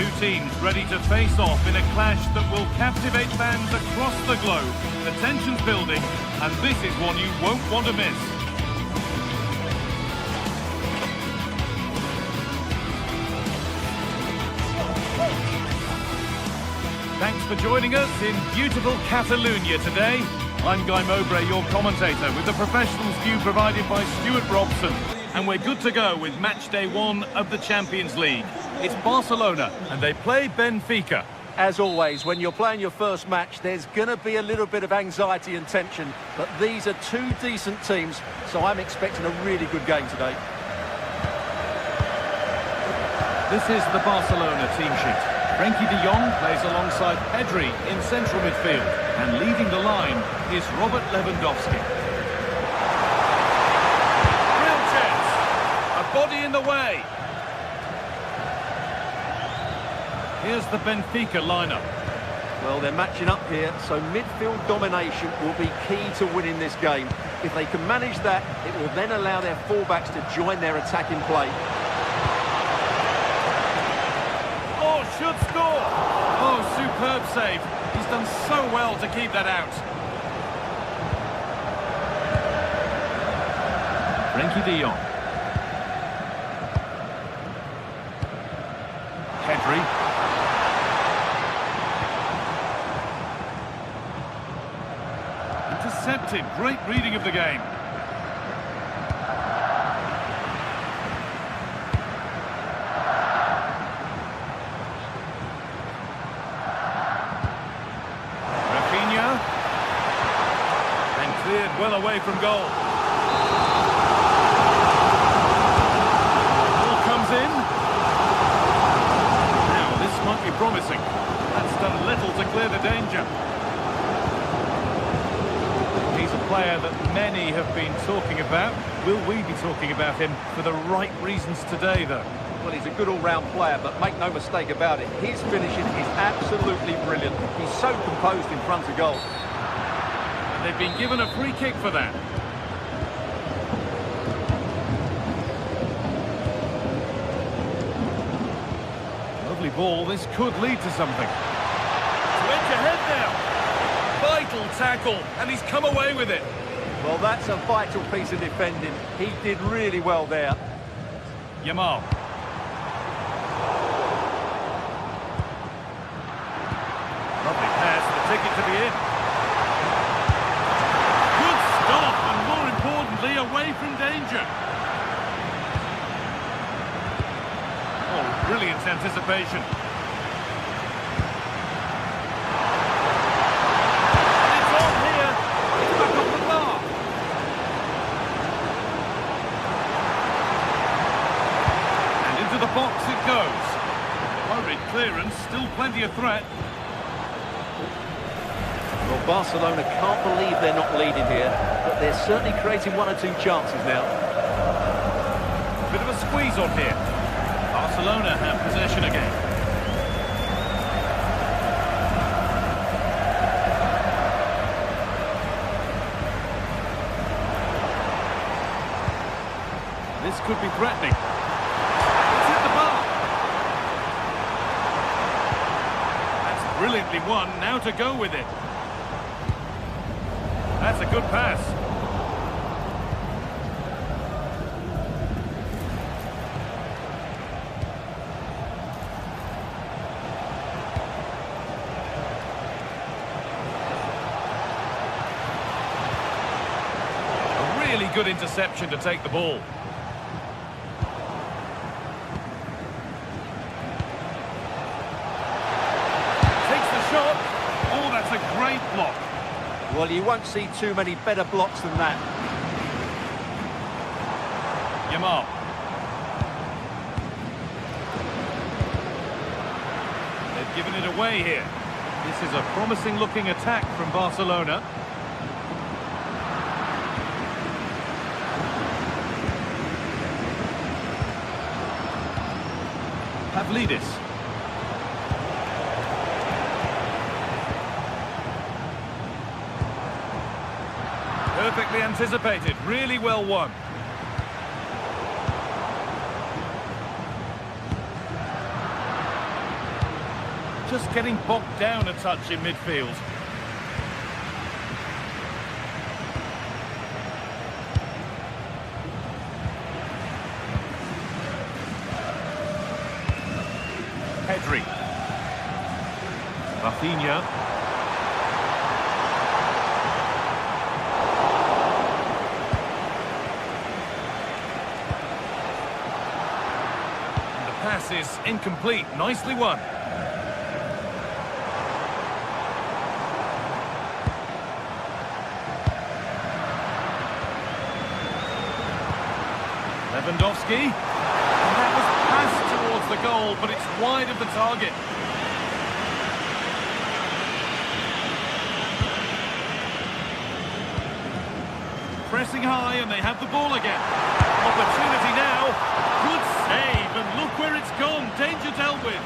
two teams ready to face off in a clash that will captivate fans across the globe. The tension's building, and this is one you won't want to miss. Thanks for joining us in beautiful Catalonia today. I'm Guy Mowbray, your commentator, with the professionals view provided by Stuart Robson. And we're good to go with match day 1 of the Champions League. It's Barcelona, and they play Benfica. As always, when you're playing your first match, there's going to be a little bit of anxiety and tension. But these are two decent teams, so I'm expecting a really good game today. This is the Barcelona team sheet. Frenkie de Jong plays alongside Pedri in central midfield, and leading the line is Robert Lewandowski. Real chance! A body in the way. Here's the Benfica lineup. Well, they're matching up here, so midfield domination will be key to winning this game. If they can manage that, it will then allow their fullbacks to join their attacking play. Should score. Oh, superb save. He's done so well to keep that out. Frenkie de Jong. Pedri. Intercepted. Great reading of the game. Cleared well away from goal. Ball comes in. Now this might be promising. That's done little to clear the danger. He's a player that many have been talking about. Will we be talking about him for the right reasons today, though? Well, he's a good all-round player, but make no mistake about it, his finishing is absolutely brilliant. He's so composed in front of goal. They've been given a free kick for that. Lovely ball. This could lead to something. To edge ahead now. Vital tackle, and he's come away with it. Well, that's a vital piece of defending. He did really well there. Yamal. Lovely pass, the ticket to be in. Away from danger. Oh, brilliant anticipation. And it's on here. It's back off the bar. And into the box it goes. Hurried clearance, still plenty of threat. Well, Barcelona can't believe they're not leading here, but they're certainly creating one or two chances now. Bit of a squeeze on here. Barcelona have possession again. This could be threatening. It's hit the bar. That's brilliantly won. Now to go with it. That's a good pass. A really good interception to take the ball. Takes the shot. Oh, that's a great block. Well, you won't see too many better blocks than that. Yamal. They've given it away here. This is a promising looking attack from Barcelona. Pavlidis. Perfectly anticipated, really well won. just getting bogged down a touch in midfield. Pedri. Rafinha. And the pass is incomplete. Nicely won. Lewandowski. And that was passed towards the goal, but it's wide of the target. Pressing high, and they have the ball again. Opportunity now. Good save, and look where it's gone. Danger dealt with.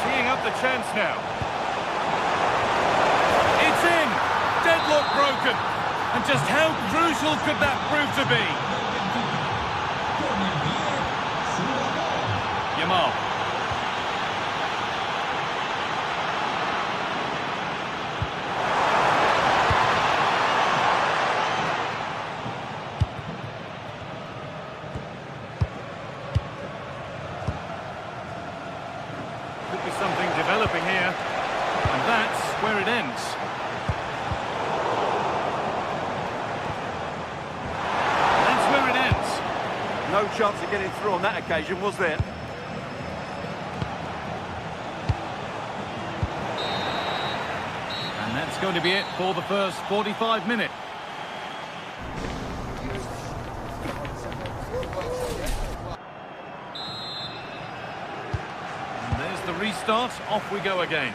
Teeing up the chance now. It's in. Deadlock broken. And just how crucial could that prove to be? Yamal. Could be something developing here, and that's where it ends. That's where it ends. No chance of getting through on that occasion, was there? And that's going to be it for the first 45 minutes. And there's the restart. Off we go again.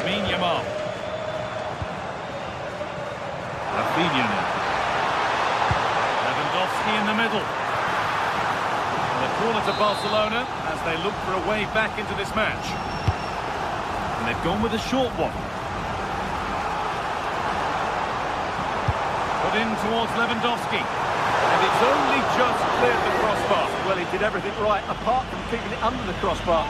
Yamal. Rafinha now. Lewandowski in the middle. And a corner to Barcelona as they look for a way back into this match. And they've gone with a short one. Put in towards Lewandowski. And it's only just cleared the crossbar. Well, he did everything right, apart from keeping it under the crossbar.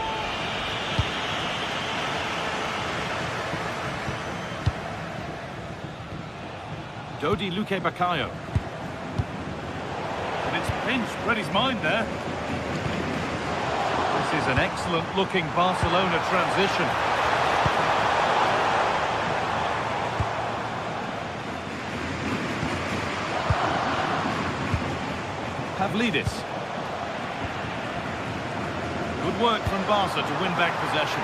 Dodi Luque Baccaio. And it's pinched, read his mind there. This is an excellent looking Barcelona transition. Pavlidis. Good work from Barca to win back possession.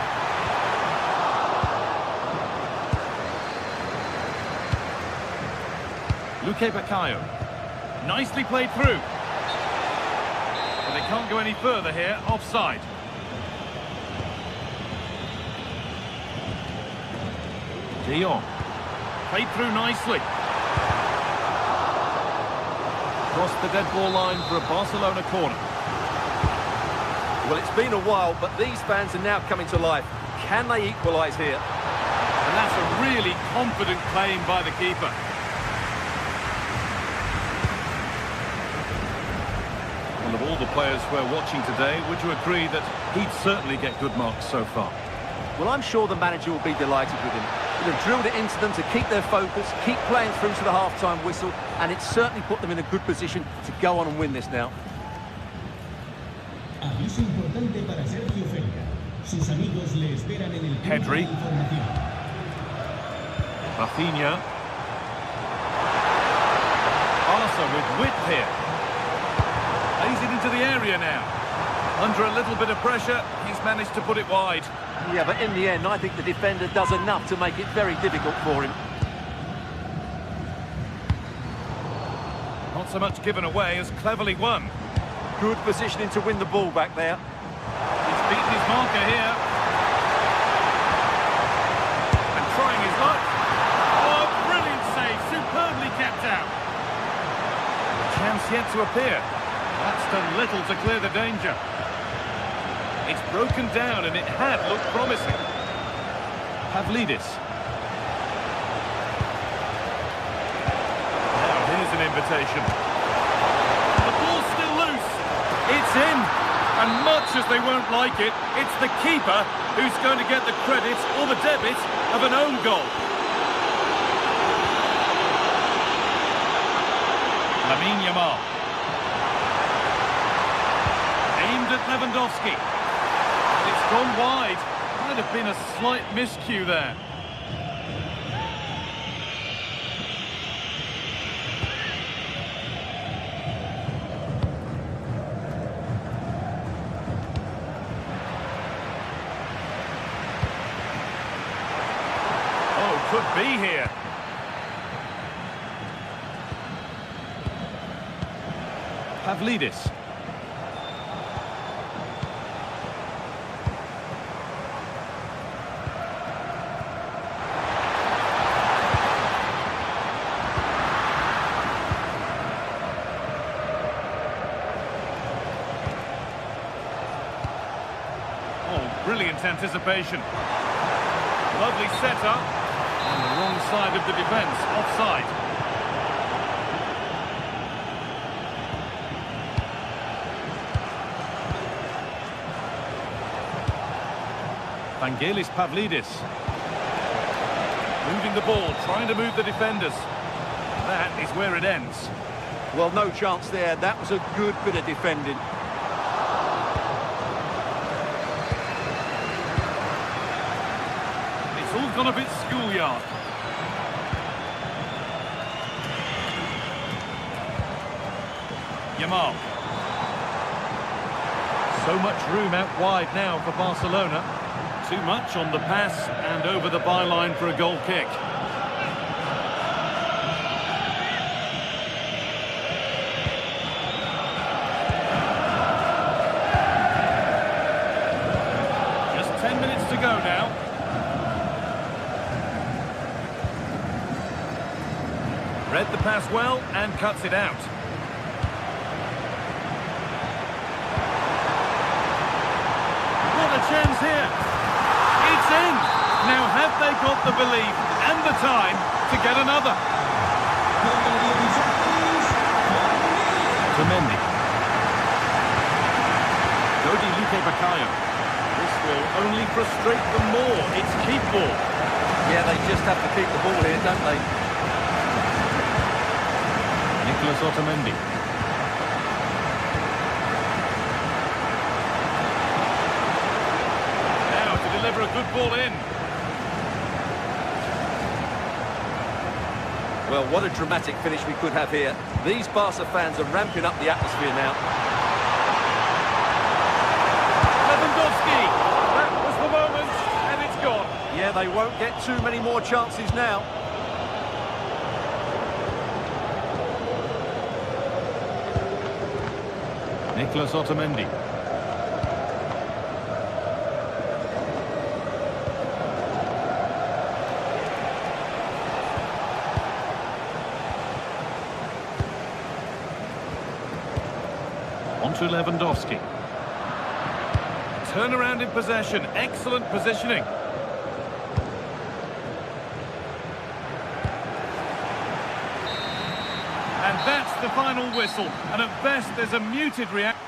Luque Baccaio. Nicely played through. But they can't go any further here. Offside. De Jong. Played through nicely. Crossed the dead ball line for a Barcelona corner. Well, it's been a while, but these fans are now coming to life. Can they equalise here? And that's a really confident claim by the keeper. Well, of all the players we're watching today, would you agree that he'd certainly get good marks so far? Well, I'm sure the manager will be delighted with him. They've drilled it into them to keep their focus, keep playing through to the half-time whistle, and it's certainly put them in a good position to go on and win this now. Pedri. Rafinha. Barca with width here. Lays it into the area now. Under a little bit of pressure, he's managed to put it wide. Yeah, but in the end, I think the defender does enough to make it very difficult for him. Not so much given away as cleverly won. Good positioning to win the ball back there. He's beaten his marker here. And trying his luck. Oh, brilliant save. Superbly kept out. Chance yet to appear. That's done little to clear the danger. It's broken down and it had looked promising. Pavlidis. Now here's an invitation. The ball's still loose. It's in. And much as they won't like it, it's the keeper who's going to get the credit or the debit of an own goal. Lamine Yamal. Aimed at Lewandowski. It's gone wide. Might have been a slight miscue there. Oh, could be here. Pavlidis. Oh, brilliant anticipation. Lovely setup. On the wrong side of the defence, offside. Vangelis Pavlidis. Moving the ball, trying to move the defenders. That is where it ends. Well, no chance there. That was a good bit of defending. It's all gone a bit schoolyard. Yamal. So much room out wide now for Barcelona. Too much on the pass and over the byline for a goal kick. Just 10 minutes to go now. Read the pass well and cuts it out. What a chance here! It's in! Now have they got the belief and the time to get another? Tremendi. Dodi Luque Baccaio. This will only frustrate them more. It's keep ball. Yeah, they just have to keep the ball here, don't they? Nicolas Otamendi. Now to deliver a good ball in. Well, what a dramatic finish we could have here. These Barca fans are ramping up the atmosphere now. Lewandowski! That was the moment, and it's gone. Yeah, they won't get too many more chances now. Nicolas Otamendi. On to Lewandowski. Turnaround in possession. Excellent positioning. And that's the final whistle. And at best, there's a muted reaction.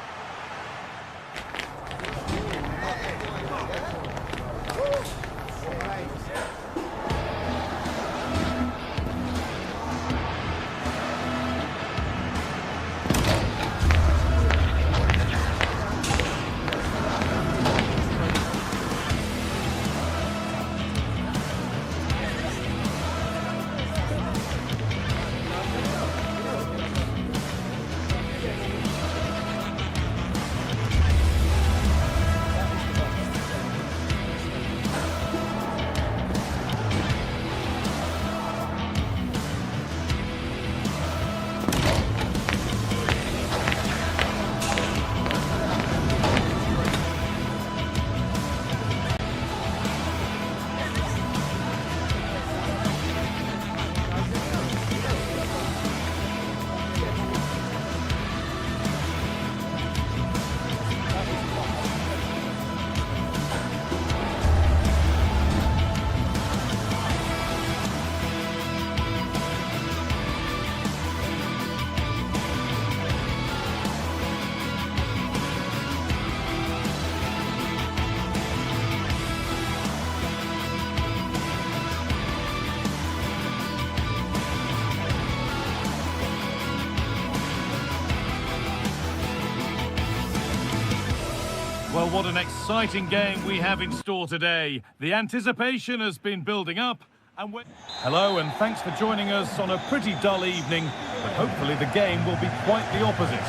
Well, what an exciting game we have in store today. The anticipation has been building up. Hello, and thanks for joining us on a pretty dull evening, but hopefully the game will be quite the opposite.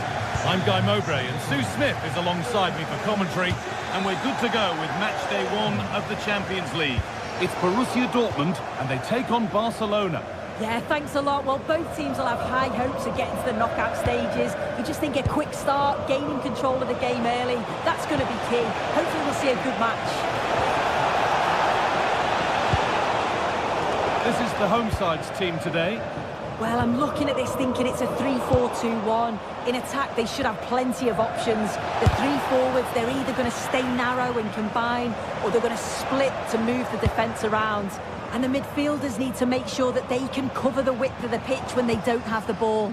I'm Guy Mowbray, and Sue Smith is alongside me for commentary, and we're good to go with match day 1 of the Champions League. It's Borussia Dortmund, and they take on Barcelona. Yeah, thanks a lot. Well, both teams will have high hopes of getting to the knockout stages. You just think a quick start, gaining control of the game early, that's going to be key. Hopefully we'll see a good match. This is the home side's team today. Well, I'm looking at this thinking it's a 3-4-2-1. In attack, they should have plenty of options. The three forwards, they're either going to stay narrow and combine, or they're going to split to move the defence around. And the midfielders need to make sure that they can cover the width of the pitch when they don't have the ball.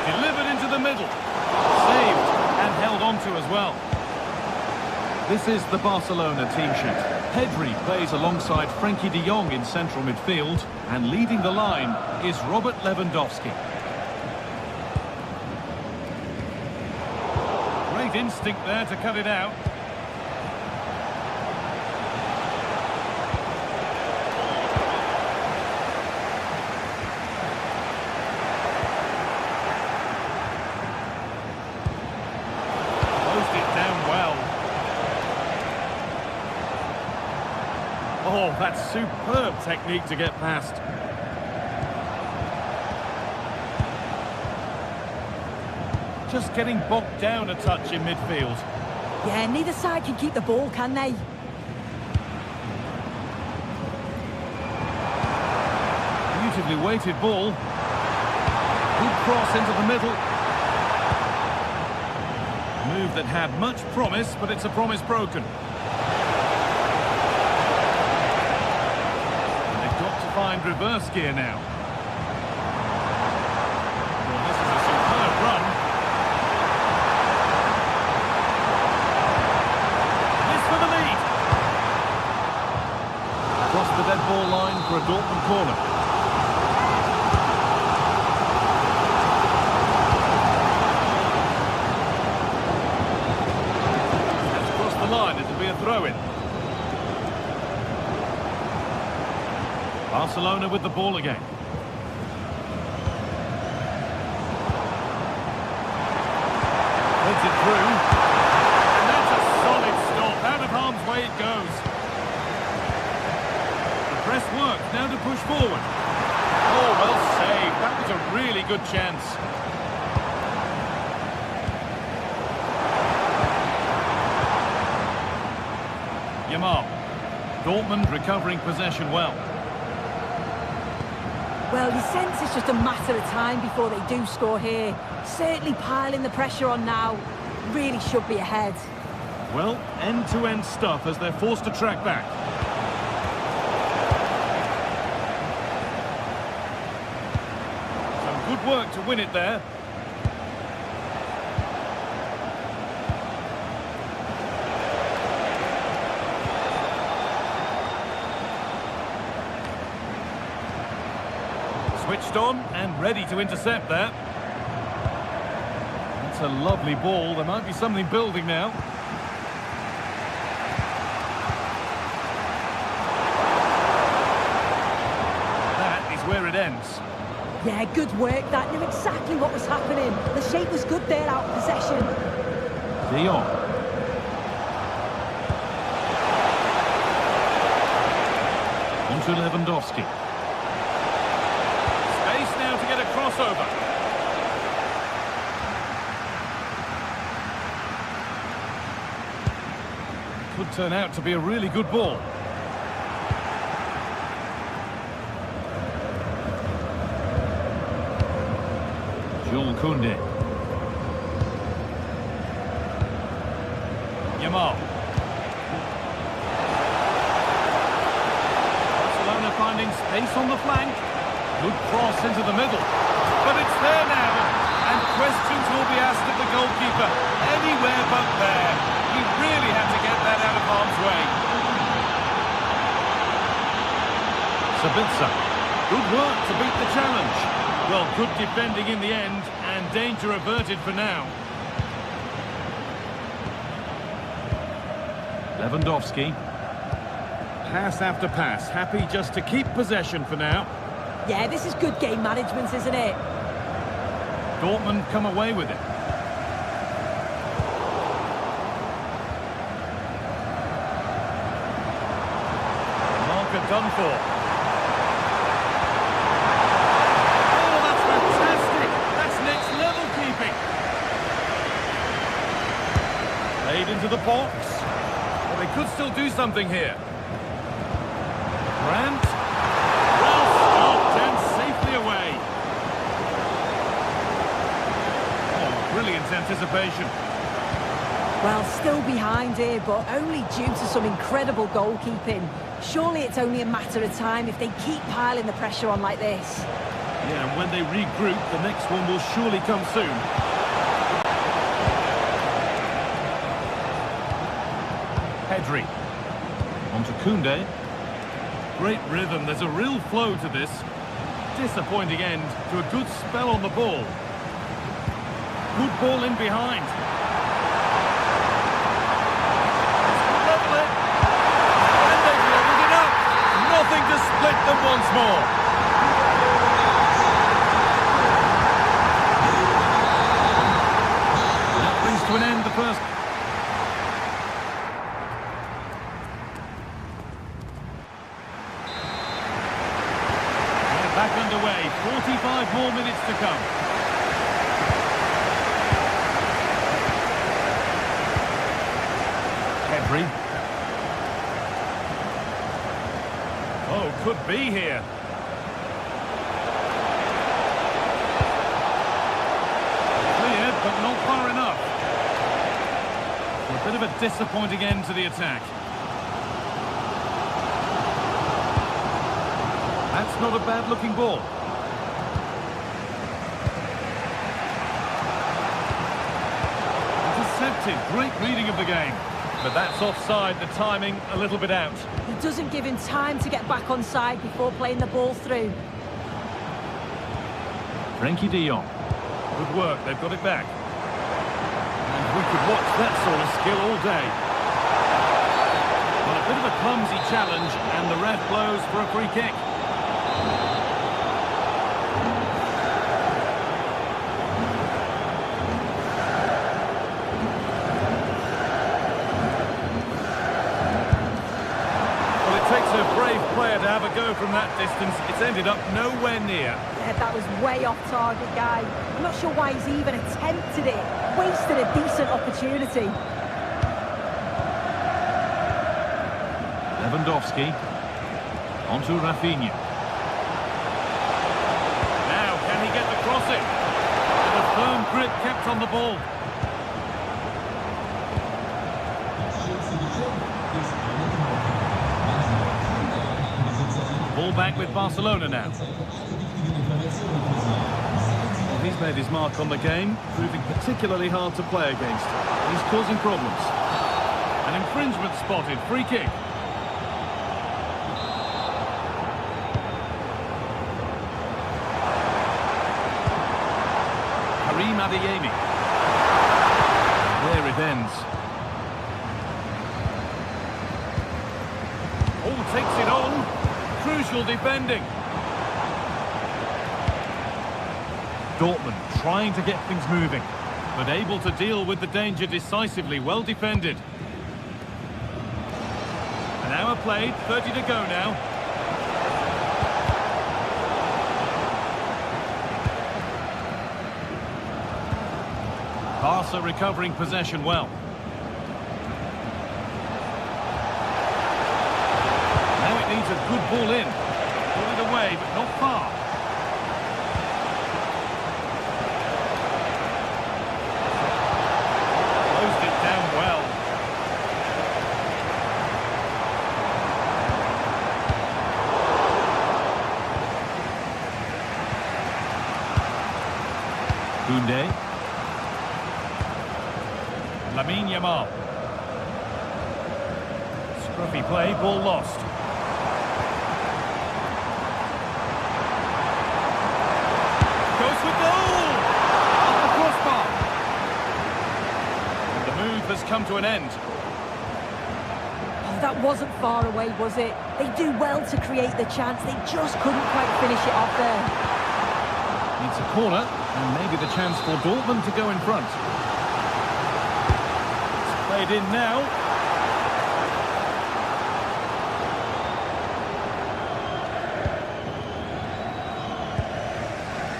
Delivered into the middle. Saved and held on to as well. This is the Barcelona team sheet. Pedri plays alongside Frankie de Jong in central midfield, and leading the line is Robert Lewandowski. Great instinct there to cut it out. Closed it down well. Oh, that's superb technique to get past. Just getting bogged down a touch in midfield. Yeah, neither side can keep the ball, can they? Beautifully weighted ball. Good cross into the middle. A move that had much promise, but it's a promise broken. And they've got to find reverse gear now. Well, this is a superb run. Across the dead ball line for a Dortmund corner. That's across the line, it'll be a throw-in. Barcelona with the ball again. Heads it through. And that's a solid stop. Out of harm's way it goes. Press work, now to push forward. Oh, well saved. That was a really good chance. Yamal. Dortmund recovering possession well. Well, you sense it's just a matter of time before they do score here. Certainly piling the pressure on now. Really should be ahead. Well, end-to-end stuff as they're forced to track back. Good work to win it there. Switched on and ready to intercept that. That's a lovely ball. There might be something building now. That is where it ends. Yeah, good work. That knew exactly what was happening. The shape was good there out of possession. De Jong. On to Lewandowski. Space now to get a crossover. Could turn out to be a really good ball. Jules Koundé. Yamal. Barcelona finding space on the flank. Good cross into the middle. But it's there now. And questions will be asked of the goalkeeper. Anywhere but there. He really had to get that out of harm's way. Sabitzer. Good work to beat the challenge. Well, good defending in the end, and danger averted for now. Lewandowski. Pass after pass, happy just to keep possession for now. Yeah, this is good game management, isn't it? Dortmund come away with it. Marker done for. Oh, that's fantastic! That's next level keeping. Played into the box. Well, they could still do something here. Grant. Well stopped and safely away. Oh, brilliant anticipation. Well, still behind here, but only due to some incredible goalkeeping. Surely it's only a matter of time if they keep piling the pressure on like this. Yeah, and when they regroup, the next one will surely come soon. Pedri. On to Koundé. Great rhythm, there's a real flow to this. Disappointing end to a good spell on the ball. Good ball in behind. Level it. And they've leveled it up. Nothing to split them once more. That brings to an end the first. Back underway, 45 more minutes to come. Pedri. Oh, could be here. Cleared, but not far enough. A bit of a disappointing end to the attack. That's not a bad-looking ball. Intercepted. Great reading of the game. But that's offside, the timing a little bit out. He doesn't give him time to get back on side before playing the ball through. Frenkie de Jong. Good work, they've got it back. And we could watch that sort of skill all day. Well, a bit of a clumsy challenge, and the ref blows for a free kick. Takes a brave player to have a go from that distance. It's ended up nowhere near. Yeah, that was way off target, guy. I'm not sure why he's even attempted it. Wasted a decent opportunity. Lewandowski. On to Rafinha. Now, can he get the crossing? And a firm grip kept on the ball. Ball back with Barcelona now. Well, he's made his mark on the game, proving particularly hard to play against. He's causing problems. An infringement spotted, free kick. Karim Adeyemi. There it ends. Oh, takes it on. Crucial defending. Dortmund trying to get things moving, but able to deal with the danger decisively. Well defended. An hour played, 30 to go now. Barca recovering possession well. Needs a good ball in. Pull it away, but not far. Closed it down well. Koundé. Lamine Yamal. Scruffy play, ball lost. come to an end. Oh, that wasn't far away, was it? They do well to create the chance. They just couldn't quite finish it off there. Needs a corner, and maybe the chance for Dortmund to go in front. It's played in now.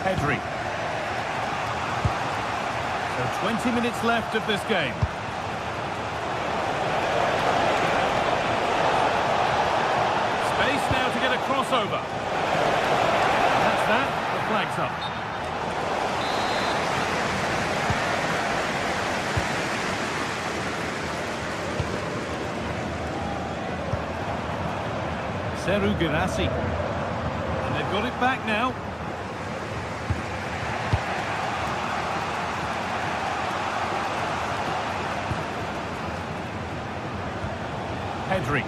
Pedri. So 20 minutes left of this game. Space now to get a crossover. And that's that. The flag's up. Seru Girassi. And they've got it back now. Pedri.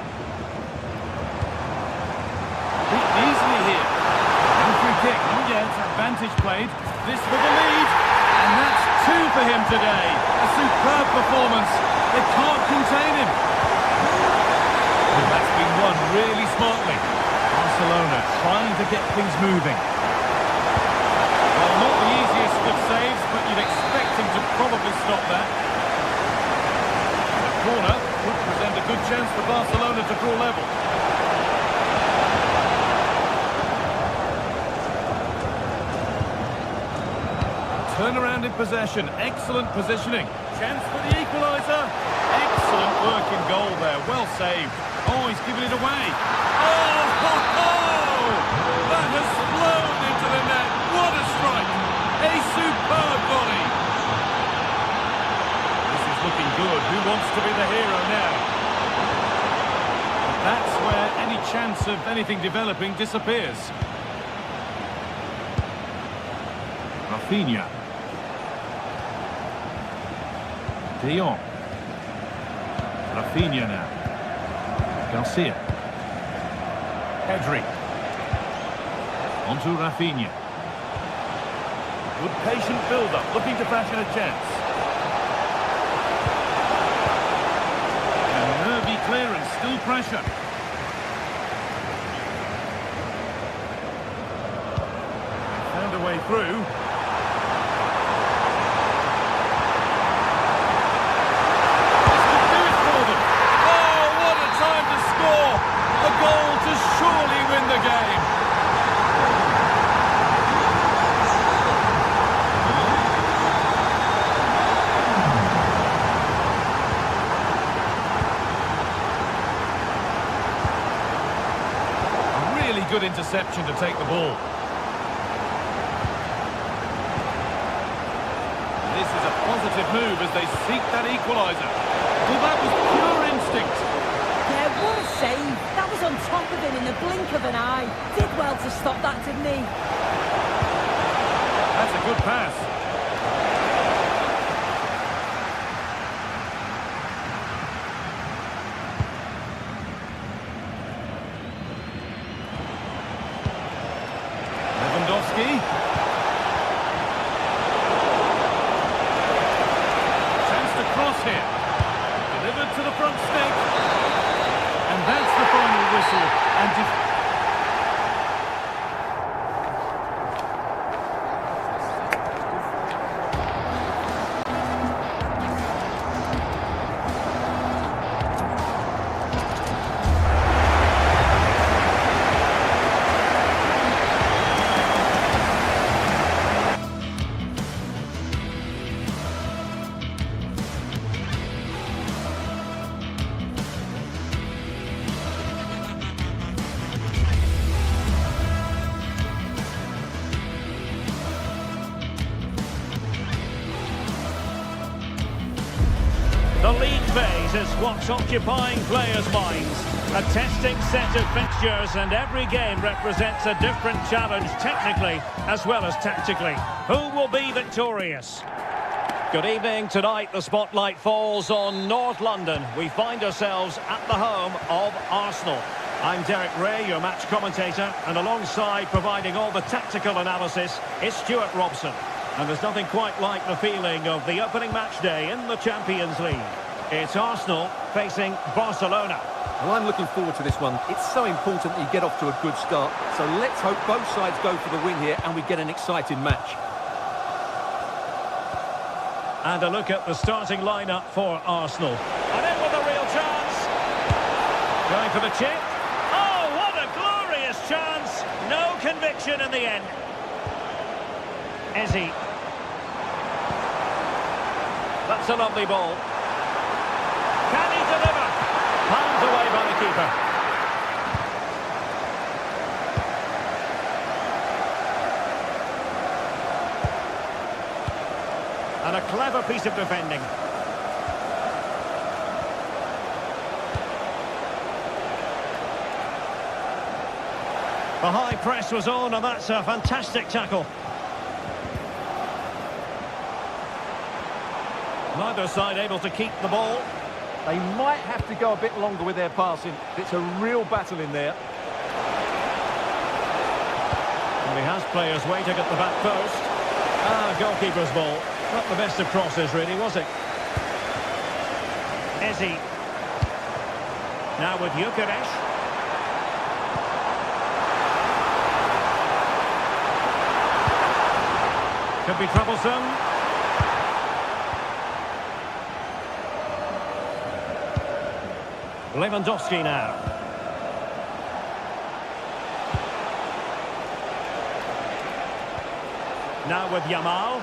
Beaten easily here. And free kick. Not yet. Advantage played. This for the lead. And that's 2 for him today. A superb performance. They can't contain him. And that's been won really smartly. Barcelona trying to get things moving. Well, not the easiest of saves, but you'd expect him to probably stop that. The corner would present a good chance for Barcelona to draw level. Turnaround in possession, excellent positioning. Chance for the equaliser. Excellent work in goal there, well saved. Oh, he's given it away. Oh, ho, ho! That has flown into the net. What a strike! A superb volley. Looking good. Who wants to be the hero now? That's where any chance of anything developing disappears. Rafinha. De Jong. Rafinha now. Garcia. Pedri. Onto Rafinha. Good patient build-up, looking to fashion a chance. Clearance, still pressure. Found a way through. This could do it for them. Oh, what a time to score! A goal to surely win the game. Good interception to take the ball. This is a positive move as they seek that equaliser. Well, that was pure instinct. Yeah, what a save. That was on top of him in the blink of an eye. Did well to stop that, didn't he? That's a good pass. Chance to cross here. Delivered to the front stick. And that's the final whistle. And The league phase is what's occupying players' minds. A testing set of fixtures, and every game represents a different challenge technically as well as tactically. Who will be victorious? Good evening. Tonight the spotlight falls on North London. We find ourselves at the home of Arsenal. I'm Derek Ray, your match commentator, and alongside providing all the tactical analysis is Stuart Robson. And there's nothing quite like the feeling of the opening match day in the Champions League. It's Arsenal facing Barcelona. Well, I'm looking forward to this one. It's so important that you get off to a good start. So let's hope both sides go for the win here and we get an exciting match. And a look at the starting lineup for Arsenal. And in with a real chance. Going for the chip. Oh, what a glorious chance. No conviction in the end. Eze. That's a lovely ball. Can he deliver? Palmed away by the keeper. And a clever piece of defending. The high press was on, and that's a fantastic tackle. Neither side able to keep the ball. They might have to go a bit longer with their passing. It's a real battle in there. And he has players waiting at the back post. Goalkeeper's ball. Not the best of crosses, really, was it? Eze. Now with Gyökeres. Could be troublesome. Lewandowski now. Now with Yamal.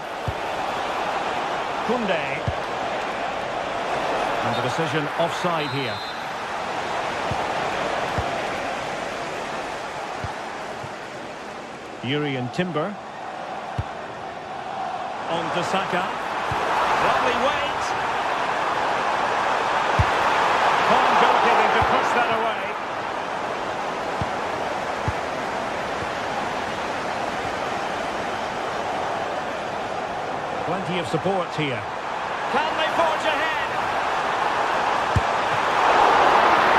Koundé. And the decision offside here. Urian Timber. On to Saka. Lovely weight. Fine goalkeeping to push that away. Plenty of support here. Can they forge ahead?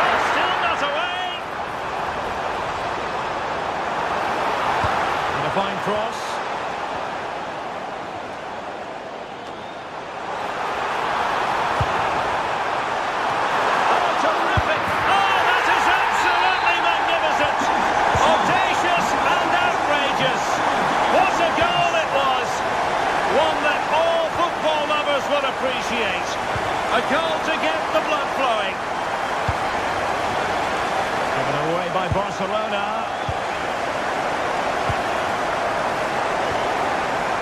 And still not away. And a fine cross. Appreciate. A goal to get the blood flowing. Given away by Barcelona.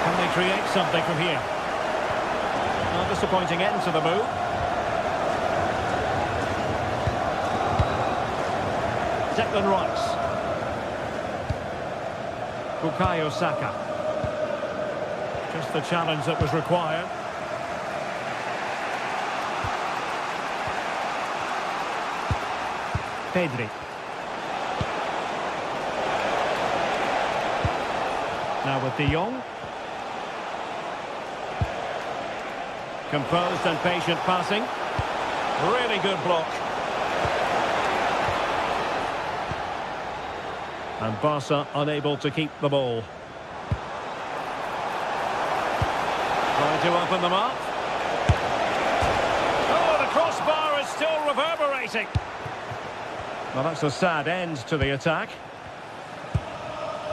Can they create something from here? Not disappointing end to the move. Declan Rice. Bukayo Saka. Just the challenge that was required. Pedri. Now with De Jong. Composed and patient passing. Really good block. And Barca unable to keep the ball. Trying to open them up. Oh, the crossbar is still reverberating. Well, that's a sad end to the attack.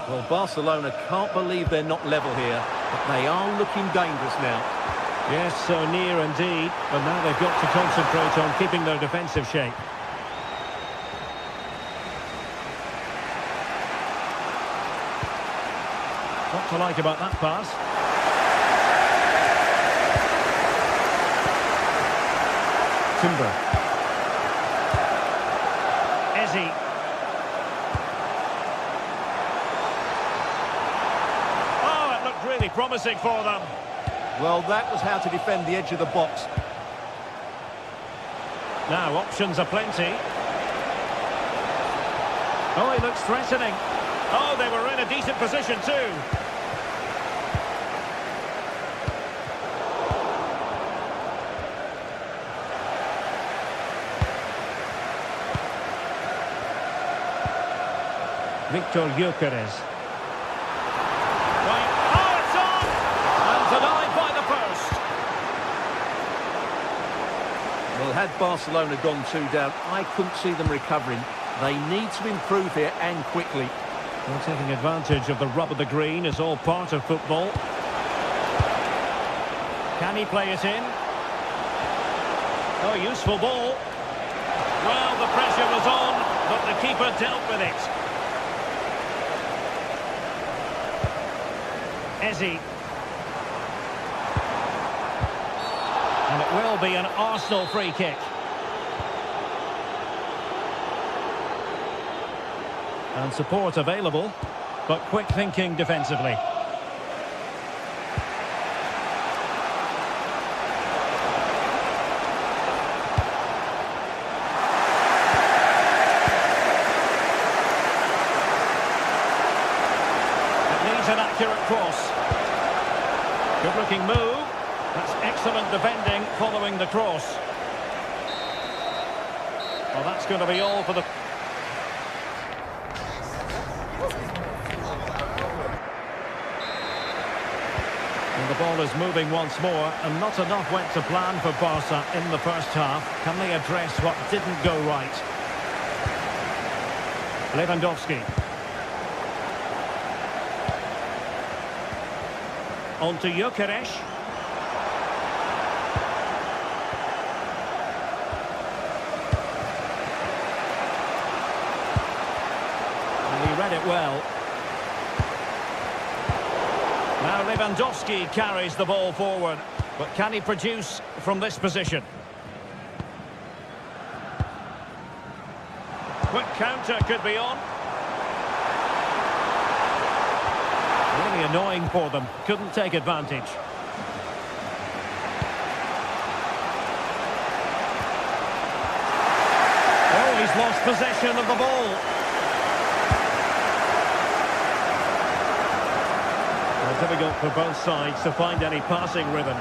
Well, Barcelona can't believe they're not level here, but they are looking dangerous now. Yes, so near indeed, but now they've got to concentrate on keeping their defensive shape. What to like about that pass? Timber. Eze. Oh, it looked really promising for them. Well, that was how to defend the edge of the box. Now, options are plenty. Oh, he looks threatening. Oh, they were in a decent position too. Victor Gyökeres. Right. Oh, it's on! And denied by the post. Well, had Barcelona gone 2 down, I couldn't see them recovering. They need to improve here and quickly. Well, taking advantage of the rub of the green is all part of football. Can he play it in? Oh, useful ball. Well, the pressure was on, but the keeper dealt with it. Ezzy. And it will be an Arsenal free kick. And support available, but quick thinking defensively. An accurate cross. Good looking move. That's excellent defending following the cross. Well, that's going to be all for the... And the ball is moving once more, and not enough went to plan for Barca in the first half. Can they address what didn't go right? Lewandowski. On to Gyökeres. And he read it well. Now Lewandowski carries the ball forward. But can he produce from this position? Quick counter could be on. Really annoying for them. Couldn't take advantage. Oh, he's lost possession of the ball. Well, difficult for both sides to find any passing rhythm.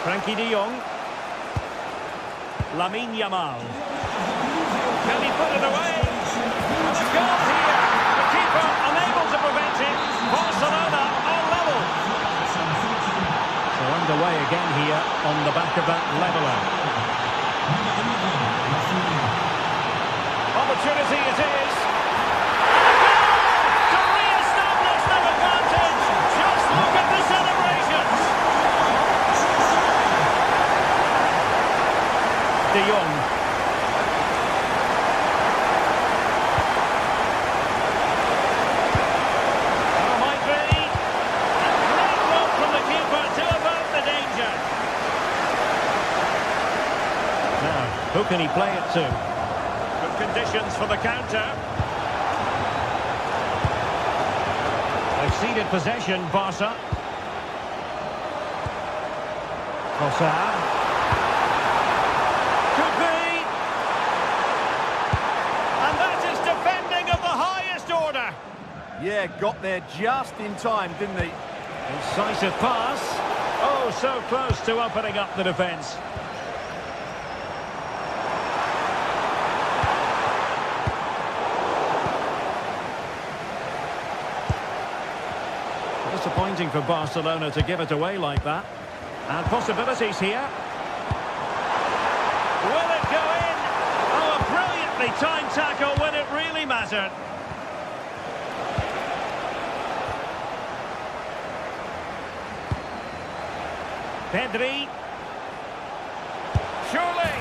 Frankie de Jong. Lamine Yamal. Can he put it away? And a goal here. The keeper unable to prevent it. Barcelona are level. So underway again here on the back of that leveller. Opportunity it is. To re-establish that advantage. Just look at the celebrations. De Jong. Oh, might be. A great look from the keeper to avert the danger. Now, who can he play it to? Good conditions for the counter. They've ceded possession, Barca. Trossard. Yeah, got there just in time, didn't he? Incisive pass. Oh, so close to opening up the defence. Disappointing for Barcelona to give it away like that. And possibilities here. Will it go in? Oh, a brilliantly timed tackle when it really mattered. Pedri. Surely.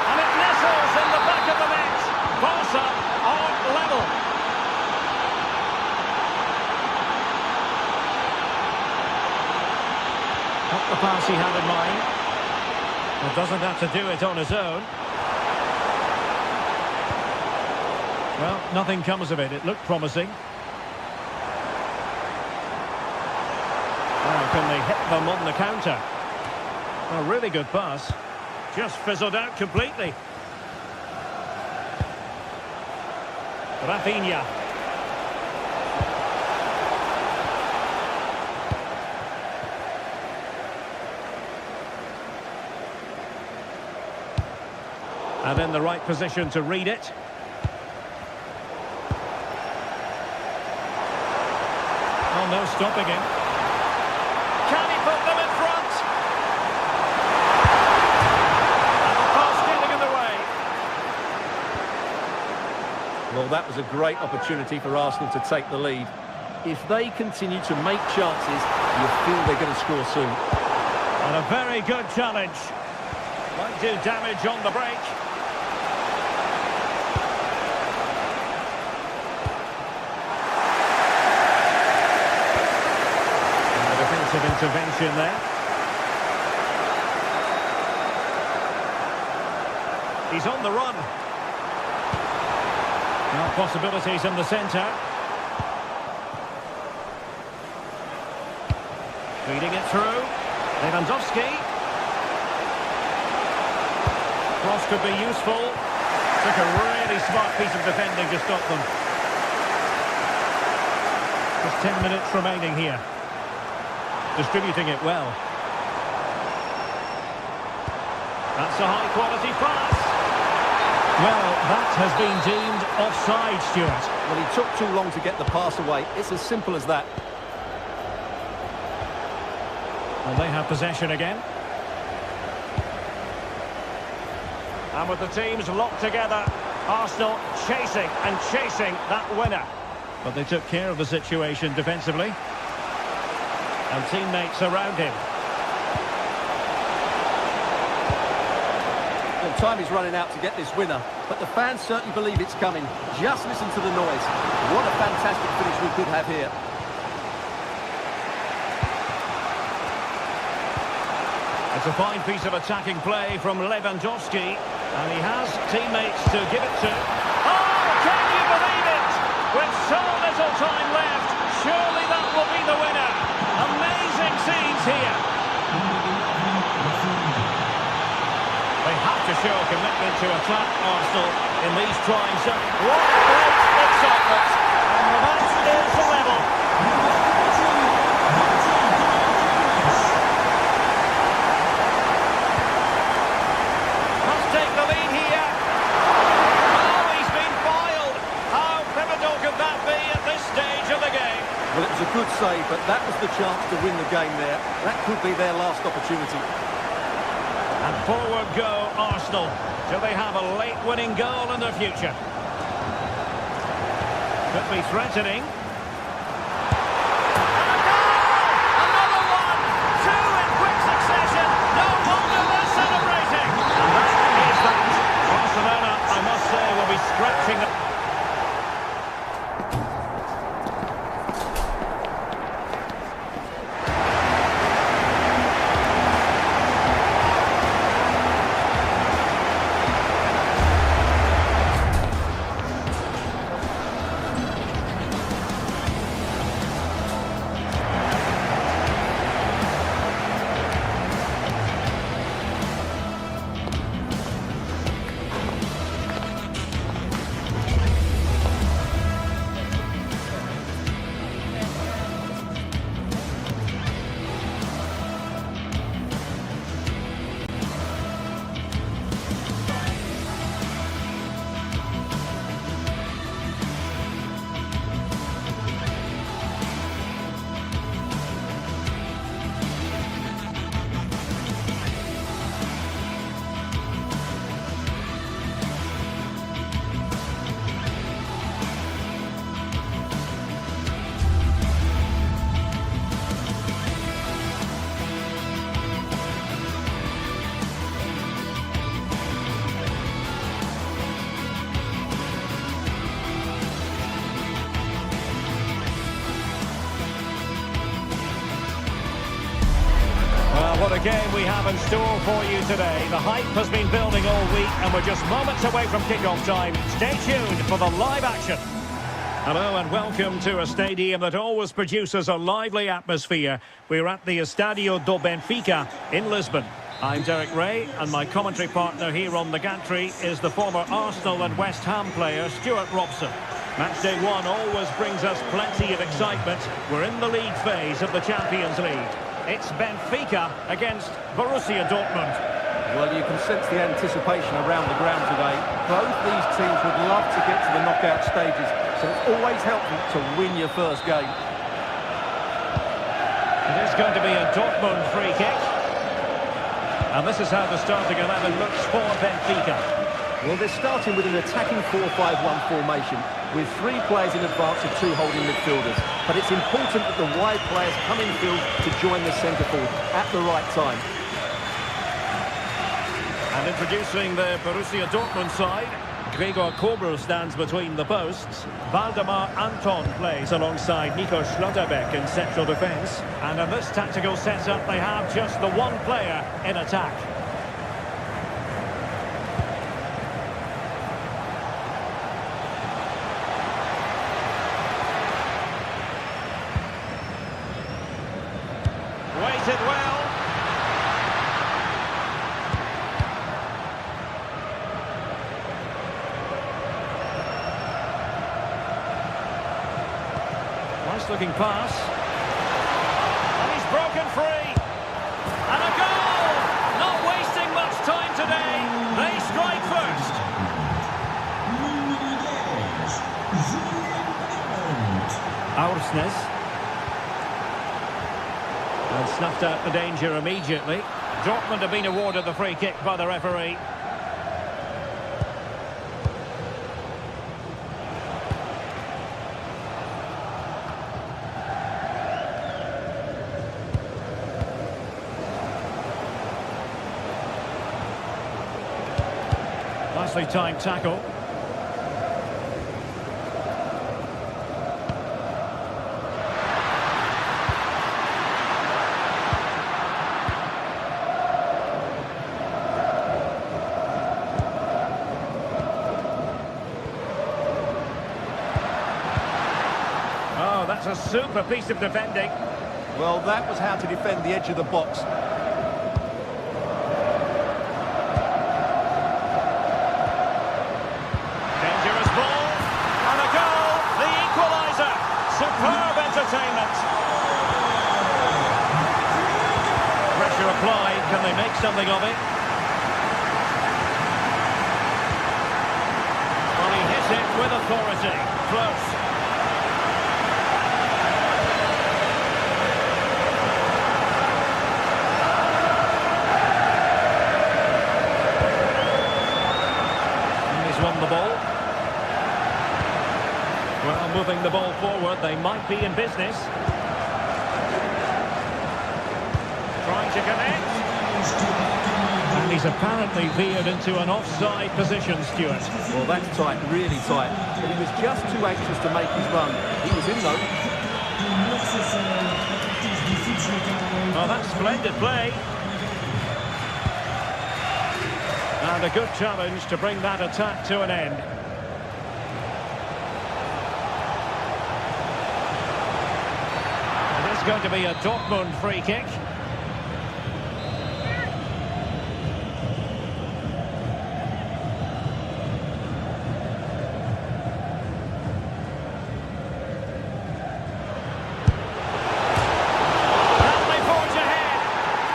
And it nestles in the back of the net. Barca are level. Not the pass he had in mind. Well, doesn't have to do it on his own. Well, nothing comes of it. It looked promising. Well, can they hit them on the counter? A really good pass. Just fizzled out completely. Rafinha. And in the right position to read it. Oh, no stopping him. Can he put them in front? And the pass getting in the way. Well, that was a great opportunity for Arsenal to take the lead. If they continue to make chances, you feel they're going to score soon. And a very good challenge. Might do damage on the break. Intervention there. He's on the run. Now possibilities in the centre. Feeding it through. Lewandowski. Cross could be useful. Took a really smart piece of defending to stop them. Just 10 minutes remaining here. Distributing it well. That's a high-quality pass. Well, that has been deemed offside, Stuart. Well, he took too long to get the pass away. It's as simple as that. Well, they have possession again. And with the teams locked together, Arsenal chasing and chasing that winner. But they took care of the situation defensively. And teammates around him. Well, time is running out to get this winner, but the fans certainly believe it's coming. Just listen to the noise. What a fantastic finish we could have here. It's a fine piece of attacking play from Lewandowski, and he has teammates to give it to. Oh, can you believe it? With so little time left, surely that will be the winner. Amazing scenes here. They have to show commitment to attack Arsenal in these trying zones. What great excitement! And the match is level. Must take the lead here. Oh, he's been foiled. How pivotal could that be at this stage of the game? Well, it was a good save, but that was the chance to win the game there. That could be their last opportunity. And forward go Arsenal. Do they have a late winning goal in their future? Could be threatening. And a goal! Another one! Two in quick succession. No wonder they're celebrating. And that is that. Barcelona, I must say, will be scratching the... What a game we have in store for you today. The hype has been building all week and we're just moments away from kick-off time. Stay tuned for the live action. Hello and welcome to a stadium that always produces a lively atmosphere. We're at the Estadio do Benfica in Lisbon. I'm Derek Ray and my commentary partner here on the gantry is the former Arsenal and West Ham player Stuart Robson. Matchday one always brings us plenty of excitement. We're in the league phase of the Champions League. It's Benfica against Borussia Dortmund. Well, you can sense the anticipation around the ground today. Both these teams would love to get to the knockout stages, so it's always helpful to win your first game. It is going to be a Dortmund free kick. And this is how the starting 11 looks for Benfica. Well, they're starting with an attacking 4-5-1 formation, with 3 players in advance of 2 holding midfielders. But it's important that the wide players come in field to join the centre forward at the right time. And introducing the Borussia Dortmund side, Gregor Kobel stands between the posts. Waldemar Anton plays alongside Nico Schlotterbeck in central defence. And in this tactical setup, they have just the one player in attack. Waited well. Nice looking pass. And he's broken free. And a goal! Not wasting much time today. They strike first. Aursnes. And snuffed out the danger immediately. Dortmund have been awarded the free kick by the referee. Nicely timed tackle. Oh, that's a super piece of defending. Well, that was how to defend the edge of the box. Superb entertainment. Pressure applied. Can they make something of it? Well, he hits it with authority. Close. And he's won the ball. Well, moving the ball forward, they might be in business. Trying to connect. And he's apparently veered into an offside position, Stuart. Well, that's tight, really tight. But he was just too anxious to make his run. He was in, though. Oh, that's splendid play. And a good challenge to bring that attack to an end. Going to be a Dortmund free kick. Can they forge ahead?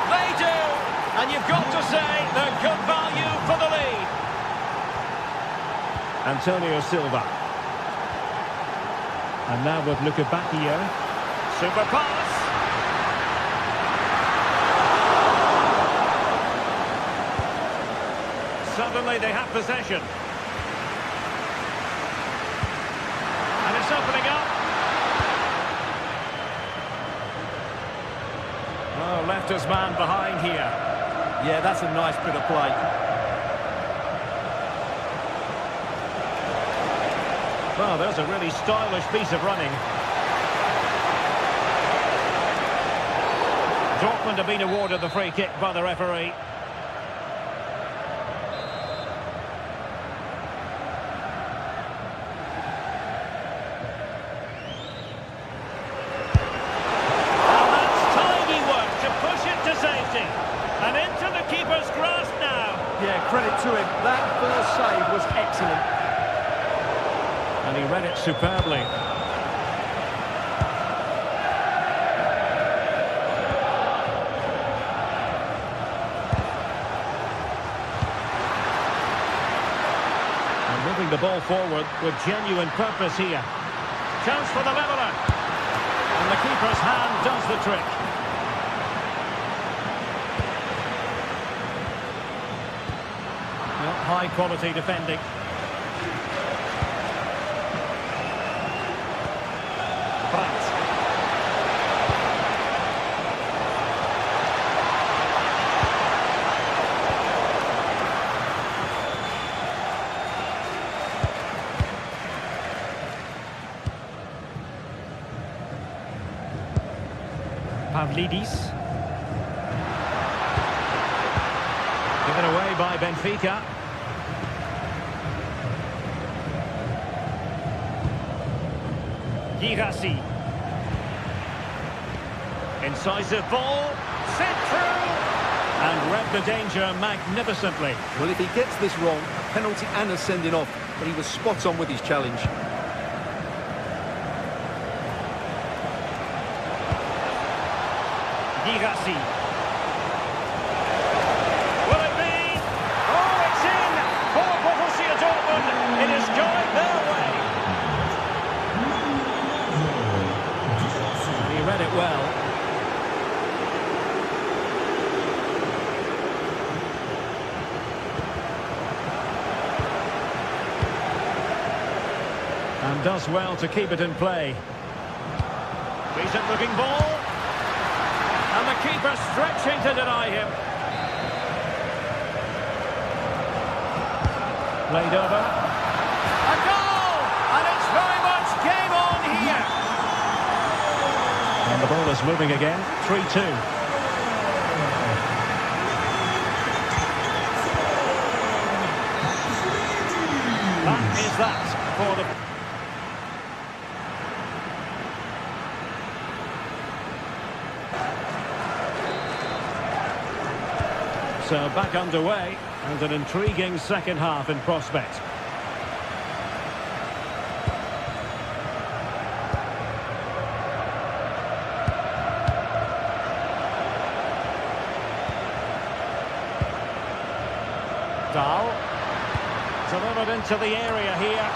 They do, and you've got to say they're good value for the lead. Antonio Silva, and now with Luka Bacchio. Super pass. Suddenly they have possession. And it's opening up. Oh, left his man behind here. Yeah, that's a nice bit of play. Well, there's a really stylish piece of running. Dortmund have been awarded the free kick by the referee. And that's tidy work to push it to safety. And into the keeper's grasp now. Yeah, credit to him. That first save was excellent. And he read it superbly. ball forward with genuine purpose here. Chance for the leveller. And the keeper's hand does the trick. Well, high quality defending. Pavlidis. Given away by Benfica. Girassi. Incisive ball. Sent through. And read the danger magnificently. Well, if he gets this wrong, a penalty and a sending off, but he was spot on with his challenge. Girassi. Will it be? Oh, it's in for Borussia Dortmund. It is going their way. He read it well. And does well to keep it in play. Decent looking ball. And the keeper stretching to deny him. Played over. A goal! And it's very much game on here. And the ball is moving again. 3-2. That is that for the... So back underway, and an intriguing second half in prospect. Dahl. Delivered into the area here.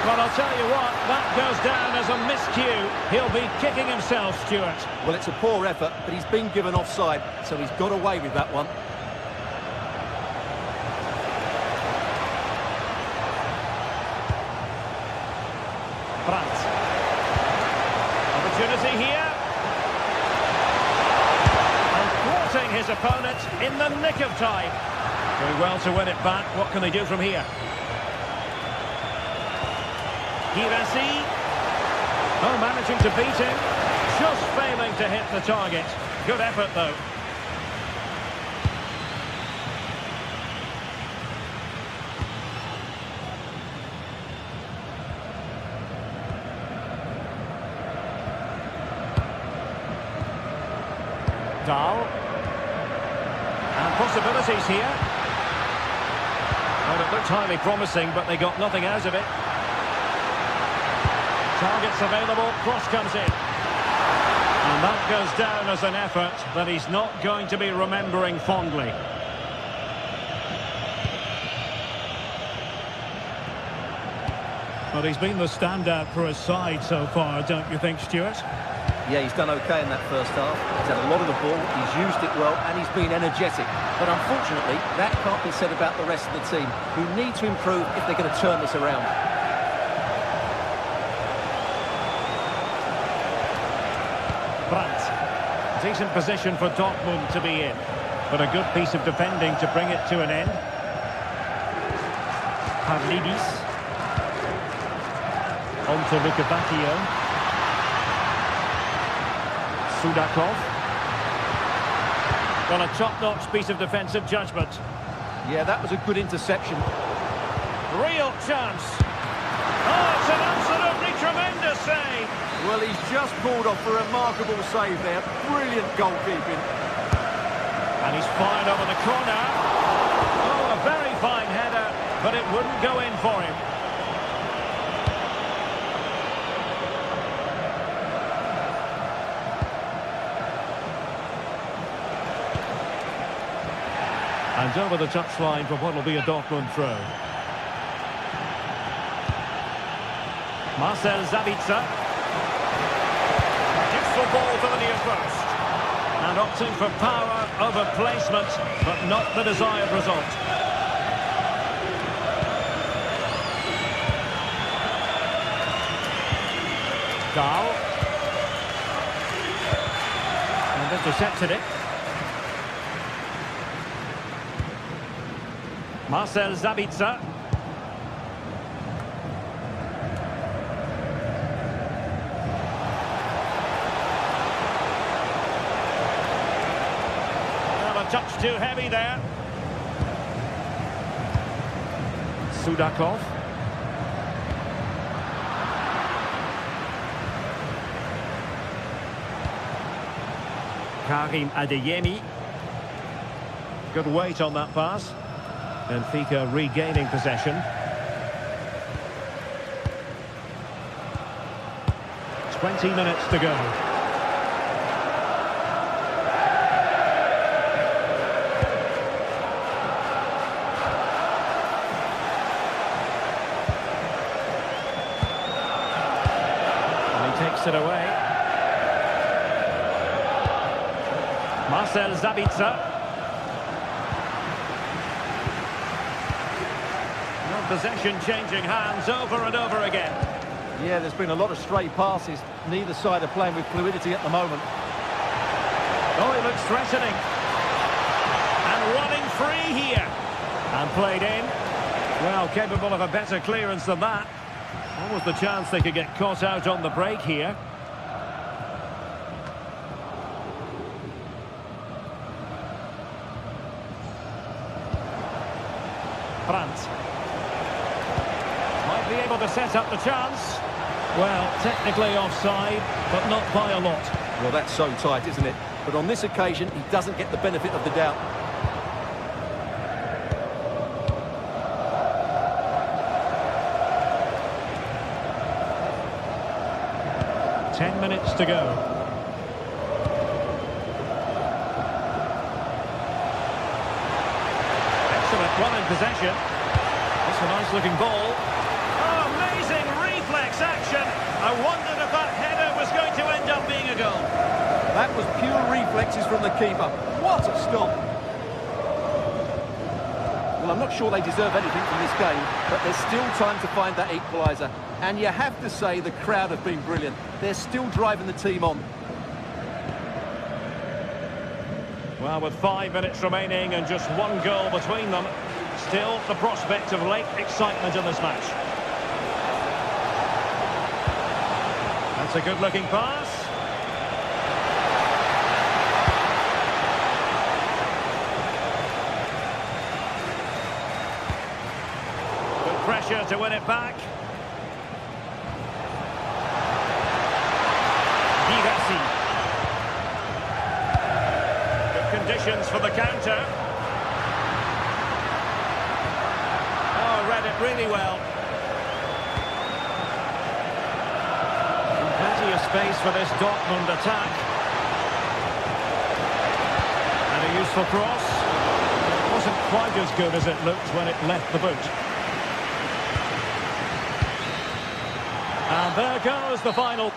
Well, I'll tell you what, that goes down as a miscue. He'll be kicking himself, Stuart. Well, it's a poor effort, but he's been given offside, so he's got away with that one. Opportunity here. And thwarting his opponent in the nick of time. Doing well to win it back. What can they do from here? Girassi. Oh, managing to beat him. Just failing to hit the target. Good effort, though. Dahl. And possibilities here. Well, it looked highly promising, but they got nothing out of it. Targets available, cross comes in. And that goes down as an effort that he's not going to be remembering fondly. But he's been the standout for his side so far, don't you think, Stuart? Yeah, he's done okay in that first half. He's had a lot of the ball, he's used it well, and he's been energetic. But unfortunately, that can't be said about the rest of the team, who need to improve if they're going to turn this around. Brandt. Decent position for Dortmund to be in. But a good piece of defending to bring it to an end. Pavlidis. On to Lukebakio. Sudakov. Well, a top-notch piece of defensive judgment. Yeah, that was a good interception. Real chance. Oh, it's an absolutely tremendous save. Well, he's just pulled off a remarkable save there. Brilliant goalkeeping. And he's fired over the corner. Oh, a very fine header, but it wouldn't go in for him. And over the touchline for what will be a Dortmund throw. Marcel Sabitzer. Useful ball to the near post. And opting for power over placement, but not the desired result. Dahl. And intercepted it. Marcel Sabitzer. Well, a touch too heavy there. Sudakov. Karim Adeyemi. Good weight on that pass. Benfica regaining possession. 20 minutes to go. And he takes it away. Marcel Sabitzer. Possession changing hands over and over again. Yeah, there's been a lot of stray passes. Neither side are playing with fluidity at the moment. Oh, he looks threatening. And running free here. And played in. Well, capable of a better clearance than that. What was the chance they could get caught out on the break here? Brandt. Might be able to set up the chance. Well, technically offside, but not by a lot. Well, that's so tight, isn't it? But on this occasion, he doesn't get the benefit of the doubt. Ten minutes to go. Excellent run in possession. That's a nice-looking ball. Oh, amazing reflex action. I wondered if that header was going to end up being a goal. That was pure reflexes from the keeper. What a stop. Well, I'm not sure they deserve anything from this game, but there's still time to find that equaliser. And you have to say the crowd have been brilliant. They're still driving the team on. Well, with 5 minutes remaining and just one goal between them, still the prospect of late excitement in this match. That's a good-looking pass. Good pressure to win it back. Good conditions for the counter. Oh, read it really well. Plenty of space for this Dortmund attack. And a useful cross. It wasn't quite as good as it looked when it left the boot. And there goes the final.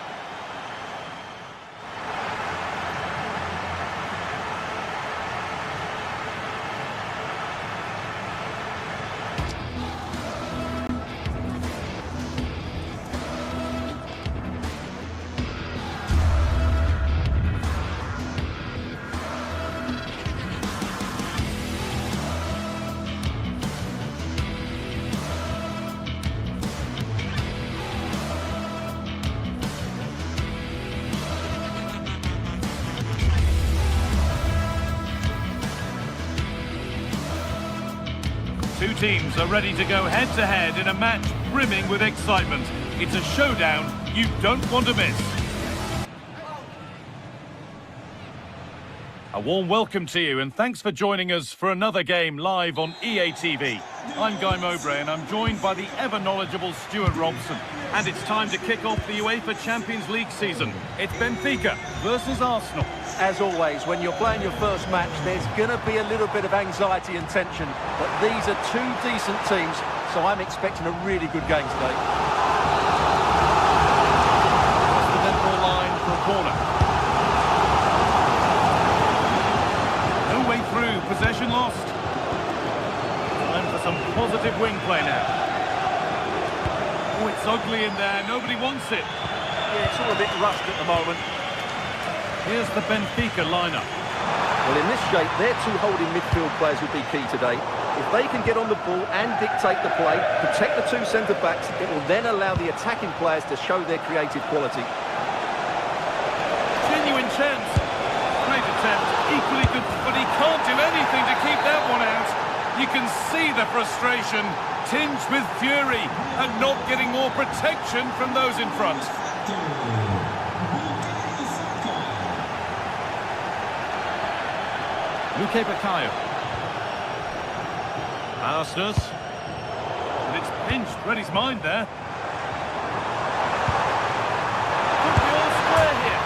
Two teams are ready to go head-to-head in a match brimming with excitement. It's a showdown you don't want to miss. A warm welcome to you and thanks for joining us for another game live on EA TV. I'm Guy Mowbray and I'm joined by the ever-knowledgeable Stuart Robson. And it's time to kick off the UEFA Champions League season. It's Benfica versus Arsenal. As always, when you're playing your first match, there's going to be a little bit of anxiety and tension. But these are two decent teams, so I'm expecting a really good game today. wing play now. Oh, it's ugly in there. Nobody wants it. Yeah, it's all a bit rushed at the moment. Here's the Benfica lineup. Well, in this shape, their two holding midfield players will be key today. If they can get on the ball and dictate the play, protect the two centre-backs, it will then allow the attacking players to show their creative quality. Genuine chance. Great attempt. Equally good, but he can't do anything to keep that one out. You can see the frustration, tinged with fury, and not getting more protection from those in front. Luque Baccaio. Arsenal. And it's pinched. Read his mind there. Could be all square here.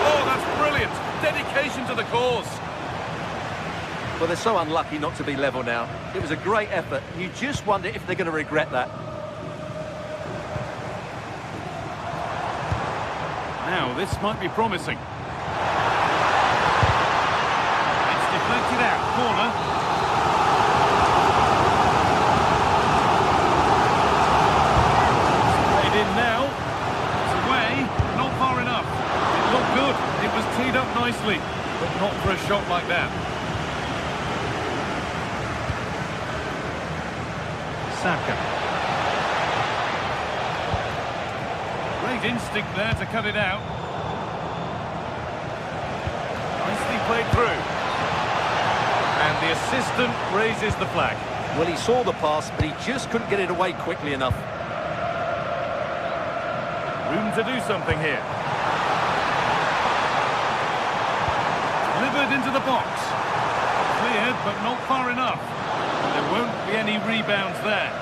Oh, that's brilliant. Dedication to the cause. Well, they're so unlucky not to be level now. It was a great effort. You just wonder if they're going to regret that. Now, this might be promising. Deflected out, corner. Played in now. It's away, not far enough. It looked good. It was teed up nicely, but not for a shot like that. Saka. Great instinct there to cut it out. Nicely played through. And the assistant raises the flag. Well, he saw the pass, but he just couldn't get it away quickly enough. Room to do something here. Delivered into the box. Cleared, but not far enough. And there won't be any rebounds there.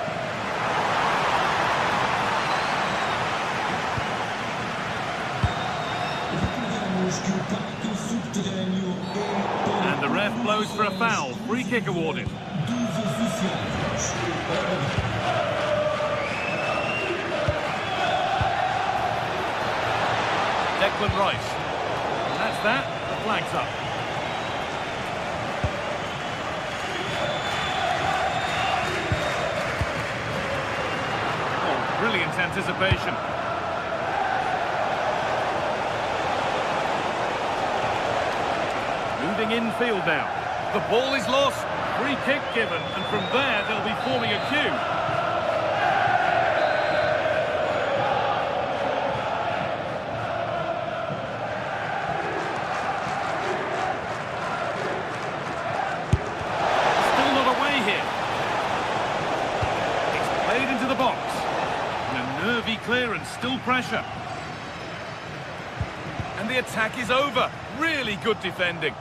And the ref blows for a foul. Free kick awarded. Declan Rice. And that's that. The flag's up. Oh, brilliant anticipation. Moving infield now. The ball is lost. Free kick given, and from there they'll be forming a queue. Still not away here. It's played into the box. And a nervy clearance, still pressure. And the attack is over. Really good defending.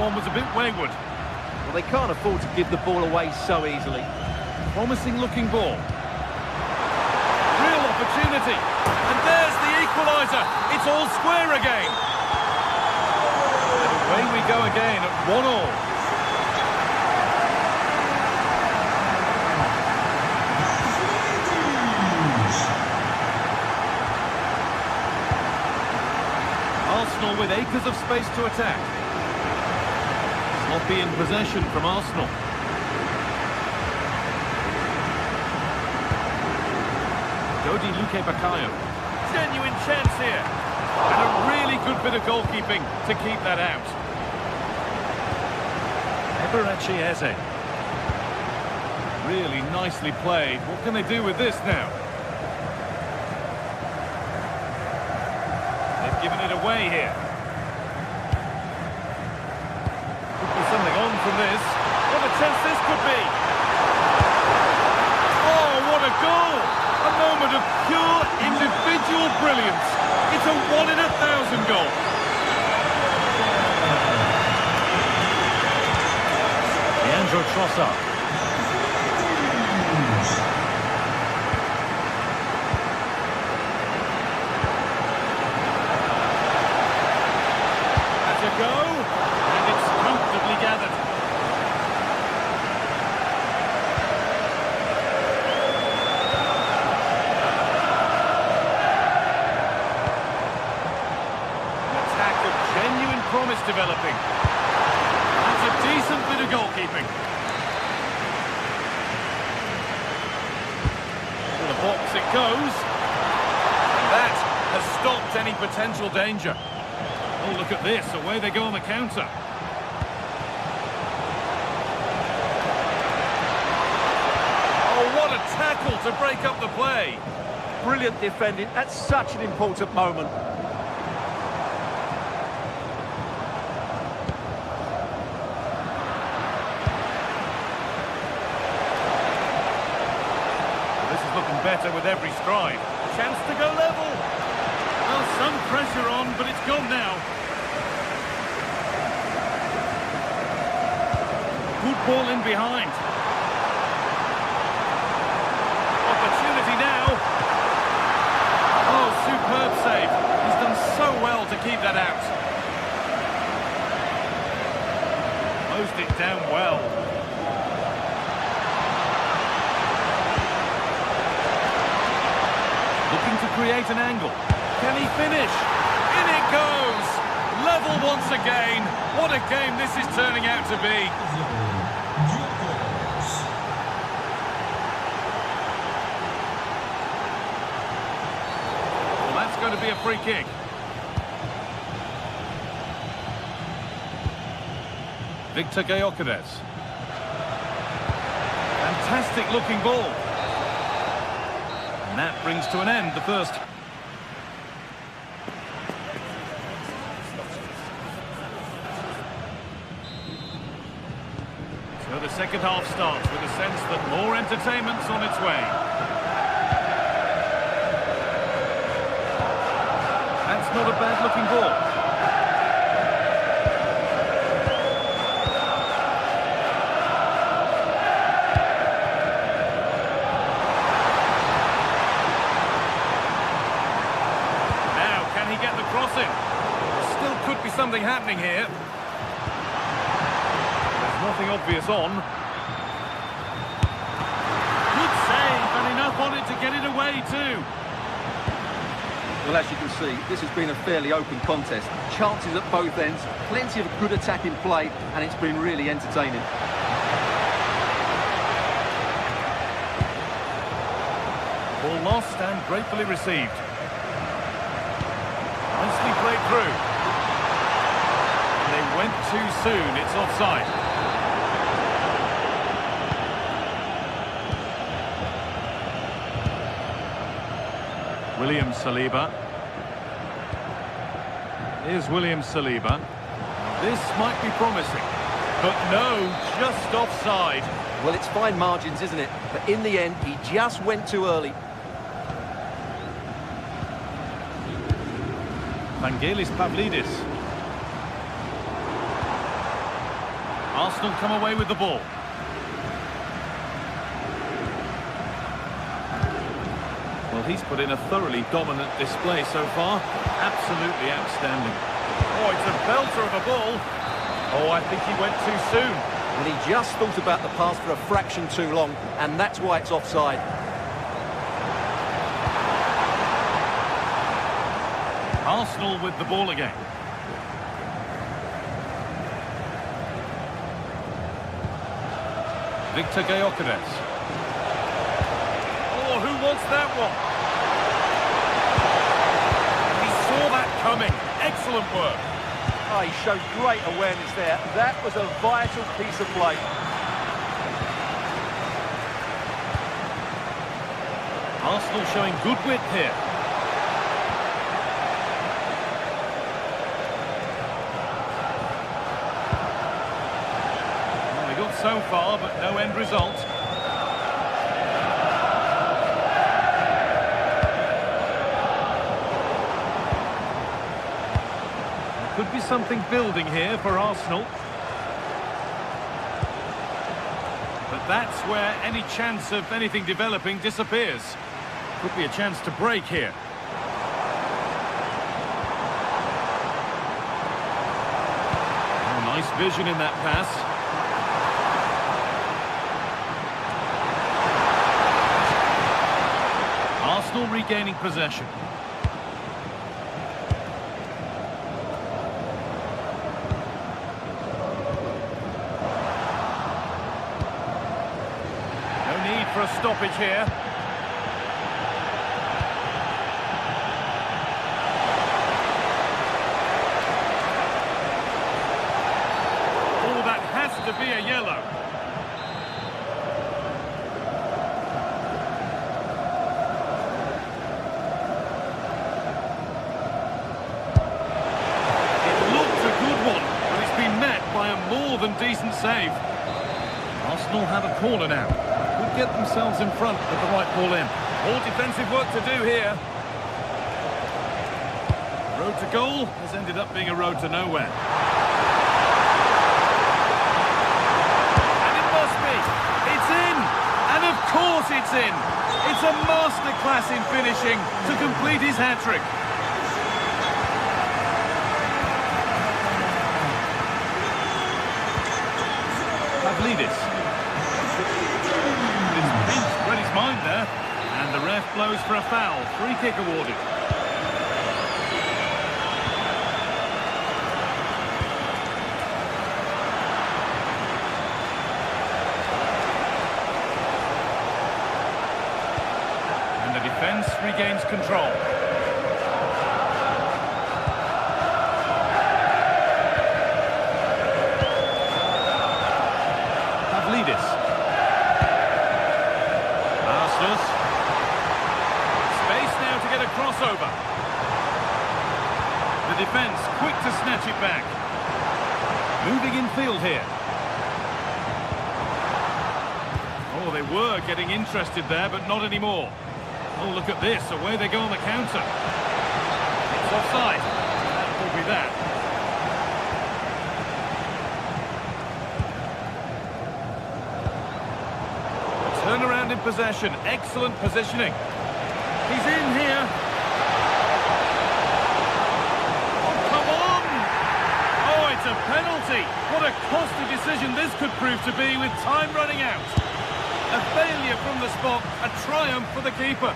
One was a bit wayward. Well, they can't afford to give the ball away so easily. Promising looking ball. Real opportunity. And there's the equaliser. It's all square again. And away we go again at 1-1. Arsenal with acres of space to attack. Sloppy in possession from Arsenal. Luque Baccaio. Genuine chance here. And a really good bit of goalkeeping to keep that out. Eberechi Eze. Really nicely played. What can they do with this now? They've given it away here. Something on from this. What a chance this could be. Oh, what a goal! A moment of pure individual brilliance. It's a 1 in 1,000 goal. Leandro Trossard. That's a go. And it's comfortably gathered. coming. To the box it goes. And that has stopped any potential danger. Oh, look at this. Away they go on the counter. Oh, what a tackle to break up the play. Brilliant defending. That's such an important moment. This is looking better with every stride. Chance to go level. Well, some pressure on, but it's gone now. Good ball in behind. Opportunity now. Oh, superb save. He's done so well to keep that out. Closed it down well. Looking to create an angle. Can he finish? In it goes! Level once again. What a game this is turning out to be. Well, that's going to be a free kick. Victor Gyökeres. Fantastic looking ball. And that brings to an end the first. So the second half starts with a sense that more entertainment's on its way. That's not a bad looking ball. Crossing. Still could be something happening here. There's nothing obvious on. Good save, and enough on it to get it away too. Well, as you can see, this has been a fairly open contest. Chances at both ends, plenty of good attacking play, and it's been really entertaining. Ball lost and gratefully received. Nicely played through. They went too soon, it's offside. William Saliba. Here's William Saliba. This might be promising, but no, just offside. Well, it's fine margins, isn't it? But in the end, he just went too early. Vangelis Pavlidis. Arsenal come away with the ball. Well, he's put in a thoroughly dominant display so far. Absolutely outstanding. Oh, it's a belter of a ball. Oh, I think he went too soon. And he just thought about the pass for a fraction too long, and that's why it's offside. Arsenal with the ball again. Victor Gyökeres. Oh, who wants that one? He saw that coming. Excellent work. Oh, he showed great awareness there. That was a vital piece of play. Arsenal showing good width here. So far, but no end result. There could be something building here for Arsenal. But that's where any chance of anything developing disappears. Could be a chance to break here. Oh, nice vision in that pass. Arsenal regaining possession. for a stoppage here. Oh, that has to be a yellow. More than decent save. Arsenal have a corner now. Could get themselves in front with the right ball in. More defensive work to do here. Road to goal has ended up being a road to nowhere. And it must be. It's in. And of course it's in. It's a masterclass in finishing to complete his hat-trick. Pavlidis. His bench read his mind there, and the ref blows for a foul. Free kick awarded. And the defence regains control. Space now to get a crossover. The defence quick to snatch it back. Moving in field here. Oh, they were getting interested there, but not anymore. Oh, look at this. Away they go on the counter. It's offside. That will be that. Turn around in possession. Excellent positioning. He's in here. Oh, come on! Oh, it's a penalty. What a costly decision this could prove to be with time running out. A failure from the spot. A triumph for the keeper.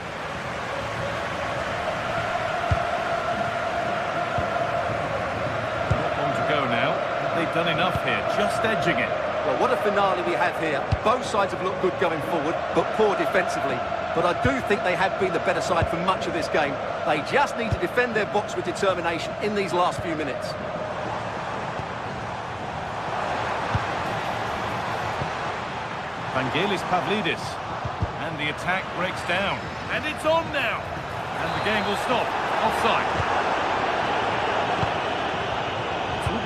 Not long to go now. They've done enough here. Just edging it. Well, what a finale we have here. Both sides have looked good going forward, but poor defensively. But I do think they have been the better side for much of this game. They just need to defend their box with determination in these last few minutes. Vangelis Pavlidis. And the attack breaks down. And it's on now. And the game will stop. Offside.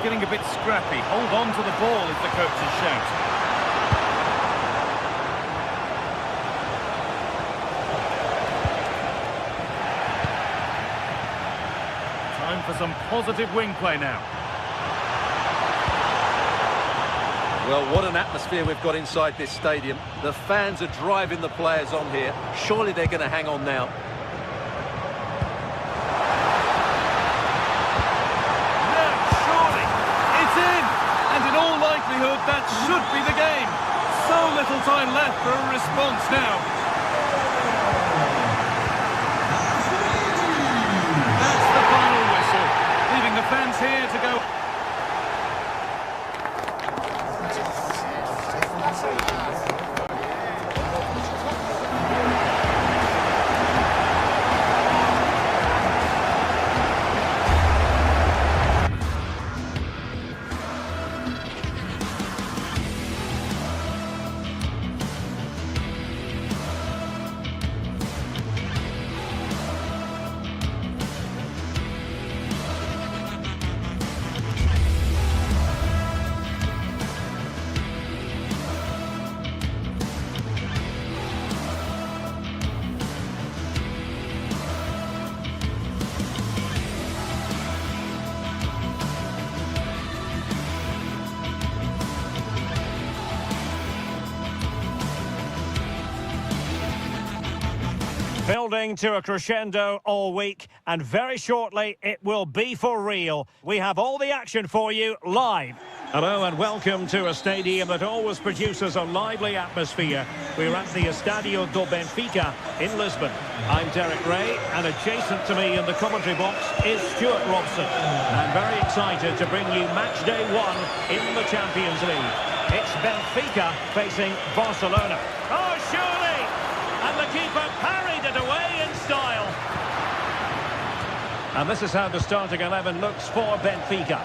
Getting a bit scrappy. Hold on to the ball is the coach's shout. Time for some positive wing play now. Well, what an atmosphere we've got inside this stadium. The fans are driving the players on here. Surely they're going to hang on now. That should be the game. So little time left for a response now. That's the final whistle, leaving the fans here to go. Building to a crescendo all week, and very shortly it will be for real. We have all the action for you live. Hello and welcome to a stadium that always produces a lively atmosphere. We're at the Estadio do Benfica in Lisbon. I'm Derek Ray, and adjacent to me in the commentary box is Stuart Robson. I'm very excited to bring you match day 1 in the Champions League. It's Benfica facing Barcelona. Oh, surely! keeper parried it away in style. And this is how the starting 11 looks for Benfica.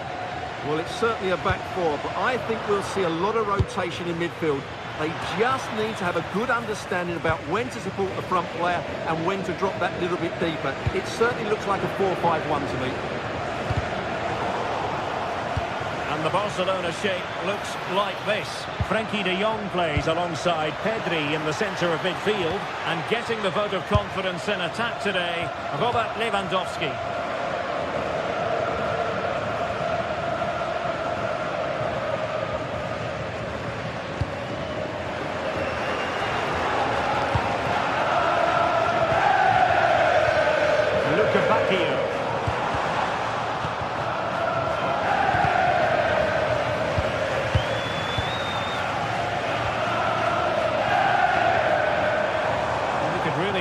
Well, it's certainly a back four, but I think we'll see a lot of rotation in midfield. They just need to have a good understanding about when to support the front player and when to drop that little bit deeper. It certainly looks like a 4-5-1 to me. And the Barcelona shape looks like this. Frenkie de Jong plays alongside Pedri in the centre of midfield. And getting the vote of confidence in attack today, Robert Lewandowski.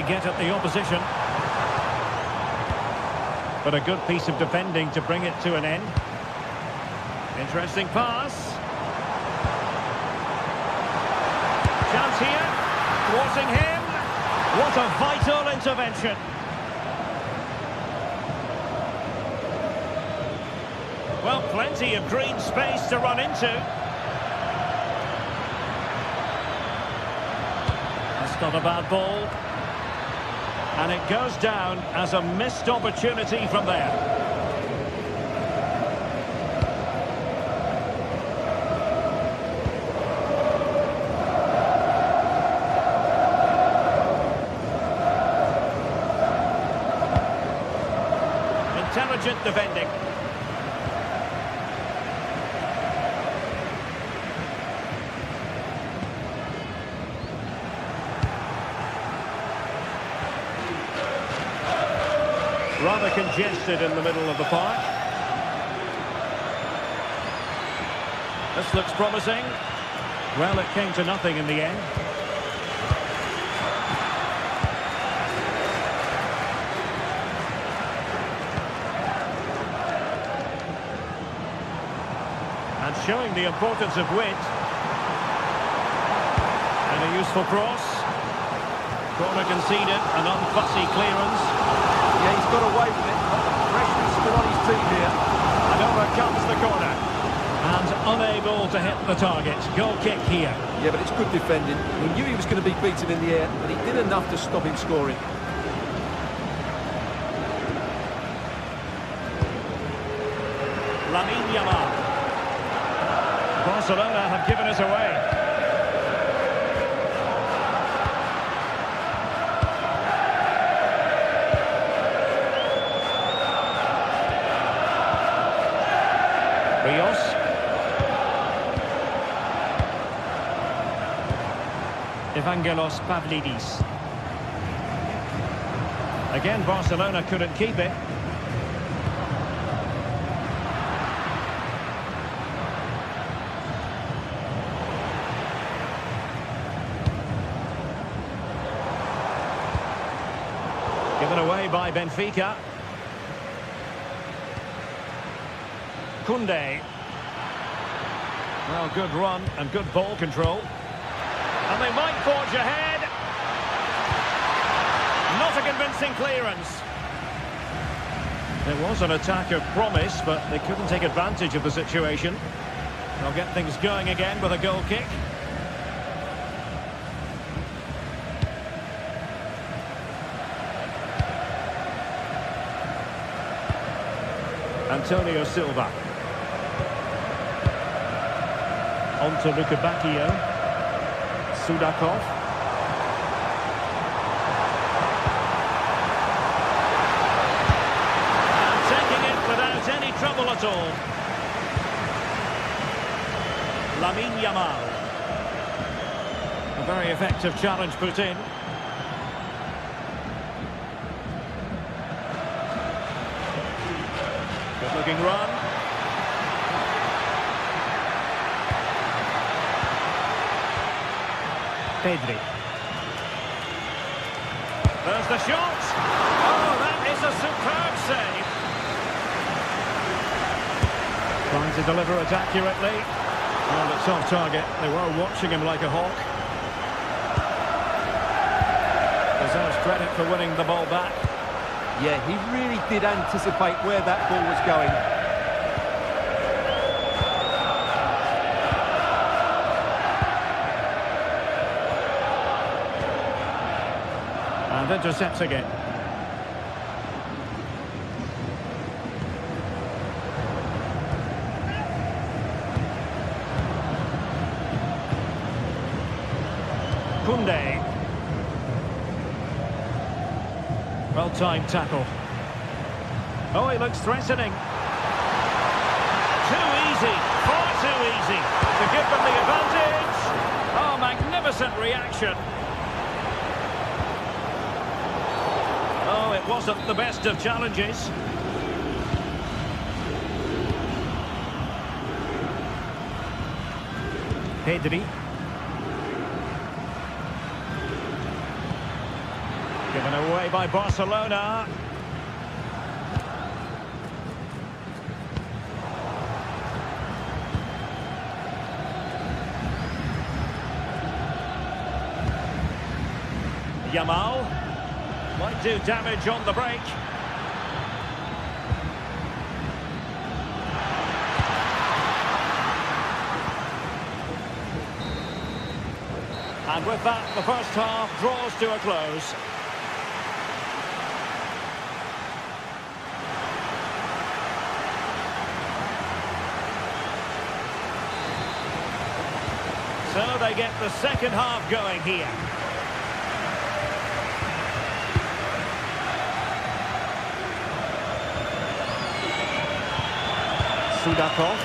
Get at the opposition, but a good piece of defending to bring it to an end. Interesting pass. Chance here, thwarting him. What a vital intervention. Well, plenty of green space to run into. That's not a bad ball. And it goes down as a missed opportunity from there. Intelligent defending. Rather congested in the middle of the park. This looks promising. Well, it came to nothing in the end. And showing the importance of width. And a useful cross. Corner conceded, an unfussy clearance. Yeah, he's got away with it. The pressure is still on his team here. And over comes the corner. And unable to hit the target. Goal kick here. Yeah, but it's good defending. He knew he was going to be beaten in the air, but he did enough to stop him scoring. Lamine Yamal. Barcelona have given us away. Evangelos Pavlidis. Again, Barcelona couldn't keep it. Given away by Benfica. Koundé. Well, good run and good ball control. And they might forge ahead. Not a convincing clearance. There was an attack of promise, but they couldn't take advantage of the situation. They'll get things going again with a goal kick. Antonio Silva. On to Luka Bacchio. Sudakov. And taking it without any trouble at all. Lamine Yamal. A very effective challenge put in. Good looking run. Pedri. There's the shot. Oh, that is a superb save. Trying to deliver it accurately. Well, it's off target. They were watching him like a hawk. Deserves credit for winning the ball back. Yeah, he really did anticipate where that ball was going. And intercepts again. Kunde. Well-timed tackle. Oh, he looks threatening. Too easy, far too easy to give them the advantage. Oh, magnificent reaction. Oh, it wasn't the best of challenges. Pedri. Given away by Barcelona. Yamal might do damage on the break. And with that, the first half draws to a close. So they get the second half going here. Sudakov.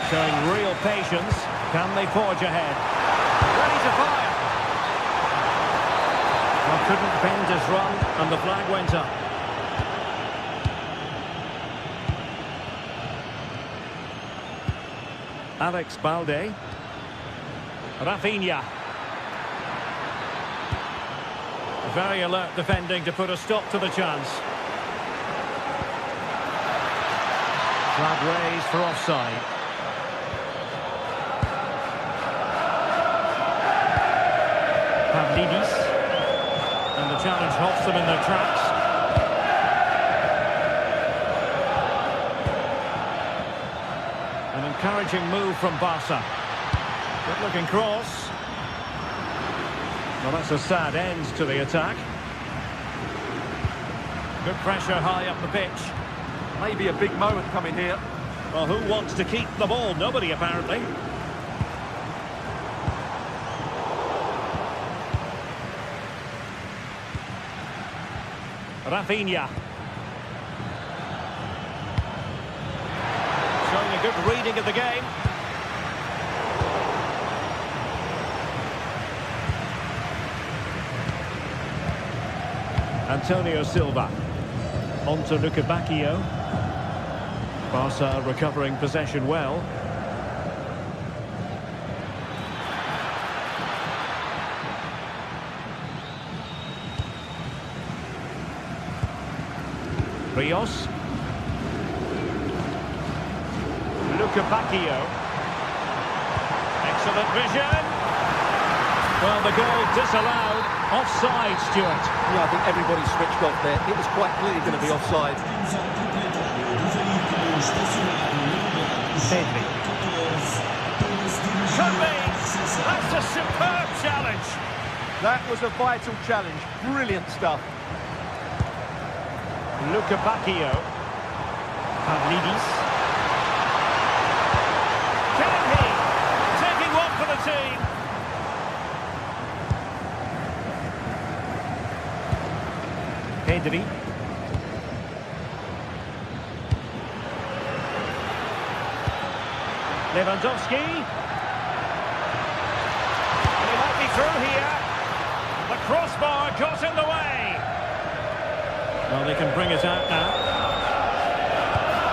Showing real patience. Can they forge ahead? Ready to fire. Well, couldn't bend his run, and the flag went up. Alex Balde. Rafinha. Very alert defending to put a stop to the chance. Flag raised for offside. Pavlidis. And the challenge halts them in their tracks. An encouraging move from Barca. Good looking cross. Well, that's a sad end to the attack. Good pressure high up the pitch. Maybe a big moment coming here. Well, who wants to keep the ball? Nobody, apparently. Rafinha. Showing a good reading of the game. Antonio Silva. On to Luca Bacchio. Barca recovering possession well. Rios. Luca Bacchio. Excellent vision. Well, the goal disallowed. Offside, Stuart. Yeah, I think everybody switched off there. It was quite clearly going to be offside. Pedri. Could be. That's a superb challenge. That was a vital challenge. Brilliant stuff. Luca Bacchio. Pavlidis. Can he? Taking one for the team. Pedri. Lewandowski. He might be through here. The crossbar got in the way. Well, they can bring it out now.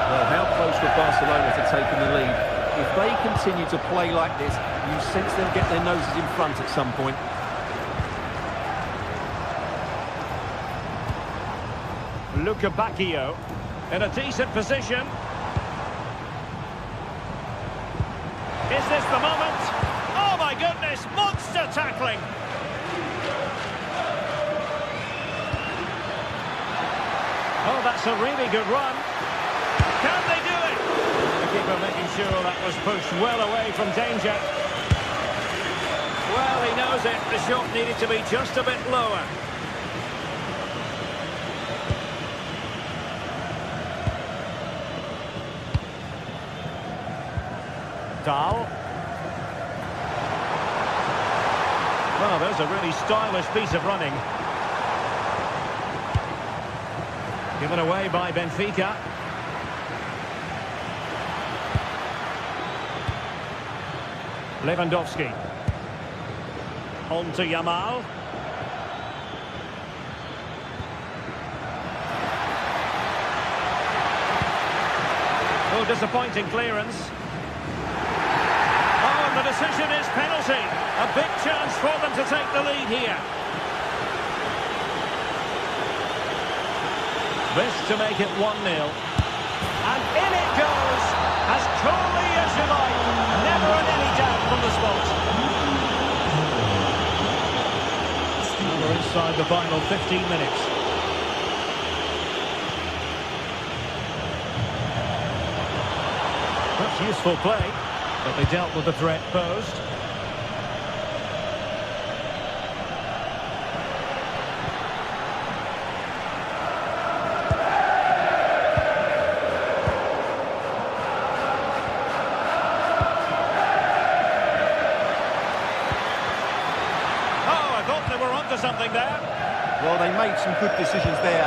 Well, how close were Barcelona to taking the lead? If they continue to play like this, you sense them get their noses in front at some point. Luca Bacchio in a decent position. Is this the moment? Oh my goodness, monster tackling. Oh, that's a really good run. Can they do it? The keeper making sure that was pushed well away from danger. Well, he knows it. The shot needed to be just a bit lower. Dahl. Well, there's a really stylish piece of running. Given away by Benfica. Lewandowski. On to Yamal. Oh, disappointing clearance. Oh, and the decision is penalty. A big chance for them to take the lead here. This to make it 1-0. And in it goes, as coolly as you like. Never any doubt from the spot. We're inside the final 15 minutes. That's useful play, but they dealt with the threat posed. Something there. Well, they made some good decisions there.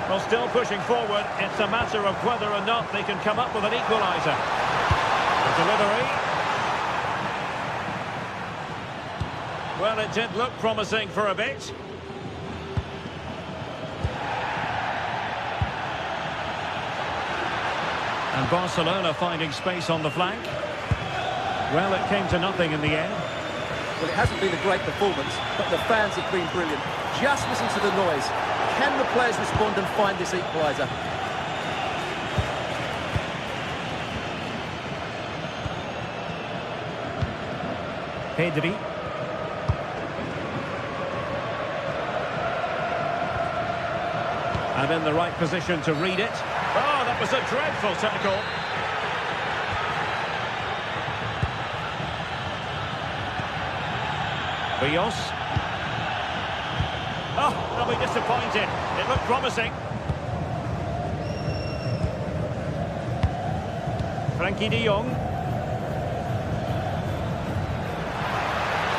Well, still pushing forward. It's a matter of whether or not they can come up with an equaliser. The delivery. Well, it did look promising for a bit. And Barcelona finding space on the flank. Well, it came to nothing in the end. Well, it hasn't been a great performance, but the fans have been brilliant. Just listen to the noise. Can the players respond and find this equaliser? Pedri. And in the right position to read it. Oh, that was a dreadful tackle. Rios. Oh, they'll be disappointed. It looked promising. Frankie de Jong.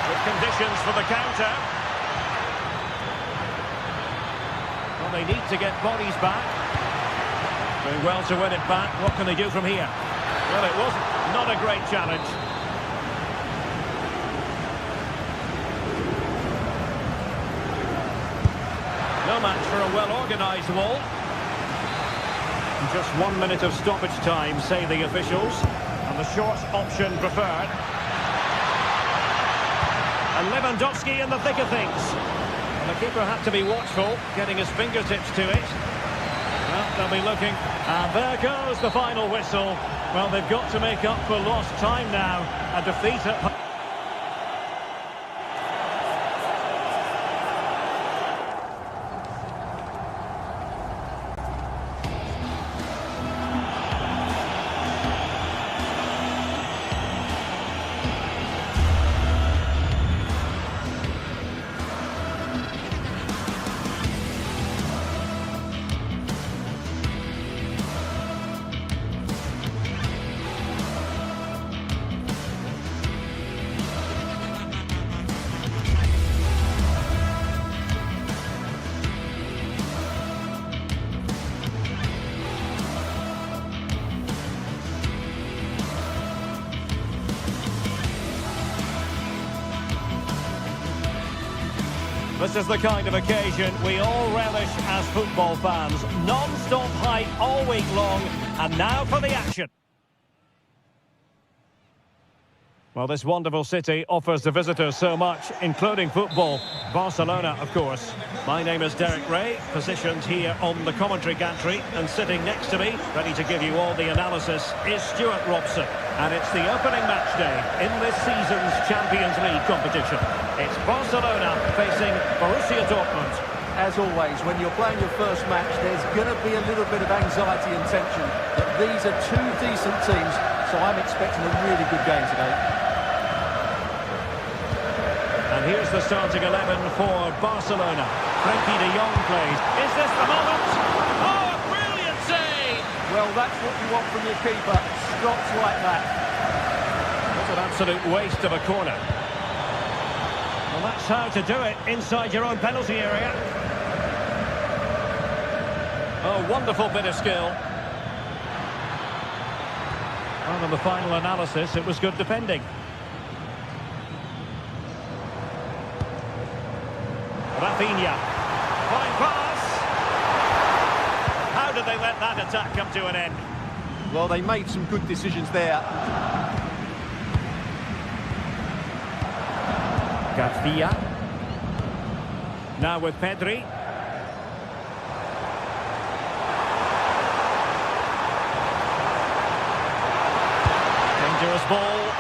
Good conditions for the counter. Well, they need to get bodies back. Doing well to win it back. What can they do from here? Well, it wasn't. Not a great challenge. No match for a well-organised wall. Just 1 minute of stoppage time, say the officials. And the short option preferred. And Lewandowski in the thick of things. And the keeper had to be watchful, getting his fingertips to it. Well, they'll be looking. And there goes the final whistle. Well, they've got to make up for lost time now. A defeat at home. This is the kind of occasion we all relish as football fans. Non-stop hype all week long, and now for the action. Well, this wonderful city offers the visitors so much, including football. Barcelona, of course. My name is Derek Ray, positioned here on the commentary gantry, and sitting next to me, ready to give you all the analysis, is Stuart Robson. And it's the opening match day in this season's Champions League competition. It's Barcelona facing Borussia Dortmund. As always, when you're playing your first match, there's going to be a little bit of anxiety and tension. But these are two decent teams, so I'm expecting a really good game today. And here's the starting 11 for Barcelona. Frenkie de Jong plays. Is this the moment? Oh, a brilliant save! Well, that's what you want from your keeper. Stops like that. What an absolute waste of a corner. Well, that's how to do it inside your own penalty area. Oh, wonderful bit of skill. Well, in the final analysis, it was good defending. Rafinha. Fine pass. How did they let that attack come to an end? Well, they made some good decisions there. Garcia. Now with Pedri. Dangerous ball.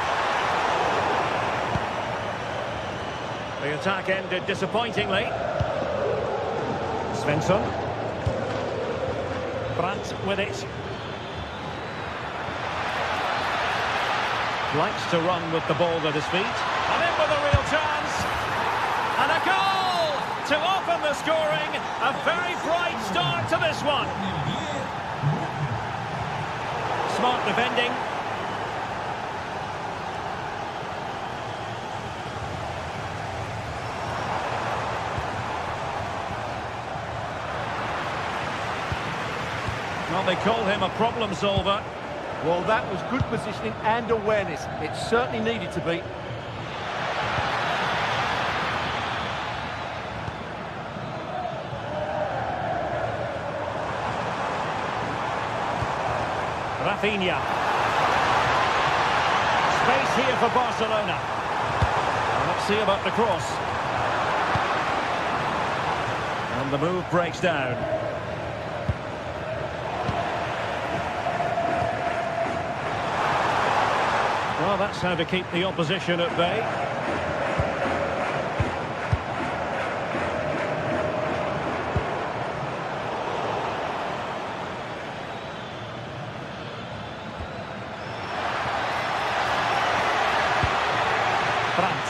The attack ended disappointingly. Svensson. Brandt with it. Likes to run with the ball at his feet. And in with a real chance. And a goal to open the scoring. A very bright start to this one. Smart defending. Well, they call him a problem solver. Well, that was good positioning and awareness. It certainly needed to be. Rafinha. Space here for Barcelona. Let's see about the cross. And the move breaks down. Well, that's how to keep the opposition at bay. Brandt.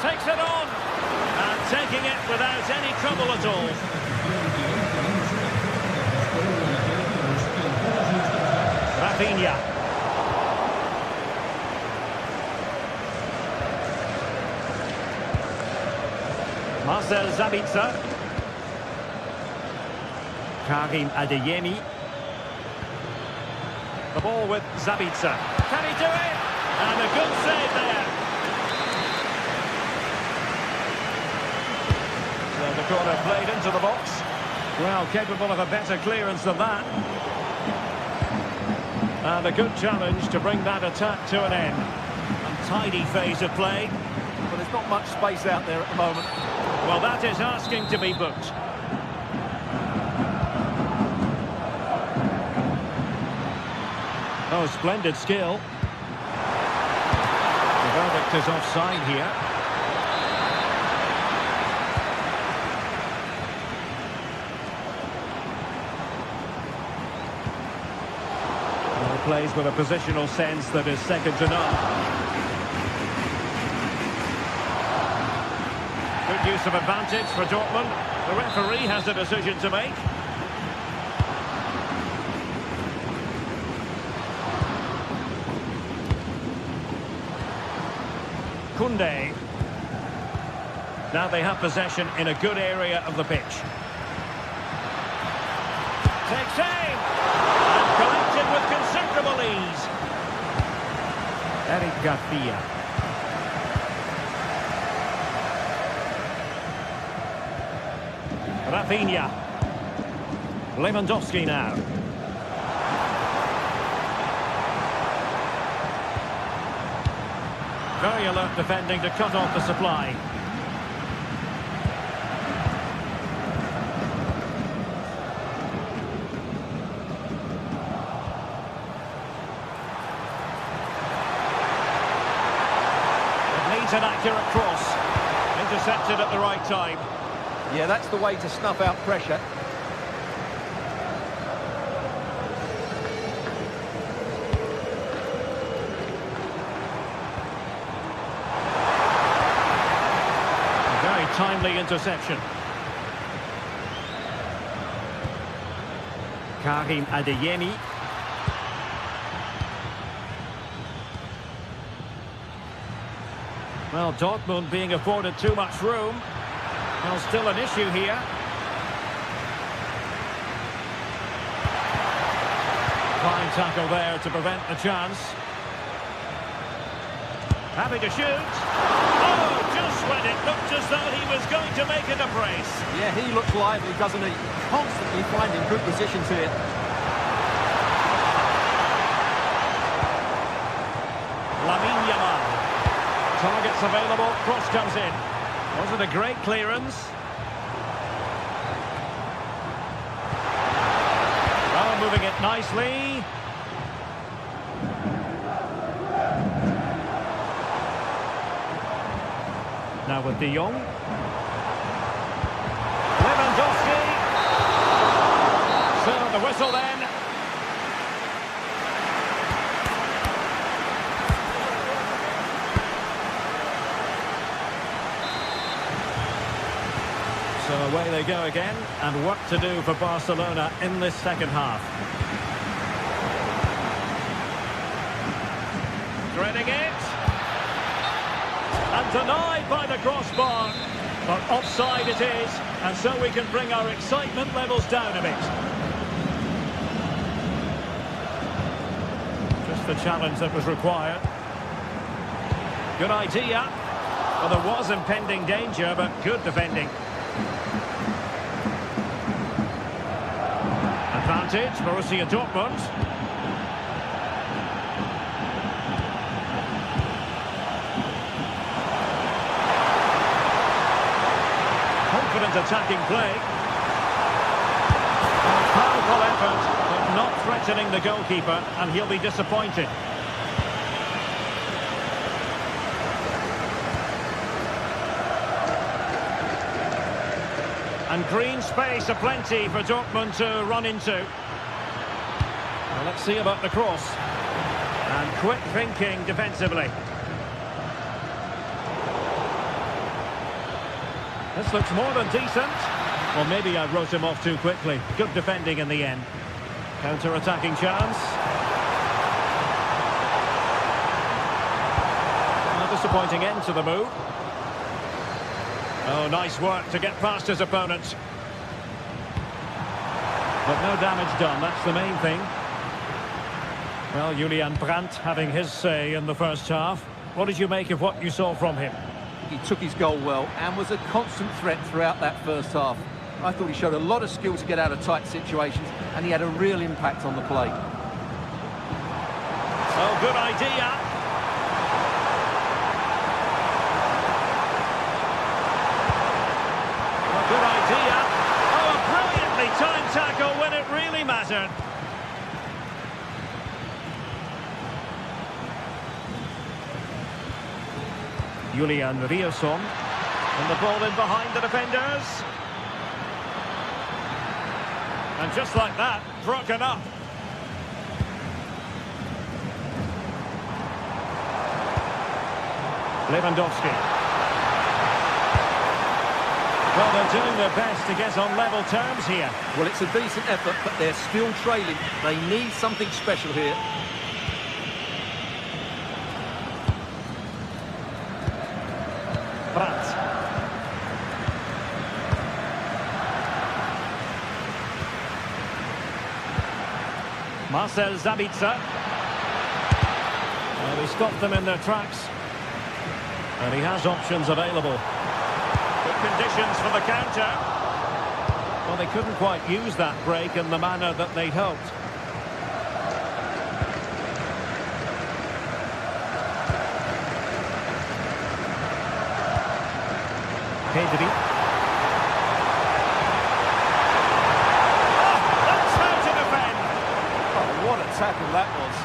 Takes it on. And taking it without any trouble at all. Rafinha. Marcel Sabitzer. Karim Adeyemi. The ball with Sabitzer. Can he do it? And a good save there. So the corner played into the box. Well, capable of a better clearance than that. And a good challenge to bring that attack to an end. A tidy phase of play. But there's not much space out there at the moment. Well, that is asking to be booked. Oh, splendid skill. The verdict is offside here. Plays with a positional sense that is second to none. Good use of advantage for Dortmund. The referee has a decision to make. Koundé. Now they have possession in a good area of the pitch. Takes aim! And collected with considerable ease. Eric Garcia. Rafinha. Lewandowski now. Very alert defending to cut off the supply. It needs an accurate cross. Intercepted at the right time. Yeah, that's the way to snuff out pressure. Timely interception. Karim Adeyemi. Well, Dortmund being afforded too much room. Well, still an issue here. Fine tackle there to prevent the chance. Happy to shoot. Just when it looked as though he was going to make it a brace. Yeah, he looks lively, doesn't he? Constantly finding good positions here. Lamine Yamal. Targets available, cross comes in. Was it a great clearance? Oh, moving it nicely. Now with De Jong. Lewandowski. So the whistle then. So away they go again, and work to do for Barcelona in this second half. Threading it. And denied by the crossbar. But offside it is, and so we can bring our excitement levels down a bit. Just the challenge that was required. Good idea. Well, there was impending danger, but good defending. Advantage, Borussia Dortmund. Attacking play. Powerful effort, but not threatening the goalkeeper, and he'll be disappointed. And green space aplenty for Dortmund to run into. Well, let's see about the cross. And quick thinking defensively. This looks more than decent. Well, maybe I wrote him off too quickly. Good defending in the end. Counter-attacking chance. A disappointing end to the move. Oh, nice work to get past his opponent. But no damage done, that's the main thing. Well, Julian Brandt having his say in the first half. What did you make of what you saw from him? He took his goal well and was a constant threat throughout that first half. I thought he showed a lot of skill to get out of tight situations, and he had a real impact on the play. Oh, good idea. Oh, good idea. Oh, a brilliantly timed tackle when it really mattered. Julian Riosson, and the ball in behind the defenders. And just like that, broken up. Lewandowski. Well, they're doing their best to get on level terms here. Well, it's a decent effort, but they're still trailing. They need something special here. Brandt. Marcel Sabitzer. Well, he stopped them in their tracks. And he has options available. Good conditions for the counter. Well, they couldn't quite use that break in the manner that they'd hoped. Pedri. Oh, that's how to defend. Oh, what a tackle that was.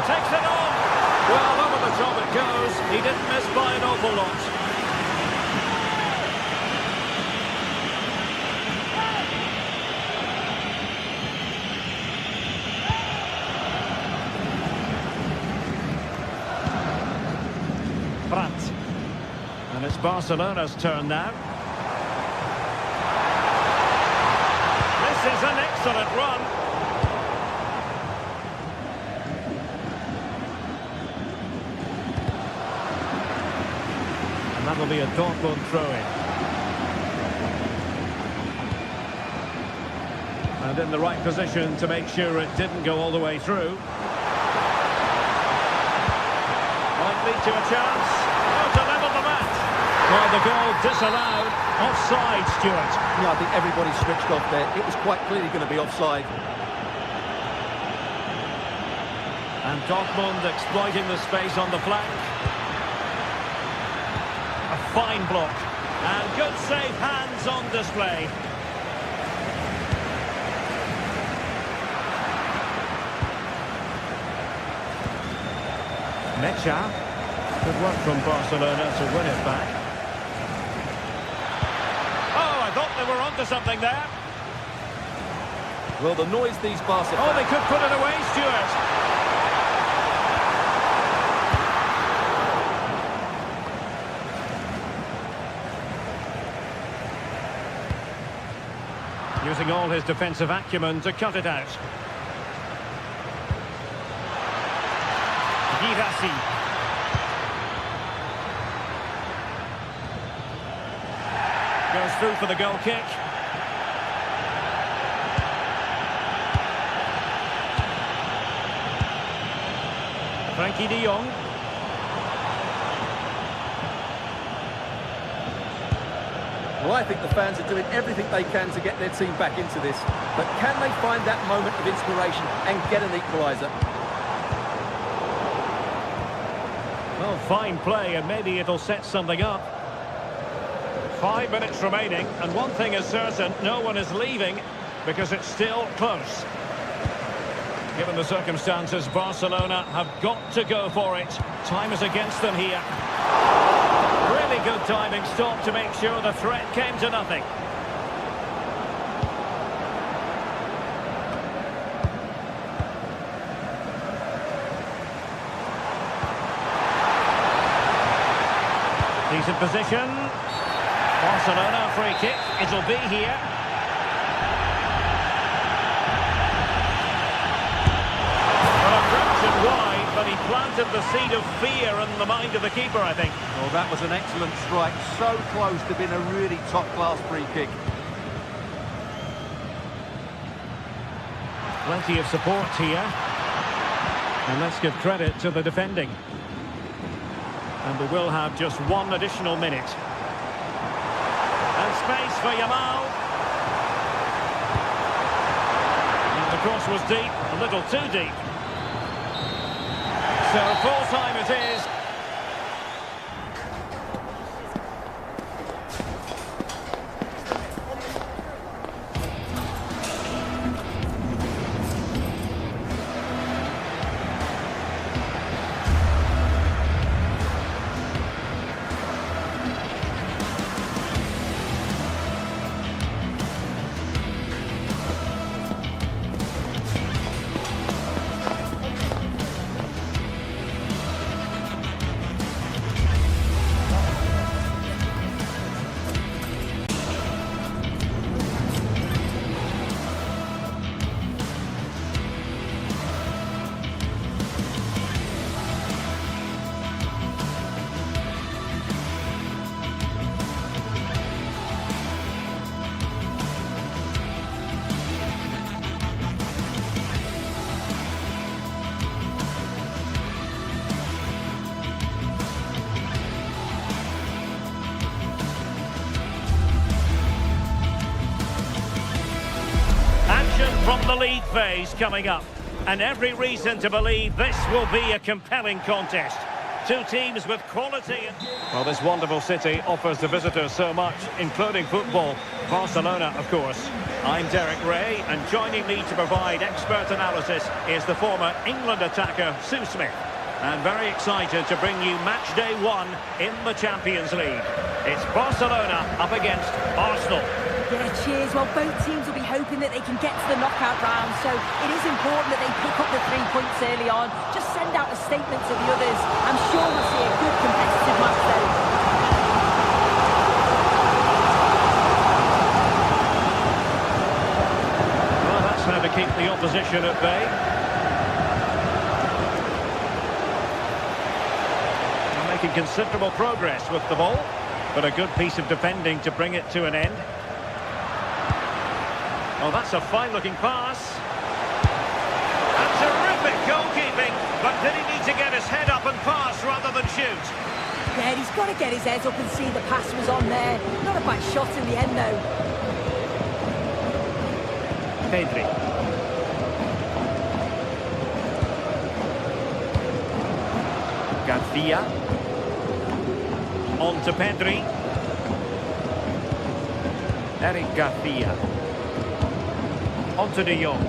Takes it on. Well, over the top it goes. He didn't miss by an awful lot. Brandt. And it's Barcelona's turn now. This is an excellent run. And that'll be a Dortmund throw-in. And in the right position to make sure it didn't go all the way through. Might lead to a chance. Oh, to level the match. Well, the goal disallowed. Offside, Stuart. Yeah, I think everybody switched off there. It was quite clearly going to be offside. And Dortmund exploiting the space on the flank. A fine block. And good safe hands on display. Mecha. Good work from Barcelona to win it back. Oh, I thought they were onto something there. Well, the noise these Barca... Oh, they could put it away, Stuart. Using all his defensive acumen to cut it out. Girassi. Goes through for the goal kick. Frankie de Jong. Well, I think the fans are doing everything they can to get their team back into this. But can they find that moment of inspiration and get an equaliser? Well, fine play, and maybe it'll set something up. 5 minutes remaining, and one thing is certain, no one is leaving, because it's still close. Given the circumstances, Barcelona have got to go for it. Time is against them here. Really good timing stop to make sure the threat came to nothing. Decent position. Barcelona free kick. It'll be here. Well, approach it wide, but he planted the seed of fear in the mind of the keeper, I think. Well, that was an excellent strike. So close to being a really top-class free kick. Plenty of support here. And let's give credit to the defending. And we will have just one additional minute. And space for Yamal. And the cross was deep, a little too deep. So full time it is. From the league phase coming up, and every reason to believe this will be a compelling contest. Two teams with quality. Well, this wonderful city offers the visitors so much, including football. Barcelona, of course. I'm Derek Ray, and joining me to provide expert analysis is the former England attacker, Sue Smith. And very excited to bring you match day 1 in the Champions League. It's Barcelona up against Arsenal. Yeah, cheers. Well, both teams will be hoping that they can get to the knockout round, so it is important that they pick up the 3 points early on. Just send out a statement to the others. I'm sure we'll see a good competitive match though. Well, that's how to keep the opposition at bay. They're making considerable progress with the ball, but a good piece of defending to bring it to an end. Oh, that's a fine-looking pass. And terrific goalkeeping, but did he need to get his head up and pass rather than shoot? Yeah, he's got to get his head up and see the pass was on there. Not a bad shot in the end, though. Pedri. Garcia. On to Pedri. Eric Garcia. On to De Jong.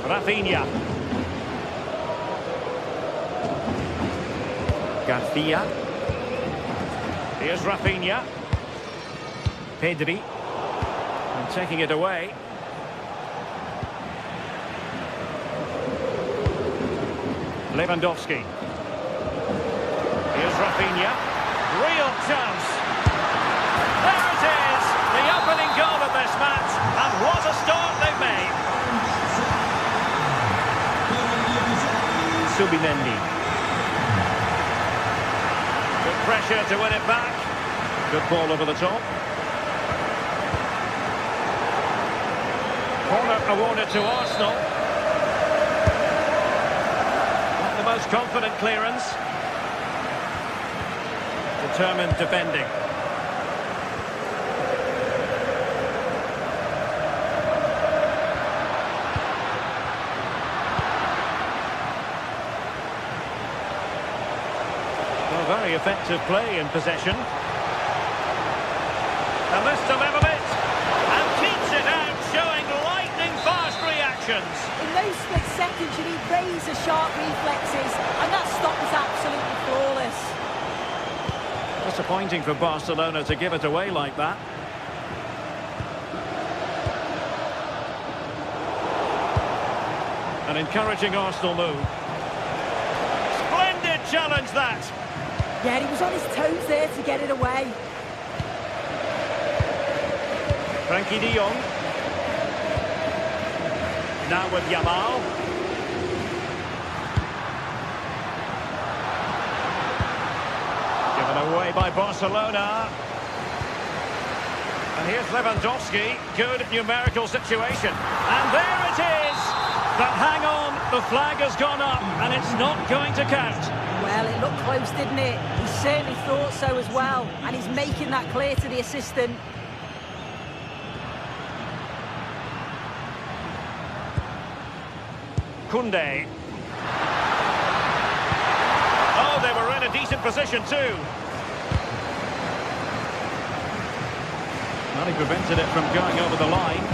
Rafinha. Garcia. Here's Rafinha. Pedri. And taking it away. Lewandowski. Here's Rafinha. Real chance. There it is! The opening goal of this match. And what a start they've made. Subimendi. Good pressure to win it back. Good ball over the top. Corner awarded to Arsenal. Not the most confident clearance. Determined defending. Well, very effective play in possession. And this to Mehmet. And keeps it out, showing lightning-fast reactions. In those split seconds, you need razor-sharp reflexes, and that stop was absolutely flawless. Disappointing for Barcelona to give it away like that. An encouraging Arsenal move. Splendid challenge that. Yeah, he was on his toes there to get it away. Frankie de Jong. Now with Yamal. Given away by Barcelona. And here's Lewandowski. Good numerical situation. And there it is. But hang on, the flag has gone up and it's not going to count. Well, it looked close, didn't it? He certainly thought so as well. And he's making that clear to the assistant. Koundé. Oh, they were in a decent position too. Well, he prevented it from going over the line.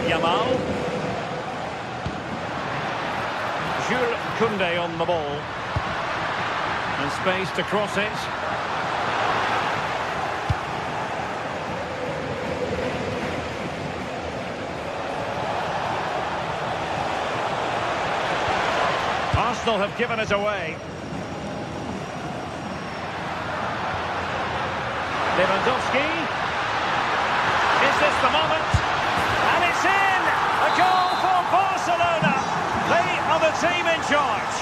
Yamal. Jules Koundé on the ball. And space to cross it. Arsenal have given it away. Lewandowski. Is this the moment? And it's in! A goal for Barcelona. They are the team in charge.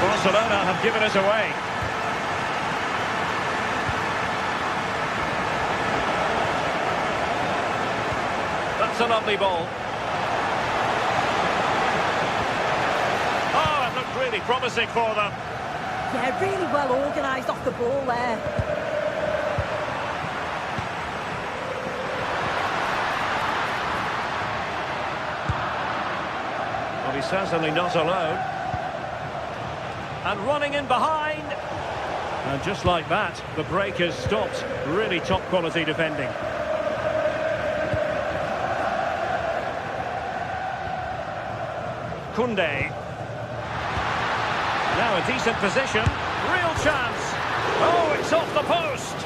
Barcelona have given it away. That's a lovely ball. Oh, it looked really promising for them. Yeah, really well organised off the ball there. Well, he's certainly not alone. And running in behind. And just like that, the break is stopped. Really top quality defending. Koundé. Now a decent position. Real chance. Oh, it's off the post.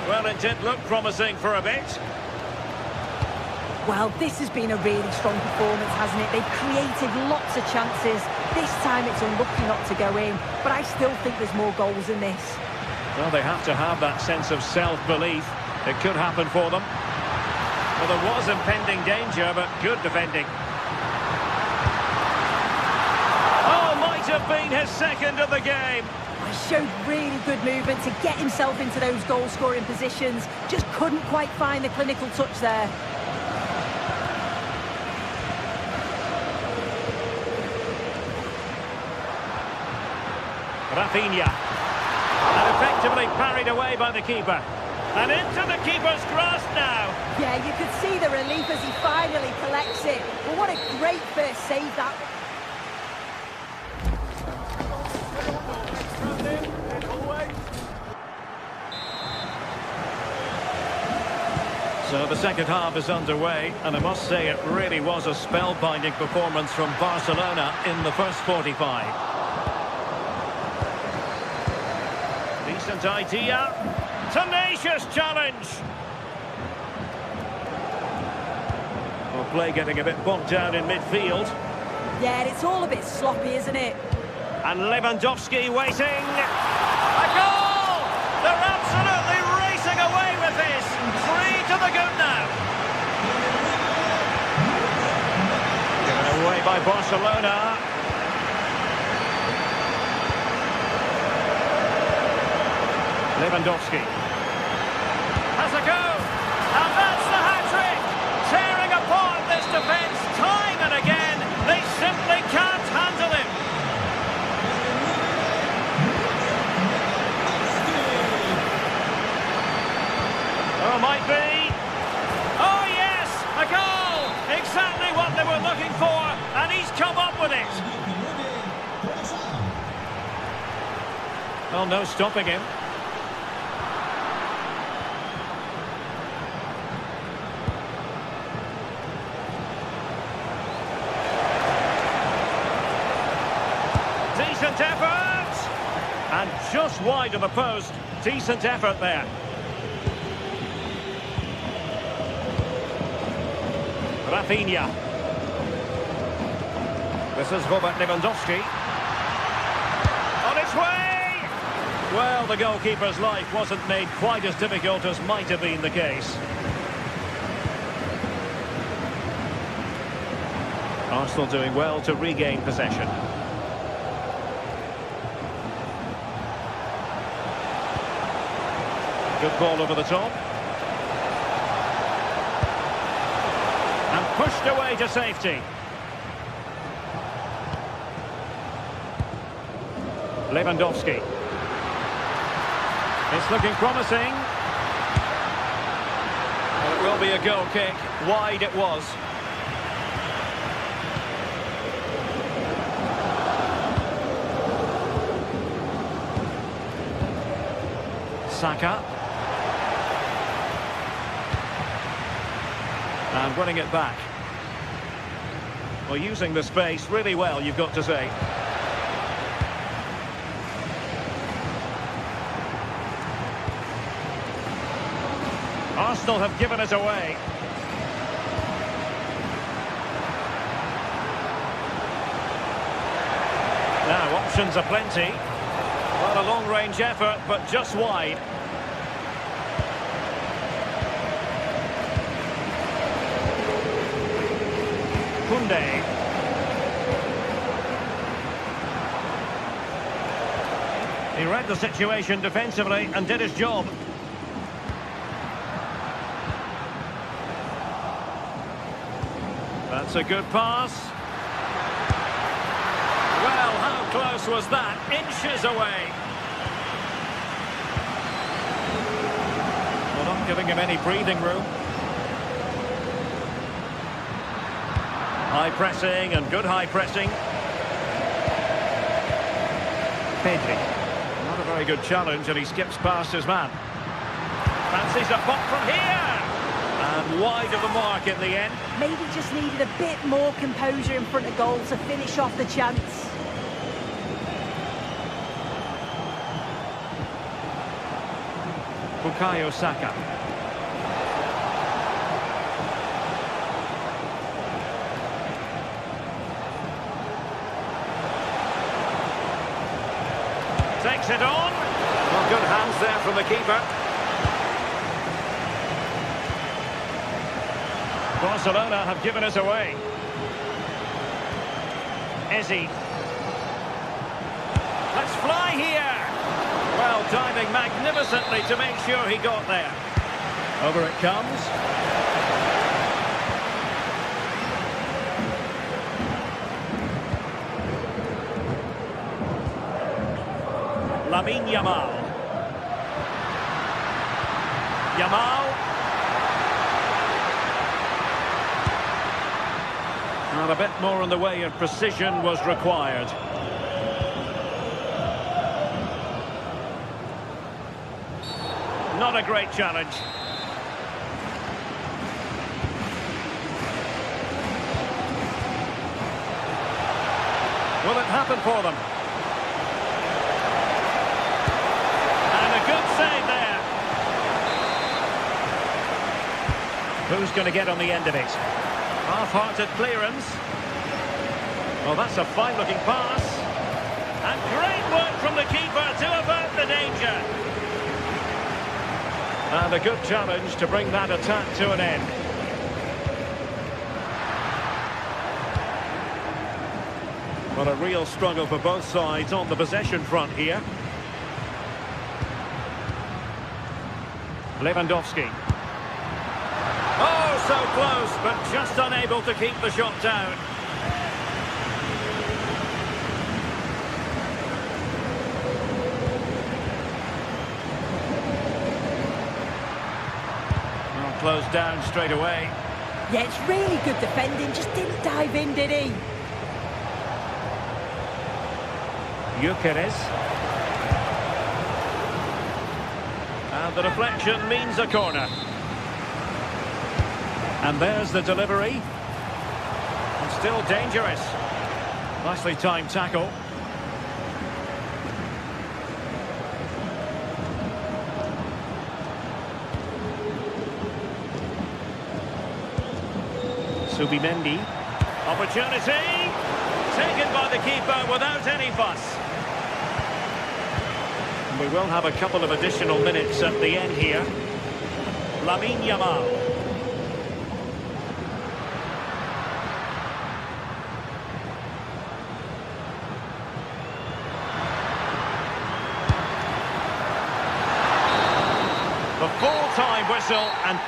Well, it did look promising for a bit. Well, this has been a really strong performance, hasn't it? They've created lots of chances. This time it's unlucky not to go in, but I still think there's more goals in this. Well, they have to have that sense of self-belief. It could happen for them. Well, there was impending danger, but good defending. Oh, might have been his second of the game. He showed really good movement to get himself into those goal-scoring positions. Just couldn't quite find the clinical touch there. Rafinha. And effectively parried away by the keeper. And into the keeper's grasp now. Yeah, you could see the relief as he finally collects it. But what a great first save that. So the second half is underway, and I must say it really was a spellbinding performance from Barcelona in the first 45. Decent idea. Tenacious challenge. Well, play getting a bit bogged down in midfield. Yeah, it's all a bit sloppy, isn't it? And Lewandowski waiting. A goal! They're absolutely racing away with this. 3 to the good now. Given away by Barcelona. Lewandowski has a go, and that's the hat-trick, tearing apart this defence time and again. They simply can't handle him. Oh, might be. Oh yes, a goal, exactly what they were looking for, and he's come up with it. Well, no stopping him. Decent effort! And just wide of the post. Decent effort there. Rafinha. This is Robert Lewandowski. On its way! Well, the goalkeeper's life wasn't made quite as difficult as might have been the case. Arsenal doing well to regain possession. Good ball over the top. And pushed away to safety. Lewandowski. It's looking promising. Well, it will be a goal kick. Wide it was. Saka. And winning it back. Well, using the space really well, you've got to say. Arsenal have given it away. Now, options are plenty. Well, a long-range effort, but just wide. Koundé. He read the situation defensively and did his job. That's a good pass. Well, how close was that? Inches away. Well, not giving him any breathing room. High pressing and good high pressing. Pedri. Not a very good challenge, and he skips past his man. Fancies a pop from here. And wide of the mark in the end. Maybe just needed a bit more composure in front of goal to finish off the chance. Bukayo Saka. Takes it on. Well, good hands there from the keeper. Barcelona have given us away. Ezzy. Let's fly here. Well, diving magnificently to make sure he got there. Over it comes. Lamine Yamal. Yamal. And a bit more in the way of precision was required. Not a great challenge. Will it happen for them? And a good save there. Who's going to get on the end of it? Half-hearted clearance. Well, that's a fine-looking pass. And great work from the keeper to avert the danger. And a good challenge to bring that attack to an end. Well, a real struggle for both sides on the possession front here. Lewandowski. Oh, so close, but just unable to keep the shot down. Well, closed down straight away. Yeah, it's really good defending, just didn't dive in, did he? Gyökeres. And the deflection means a corner. And there's the delivery. And still dangerous. Nicely timed tackle. Subimendi. Opportunity. Taken by the keeper without any fuss. And we will have a couple of additional minutes at the end here. Lamine Yamal. The full-time whistle and...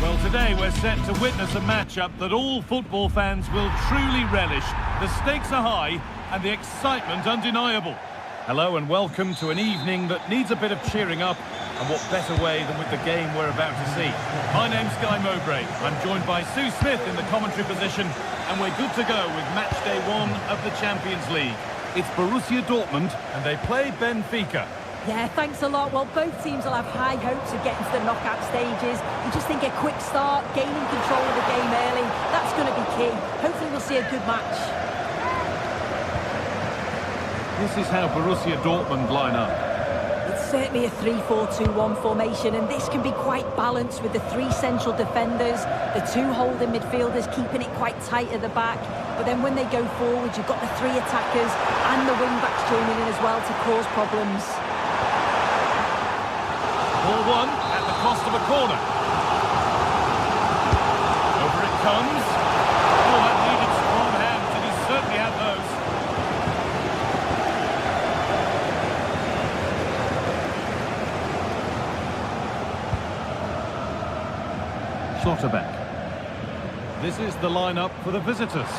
Well, today we're set to witness a matchup that all football fans will truly relish. The stakes are high and the excitement undeniable. Hello and welcome to an evening that needs a bit of cheering up, and what better way than with the game we're about to see. My name's Guy Mowbray. I'm joined by Sue Smith in the commentary position, and we're good to go with match day 1 of the Champions League. It's Borussia Dortmund, and they play Benfica. Yeah, thanks a lot. Well, both teams will have high hopes of getting to the knockout stages. You just think a quick start, gaining control of the game early, that's going to be key. Hopefully we'll see a good match. This is how Borussia Dortmund line up. It's certainly a 3-4-2-1 formation, and this can be quite balanced with the three central defenders, the two holding midfielders keeping it quite tight at the back. But then when they go forward, you've got the three attackers and the wing-backs joining in as well to cause problems. Ball won at the cost of a corner. Over it comes. Oh, that needed strong hands, and he certainly had those. Schlotterbeck. This is the lineup for the visitors.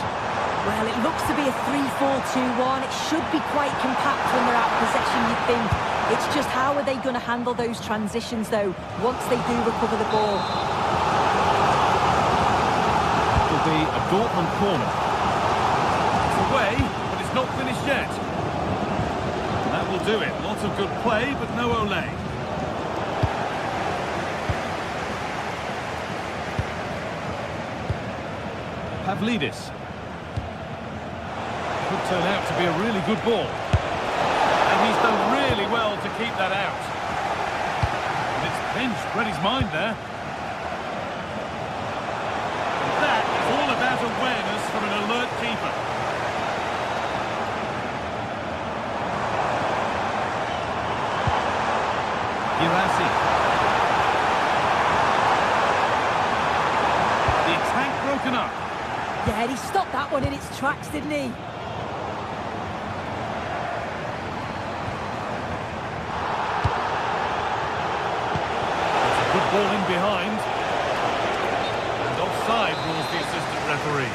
Well, it looks to be a 3-4-2-1. It should be quite compact when they're out of possession, you'd think. It's just how are they going to handle those transitions, though, once they do recover the ball? It'll be a Dortmund corner. It's away, but it's not finished yet. And that will do it. Lots of good play, but no Ole. Pavlidis. Could turn out to be a really good ball. And he's done really well to keep that out. And it's pinched Reddy's mind there. And that is all about awareness from an alert keeper. Girassi. The attack broken up. Yeah, he stopped that one in its tracks, didn't he? Good ball in behind. And offside rules the assistant referee.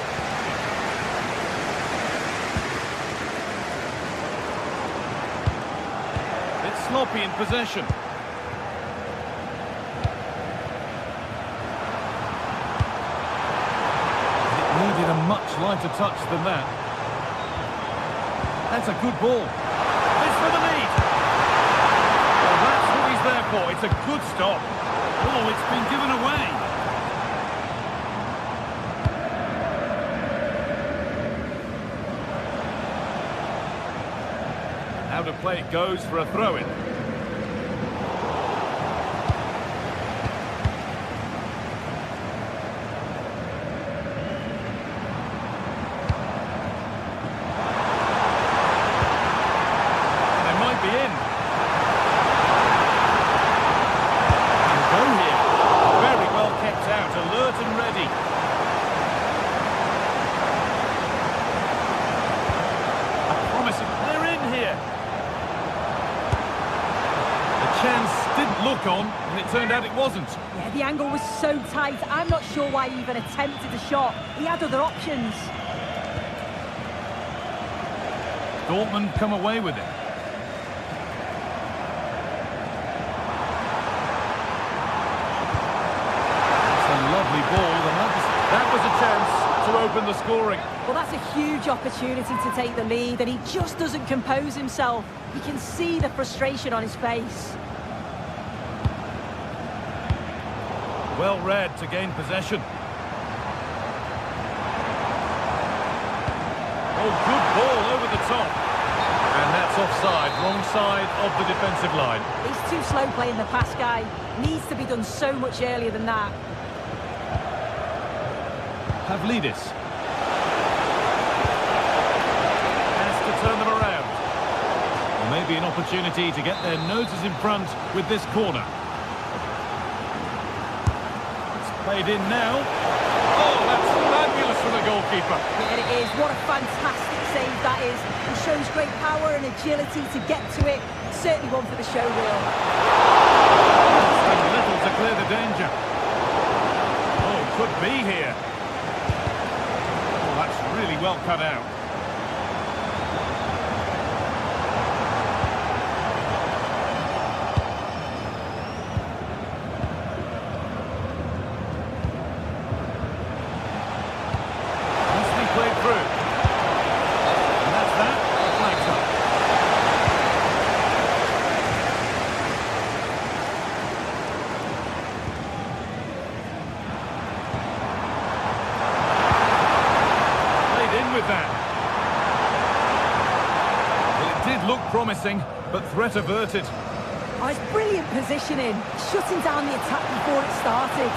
It's sloppy in possession. It needed a much lighter touch than that. That's a good ball. It's for the lead. Well, that's what he's there for. It's a good stop. Oh, it's been given away. Out of play it goes for a throw-in. They might be in. Alert and ready. I promise you, they're in here. The chance didn't look on, and it turned out it wasn't. Yeah, the angle was so tight. I'm not sure why he even attempted the shot. He had other options. Dortmund come away with it. Lovely ball, and that was a chance to open the scoring. Well, that's a huge opportunity to take the lead, and he just doesn't compose himself. You can see the frustration on his face. Well read to gain possession. Oh, good ball over the top. And that's offside, wrong side of the defensive line. He's too slow playing the pass, guy. Needs to be done so much earlier than that. Pavlidis has to turn them around. Well, maybe an opportunity to get their noses in front with this corner. It's played in now. Oh, that's fabulous from the goalkeeper. Yeah, it is. What a fantastic save that is. He shows great power and agility to get to it. Certainly one for the show reel. Just a little to clear the danger. Oh, could be here. Really well cut out. Nicely played through. And that's that. The flag's up. that. Well, it did look promising, but threat averted. Oh, it's brilliant positioning, shutting down the attack before it started.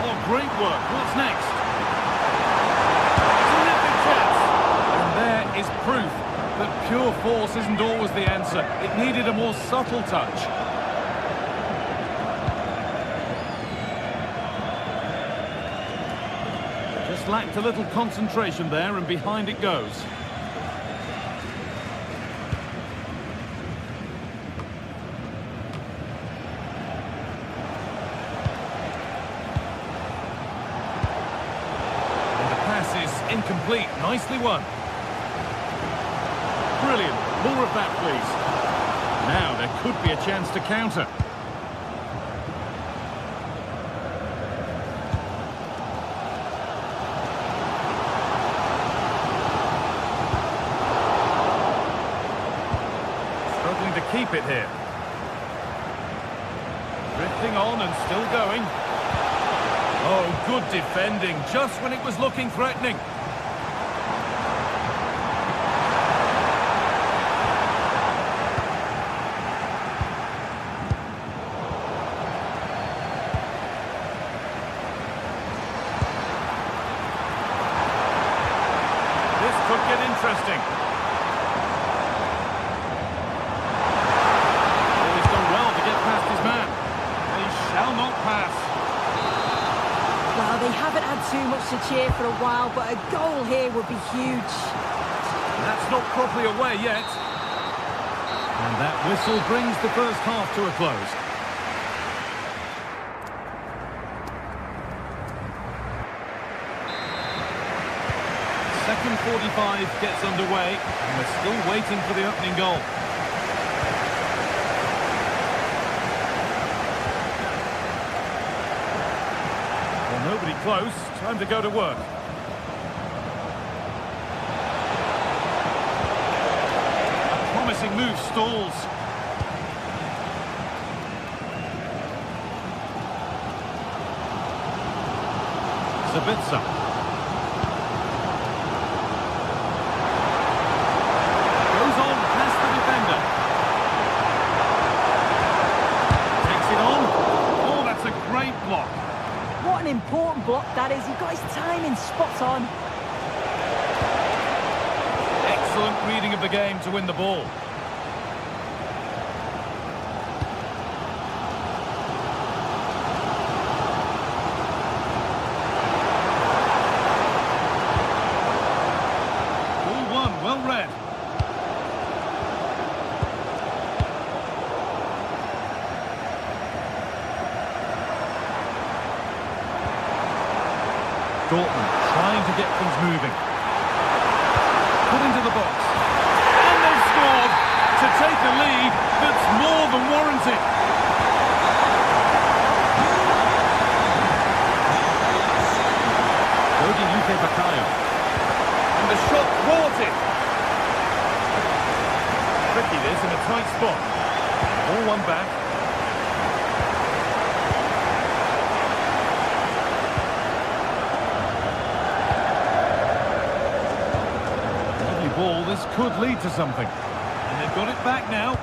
Oh, great work. What's next? Terrific chance. And there is proof that pure force isn't always the answer. It needed a more subtle touch. Just lacked a little concentration there, and behind it goes. And the pass is incomplete. Nicely won. Brilliant. More of that, please. Now there could be a chance to counter. Struggling to keep it here. Drifting on and still going. Oh, good defending, just when it was looking threatening. Could get interesting. Oh, he's done well to get past his man. He shall not pass. Well, they haven't had too much to cheer for a while, but a goal here would be huge. That's not properly away yet. And that whistle brings the first half to a close. Second 45 gets underway, and we're still waiting for the opening goal. Well, nobody close. Time to go to work. A promising move stalls. Sabitzer. Block. What an important block that is. He got his timing spot on. Excellent reading of the game to win the ball. Ball one, well read. Dortmund trying to get things moving. Put into the box. And they've scored to take a lead that's more than warranted. And the shot thwarted. Tricky this in a tight spot. Ball one back. Ball, this could lead to something. And they've got it back now.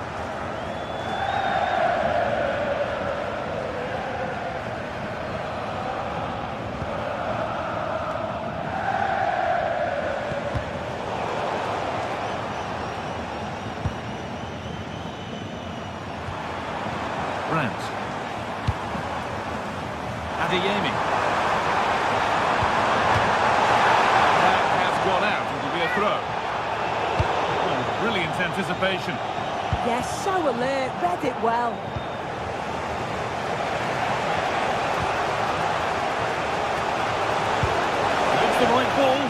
Brandt. Adeyemi. That has gone out. It'll be a throw. Brilliant anticipation. Yes, so alert, read it well. It's the right ball.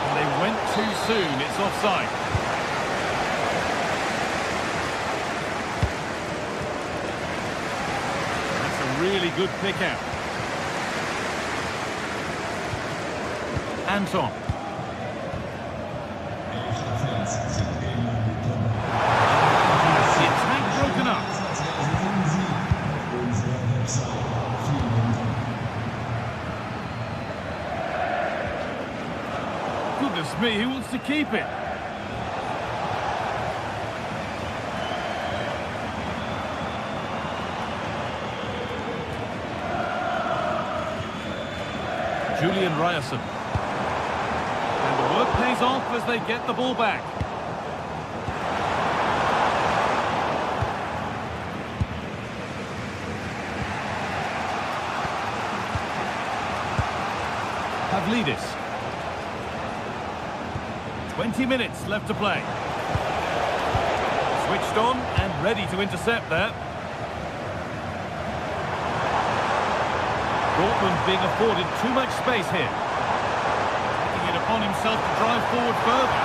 And they went too soon. It's offside. That's a really good pick out. Anton. me, who wants to keep it? Julian Ryerson. And the work pays off as they get the ball back. Pavlidis. 20 minutes left to play. Switched on and ready to intercept there. Dortmund being afforded too much space here. Taking it upon himself to drive forward further.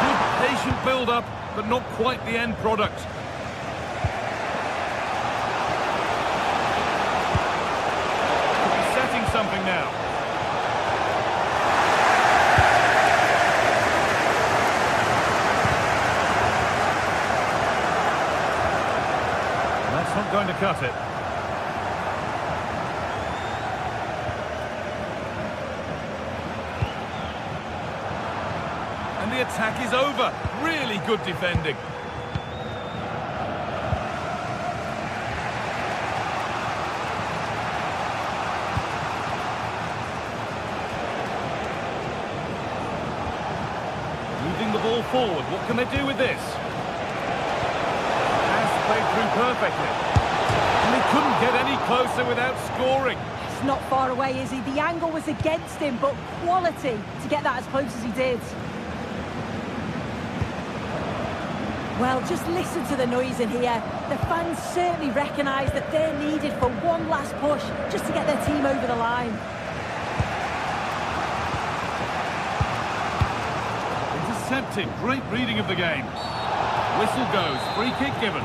Good patient build-up, but not quite the end product. Could be setting something now. That's not going to cut it. And the attack is over. Really good defending. Moving the ball forward. What can they do with this? Played through perfectly. And he couldn't get any closer without scoring. It's not far away, is he? The angle was against him, but quality to get that as close as he did. Well, just listen to the noise in here. The fans certainly recognise that they're needed for one last push just to get their team over the line. Intercepted. Great reading of the game. Whistle goes. Free kick given.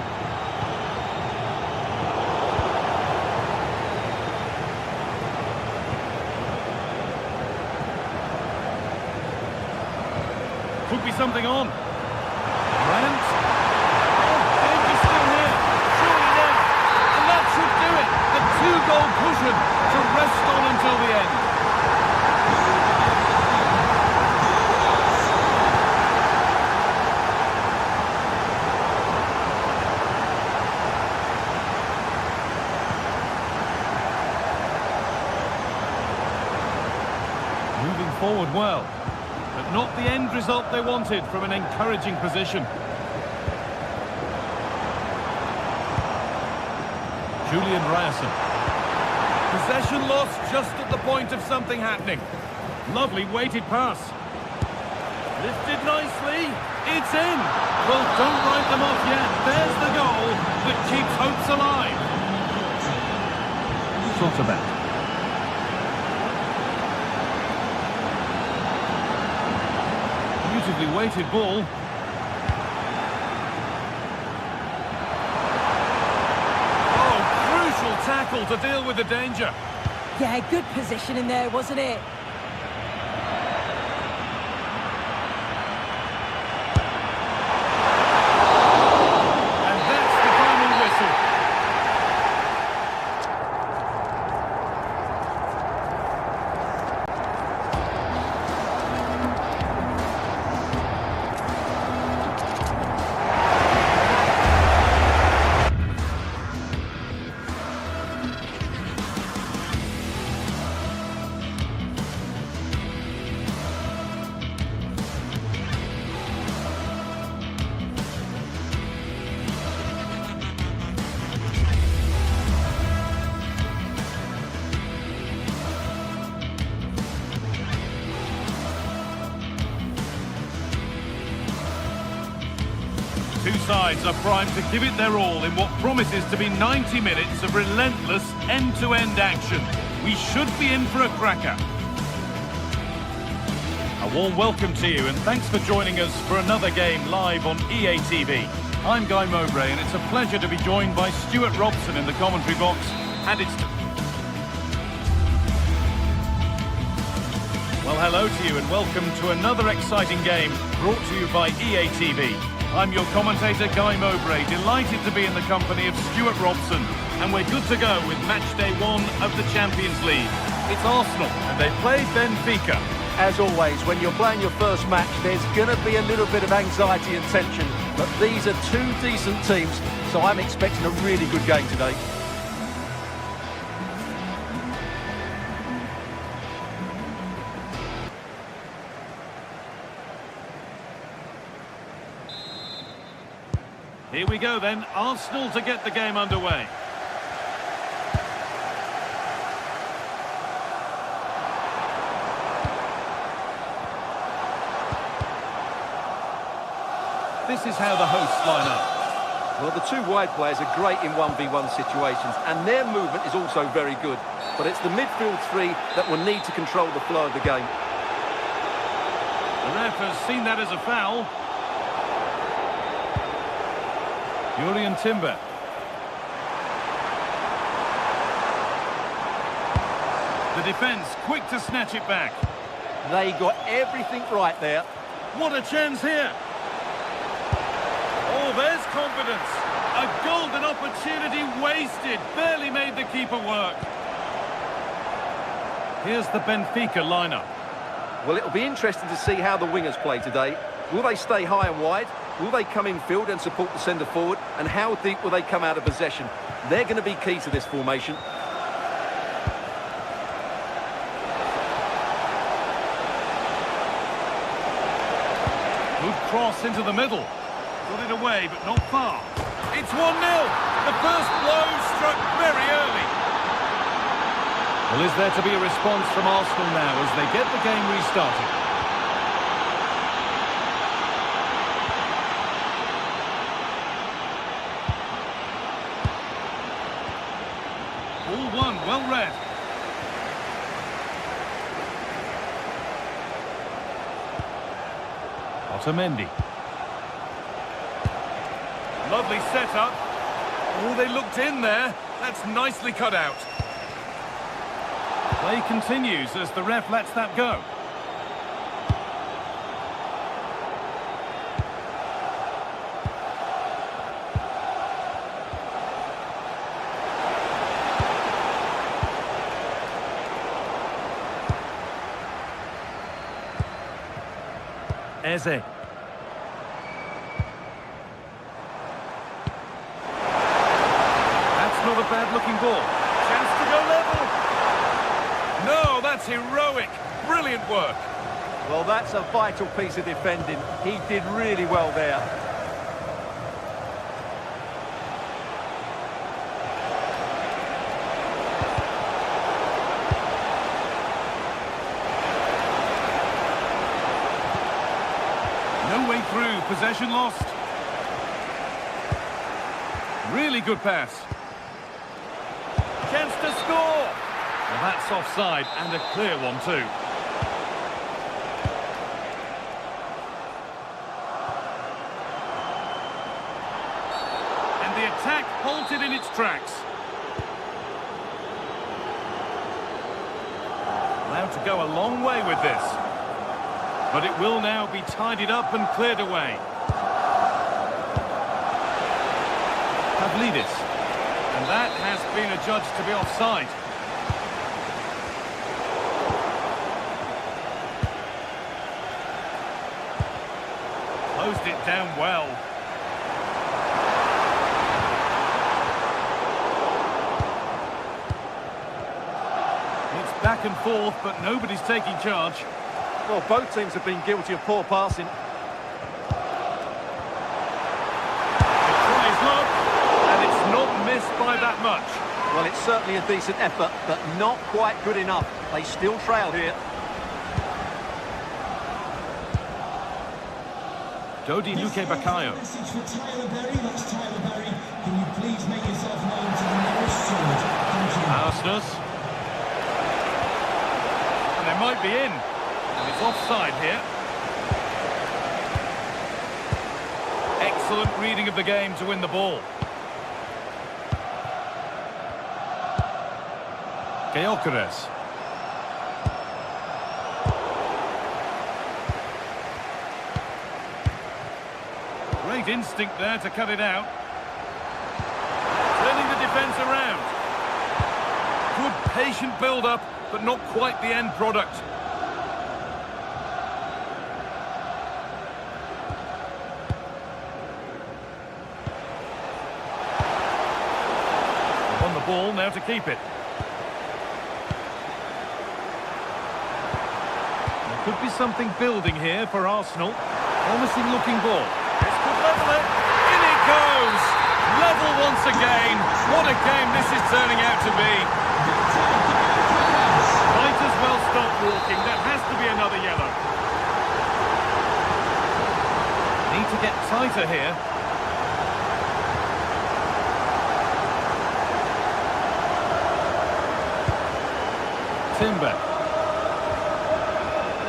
Could be something on. Grant. Oh, danger still here. Surely then. And that should do it. A two-goal cushion to rest on until the end. Moving forward well. But not the end result they wanted from an encouraging position. Julian Ryerson. Possession lost just at the point of something happening. Lovely weighted pass. Lifted nicely. It's in. Well, don't write them off yet. There's the goal that keeps hopes alive. Trotterback. Beautifully weighted ball. Oh, crucial tackle to deal with the danger. Yeah, good position in there, wasn't it? And that's the final whistle. Two sides are primed to give it their all in what promises to be 90 minutes of relentless end-to-end action. We should be in for a cracker. A warm welcome to you and thanks for joining us for another game live on EA TV. I'm Guy Mowbray and it's a pleasure to be joined by Stuart Robson in the commentary box. And it's... Well, hello to you and welcome to another exciting game brought to you by EA TV. I'm your commentator, Guy Mowbray, delighted to be in the company of Stuart Robson. And we're good to go with match day 1 of the Champions League. It's Arsenal, and they play Benfica. As always, when you're playing your first match, there's going to be a little bit of anxiety and tension. But these are two decent teams, so I'm expecting a really good game today. Here we go then, Arsenal to get the game underway. This is how the hosts line up. Well, the two wide players are great in 1v1 situations, and their movement is also very good. But it's the midfield three that will need to control the flow of the game. The ref has seen that as a foul. Jurien Timber. The defence quick to snatch it back. They got everything right there. What a chance here. Oh, there's confidence. A golden opportunity wasted. Barely made the keeper work. Here's the Benfica lineup. Well, it'll be interesting to see how the wingers play today. Will they stay high and wide? Will they come in field and support the centre forward? And how deep will they come out of possession? They're going to be key to this formation. Good cross into the middle. Got it away, but not far. It's 1-0. The first blow struck very early. Well, is there to be a response from Arsenal now as they get the game restarted? All one, well read. Otamendi. Lovely setup. Oh, they looked in there. That's nicely cut out. Play continues as the ref lets that go. Eze. That's not a bad-looking ball. Chance to go level. No, that's heroic. Brilliant work. Well, that's a vital piece of defending. He did really well there. No way through, possession lost. Really good pass. Chance to score. Well, that's offside, and a clear one too. And the attack halted in its tracks. Allowed to go a long way with this. But it will now be tidied up and cleared away. Pavlidis. And that has been adjudged to be offside. Closed it down well. It's back and forth, but nobody's taking charge. Well, both teams have been guilty of poor passing. And it's not missed by that much. Well, it's certainly a decent effort, but not quite good enough. They still trail here. Dodi Luque Baccaio. Message for Tyler Berry. That's Tyler Berry. Can you please make yourself known to the nearest steward? Thank you. Arsenal. And they might be in. And it's offside here. Excellent reading of the game to win the ball. Gyökeres. Great instinct there to cut it out. Turning the defence around. Good patient build-up, but not quite the end product. On the ball, now to keep it. There could be something building here for Arsenal. Promising looking ball. This could level it. In it goes! Level once again. What a game this is turning out to be. Might as well stop walking. That has to be another yellow. Need to get tighter here. Timber.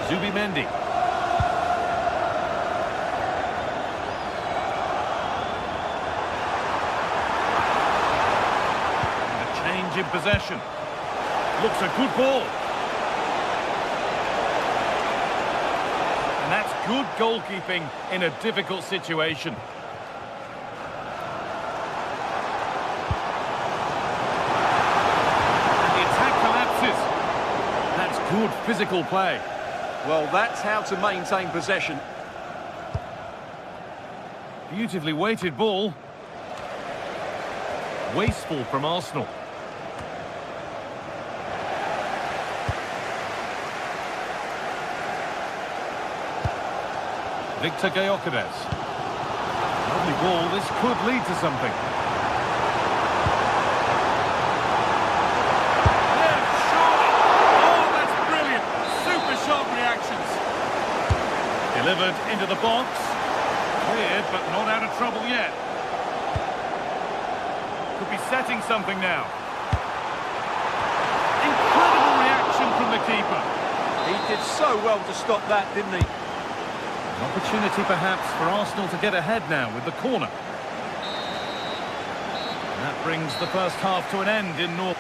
Zubimendi. And a change in possession. Looks a good ball. And that's good goalkeeping in a difficult situation. And the attack collapses. That's good physical play. Well, that's how to maintain possession. Beautifully weighted ball. Wasteful from Arsenal. Victor Gyökeres. Lovely ball. This could lead to something. Yeah, surely. Oh, that's brilliant. Super sharp reactions. Delivered into the box. Cleared, but not out of trouble yet. Could be setting something now. Incredible reaction from the keeper. He did so well to stop that, didn't he? An opportunity perhaps for Arsenal to get ahead now with the corner. And that brings the first half to an end in North.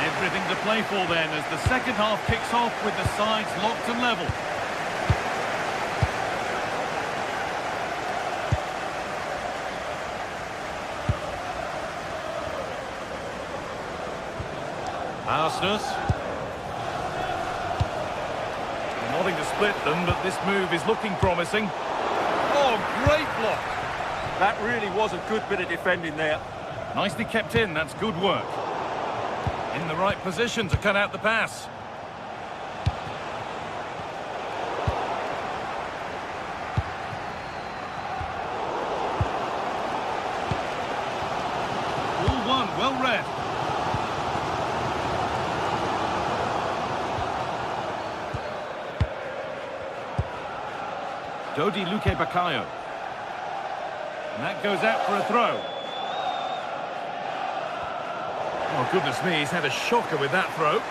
Everything to play for then as the second half kicks off with the sides locked and level. Arsenal. Nothing to split them, but this move is looking promising. Oh, great block. That really was a good bit of defending there. Nicely kept in, that's good work. In the right position to cut out the pass. Ball one, well read. Dodi Luque Bakayo. And that goes out for a throw. Oh, goodness me, he's had a shocker with that throw.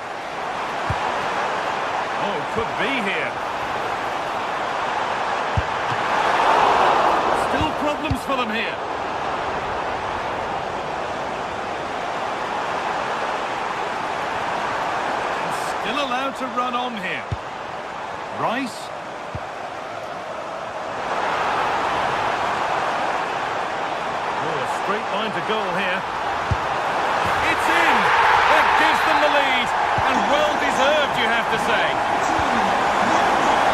Oh, could be here. Still problems for them here. And still allowed to run on here. Rice. Straight line to goal here. It's in! That gives them the lead, and well deserved, you have to say.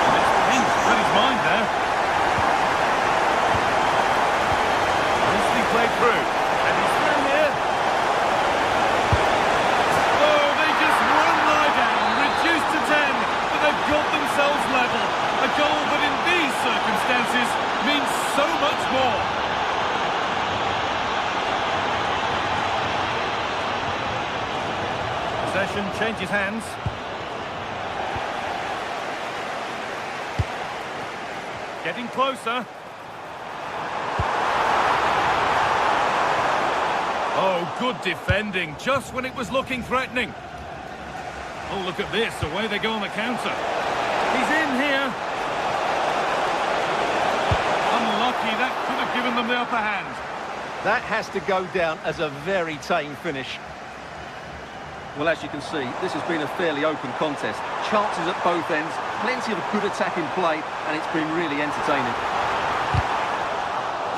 It's pinched with his mind there. Nicely played through, and he's through here. Oh, they just run right down, reduced to 10, but they've got themselves level. A goal that in these circumstances means so much more. Possession changes hands. Getting closer. Oh, good defending, just when it was looking threatening. Oh, look at this, away they go on the counter. He's in here. Unlucky, that could have given them the upper hand. That has to go down as a very tame finish. Well, as you can see, this has been a fairly open contest. Chances at both ends, plenty of good attacking play, and it's been really entertaining.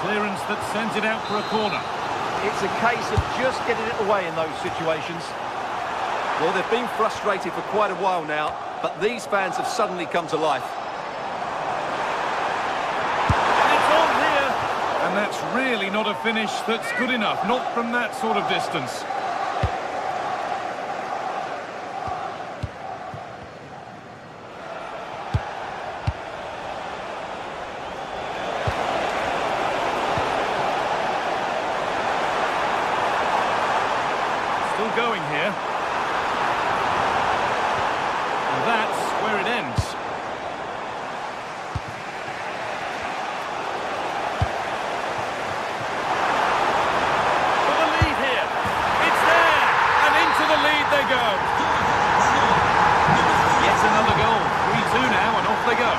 Clearance that sends it out for a corner. It's a case of just getting it away in those situations. Well, they've been frustrated for quite a while now, but these fans have suddenly come to life. That's really not a finish that's good enough, not from that sort of distance. Still going here. And that's where it ends. For the lead here. It's there. And into the lead they go. Yet another goal. 3-2 now and off they go.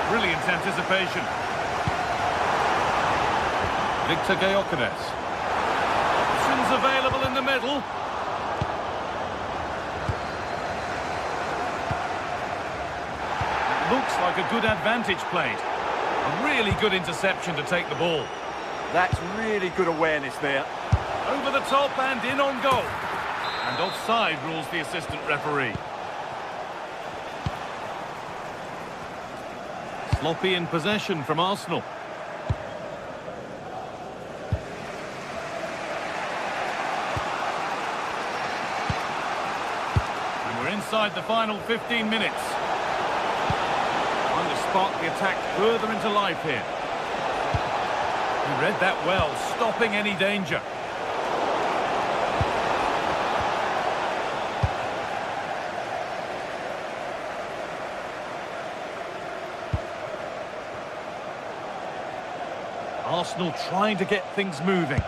Brilliant anticipation. Victor Gyökeres. Options available in the middle. It looks like a good advantage played. A really good interception to take the ball. That's really good awareness there. Over the top and in on goal. And offside rules the assistant referee. Sloppy in possession from Arsenal. And we're inside the final 15 minutes. Trying to spark the attack further into life here. He read that well, stopping any danger. Arsenal trying to get things moving,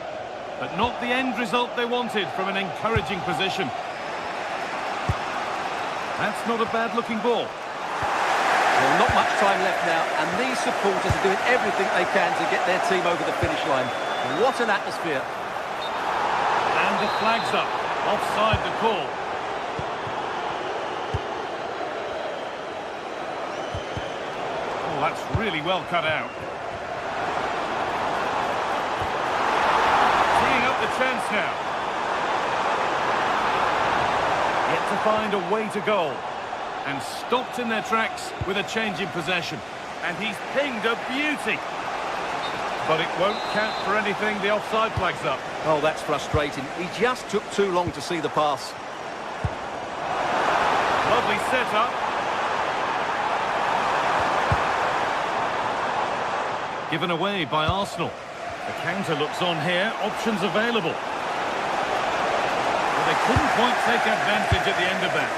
but not the end result they wanted from an encouraging position. That's not a bad-looking ball. Well, not much time left now, and these supporters are doing everything they can to get their team over the finish line. What an atmosphere. And the flag's up. Offside the call. Oh, that's really well cut out. The chance now. Yet to find a way to goal. And stopped in their tracks with a change in possession. And he's pinged a beauty. But it won't count for anything, the offside flag's up. Oh, that's frustrating. He just took too long to see the pass. Lovely setup. Given away by Arsenal. The counter looks on here, options available. But they couldn't quite take advantage at the end of that.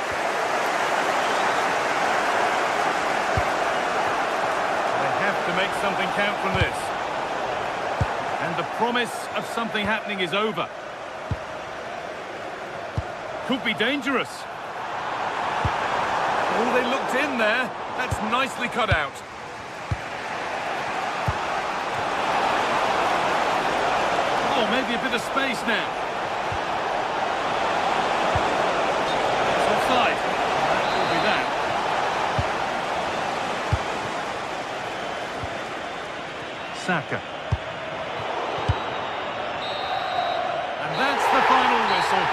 They have to make something count from this. And the promise of something happening is over. Could be dangerous. Oh, they looked in there. That's nicely cut out. Oh, maybe a bit of space now. It's offside. That will be that. Saka. And that's the final whistle.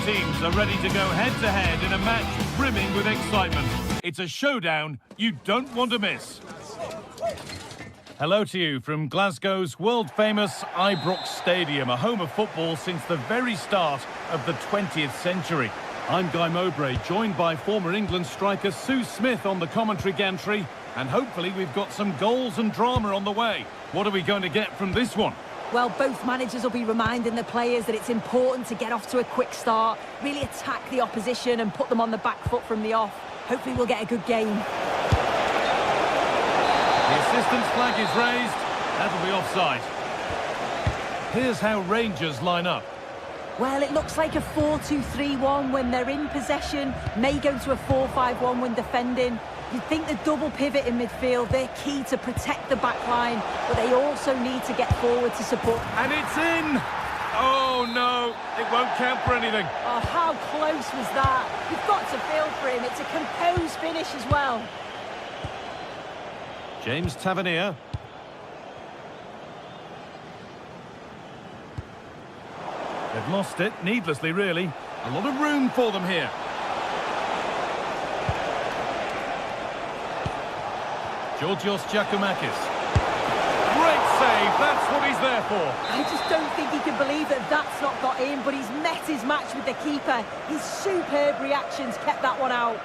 teams are ready to go head-to-head in a match brimming with excitement. It's a showdown you don't want to miss. Hello to you from Glasgow's world-famous Ibrox Stadium, a home of football since the very start of the 20th century. I'm Guy Mowbray, joined by former England striker Sue Smith on the commentary gantry, and hopefully we've got some goals and drama on the way. What are we going to get from this one? Well, both managers will be reminding the players that it's important to get off to a quick start, really attack the opposition and put them on the back foot from the off. Hopefully we'll get a good game. The assistant's flag is raised. That'll be offside. Here's how Rangers line up. Well, it looks like a 4-2-3-1 when they're in possession, may go to a 4-5-1 when defending. You'd think the double pivot in midfield, they're key to protect the back line, but they also need to get forward to support. And it's in! Oh, no, it won't count for anything. Oh, how close was that? You've got to feel for him. It's a composed finish as well. James Tavernier. They've lost it, needlessly really. A lot of room for them here. Georgios Giacomakis. Great save, that's what he's there for. I just don't think he can believe that that's not got in, but he's met his match with the keeper. His superb reactions kept that one out.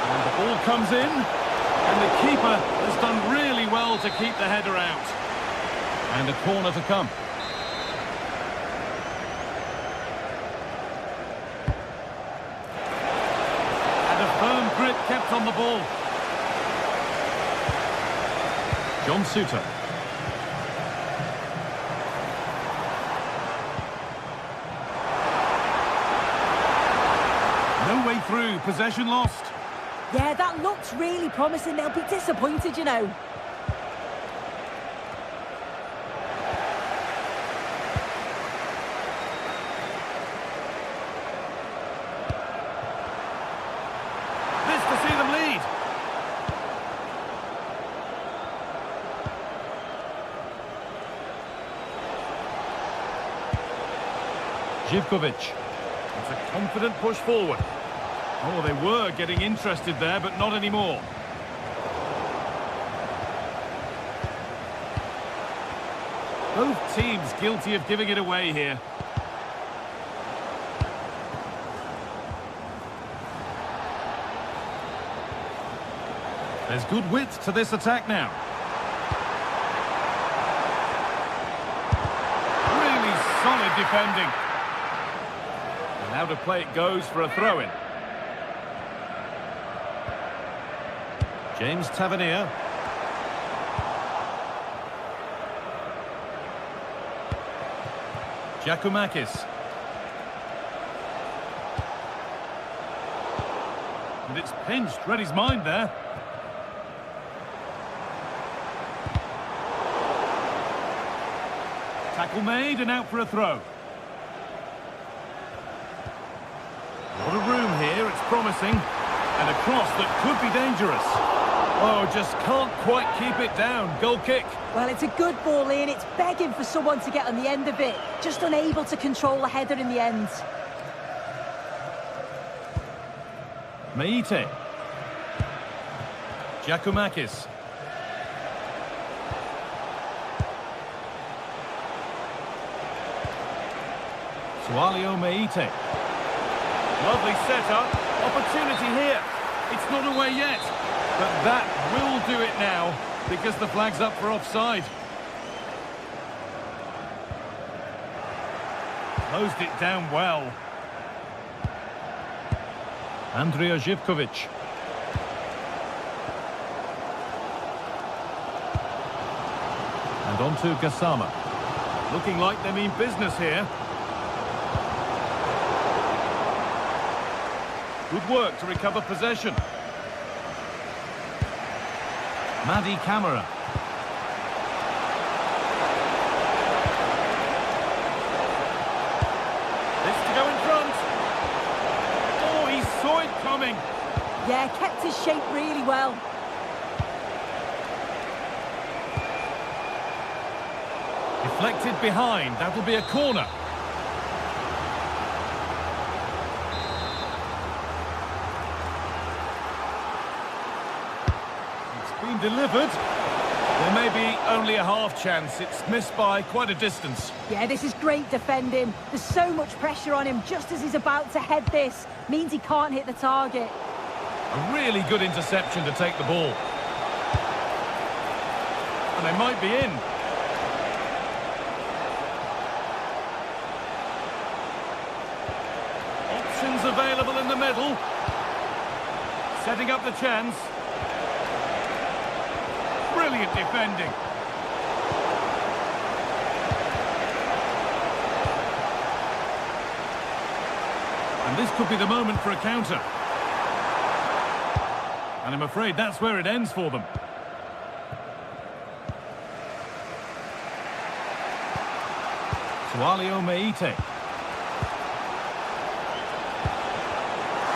And the ball comes in, and the keeper has done really well to keep the header out. And a corner to come. Firm grip kept on the ball. John Suter. No way through, possession lost. Yeah, that looks really promising. They'll be disappointed, you know. Živkovic. It's a confident push forward. Oh, they were getting interested there, but not anymore. Both teams guilty of giving it away here. There's good width to this attack now. Really solid defending. And out of play it goes for a throw-in. James Tavernier. Giacomakis. And it's pinched, read his mind there. Tackle made and out for a throw. A lot of room here, it's promising. And a cross that could be dangerous. Oh, just can't quite keep it down. Goal kick. Well, it's a good ball in. It's begging for someone to get on the end of it. Just unable to control the header in the end. Meite. Giacomakis. Sualio Meite. Lovely setup. Opportunity here. It's not away yet. But that will do it now because the flag's up for offside. Closed it down well. Andrija Živkovic. And on to Gassama. Looking like they mean business here. Good work to recover possession. Madi Camara. This to go in front. Oh, he saw it coming. Yeah, kept his shape really well. Deflected behind. That'll be a corner. It's been delivered. There may be only a half chance. It's missed by quite a distance. Yeah, this is great defending. There's so much pressure on him just as he's about to head this. Means he can't hit the target. A really good interception to take the ball. And they might be in. Options available in the middle. Setting up the chance. Brilliant defending. And this could be the moment for a counter. And I'm afraid that's where it ends for them. Sualio Meite.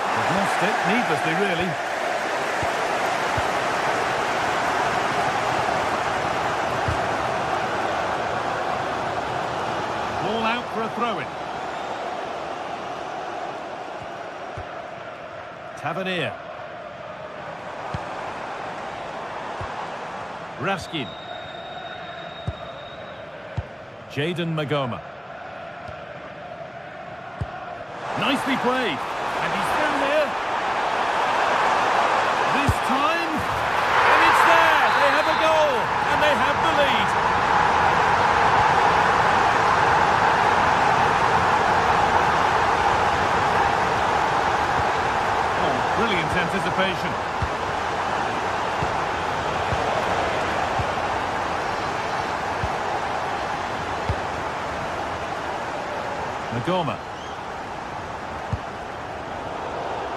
They've lost it needlessly, really. Ball out for a throw-in. Tavernier. Raskin. Jayden Magoma. Nicely played. And he's through here. This time. And it's there. They have a goal. And they have the lead. Oh, brilliant anticipation. Magoma.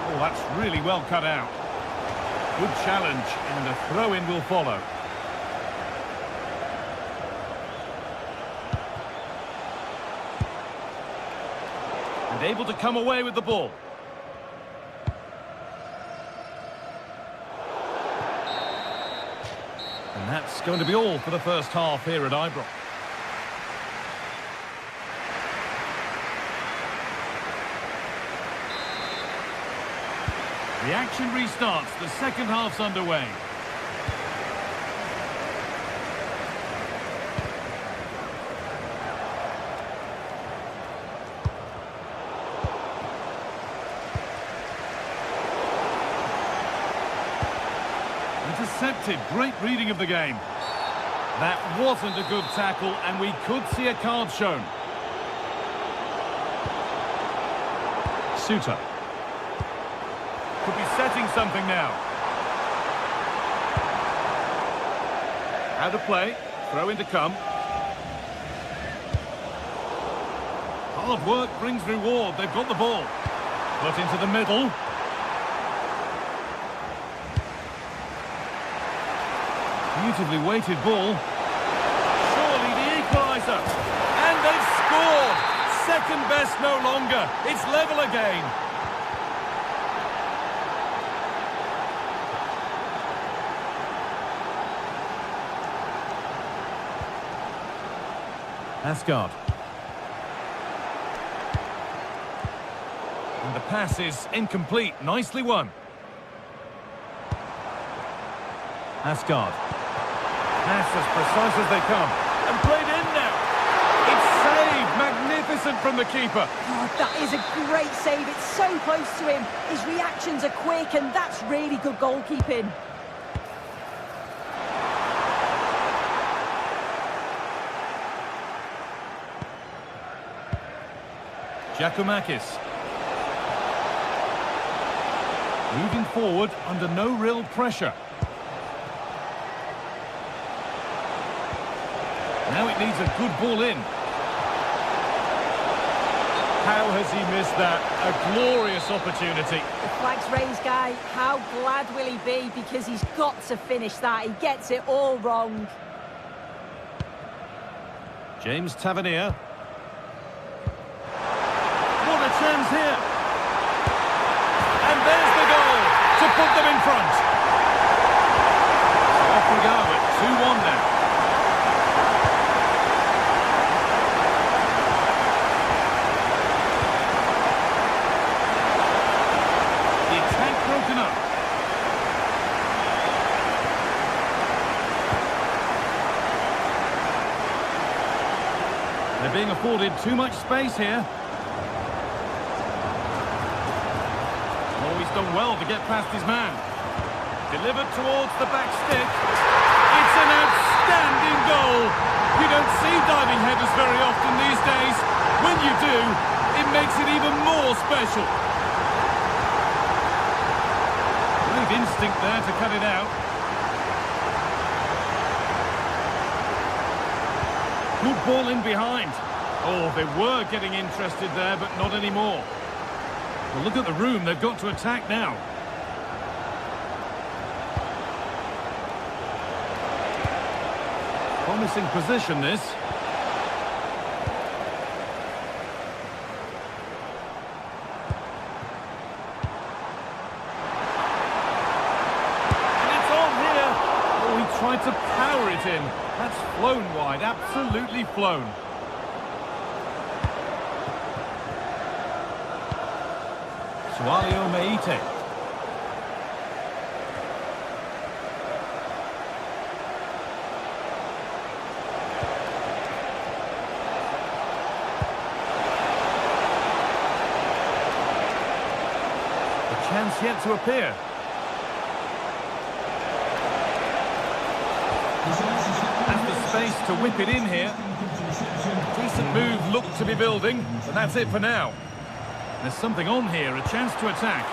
Oh, that's really well cut out. Good challenge, and a throw-in will follow. And able to come away with the ball. And that's going to be all for the first half here at Ibrox. The action restarts. The second half's underway. Intercepted. Great reading of the game. That wasn't a good tackle, and we could see a card shown. Suter. Could be setting something now. Out of play. Throw in to come. Hard work brings reward. They've got the ball. Put into the middle. Beautifully weighted ball. Surely the equaliser. And they've scored. Second best no longer. It's level again. Asgard. And the pass is incomplete. Nicely won. Asgard. Pass as precise as they come. And played in now. It's saved. Magnificent from the keeper. Oh, that is a great save. It's so close to him. His reactions are quick, and that's really good goalkeeping. Giacomakis. Moving forward under no real pressure. Now it needs a good ball in. How has he missed that? A glorious opportunity. The flag's raised, Guy. How glad will he be? Because he's got to finish that. He gets it all wrong. James Tavernier. What a chance here. And there's the goal to put them in front. Off we go at 2-1 now. They're being afforded too much space here. Oh, he's done well to get past his man. Delivered towards the back stick. It's an outstanding goal. You don't see diving headers very often these days. When you do, it makes it even more special. Great instinct there to cut it out. Good ball in behind. Oh, they were getting interested there, but not anymore. Well, look at the room. They've got to attack now. Promising position, this. And it's on here. Oh, he tried to power it in. That's flown wide, absolutely flown. Sualio Meite. A chance yet to appear. Has the space to whip it in here. Decent move looked to be building, but that's it for now. There's something on here, a chance to attack.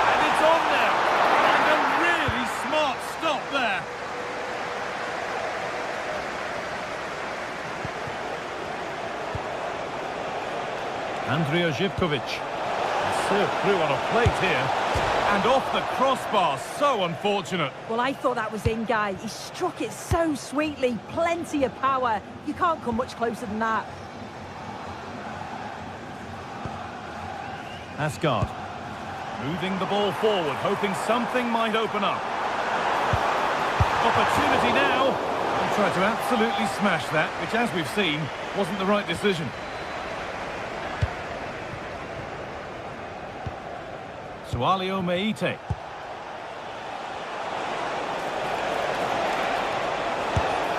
And it's on now. And a really smart stop there. Andrija Živković. Served through on a plate here. And off the crossbar, so unfortunate. Well, I thought that was in, Guy. He struck it so sweetly, plenty of power. You can't come much closer than that. Asgard. Moving the ball forward, hoping something might open up. Opportunity now. And tried to absolutely smash that, which, as we've seen, wasn't the right decision. Sualio Meite.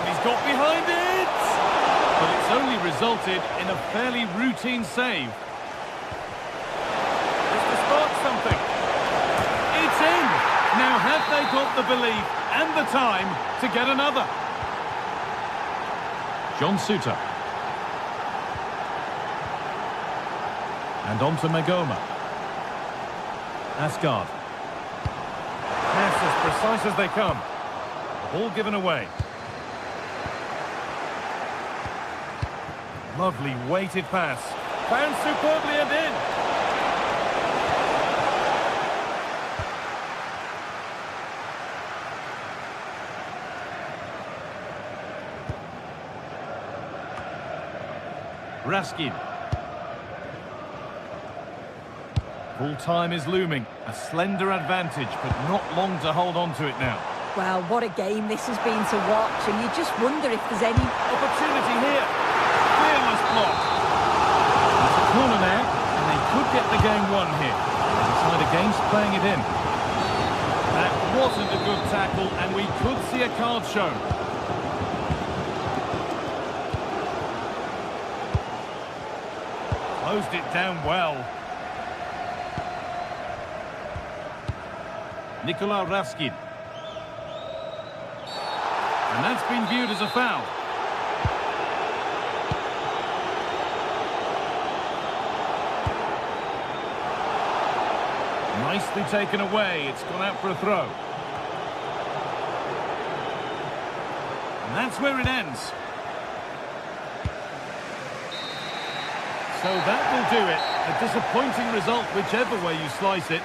He's got behind it! But it's only resulted in a fairly routine save. Just to spark something. It's in! Now have they got the belief and the time to get another? John Suter. And on to Magoma. Asgard. Pass as precise as they come. Ball given away. Lovely weighted pass. Found superbly and in. Raskin. Full time is looming. A slender advantage, but not long to hold on to it now. Well, what a game this has been to watch, and you just wonder if there's any... Opportunity here. Fearless block. It's a corner now, and they could get the game won here. They decide against playing it in. That wasn't a good tackle, and we could see a card shown. Closed it down well. Nikola Raskin. And that's been viewed as a foul. Nicely taken away. It's gone out for a throw. And that's where it ends. So that will do it. A disappointing result, whichever way you slice it.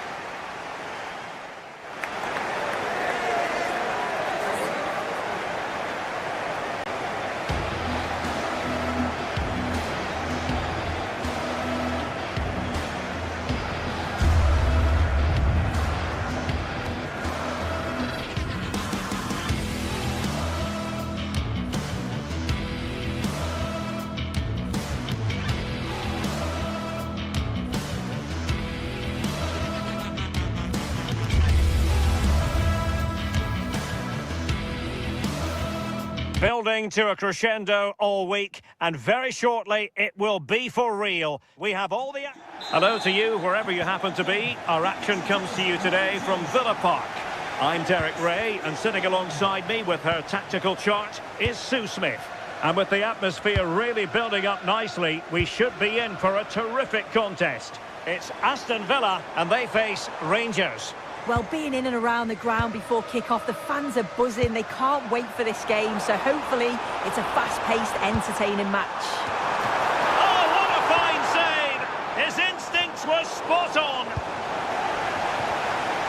Building to a crescendo all week, and very shortly it will be for real. We have all the... Hello to you, wherever you happen to be. Our action comes to you today from Villa Park. I'm Derek Ray, and sitting alongside me with her tactical chart is Sue Smith. And with the atmosphere really building up nicely, we should be in for a terrific contest. It's Aston Villa, and they face Rangers. Well, being in and around the ground before kick-off, the fans are buzzing. They can't wait for this game, so hopefully it's a fast-paced, entertaining match. Oh, what a fine save! His instincts were spot on.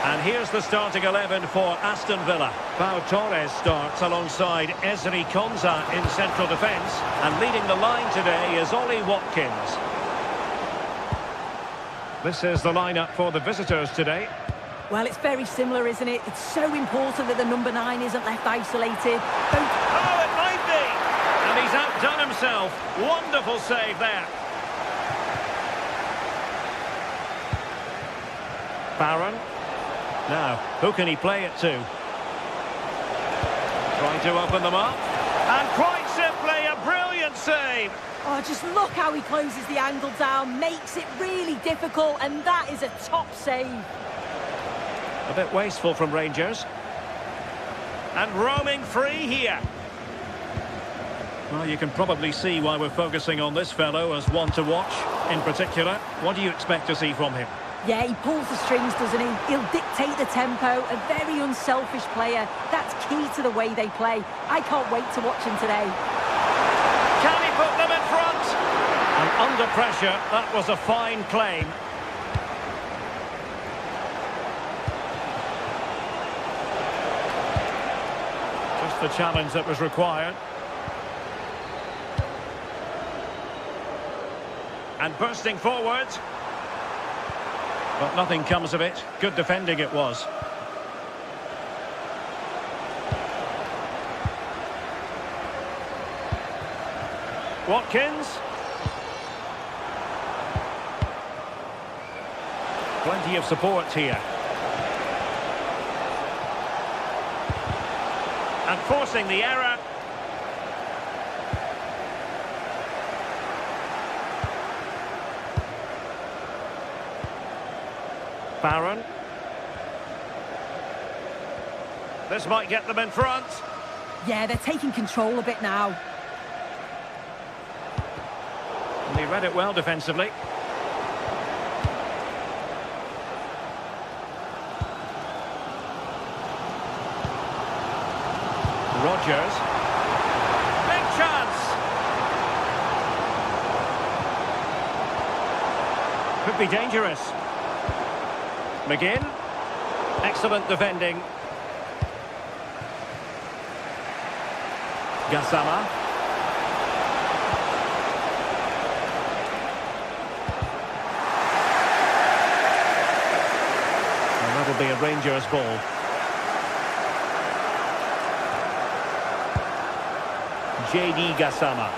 And here's the starting 11 for Aston Villa. Pau Torres starts alongside Ezri Konsa in central defence. And leading the line today is Ollie Watkins. This is the lineup for the visitors today. Well, it's very similar, isn't it? It's so important that the number 9 isn't left isolated. Oh, it might be! And he's outdone himself. Wonderful save there. Barron. Now, who can he play it to? Trying to open them up. And quite simply, a brilliant save. Oh, just look how he closes the angle down. Makes it really difficult, and that is a top save. A bit wasteful from Rangers. And roaming free here. Well, you can probably see why we're focusing on this fellow as one to watch. In particular, what do you expect to see from him? Yeah, he pulls the strings, doesn't he? He'll dictate the tempo. A very unselfish player. That's key to the way they play. I can't wait to watch him today. Can he put them in front? And under pressure, that was a fine claim. The challenge that was required. And bursting forward. But nothing comes of it. Good defending it was. Watkins. Plenty of support here. And forcing the error. Barron. This might get them in front. Yeah, they're taking control a bit now. And he read it well defensively. Rodgers. Big chance. Could be dangerous. McGinn. Excellent defending. Gassama. And that'll be a Rangers ball. JD Gassama.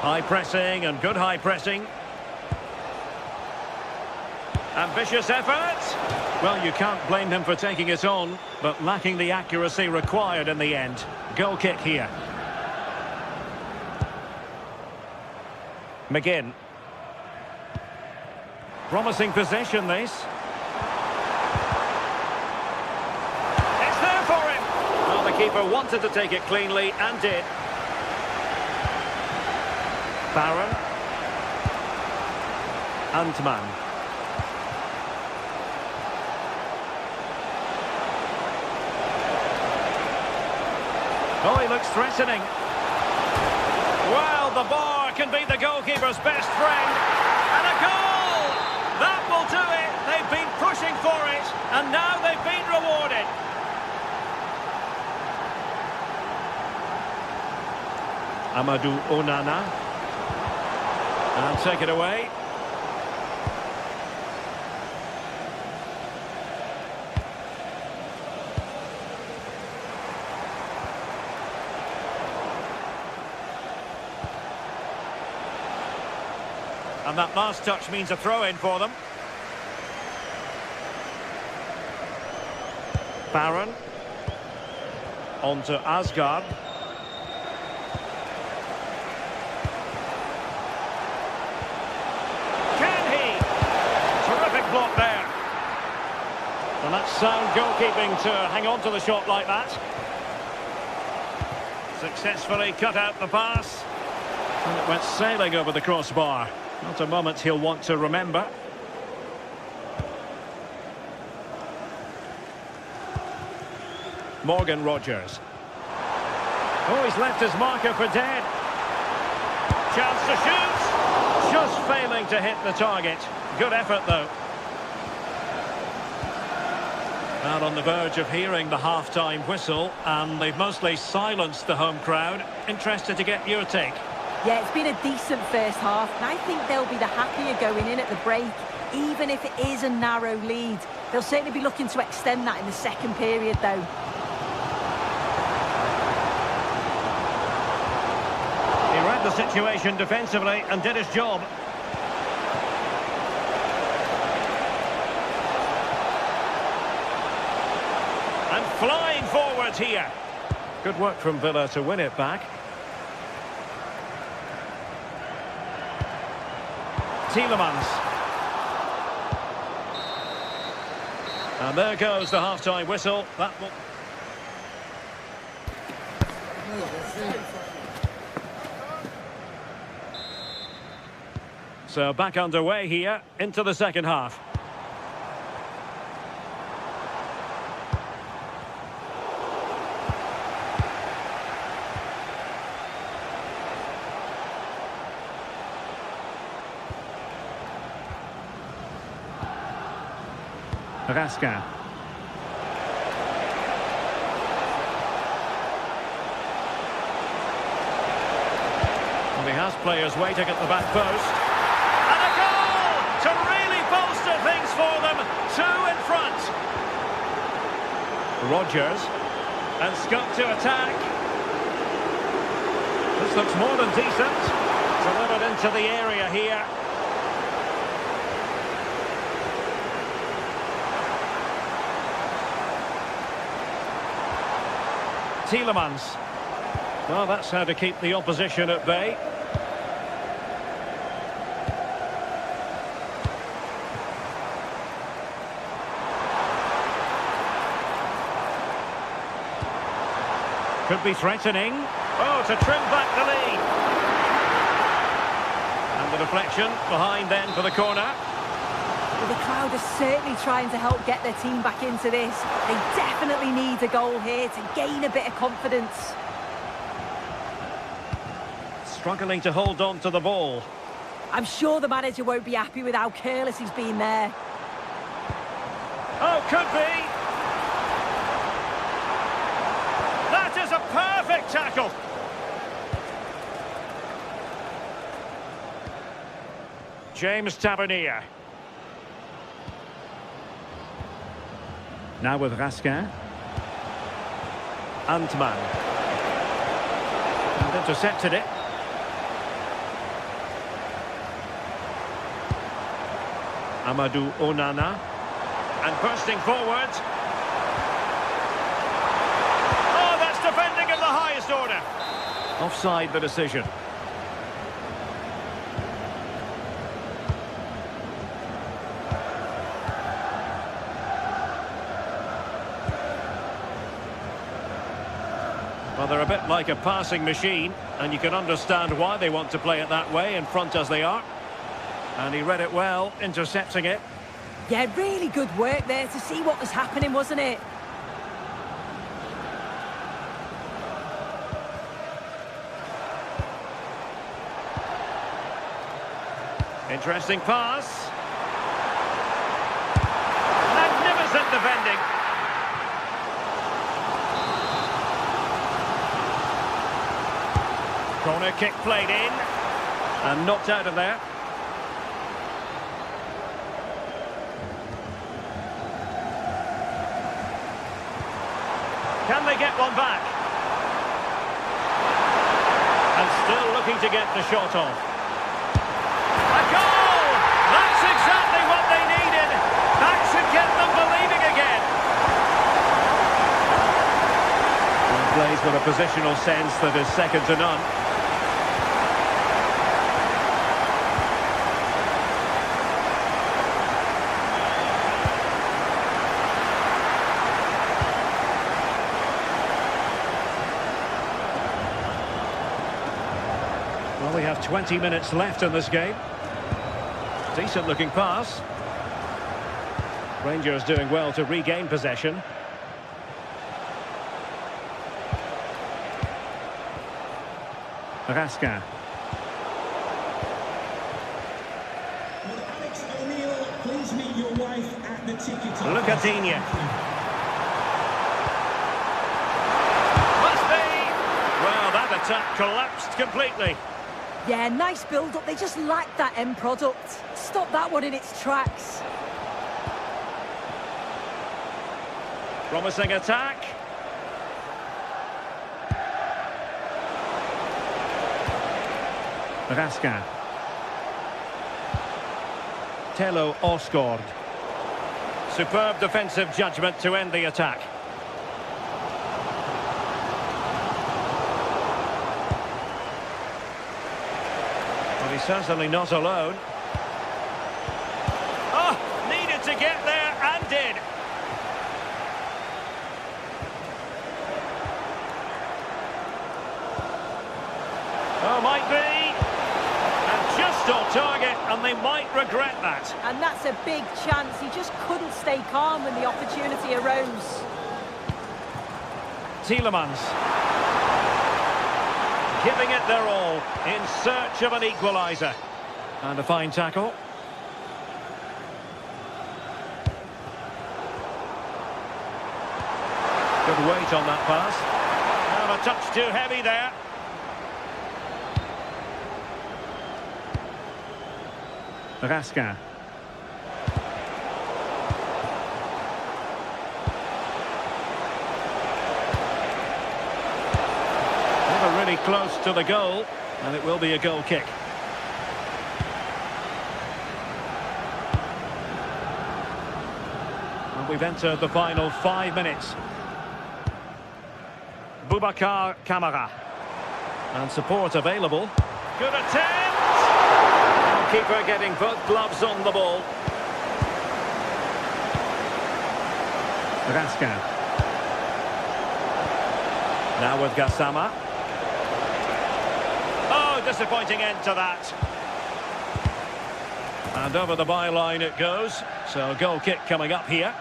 High pressing and good high pressing. Ambitious effort. Well, you can't blame him for taking it on, but lacking the accuracy required in the end. Goal kick here. McGinn. Promising possession, this. The keeper wanted to take it cleanly and did. Barron. Antman. Oh, he looks threatening. Well, the bar can be the goalkeeper's best friend. And a goal! That will do it. They've been pushing for it, and now they've been rewarded. Amadou Onana. And take it away. And that last touch means a throw-in for them. Barron. On to Asgard. Can he? Terrific block there. And that's sound goalkeeping to hang on to the shot like that. Successfully cut out the pass. And it went sailing over the crossbar. Not a moment he'll want to remember. Morgan Rogers. Oh, he's left his marker for dead. Chance to shoot. Just failing to hit the target. Good effort, though. And on the verge of hearing the half-time whistle, and they've mostly silenced the home crowd. Interested to get your take. Yeah, it's been a decent first half, and I think they'll be the happier going in at the break, even if it is a narrow lead. They'll certainly be looking to extend that in the second period, though. He read the situation defensively and did his job. And flying forward here. Good work from Villa to win it back. Tielemans. And there goes the half-time whistle. That will... So back underway here into the second half. Raskin. Well, he has players waiting at the back post. And a goal to really bolster things for them. Two in front. Rogers. And scope to attack. This looks more than decent. Delivered into the area here. Tielemans. Well, that's how to keep the opposition at bay. Could be threatening. Oh, to trim back the lead. And the deflection behind then for the corner. Well, the crowd are certainly trying to help get their team back into this. They definitely need a goal here to gain a bit of confidence. Struggling to hold on to the ball. I'm sure the manager won't be happy with how careless he's been there. Oh, could be. That is a perfect tackle. James Tavernier. Now with Raskin. Antman. And intercepted it. Amadou Onana. And bursting forward. Oh, that's defending in the highest order. Offside the decision. Well, they're a bit like a passing machine, and you can understand why they want to play it that way, in front as they are. And he read it well, intercepting it. Yeah, really good work there to see what was happening, wasn't it? Interesting pass. Magnificent defending. Corner kick played in and knocked out of there. Can they get one back? And still looking to get the shot off. A goal! That's exactly what they needed. That should get them believing again. plays with a positional sense that is second to none. Well, we have 20 minutes left in this game. Decent looking pass. Rangers doing well to regain possession. Raskin. Will Alex O'Neill please meet your wife at the ticket office? Look at Digne. Must be! Well, that attack collapsed completely. Yeah, nice build-up. They just lacked that end product. Stop that one in its tracks. Promising attack. Raskin. Tello Osgård. Superb defensive judgment to end the attack. Well, he's certainly not alone. Oh, needed to get there and did. Oh, might be. And just on target, and they might regret that. And that's a big chance. He just couldn't stay calm when the opportunity arose. Tielemans. Giving it their all in search of an equaliser. And a fine tackle. Good weight on that pass. And a touch too heavy there. Raskin. Never really close to the goal, and it will be a goal kick. And we've entered the final 5 minutes. Boubacar Kamara. And support available. Good attempt! Keeper getting both gloves on the ball. Raskin. Now with Gassama. Oh, disappointing end to that. And over the byline it goes. So goal kick coming up here.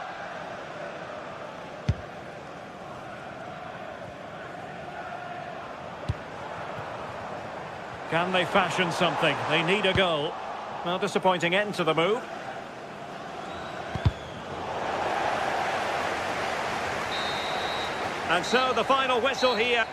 Can they fashion something? They need a goal. Well, disappointing end to the move. And so the final whistle here.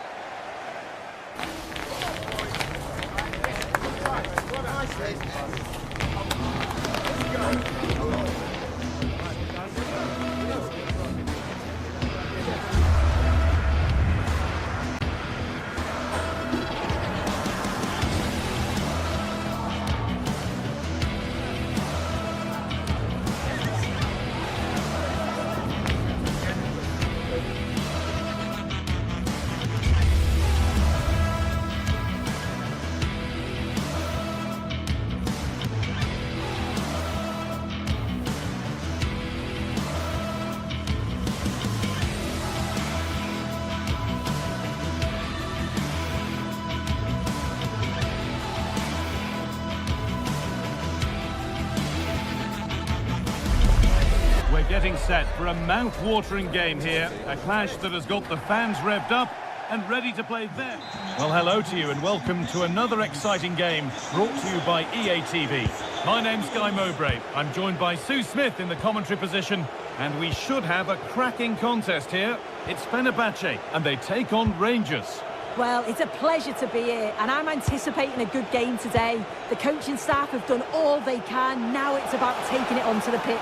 Getting set for a mouth-watering game here. A clash that has got the fans revved up and ready to play them. Well, hello to you and welcome to another exciting game brought to you by EA TV. My name's Guy Mowbray. I'm joined by Sue Smith in the commentary position, and we should have a cracking contest here. It's Fenerbahce, and they take on Rangers. Well, it's a pleasure to be here, and I'm anticipating a good game today. The coaching staff have done all they can. Now it's about taking it onto the pitch.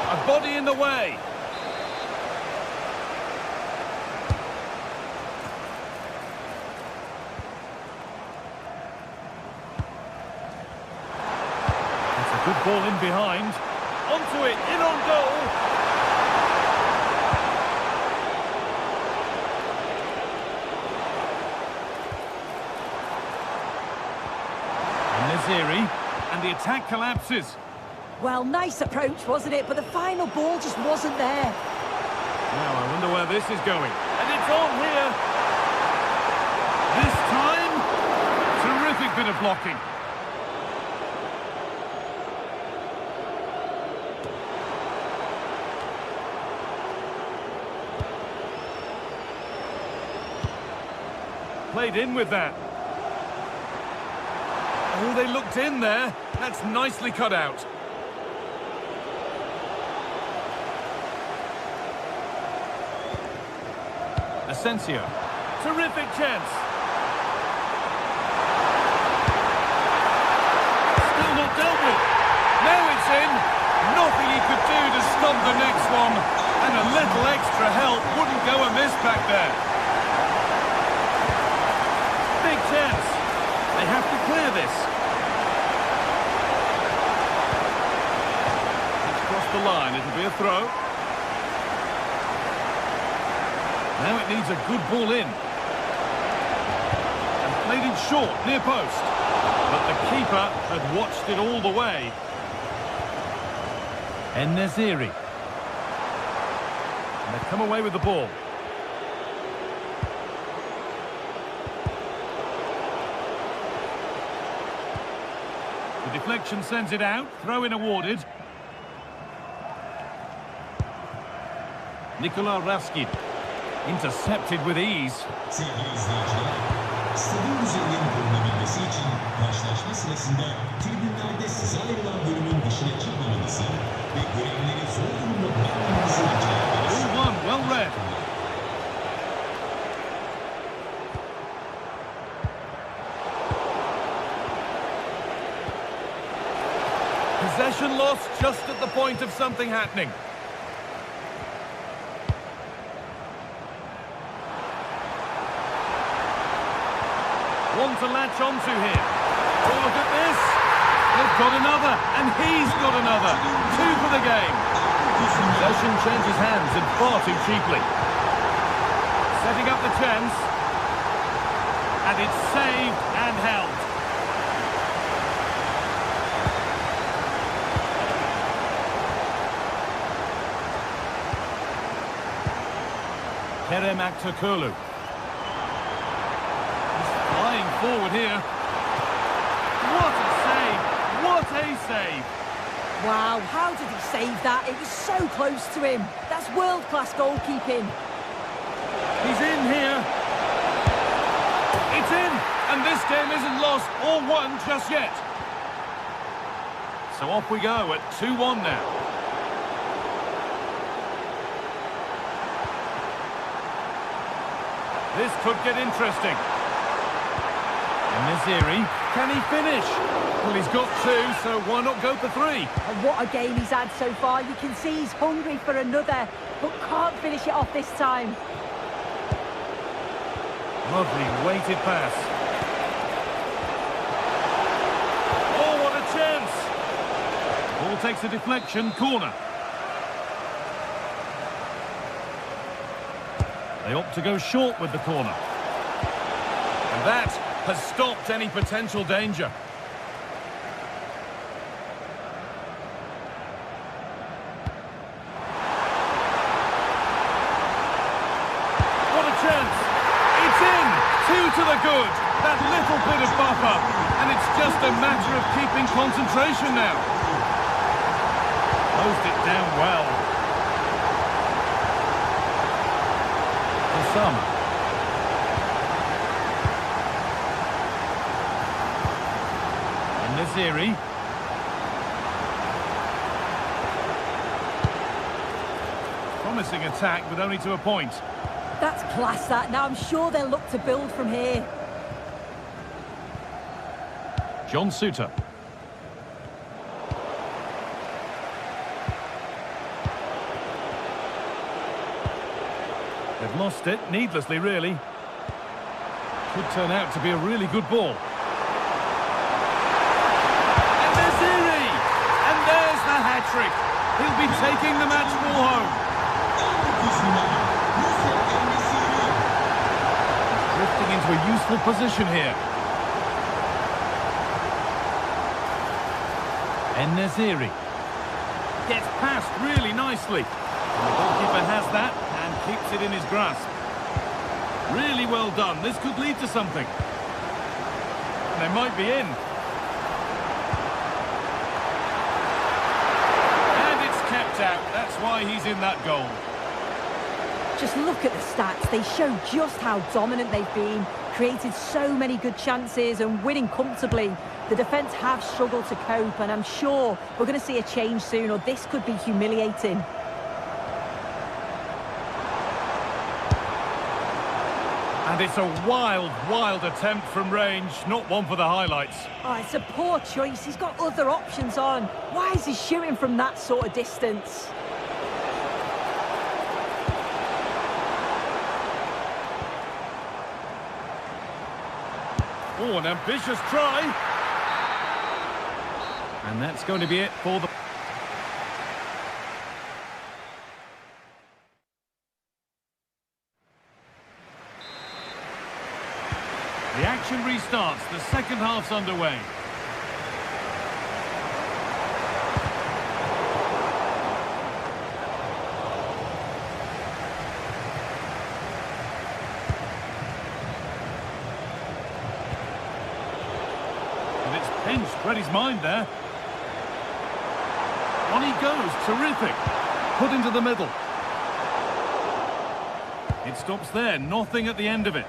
A body in the way. That's a good ball in behind. Onto it, in on goal. En-Nesyri, and the attack collapses. Well, nice approach, wasn't it? But the final ball just wasn't there. Now, I wonder where this is going. And it's on here. This time, terrific bit of blocking. Played in with that. Oh, they looked in there. That's nicely cut out. Asensio. Terrific chance. Still not dealt with. Now it's in. Nothing he could do to stop the next one. And a little extra help wouldn't go amiss back there. Big chance. They have to clear this. It's crossed the line. It'll be a throw. Now it needs a good ball in. And played it short, near post. But the keeper had watched it all the way. En-Nesyri. And they've come away with the ball. The deflection sends it out. Throw-in awarded. Nikola Raskin. Intercepted with ease. Sevgili izleyiciler, stadın düzeninin korunabilmesi için karşılaşma sırasında tribünlerde size ayrılan bölümün dışına çıkmamanızı ve görevleri zor durumda bırakmamanızı rica ederiz. All one, well read. Possession lost just at the point of something happening. One to latch onto here. Oh, look at this. They've got another, and he's got another. Two for the game. Possession changes hands and far too cheaply. Setting up the chance. And it's saved and held. Kerem Aktürkoğlu. Flying forward here. What a save! What a save! Wow, how did he save that? It was so close to him. That's world-class goalkeeping. He's in here. It's in! And this game isn't lost or won just yet. So off we go at 2-1 now. This could get interesting. En-Nesyri, can he finish? Well, he's got two, so why not go for three? And what a game he's had so far. You can see he's hungry for another, but can't finish it off this time. Lovely weighted pass. Oh, what a chance! Ball takes a deflection, corner. They opt to go short with the corner. And that has stopped any potential danger. What a chance! It's in! Two to the good. That little bit of buffer. And it's just a matter of keeping concentration now. Closed it down well. For some. En-Nesyri. Promising attack, but only to a point. That's class, that. Now I'm sure they'll look to build from here. John Suter. They've lost it, needlessly, really. Could turn out to be a really good ball. En-Nesyri! And there's the hat-trick. He'll be taking the match ball home. Drifting into a useful position here. En-Nesyri gets past really nicely. And the goalkeeper has that and keeps it in his grasp. Really well done. This could lead to something. And they might be in. And it's kept out. That's why he's in that goal. Just look at the stats. They show just how dominant they've been. Created so many good chances and winning comfortably. The defence have struggled to cope, and I'm sure we're going to see a change soon, or this could be humiliating. And it's a wild, wild attempt from range. Not one for the highlights. Oh, it's a poor choice. He's got other options on. Why is he shooting from that sort of distance? Oh, an ambitious try. And that's going to be it for the... The action restarts. The second half's underway. And it's pinched, read his mind there. On he goes, terrific. Put into the middle. It stops there, nothing at the end of it.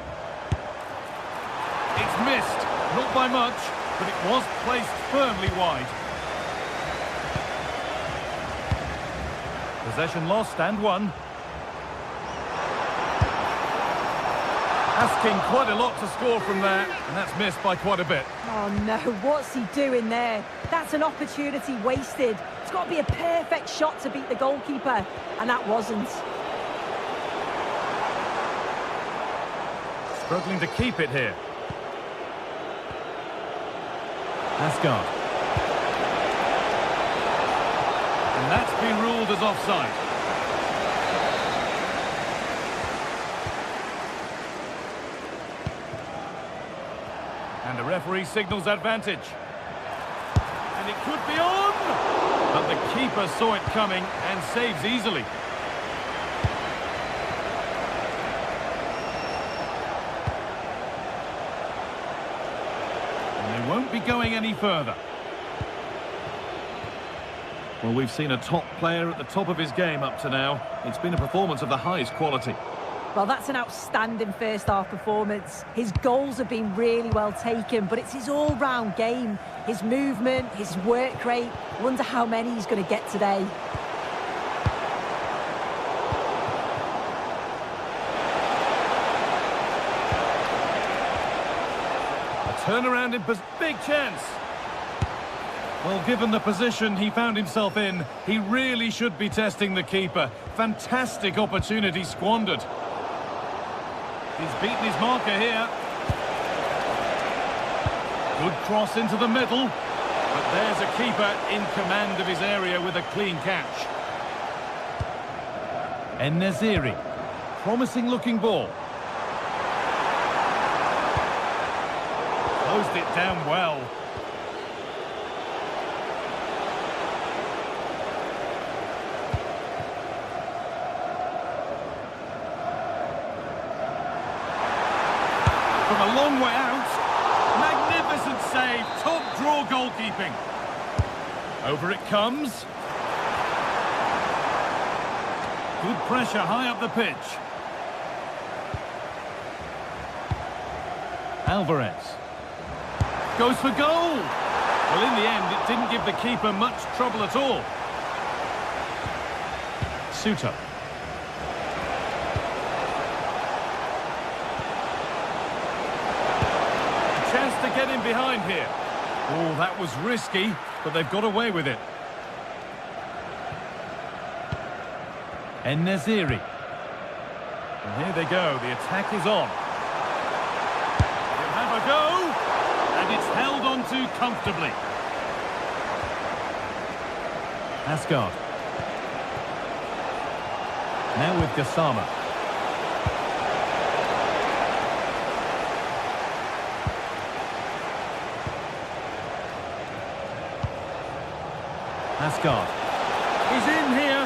It's missed, not by much, but it was placed firmly wide. Possession lost and won. Asking quite a lot to score from there, and that's missed by quite a bit. Oh no, what's he doing there? That's an opportunity wasted. It's got to be a perfect shot to beat the goalkeeper, and that wasn't. Struggling to keep it here. Asgard. And that's been ruled as offside. And the referee signals advantage. And it could be on! But the keeper saw it coming and saves easily. Won't be going any further. Well, we've seen a top player at the top of his game up to now. It's been a performance of the highest quality. Well, that's an outstanding first-half performance. His goals have been really well taken, but it's his all-round game. His movement, his work rate. Wonder how many he's going to get today. Turnaround in big chance. Well, given the position he found himself in, he really should be testing the keeper. Fantastic opportunity squandered. He's beaten his marker here. Good cross into the middle. But there's a keeper in command of his area with a clean catch. En-Nesyri. Promising looking ball. Closed it down well. From a long way out. Magnificent save. Top draw goalkeeping. Over it comes. Good pressure high up the pitch. Alvarez. Goes for goal! Well, in the end, it didn't give the keeper much trouble at all. Suter. A chance to get in behind here. Oh, that was risky, but they've got away with it. En-Nesyri. And here they go, the attack is on. He'll have a go! And it's held on to comfortably. Asgard. Now with Gassama. Asgard. He's in here.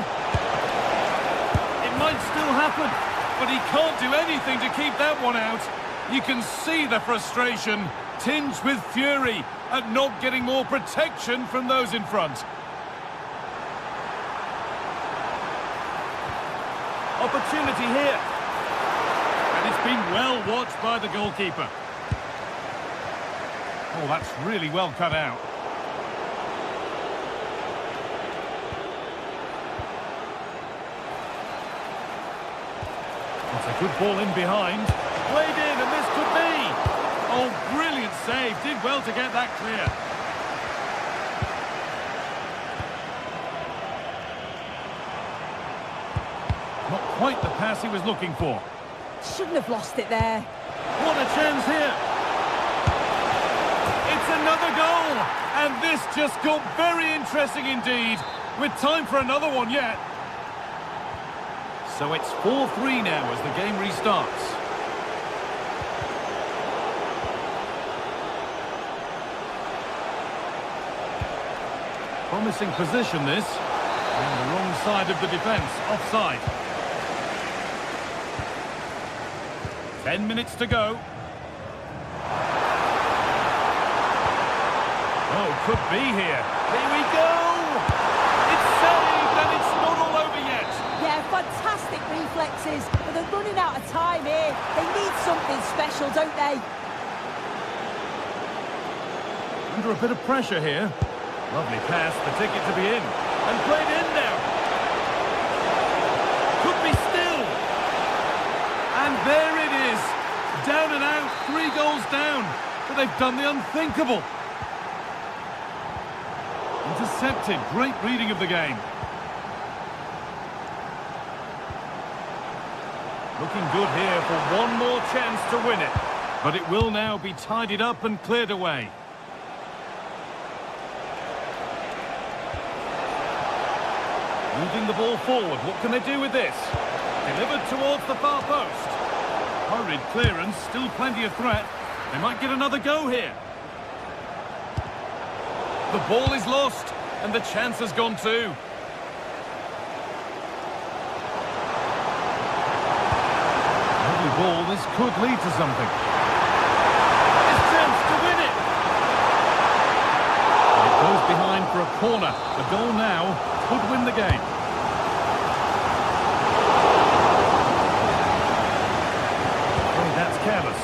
It might still happen, but he can't do anything to keep that one out. You can see the frustration, tinged with fury, at not getting more protection from those in front. Opportunity here. And it's been well watched by the goalkeeper. Oh, that's really well cut out. That's a good ball in behind. Played in, and this could be. Oh, brilliant save. Did well to get that clear. Not quite the pass he was looking for. Shouldn't have lost it there. What a chance here. It's another goal. And this just got very interesting indeed. With time for another one yet. So it's 4-3 now as the game restarts. Promising position this. On the wrong side of the defence, offside. 10 minutes to go. Oh, could be here. Here we go! It's saved and it's not all over yet. Yeah, fantastic reflexes, but they're running out of time here. They need something special, don't they? Under a bit of pressure here. Lovely pass, the ticket to be in. And played in now. Could be still. And there it is. Down and out, 3 goals down. But they've done the unthinkable. Intercepted, great reading of the game. Looking good here for one more chance to win it. But it will now be tidied up and cleared away. Moving the ball forward, what can they do with this? Delivered towards the far post. Hurried clearance, still plenty of threat. They might get another go here. The ball is lost, and the chance has gone too. Lovely ball, this could lead to something. His chance to win it! And it goes behind for a corner. The goal now could win the game. Oh, that's careless.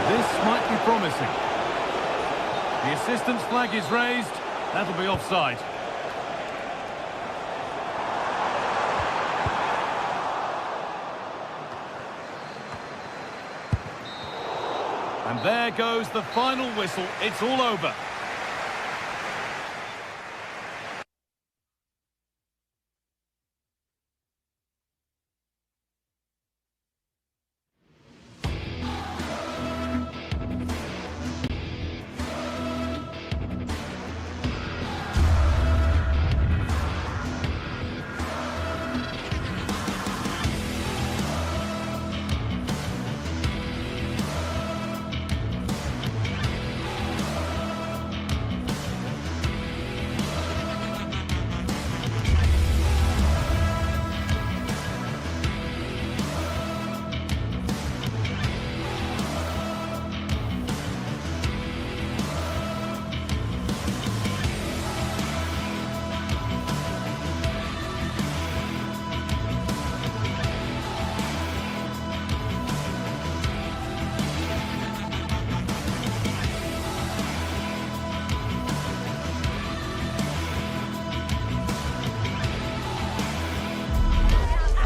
This might be promising. The assistant's flag is raised. That'll be offside. And there goes the final whistle. It's all over.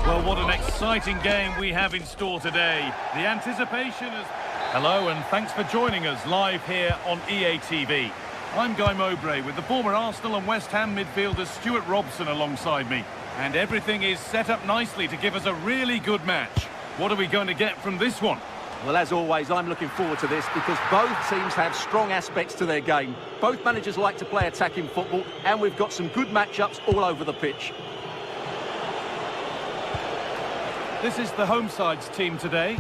Well, what an exciting game we have in store today. The anticipation is... Hello, and thanks for joining us live here on EA TV. I'm Guy Mowbray with the former Arsenal and West Ham midfielder Stuart Robson alongside me. And everything is set up nicely to give us a really good match. What are we going to get from this one? Well, as always, I'm looking forward to this because both teams have strong aspects to their game. Both managers like to play attacking football, and we've got some good matchups all over the pitch. This is the home side's team today.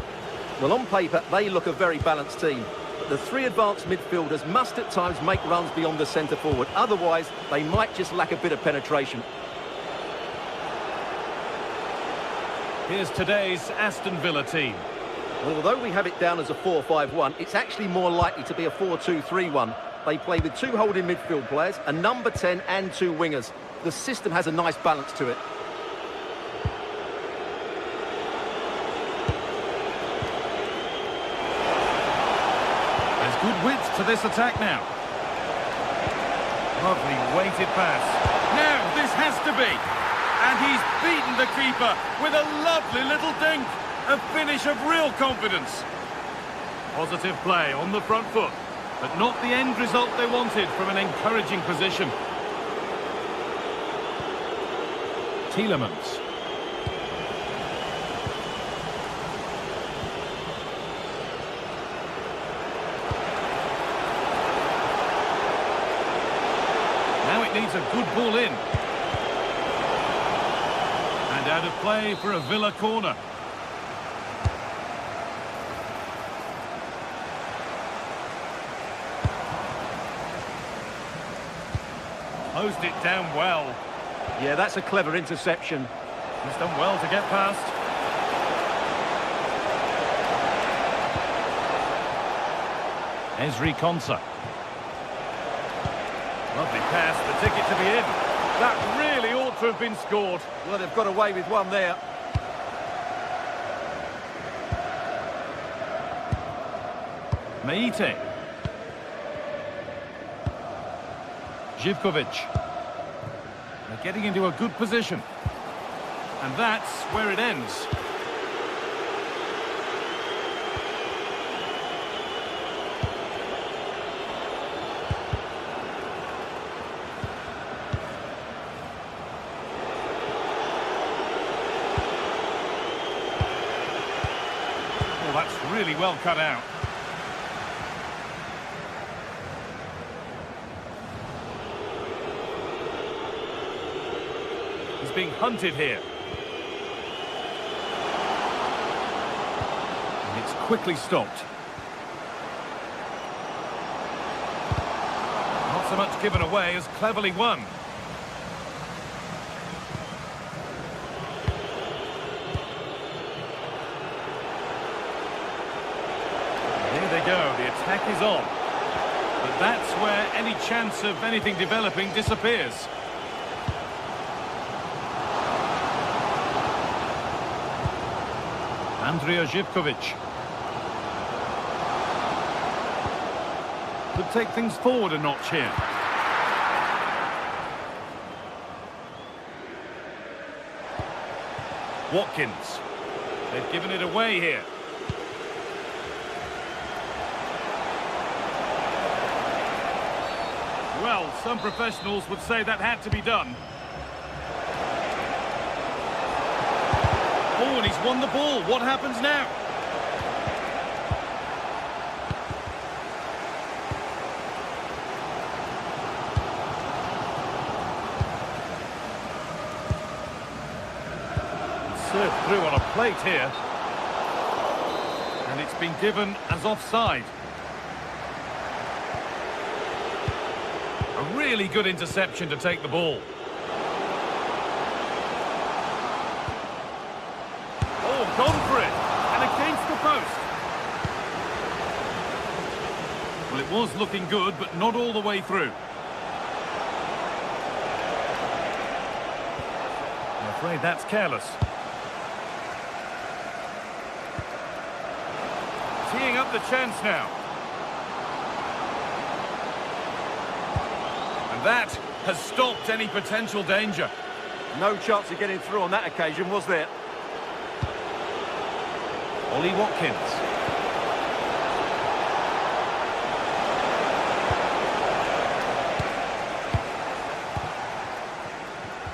Well, on paper, they look a very balanced team. but the three advanced midfielders must at times make runs beyond the centre forward. Otherwise, they might just lack a bit of penetration. Here's today's Aston Villa team. Well, although we have it down as a 4-5-1, it's actually more likely to be a 4-2-3-1. They play with two holding midfield players, a number 10 and two wingers. The system has a nice balance to it. There's good width to this attack now. Lovely weighted pass. Now, this has to be. And he's beaten the keeper with a lovely little dink. A finish of real confidence. Positive play on the front foot, but not the end result they wanted from an encouraging position. Tielemans. Now it needs a good ball in. And out of play for a Villa corner. Closed it down well. Yeah, that's a clever interception. He's done well to get past. Ezri Konsa. Lovely pass, the ticket to be in. That really ought to have been scored. Well, they've got away with one there. Meite. Živković. They're getting into a good position. And that's where it ends. Well, that's really well cut out. He's being hunted here. And it's quickly stopped. Not so much given away as cleverly won. Here they go, the attack is on. But that's where any chance of anything developing disappears. Andrija Živković. Could take things forward a notch here. Watkins. They've given it away here. Well, some professionals would say that had to be done. Oh, and he's won the ball. What happens now? Served through on a plate here. And it's been given as offside. A really good interception to take the ball. Gone for it, and against the post. Well, it was looking good, but not all the way through. I'm afraid that's careless. Teeing up the chance now. And that has stopped any potential danger. No chance of getting through on that occasion, was there? Ollie Watkins.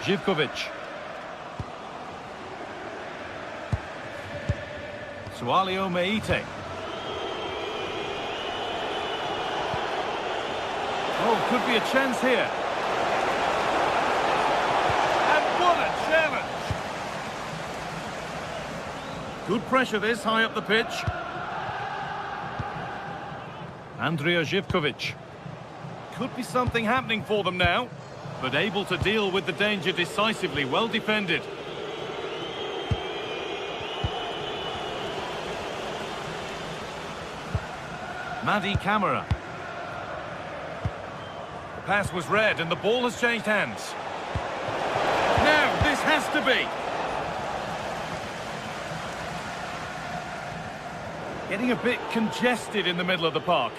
Živković. Sualio Meite. Oh, could be a chance here. And what a challenge! Good pressure this high up the pitch. Andrija Zivkovic. Could be something happening for them now, but able to deal with the danger decisively. Well defended. Madi Camara. The pass was read and the ball has changed hands. Now, this has to be. Getting a bit congested in the middle of the park.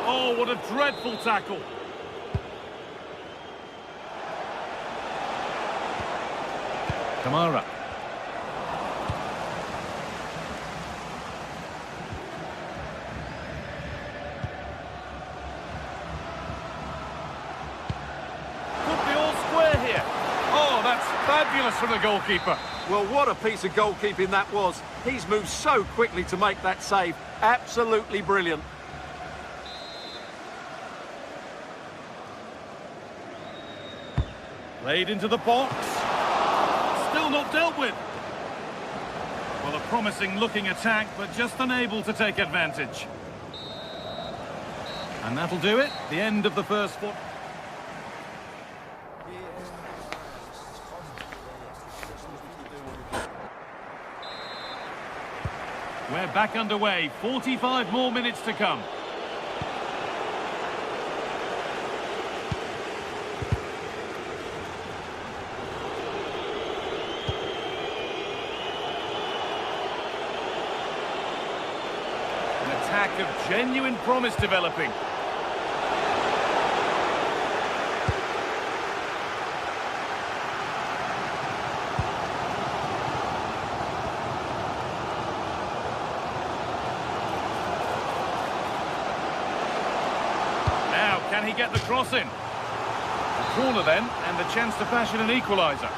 Oh, what a dreadful tackle. Camara. Could be all square here. Oh, that's fabulous from the goalkeeper. Well, what a piece of goalkeeping that was. He's moved so quickly to make that save. Absolutely brilliant. Played into the box. Still not dealt with. Well, a promising looking attack, but just unable to take advantage. And that'll do it. The end of the first foot. We're back underway. 45 more minutes to come. An attack of genuine promise developing. Can he get the cross in? The corner then, and the chance to fashion an equaliser.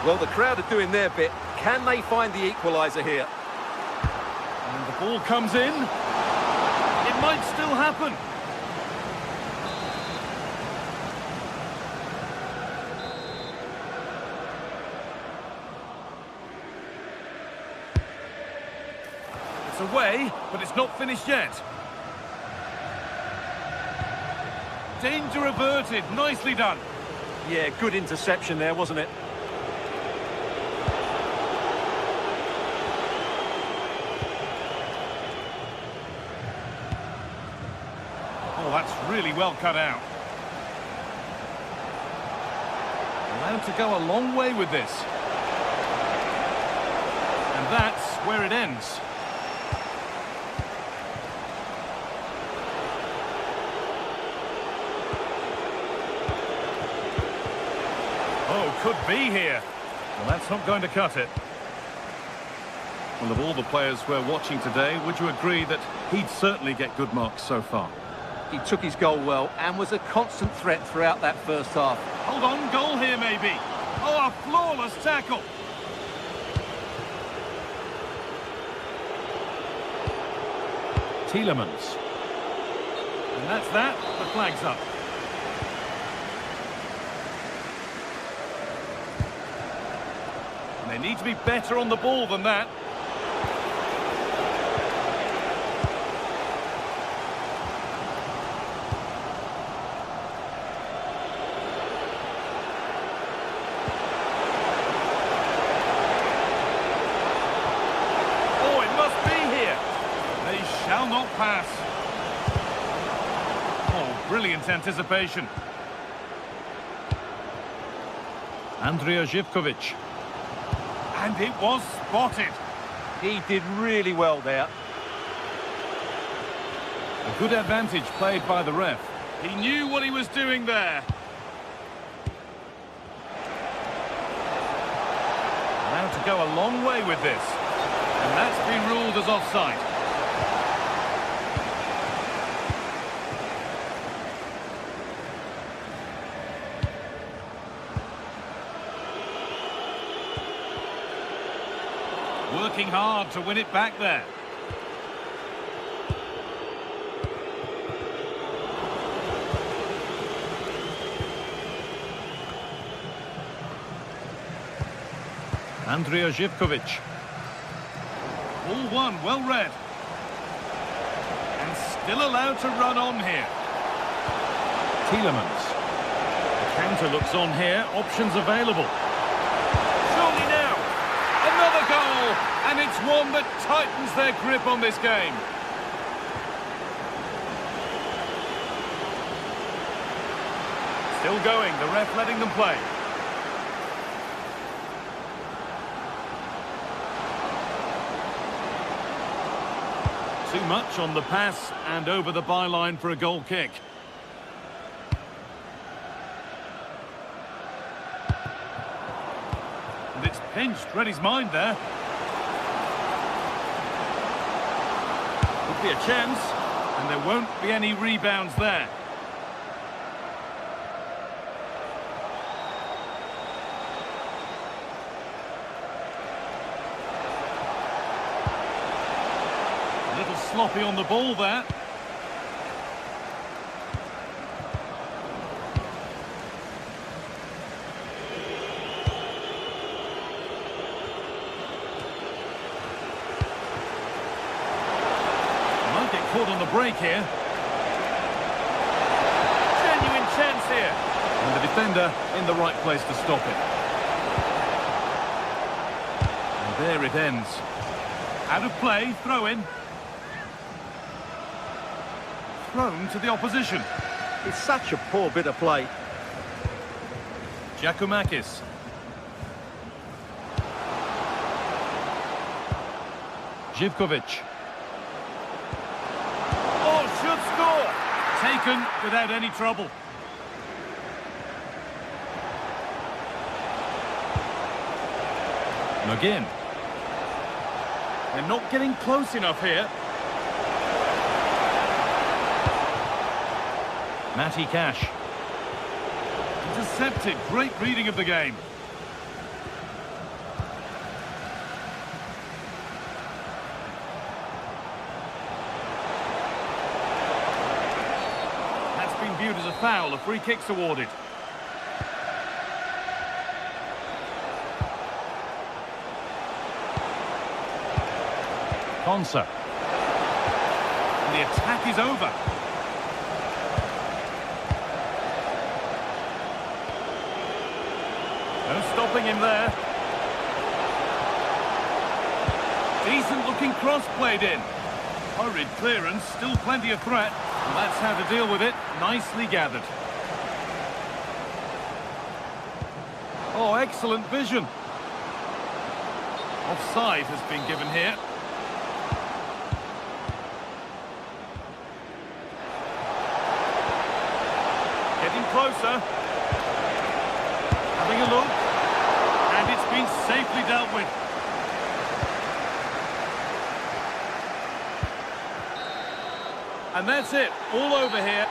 Well, the crowd are doing their bit. Can they find the equaliser here? And the ball comes in. It might still happen. It's away, but it's not finished yet. Danger averted. Nicely done. Yeah, good interception there, wasn't it? Oh, that's really well cut out. Allowed to go a long way with this. And that's where it ends. Oh, could be here. Well, that's not going to cut it. Well, of all the players we're watching today, would you agree that he'd certainly get good marks so far? He took his goal well and was a constant threat throughout that first half. Hold on, goal here maybe. Oh, a flawless tackle. Tielemans. And that's that. The flag's up. They need to be better on the ball than that. Oh, it must be here. They shall not pass. Oh, brilliant anticipation. Andrija Zivkovic. And it was spotted. He did really well there. A good advantage played by the ref. He knew what he was doing there. Now to go a long way with this. And that's been ruled as offside. Working hard to win it back there. Andrija Zivkovic. All one, well read. Still allowed to run on here. Tielemans. The counter looks on here. Options available. Surely now. Another goal. And it's one that tightens their grip on this game. Still going. The ref letting them play. Too much on the pass and over the byline for a goal kick. And it's pinched. Read his mind there. Could be a chance, and there won't be any rebounds there. A little sloppy on the ball there. Might get caught on the break here. Genuine chance here. And the defender in the right place to stop it. And there it ends. Out of play, throw in. Thrown to the opposition. It's such a poor bit of play. Giacomakis. Živkovic. Oh, should score! Taken without any trouble. McGinn. They're not getting close enough here. Matty Cash. Intercepted. Great reading of the game. That's been viewed as a foul. A free kick's awarded. Konsa. And the attack is over. No stopping him there. Decent looking cross played in. Hurried clearance, still plenty of threat. And that's how to deal with it. Nicely gathered. Oh, excellent vision. Offside has been given here. Getting closer. Having a look, and it's been safely dealt with. And that's it, all over here.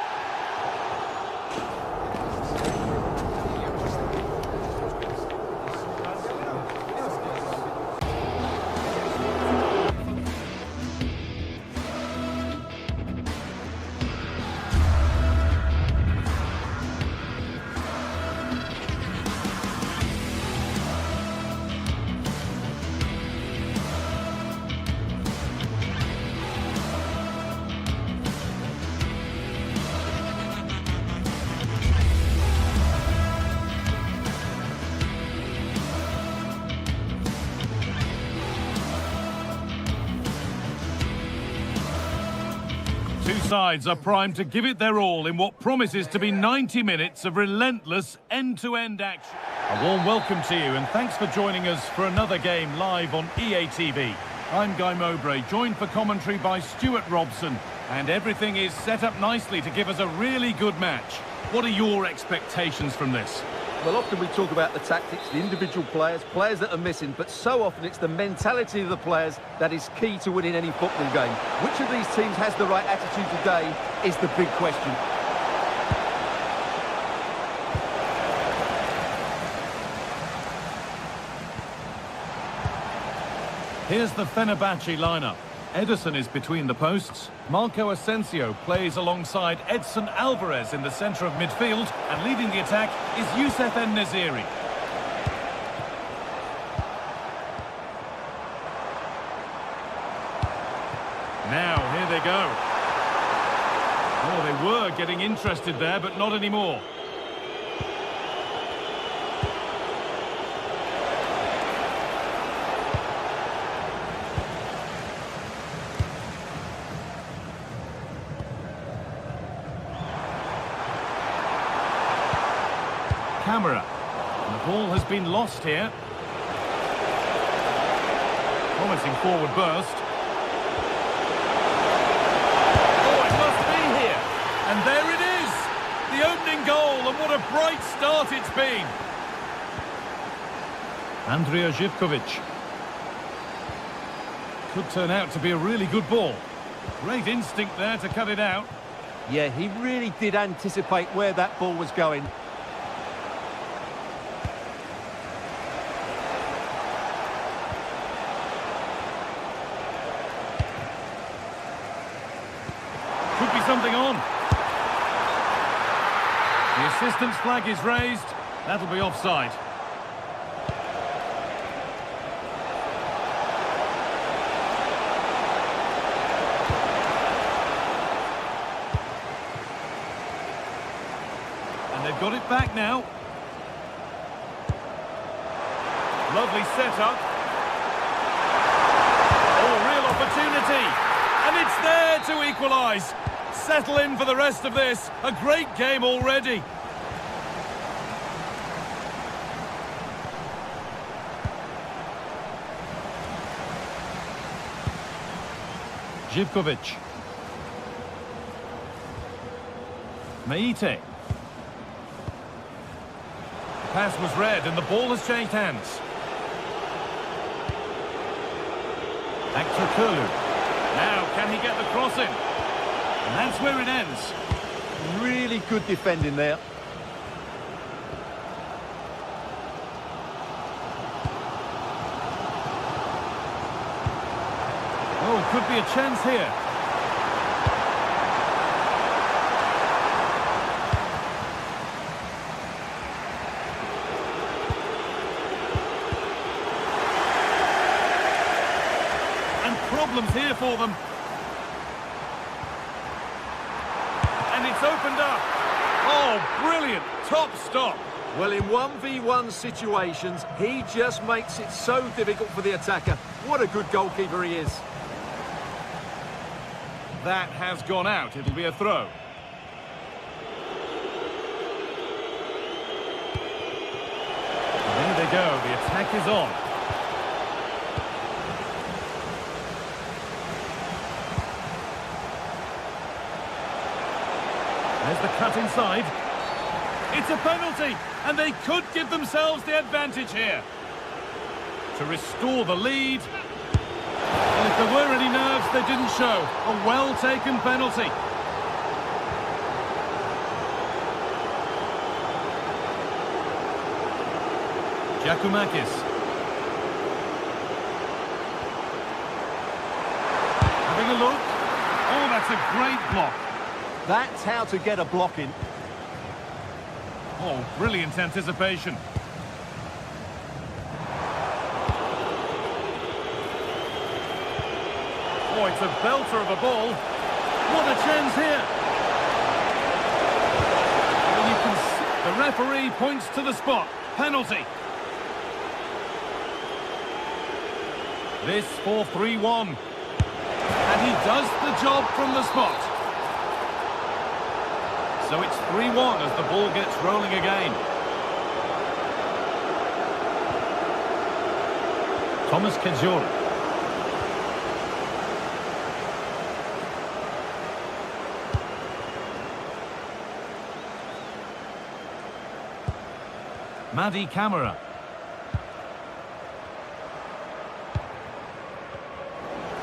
Two sides are primed to give it their all in what promises to be 90 minutes of relentless end-to-end action. A warm welcome to you and thanks for joining us for another game live on EA TV. I'm Guy Mowbray, joined for commentary by Stuart Robson, and everything is set up nicely to give us a really good match. What are your expectations from this? Well, often we talk about the tactics, the individual players that are missing, but so often it's the mentality of the players that is key to winning any football game. Which of these teams has the right attitude today is the big question. Here's the Fenerbahce lineup. Ederson is between the posts. Marco Asensio plays alongside Edson Alvarez in the centre of midfield, and leading the attack is Youssef En-Nesyri. Now, here they go. Oh, they were getting interested there, but not anymore. Camera. And the ball has been lost here. Promising forward burst. Oh, it must be here. And there it is. The opening goal, and what a bright start it's been. Andrija Živković. Could turn out to be a really good ball. Great instinct there to cut it out. Yeah, he really did anticipate where that ball was going. Could be something on. The assistant's flag is raised. That'll be offside. And they've got it back now. Lovely setup. Oh, real opportunity. And it's there to equalise. Settle in for the rest of this. A great game already. Živković. Meite. The pass was read and the ball has changed hands. Actor Kurlu. Now, can he get the cross in? And that's where it ends. Really good defending there. Oh, could be a chance here. And problems here for them. And it's opened up. Oh, brilliant. Top stop. Well, in 1v1 situations, he just makes it so difficult for the attacker. What a good goalkeeper he is. That has gone out. It'll be a throw. And there they go. The attack is on. There's the cut inside. It's a penalty, and they could give themselves the advantage here. To restore the lead. And if there were any nerves, they didn't show. A well-taken penalty. Giacomakis. Having a look. Oh, that's a great block. That's how to get a block in. Oh, brilliant anticipation. Oh, it's a belter of a ball. What a chance here. Well, you can see the referee points to the spot. Penalty. This for 3-1. And he does the job from the spot. So it's 3-1 as the ball gets rolling again. Thomas Kedziola. Madi Camara.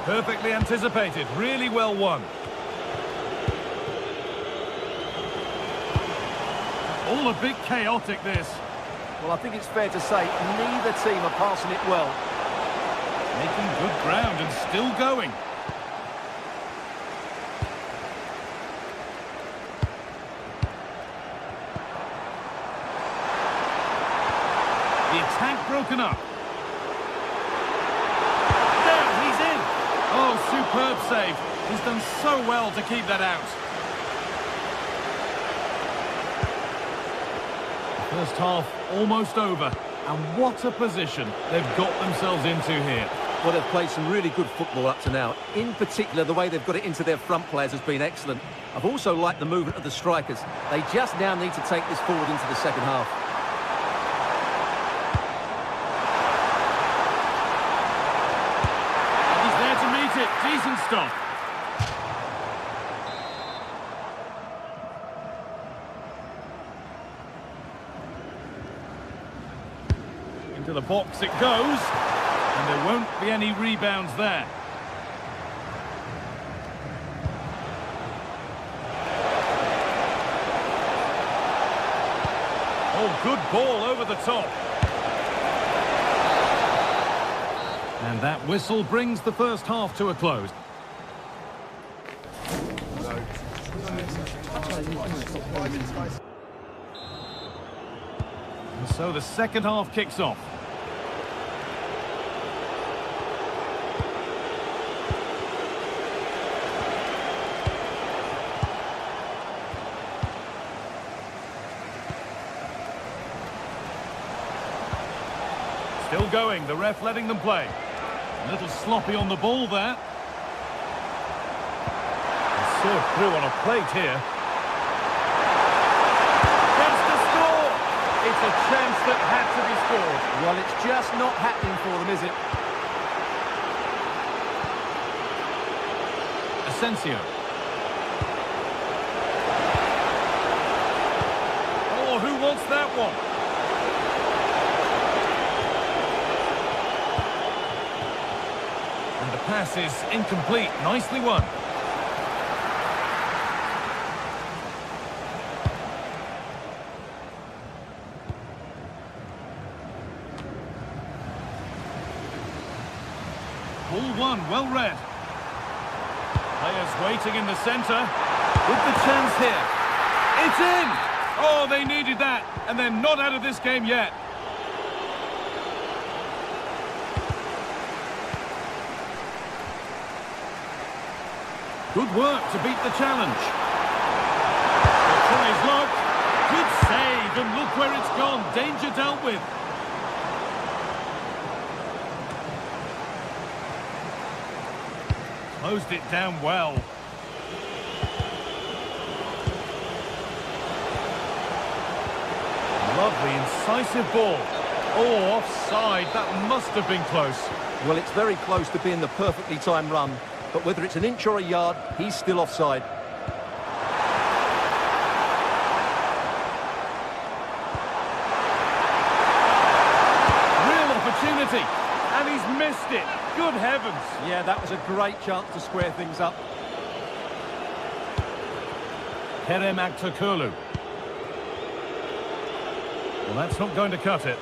Perfectly anticipated, really well won. All a bit chaotic, this. Well, I think it's fair to say neither team are passing it well. Making good ground and still going. The attack broken up. There, he's in. Oh, superb save. He's done so well to keep that out. First half almost over. And what a position they've got themselves into here. Well, they've played some really good football up to now. In particular, the way they've got it into their front players has been excellent. I've also liked the movement of the strikers. They just now need to take this forward into the second half. He's there to meet it. Decent stop. Into the box it goes. And there won't be any rebounds there. Oh, good ball over the top. And that whistle brings the first half to a close. And so the second half kicks off. Still going, the ref letting them play. A little sloppy on the ball there. Served through on a plate here. Gets to score! It's a chance that had to be scored. Well, it's just not happening for them, is it? Asensio. Oh, who wants that one? And the pass is incomplete. Nicely won. Ball one, well read. Players waiting in the centre. With the chance here. It's in! Oh, they needed that. And they're not out of this game yet. Good work to beat the challenge. They'll try his luck. Good save, and look where it's gone. Danger dealt with. Closed it down well. Lovely, incisive ball. Oh, offside. That must have been close. Well, it's very close to being the perfectly timed run. But whether it's an inch or a yard, he's still offside. Real opportunity. And he's missed it. Good heavens. Yeah, that was a great chance to square things up. Kerem Aktürkoğlu. Well, that's not going to cut it.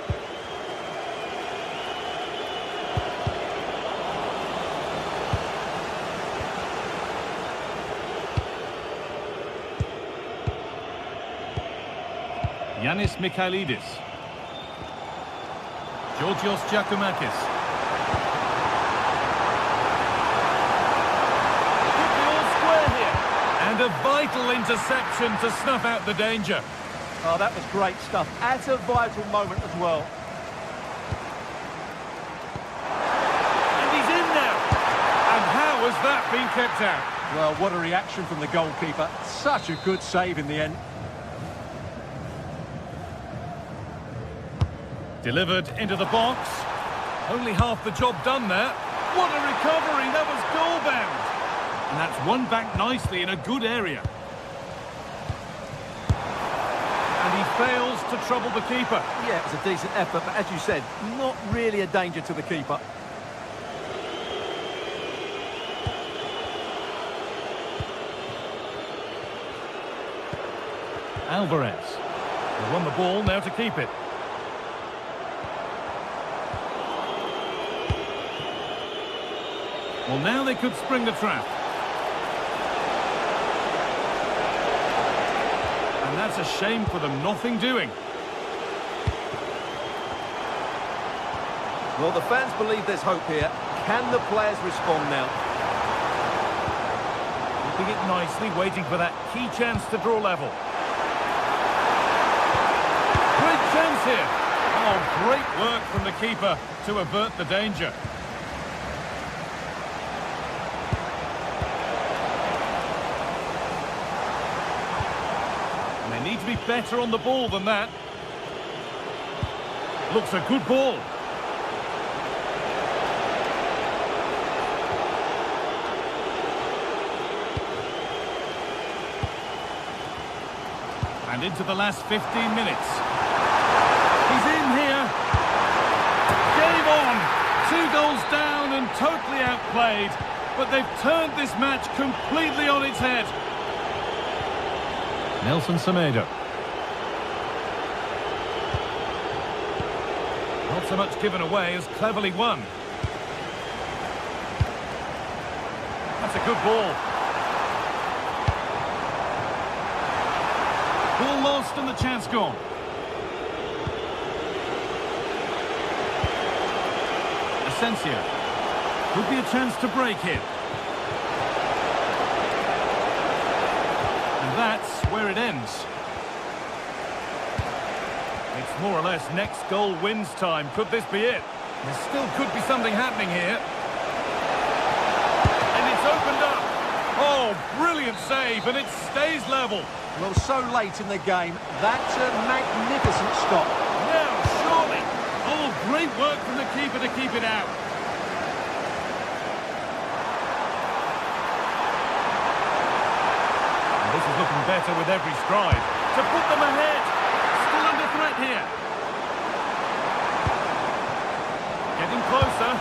Yanis Mikhailidis. Georgios Giacomakis. Put the all square here. And a vital interception to snuff out the danger. Oh, that was great stuff. At a vital moment as well. And he's in now. And how has that been kept out? Well, what a reaction from the goalkeeper. Such a good save in the end. Delivered into the box. Only half the job done there. What a recovery. That was goal-bound. And that's won back nicely in a good area. And he fails to trouble the keeper. Yeah, it was a decent effort, but as you said, not really a danger to the keeper. Alvarez. They won the ball, now to keep it. Well, now they could spring the trap. And that's a shame for them, nothing doing. Well, the fans believe there's hope here. Can the players respond now? Keeping it nicely, waiting for that key chance to draw level. Great chance here. Oh, great work from the keeper to avert the danger. And they need to be better on the ball than that. Looks a good ball. And into the last 15 minutes. He's in here. Game on. 2 goals down and totally outplayed. But they've turned this match completely on its head. Nelson Semedo. Not so much given away as cleverly won. That's a good ball. Ball lost and the chance gone. Asensio. Could be a chance to break here. And that's where it ends. It's more or less next goal wins time. Could this be it? There still could be something happening here. And it's opened up. Oh, brilliant save, and it stays level. Well, so late in the game, that's a magnificent stop. Now, surely. Oh, great work from the keeper to keep it out. And this is looking better with every stride. To put them ahead. Still under threat here. Getting closer.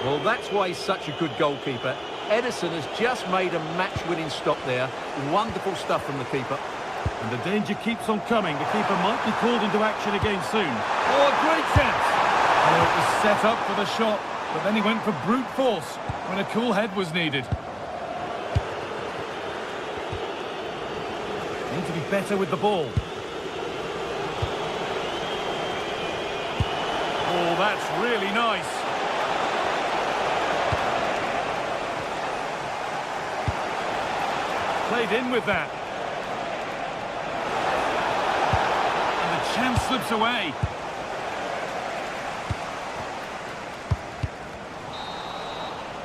Well, that's why he's such a good goalkeeper. Edison has just made a match-winning stop there. Wonderful stuff from the keeper. And the danger keeps on coming. The keeper might be called into action again soon. Oh, a great chance! Oh, it was set up for the shot, but then he went for brute force when a cool head was needed. Need to be better with the ball. Oh, that's really nice. Played in with that. And the chance slips away.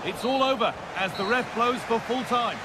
It's all over as the ref blows for full time.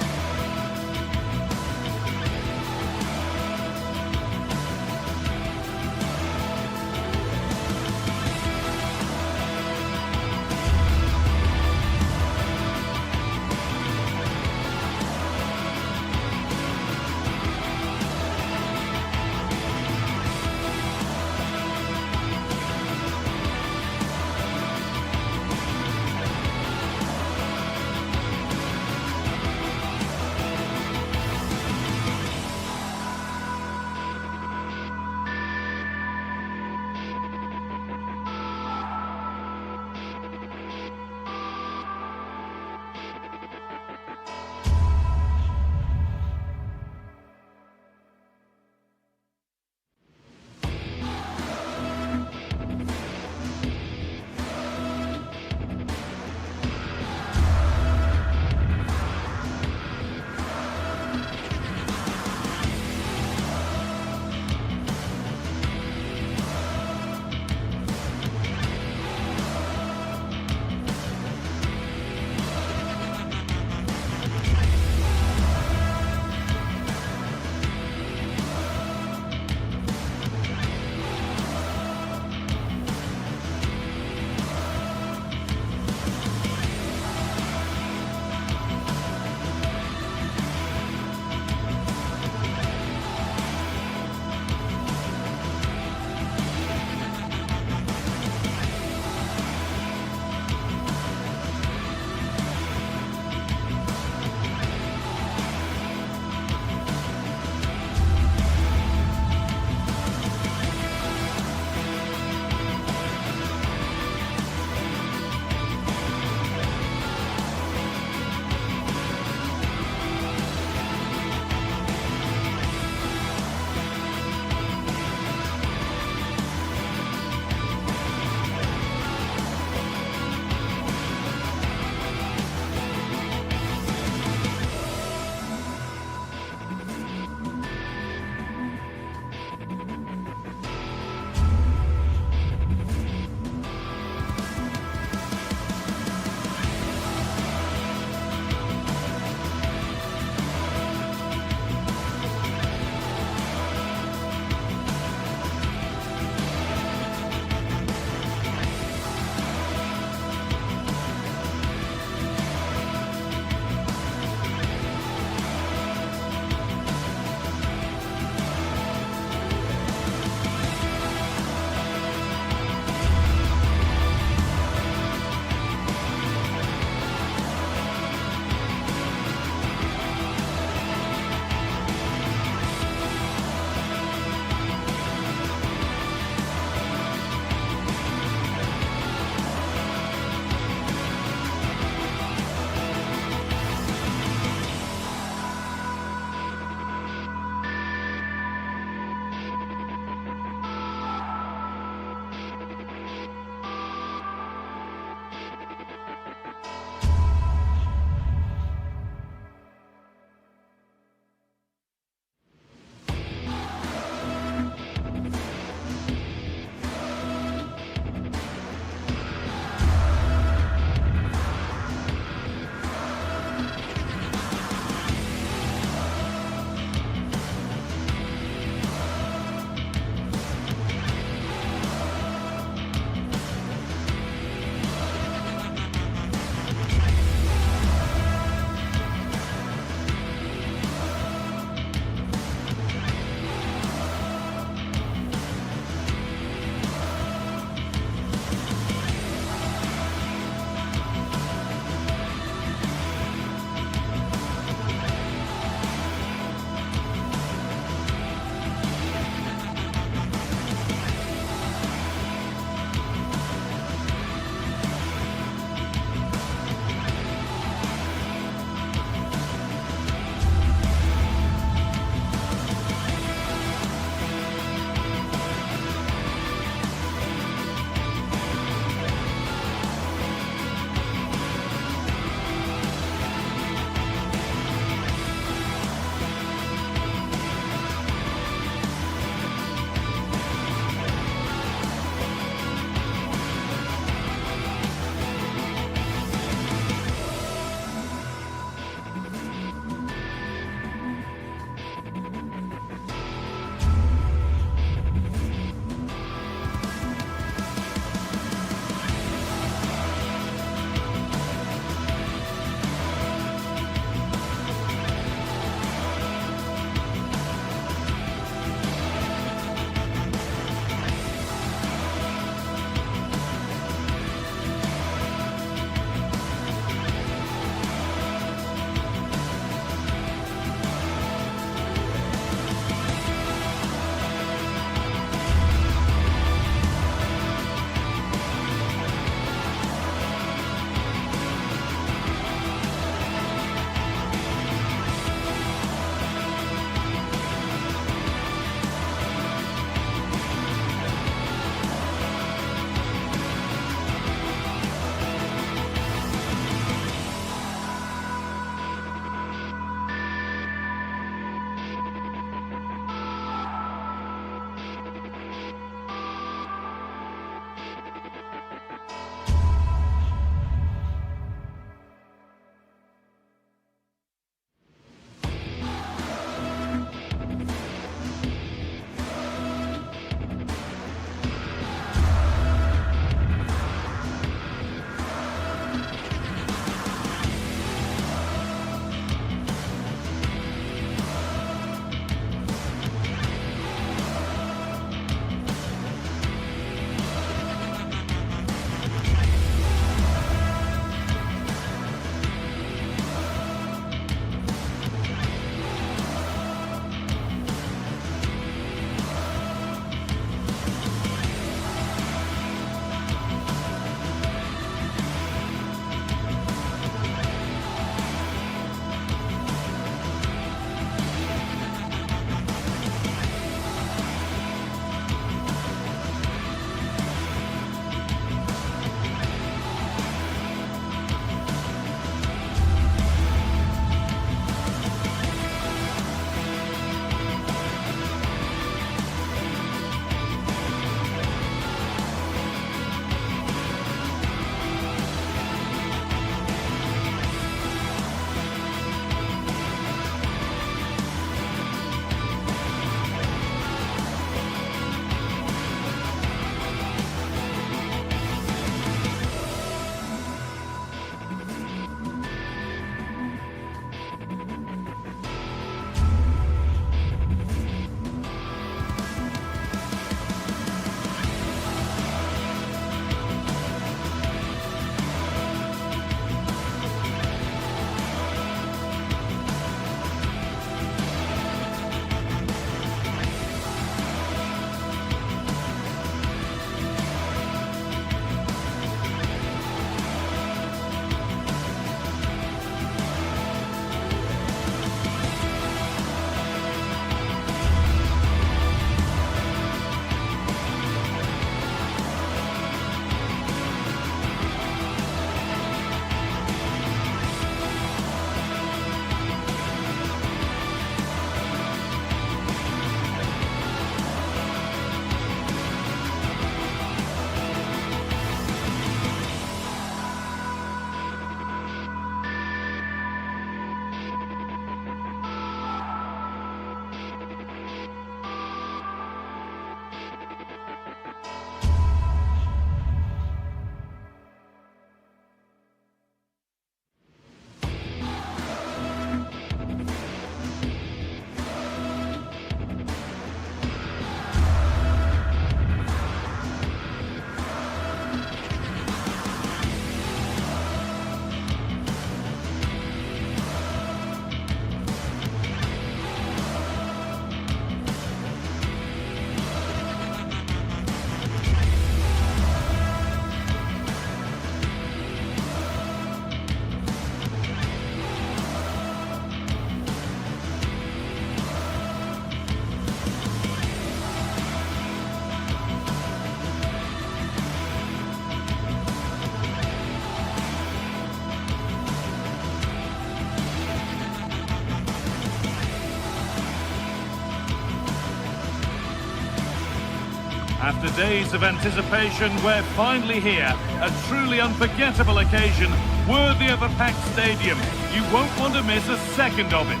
After days of anticipation, we're finally here. A truly unforgettable occasion, worthy of a packed stadium. You won't want to miss a second of it.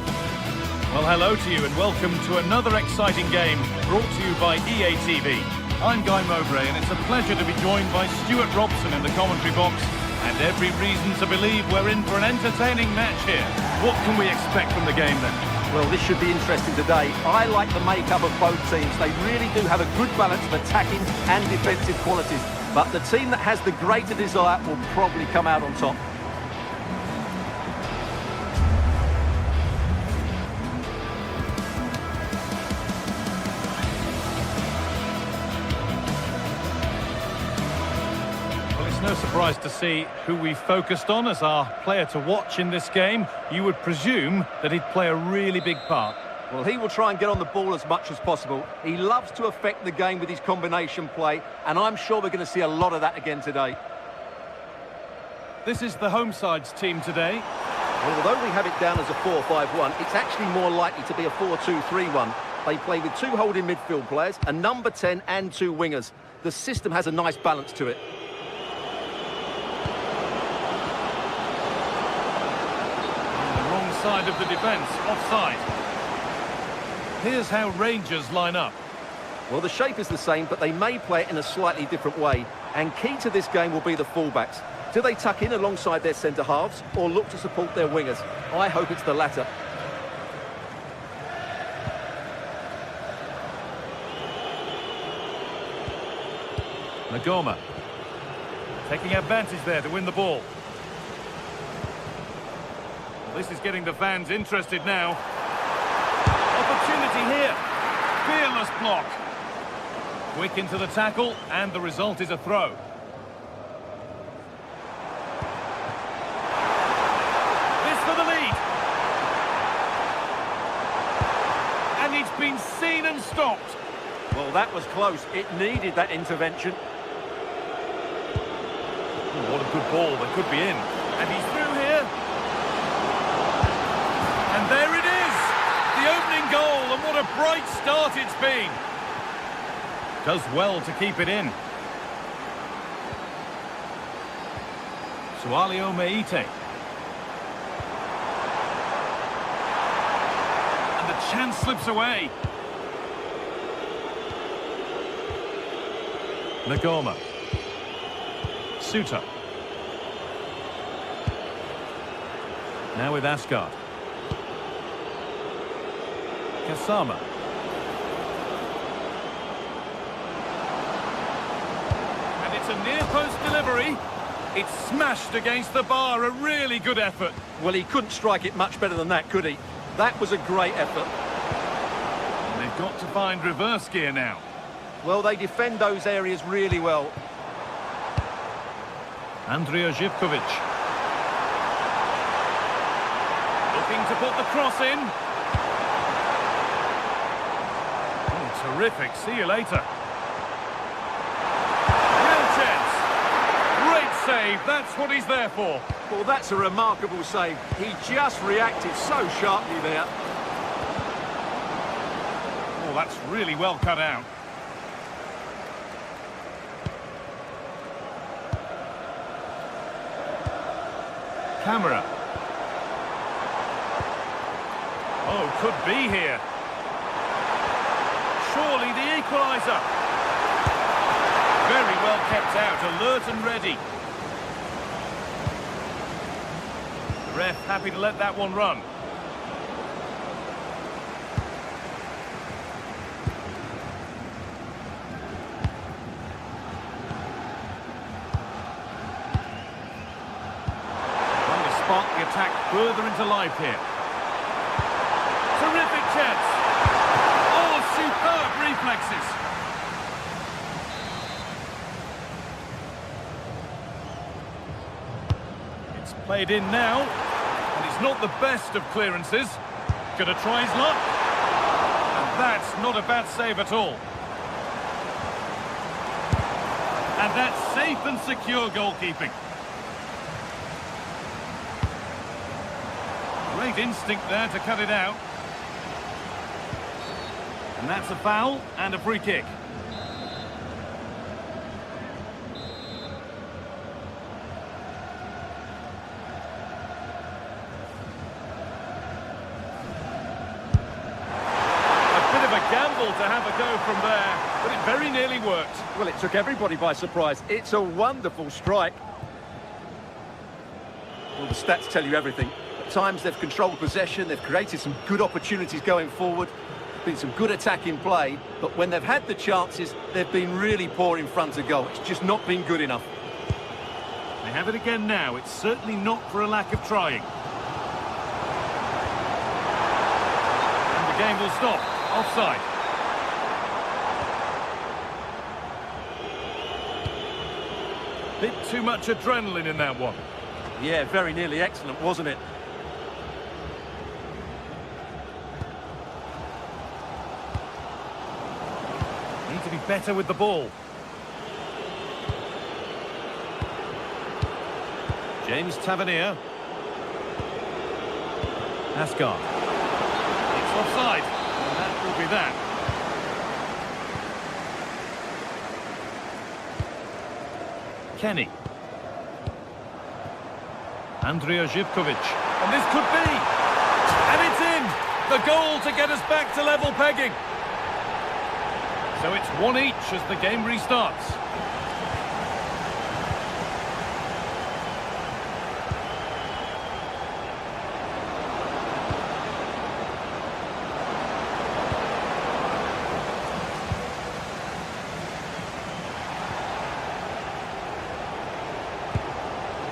Well, hello to you and welcome to another exciting game brought to you by EA TV. I'm Guy Mowbray and it's a pleasure to be joined by Stuart Robson in the commentary box. And every reason to believe we're in for an entertaining match here. What can we expect from the game then? Well, this should be interesting today. I like the makeup of both teams. They really do have a good balance of attacking and defensive qualities. But the team that has the greater desire will probably come out on top. No surprise to see who we focused on as our player to watch in this game. You would presume that he'd play a really big part. Well, he will try and get on the ball as much as possible. He loves to affect the game with his combination play, and I'm sure we're going to see a lot of that again today. This is the home side's team today. Well, although we have it down as a 4-5-1, it's actually more likely to be a 4-2-3-1. They play with two holding midfield players, a number 10 and two wingers. The system has a nice balance to it. Side of the defence, offside. Here's how Rangers line up. Well, the shape is the same, but they may play it in a slightly different way. And key to this game will be the fullbacks. Do they tuck in alongside their centre-halves or look to support their wingers? I hope it's the latter. Nagoma taking advantage there to win the ball. This is getting the fans interested now. Opportunity here. Fearless block. Quick into the tackle, and the result is a throw. This for the lead. And it's been seen and stopped. Well, that was close. It needed that intervention. Oh, what a good ball. They could be in. And he's through here. And there it is, the opening goal, and what a bright start it's been. Does well to keep it in. Sualio Meite. And the chance slips away. Nagoma. Suter. Now with Asgard. Kasama. And it's a near-post delivery. It's smashed against the bar, a really good effort. Well, he couldn't strike it much better than that, could he? That was a great effort. And they've got to find reverse gear now. Well, they defend those areas really well. Andrija Živković. Looking to put the cross in. Terrific. See you later. Real chance. Great save. That's what he's there for. Well, that's a remarkable save. He just reacted so sharply there. Oh, that's really well cut out. Camera. Oh, could be here. Surely the equaliser. Very well kept out, alert and ready. The ref happy to let that one run. Trying to spark the attack further into life here. Terrific chance. Superb reflexes. It's played in now, and it's not the best of clearances. Gonna try his luck. And that's not a bad save at all. And that's safe and secure goalkeeping. Great instinct there to cut it out. And that's a foul and a free kick. able to have a go from there, but it very nearly worked. Well, it took everybody by surprise. It's a wonderful strike. Well, the stats tell you everything. At times they've controlled possession, they've created some good opportunities going forward, been some good attacking play, but when they've had the chances, they've been really poor in front of goal. It's just not been good enough. They have it again now. It's certainly not for a lack of trying. And the game will stop. Offside. Bit too much adrenaline in that one. Yeah, very nearly excellent, wasn't it? Need to be better with the ball. James Tavernier. Asgard. It's offside. And that will be that. Kenny. Andrea Zivkovic. And this could be. And it's in. The goal to get us back to level pegging. So it's 1 each as the game restarts.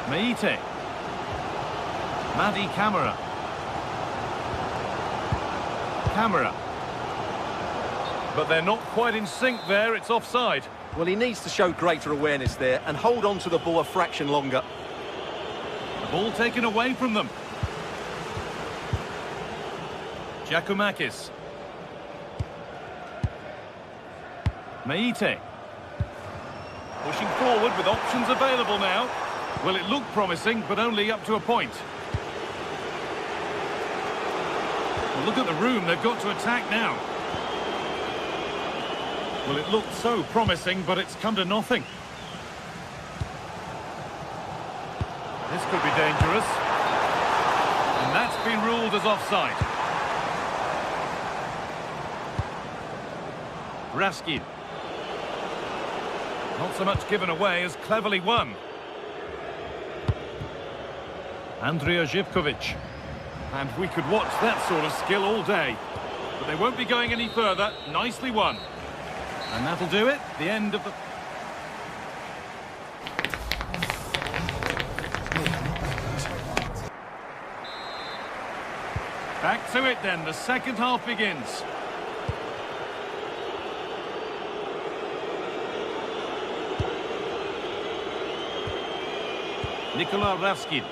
Meite. Madi Camara. But they're not quite in sync there, it's offside. Well, he needs to show greater awareness there and hold on to the ball a fraction longer. The ball taken away from them. Giacomakis. Meite. Pushing forward with options available now. Well, it looked promising, but only up to a point. Well, look at the room they've got to attack now. Well, it looked so promising, but it's come to nothing. This could be dangerous. And that's been ruled as offside. Raskin. Not so much given away as cleverly won. Andrea Zivkovic. And we could watch that sort of skill all day. But they won't be going any further. Nicely won. And that'll do it. The end of the... Back to it then. The second half begins. Nikola Raskin.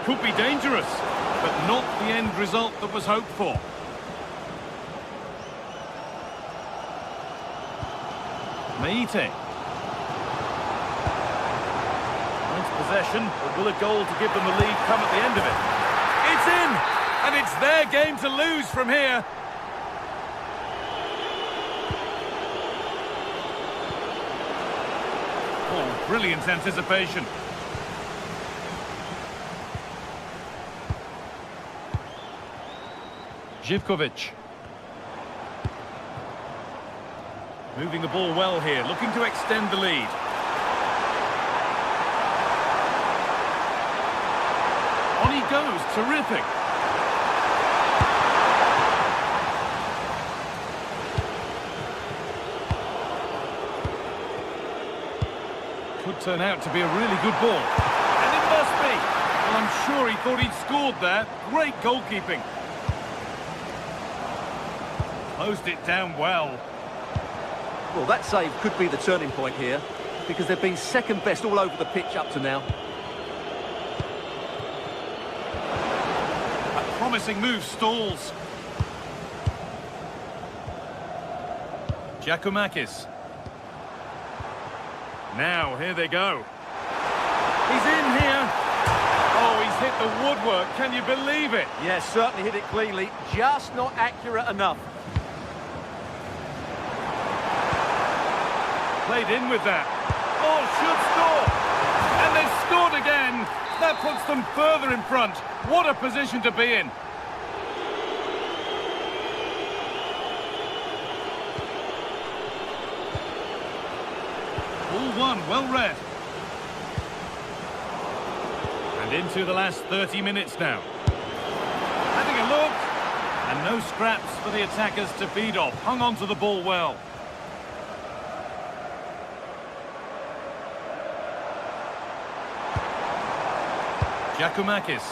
Could be dangerous, but not the end result that was hoped for. Meite. Nice possession, but will a goal to give them the lead come at the end of it? It's in! And it's their game to lose from here. Oh, brilliant anticipation. Zivkovic. Moving the ball well here, looking to extend the lead. On he goes, terrific. Could turn out to be a really good ball. And it must be. Well, I'm sure he thought he'd scored there. Great goalkeeping. Closed it down well. Well, that save could be the turning point here, because they've been second best all over the pitch up to now. A promising move stalls. Giacomakis. Now, here they go. He's in here. Oh, he's hit the woodwork. Can you believe it? Yes, certainly hit it cleanly, just not accurate enough. Played in with that. Oh, should score. And they've scored again. That puts them further in front. What a position to be in. one, well read. And into the last 30 minutes now. Having a look. And no scraps for the attackers to feed off. Hung on to the ball well. Giacomakis.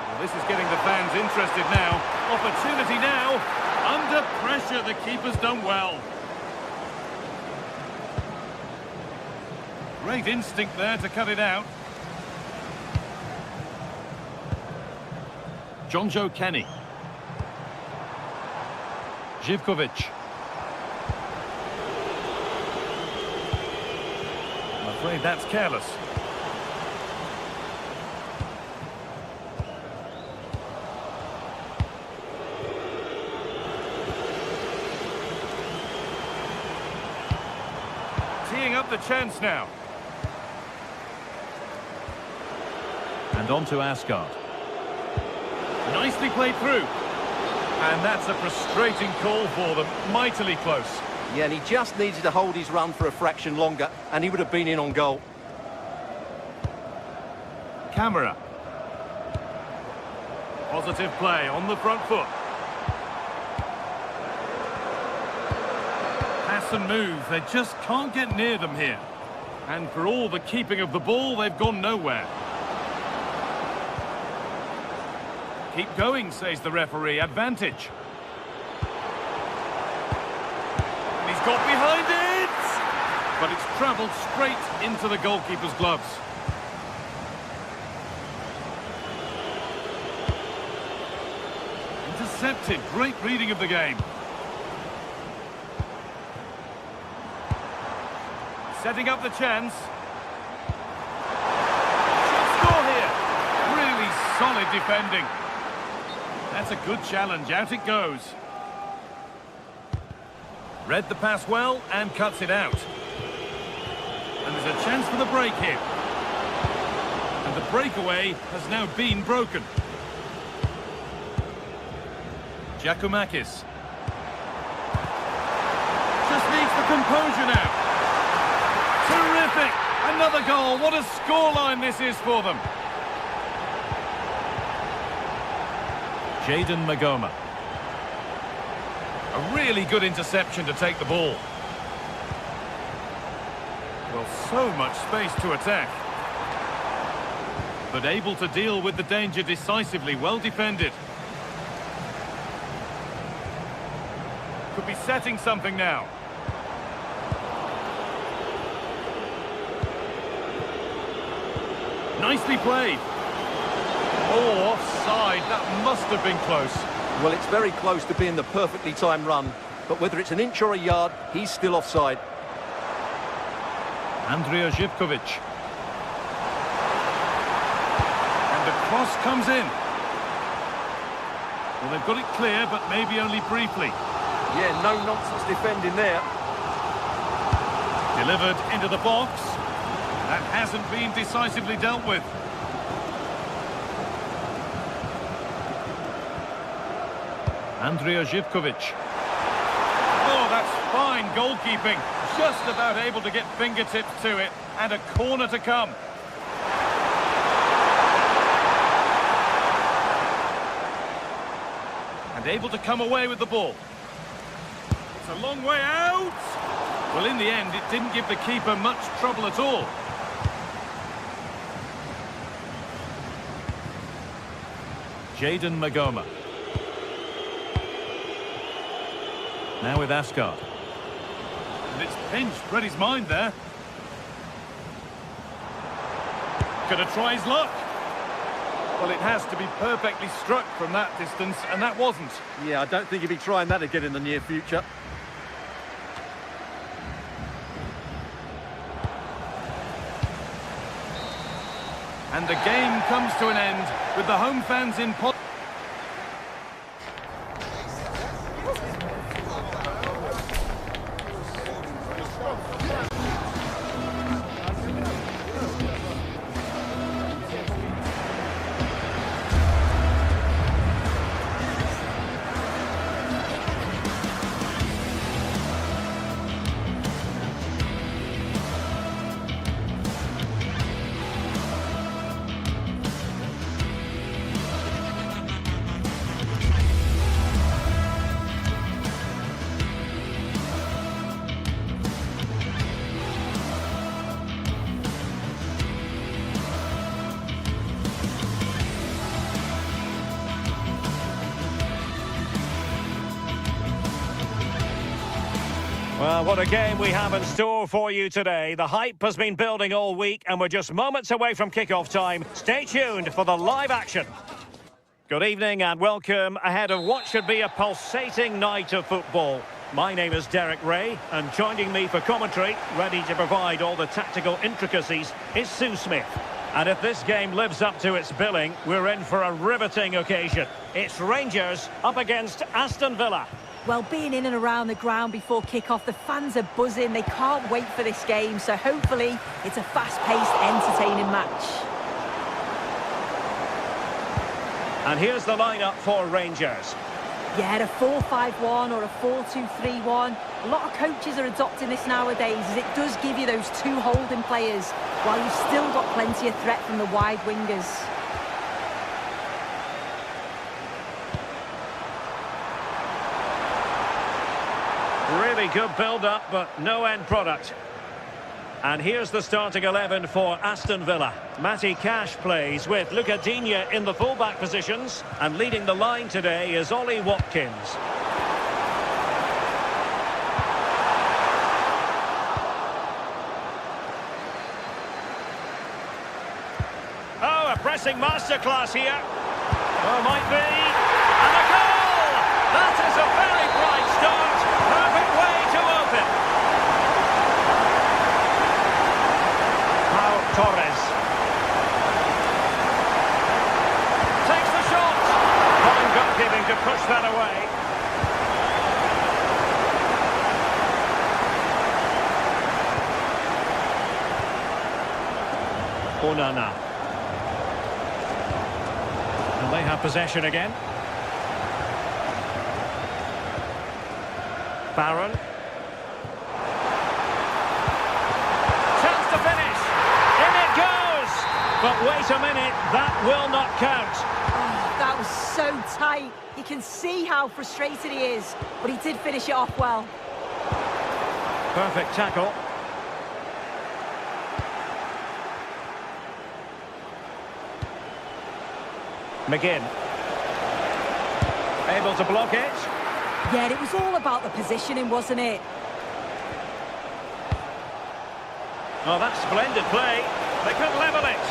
Well, this is getting the fans interested now. Opportunity now. Under pressure, the keeper's done well. Great instinct there to cut it out. Jonjo Kenny. Živkovic. I'm afraid that's careless. Teeing up the chance now. And on to Asgard. Nicely played through. And that's a frustrating call for them. Mightily close. Yeah, and he just needed to hold his run for a fraction longer, and he would have been in on goal. Camera. Positive play on the front foot. Pass and move. They just can't get near them here. And for all the keeping of the ball, they've gone nowhere. Keep going, says the referee. Advantage. And he's got behind it! But it's travelled straight into the goalkeeper's gloves. Intercepted. Great reading of the game. Setting up the chance. Should score here. Really solid defending. That's a good challenge. Out it goes. Read the pass well and cuts it out. And there's a chance for the break here. And the breakaway has now been broken. Giacomakis. Just needs the composure now. Terrific! Another goal. What a scoreline this is for them. Jayden Magoma. A really good interception to take the ball. Well, so much space to attack. But able to deal with the danger decisively. Well defended. Could be setting something now. Nicely played. Oh, offside. That must have been close. Well, it's very close to being the perfectly timed run, but whether it's an inch or a yard, he's still offside. Andrija Živkovic. And the cross comes in. Well, they've got it clear, but maybe only briefly. Yeah, no nonsense defending there. Delivered into the box. That hasn't been decisively dealt with. Andrija Živkovic. Oh, that's fine goalkeeping. Just about able to get fingertips to it. And a corner to come. And able to come away with the ball. It's a long way out. Well, in the end, it didn't give the keeper much trouble at all. Jayden Magoma. Now with Asgard. And it's pinched, read his mind there. Gonna try his luck. Well, it has to be perfectly struck from that distance, and that wasn't. Yeah, I don't think he'll be trying that again in the near future. And the game comes to an end with the home fans in pot. Well, what a game we have in store for you today. The hype has been building all week and we're just moments away from kick-off time. Stay tuned for the live action. Good evening and welcome ahead of what should be a pulsating night of football. My name is Derek Ray and joining me for commentary, ready to provide all the tactical intricacies, is Sue Smith. And if this game lives up to its billing, we're in for a riveting occasion. It's Rangers up against Aston Villa. Well, being in and around the ground before kick-off, the fans are buzzing. They can't wait for this game, so hopefully it's a fast-paced, entertaining match. And here's the lineup for Rangers. Yeah, a 4-5-1 or a 4-2-3-1. A lot of coaches are adopting this nowadays, as it does give you those two holding players, while you've still got plenty of threat from the wide wingers. Really good build-up, but no end product. And here's the starting 11 for Aston Villa. Matty Cash plays with Luca Digne in the full-back positions. And leading the line today is Ollie Watkins. Oh, a pressing masterclass here. Oh, might be. And a goal! That is a very bright start. Perfect way to open. Pau Torres. Takes the shot. Fine goalkeeping to push that away. Onana. And they have possession again. Barron. Chance to finish. In it goes. But wait a minute, that will not count. Oh, that was so tight. You can see how frustrated he is, but he did finish it off well. Perfect tackle. McGinn. Able to block it. Yeah, it was all about the positioning, wasn't it? Oh, that's splendid play. They could level it.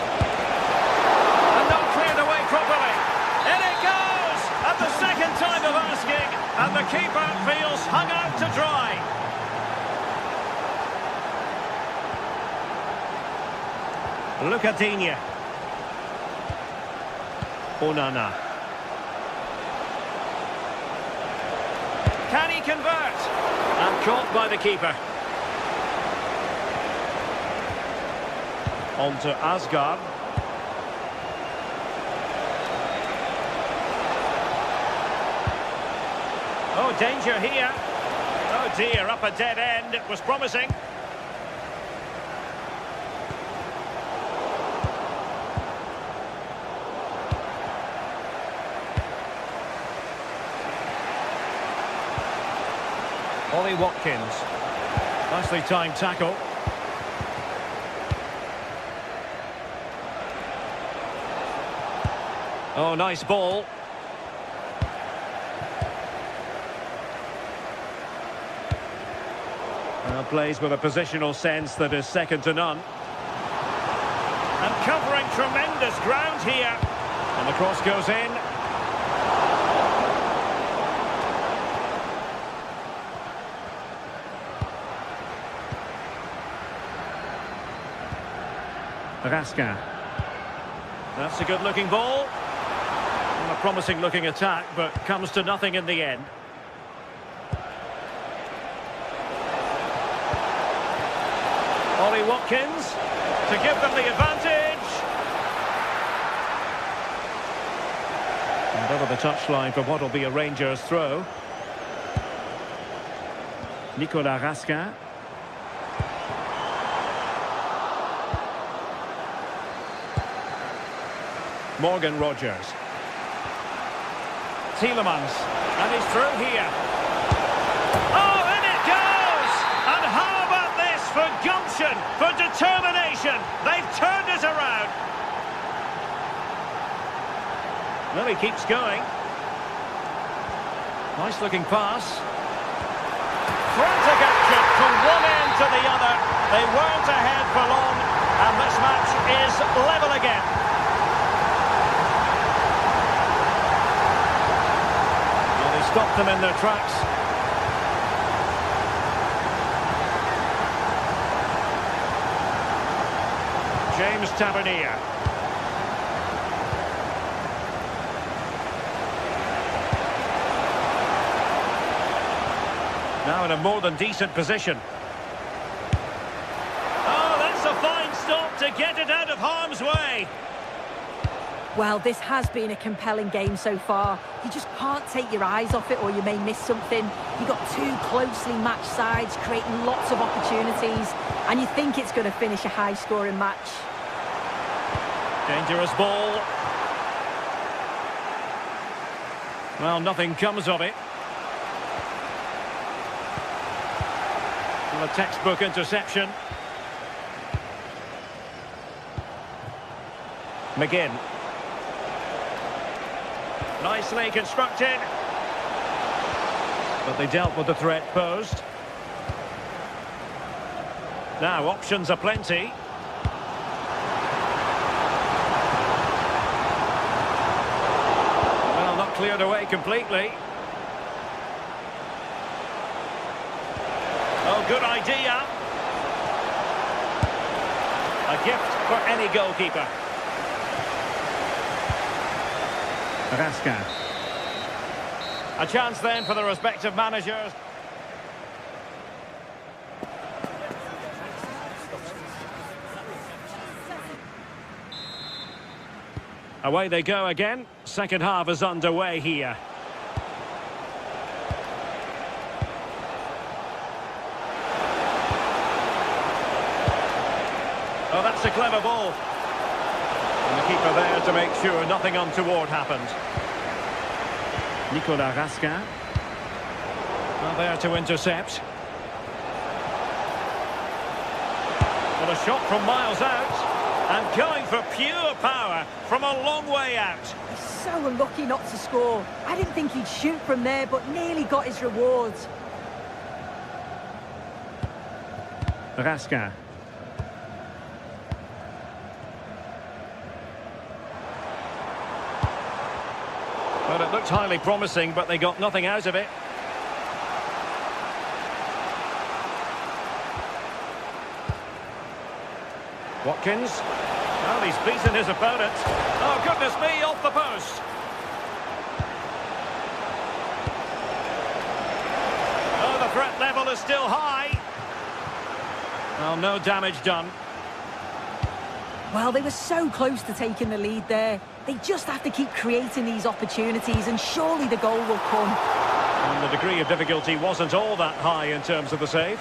And not cleared away properly. In it goes! At the second time of asking. And the keeper feels hung out to dry. Luca Digne. Onana. Can he convert? And caught by the keeper. On to Asgard. Oh, danger here. Oh dear, up a dead end. It was promising. Ollie Watkins. Nicely timed tackle. Oh, nice ball. Plays with a positional sense that is second to none. And covering tremendous ground here. And the cross goes in. Raskin. That's a good-looking ball. And a promising-looking attack, but comes to nothing in the end. Ollie Watkins to give them the advantage. And over the touchline for what will be a Rangers throw. Nicolas Raskin. Morgan Rogers. Tielemans. And he's through here. Oh, in it goes! And how about this for gumption, for determination? They've turned it around. Well, he keeps going. Nice looking pass. Frantic action. from one end to the other. They weren't ahead for long, and this match is level again. Well, they stopped them in their tracks. James Tavernier. Now in a more than decent position. Oh, that's a fine stop to get it out of harm's way. Well, this has been a compelling game so far. You just can't take your eyes off it or you may miss something. You've got two closely matched sides creating lots of opportunities, and you think it's going to finish a high-scoring match. Dangerous ball. Well, nothing comes of it. Well, a textbook interception. McGinn. Nicely constructed. But they dealt with the threat posed. Now, options are plenty. Well, not cleared away completely. Oh, good idea. A gift for any goalkeeper. Raskin. A chance then for the respective managers. Away they go again. Second half is underway here. Oh, that's a clever ball. And the keeper there to make sure nothing untoward happened. Nicolas Raskin. Well, there to intercept. Well, a shot from miles out. And going for pure power from a long way out. He's so unlucky not to score. I didn't think he'd shoot from there, but nearly got his rewards. Raskin. Well, it looked highly promising, but they got nothing out of it. Watkins. Well, he's beaten his opponent. Oh, goodness me, off the post. Oh, the threat level is still high. Well, no damage done. Well, they were so close to taking the lead there. They just have to keep creating these opportunities, and surely the goal will come. And the degree of difficulty wasn't all that high in terms of the save.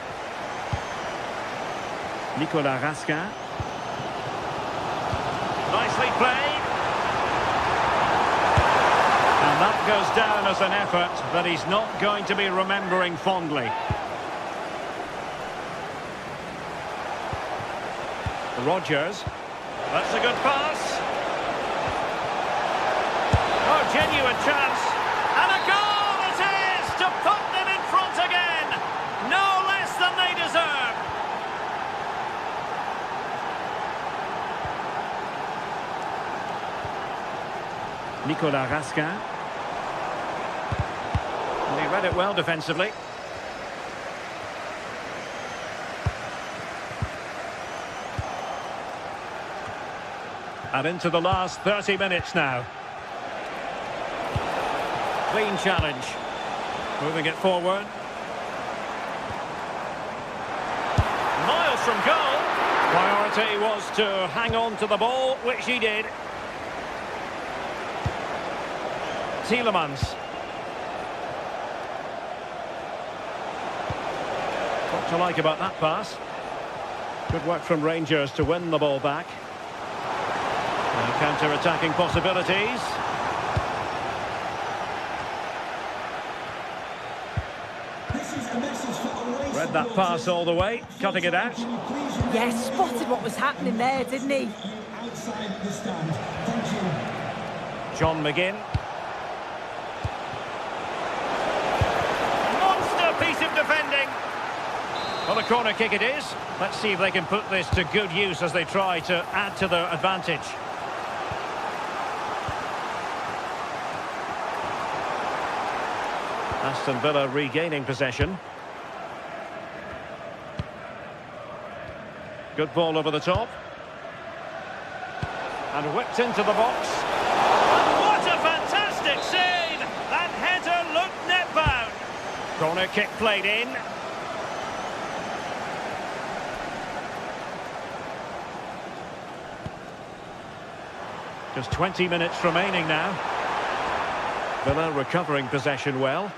Nicolas Raskin. Nicely played. And that goes down as an effort that he's not going to be remembering fondly. Rodgers. That's a good pass. Oh, genuine chance. And a goal it is to put them in front again. No less than they deserve. Nicolas Raskin. And he read it well defensively. And into the last 30 minutes now. Clean challenge. Moving it forward. Miles from goal. Priority was to hang on to the ball, which he did. Tielemans. What to like about that pass? Good work from Rangers to win the ball back. Counter-attacking possibilities. Read that pass all the way, cutting it out. Yes, spotted what was happening there, didn't he? John McGinn. Monster piece of defending. Well, a corner kick it is. Let's see if they can put this to good use as they try to add to their advantage. Aston Villa regaining possession. Good ball over the top. And whipped into the box. And what a fantastic save! That header looked net-bound. Corner kick played in. Just 20 minutes remaining now. Villa recovering possession well.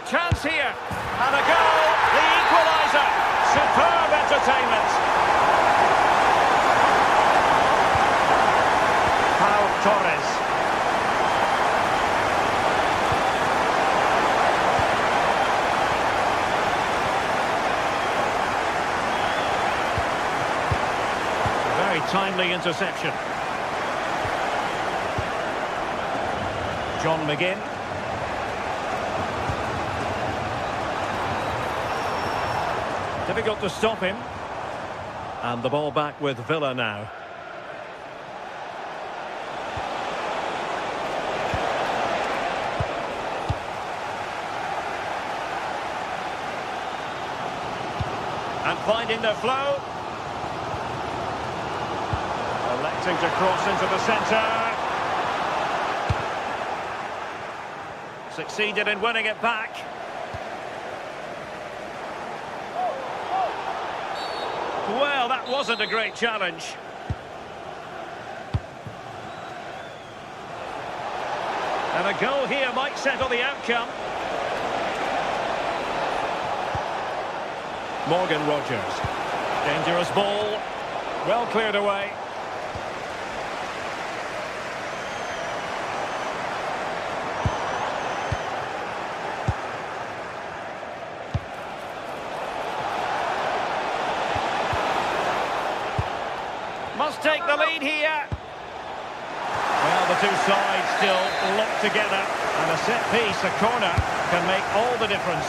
Chance here. And a goal! The equaliser! Superb entertainment! Torres. Very timely interception. John McGinn. Difficult to stop him. And the ball back with Villa now. And finding the flow. Electing to cross into the centre. Succeeded in winning it back. Well, that wasn't a great challenge. And a goal here might settle the outcome. Morgan Rogers. Dangerous ball. Well cleared away. Must take the lead here. Well, the two sides still locked together. And a set piece, a corner, can make all the difference.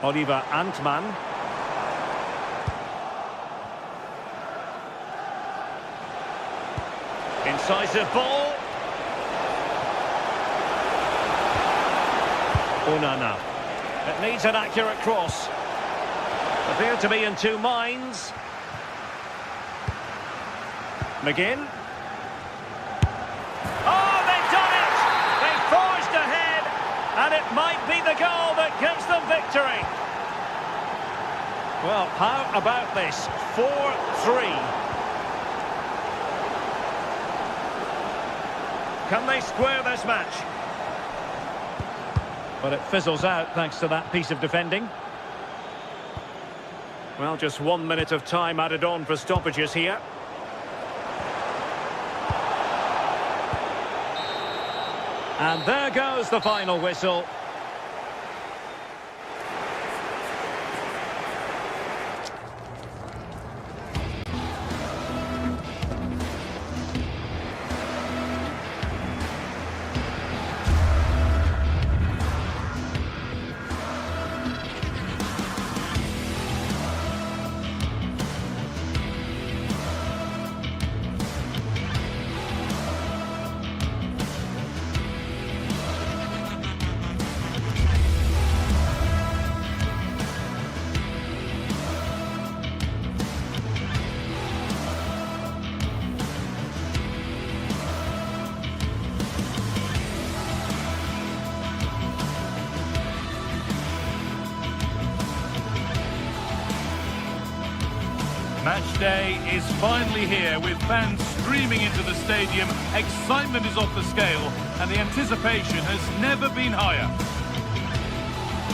Oliver Antman. Incisive ball. Onana. It needs an accurate cross. Appear to be in two minds. McGinn. Oh, they've done it! They've forged ahead, and it might be the goal that gives them victory. Well, how about this? 4-3. Can they square this match? But it fizzles out thanks to that piece of defending. Well, just 1 minute of time added on for stoppages here. And there goes the final whistle. Match day is finally here with fans streaming into the stadium. Excitement is off the scale and the anticipation has never been higher.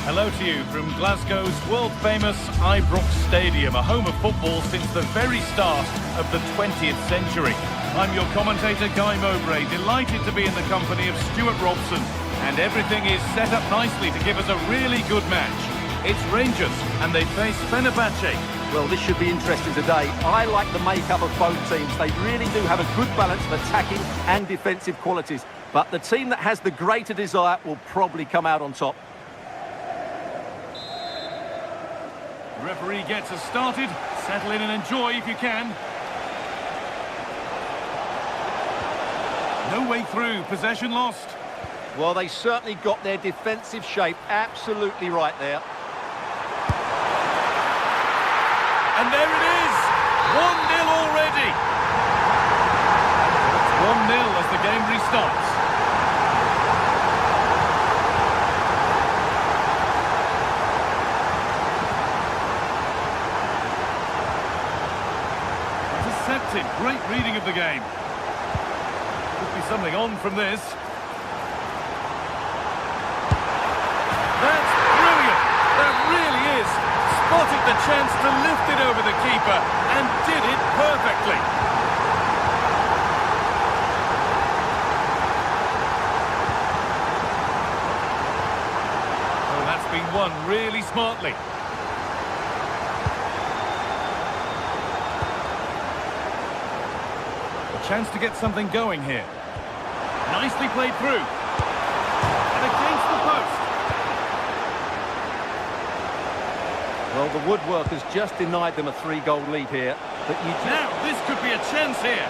Hello to you from Glasgow's world-famous Ibrox Stadium, a home of football since the very start of the 20th century. I'm your commentator, Guy Mowbray, delighted to be in the company of Stuart Robson, and everything is set up nicely to give us a really good match. It's Rangers, and they face Fenerbahce. Well, this should be interesting today. I like the makeup of both teams. They really do have a good balance of attacking and defensive qualities. But the team that has the greater desire will probably come out on top. The referee gets us started. Settle in and enjoy if you can. No way through. Possession lost. Well, they certainly got their defensive shape absolutely right there. And there it is! 1-0 already! It's 1-0 as the game restarts. Intercepted. Great reading of the game. Could be something on from this. That's brilliant! That really is! Spotted the chance to lift it over the keeper and did it perfectly. Oh, that's been won really smartly. A chance to get something going here. Nicely played through. And against the post. Well, the woodwork has just denied them a 3-goal lead here. But Now, this could be a chance here.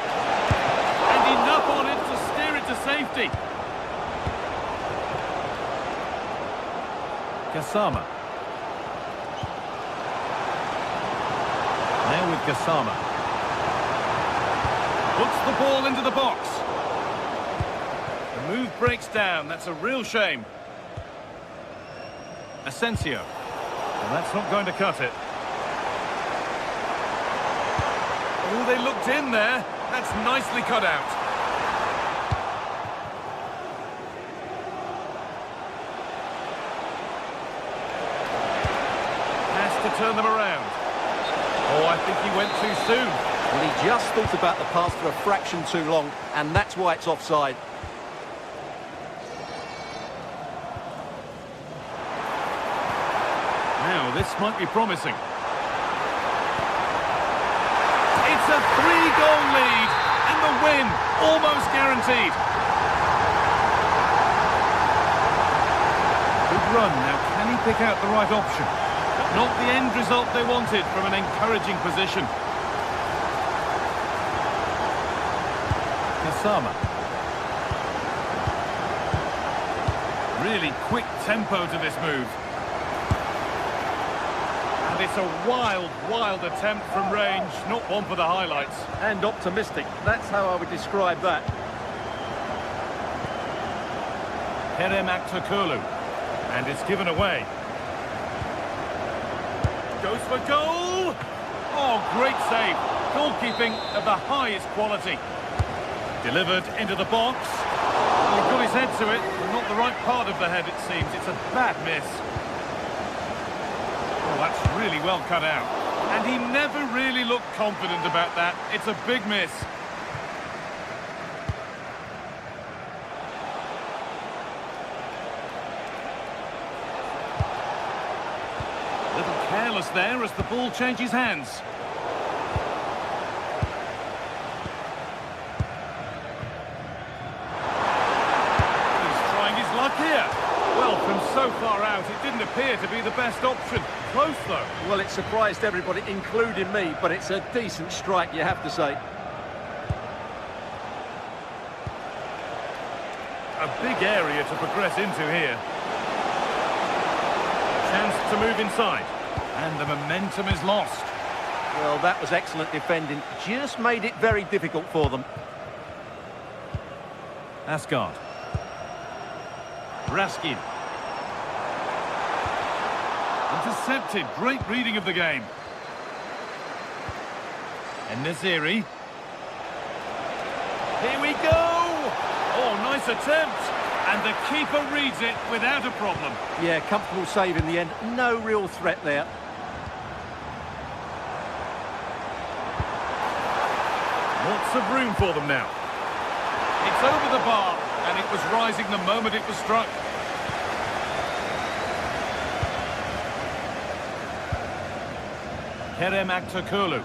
And enough on it to steer it to safety. Gassama. Now with Gassama. Puts the ball into the box. The move breaks down. That's a real shame. Asensio. Well, that's not going to cut it. Oh, they looked in there. That's nicely cut out. Has to turn them around. Oh, I think he went too soon. Well, he just thought about the pass for a fraction too long, and that's why it's offside. Now, this might be promising. It's a 3-goal lead, and the win almost guaranteed. Good run. Now, can he pick out the right option? Not the end result they wanted from an encouraging position. Gassama. Really quick tempo to this move. And it's a wild, wild attempt from range, not one for the highlights. And optimistic. That's how I would describe that. Kerem Aktürkoğlu. And it's given away. Goes for goal! Oh, great save. Goalkeeping of the highest quality. Delivered into the box. He got his head to it, but not the right part of the head, it seems. It's a bad miss. Oh, that's really well cut out. And he never really looked confident about that. It's a big miss. Little careless there as the ball changes hands. Here. Well, from so far out, it didn't appear to be the best option. Close, though. Well, it surprised everybody, including me, but it's a decent strike, you have to say. A big area to progress into here. Chance to move inside. And the momentum is lost. Well, that was excellent defending. Just made it very difficult for them. Asgard. Raskin. Intercepted. Great reading of the game. And Naziri. Here we go! Oh, nice attempt. And the keeper reads it without a problem. Yeah, comfortable save in the end. No real threat there. Lots of room for them now. It's over the bar. And it was rising the moment it was struck. Kerem Aktürkoğlu.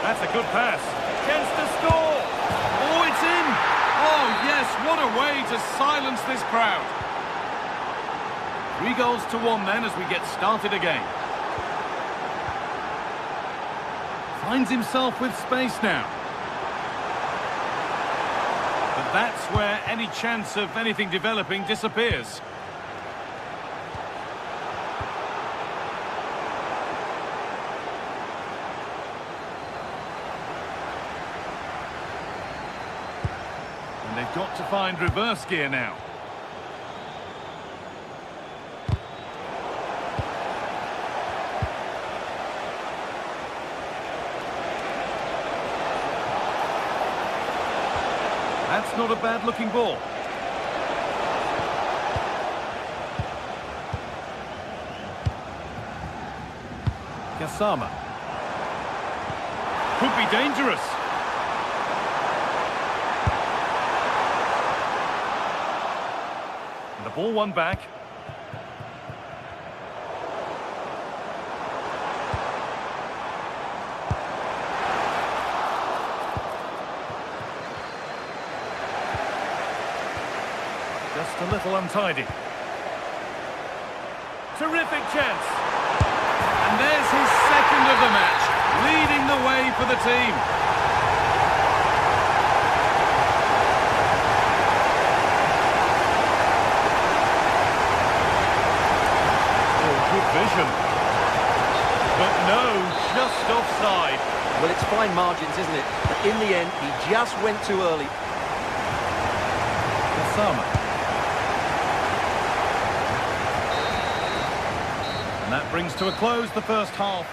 That's a good pass. Chance to score. Oh, it's in. Oh, yes, what a way to silence this crowd. 3-1 then as we get started again. Finds himself with space now. But that's where any chance of anything developing disappears. And they've got to find reverse gear now. That's not a bad-looking ball. Gassama. Could be dangerous. And the ball won back. Just a little untidy. Terrific chance. And there's his second of the match, leading the way for the team. Oh, good vision. But no, just offside. Well, it's fine margins, isn't it? But in the end, he just went too early. Gassama. And that brings to a close the first half.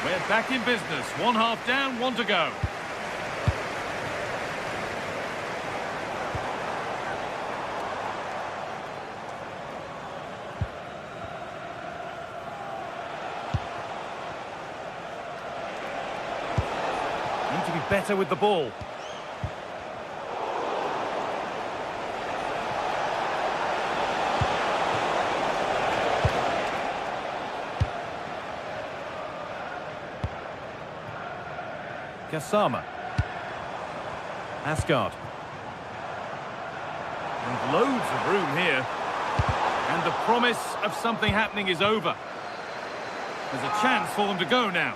We're back in business. 1 half down, 1 to go. Need to be better with the ball. Gassama. Asgard. And loads of room here. And the promise of something happening is over. There's a chance for them to go now.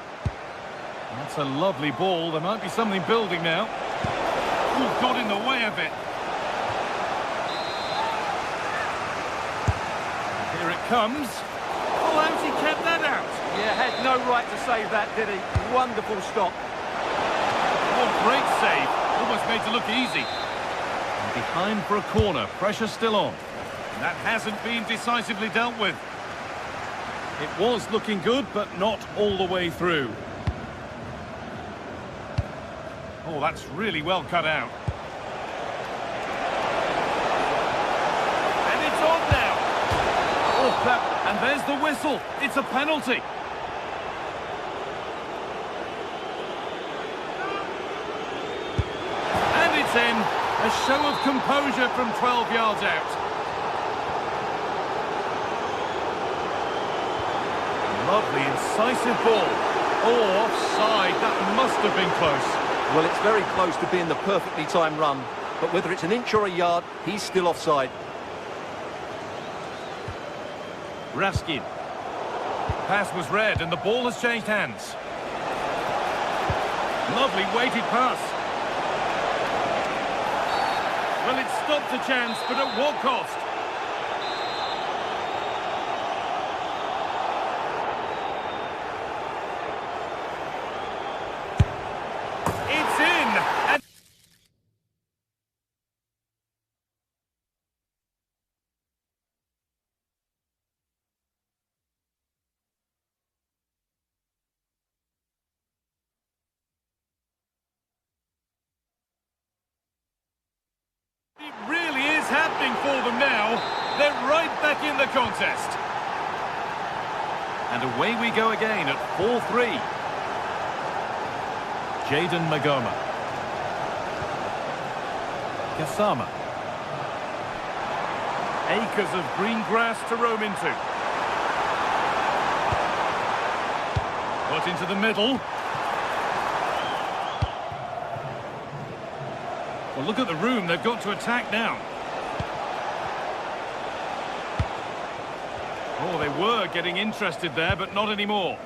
That's a lovely ball. There might be something building now. Ooh, got in the way of it. Here it comes. Oh, how's he kept that out? Yeah, had no right to save that, did he? Wonderful stop. Oh, great save. Almost made to look easy. And behind for a corner. Pressure still on. And that hasn't been decisively dealt with. It was looking good, but not all the way through. Oh, that's really well cut out. And it's on now. Oh, and there's the whistle. It's a penalty. And it's in. A show of composure from 12 yards out. Lovely, incisive ball. Oh, offside. That must have been close. Well, it's very close to being the perfectly timed run, but whether it's an inch or a yard, he's still offside. Raskin. Pass was read and the ball has changed hands. Lovely weighted pass. Well, it stopped the chance, but at what cost? It's in! And it really is happening for them now. They're right back in the contest. And away we go again at 4-3. Jayden Magoma. Gassama. Acres of green grass to roam into. Put into the middle. Well, look at the room. They've got to attack now. Oh, they were getting interested there, but not anymore.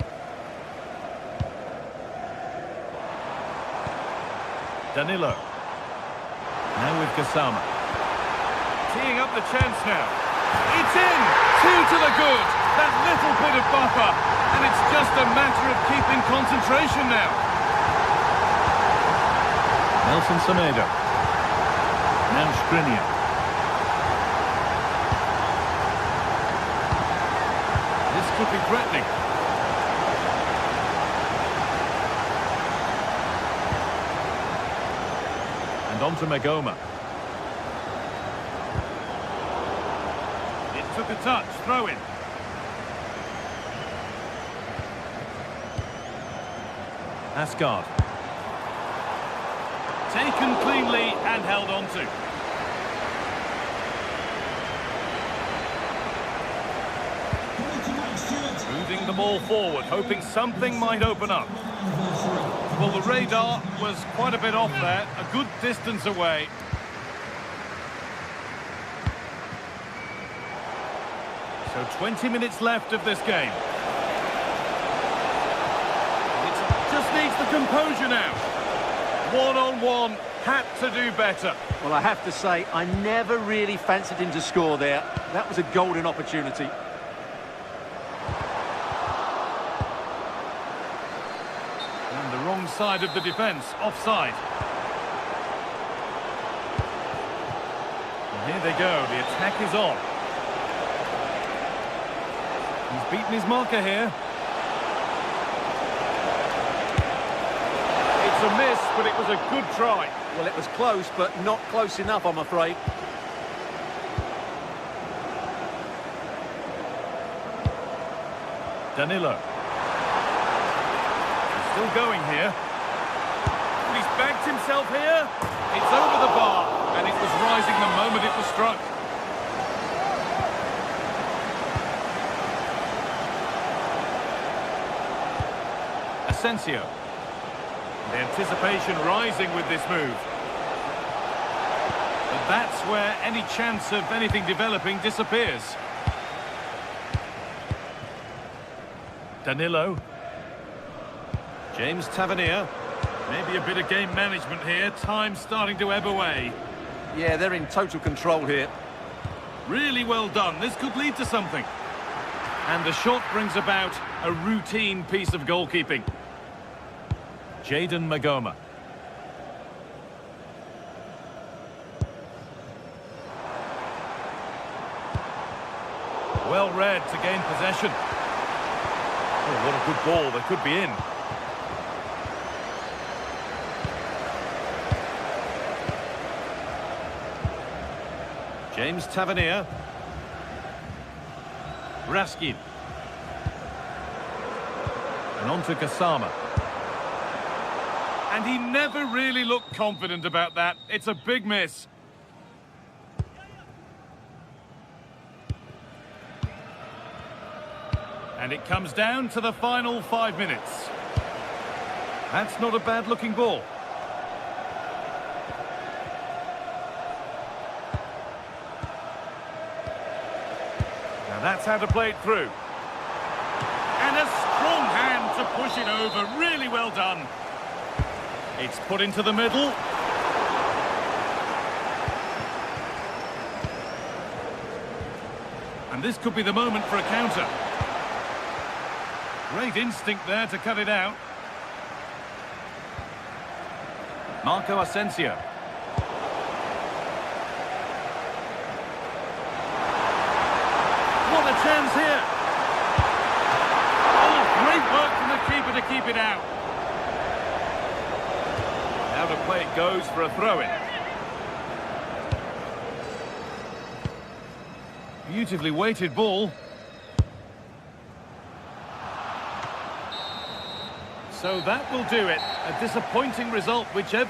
Danilo. Now with Gassama. Teeing up the chance now. It's in! 2 to the good! That little bit of buffer. And it's just a matter of keeping concentration now. Nelson Semedo. Now Skriniar. This could be threatening. And on to Magoma. It took a touch, throw in. Asgard. Taken cleanly and held on to. Moving the ball forward, hoping something might open up. Well, the radar was quite a bit off there, a good distance away. So 20 minutes left of this game. It just needs the composure now. One-on-one, had to do better. Well, I have to say, I never really fancied him to score there. That was a golden opportunity. And the wrong side of the defence, offside. And here they go, the attack is on. He's beaten his marker here. It's a miss, but it was a good try. Well, it was close, but not close enough, I'm afraid. Danilo. He's still going here. He's backed himself here. It's over the bar, and it was rising the moment it was struck. Asensio. The anticipation rising with this move. But that's where any chance of anything developing disappears. Danilo. James Tavernier. Maybe a bit of game management here. Time starting to ebb away. Yeah, they're in total control here. Really well done. This could lead to something. And the shot brings about a routine piece of goalkeeping. Jayden Magoma. Well read to gain possession. Oh, what a good ball. They could be in. James Tavernier. Raskin. And on to Gassama. And he never really looked confident about that. It's a big miss. And it comes down to the final 5 minutes. That's not a bad-looking ball. Now that's how to play it through. And a strong hand to push it over. Really well done. It's put into the middle. And this could be the moment for a counter. Great instinct there to cut it out. Marco Asensio. What a chance here. Oh, great work from the keeper to keep it out. Now the play it goes for a throw-in. Beautifully weighted ball. So that will do it. A disappointing result, whichever.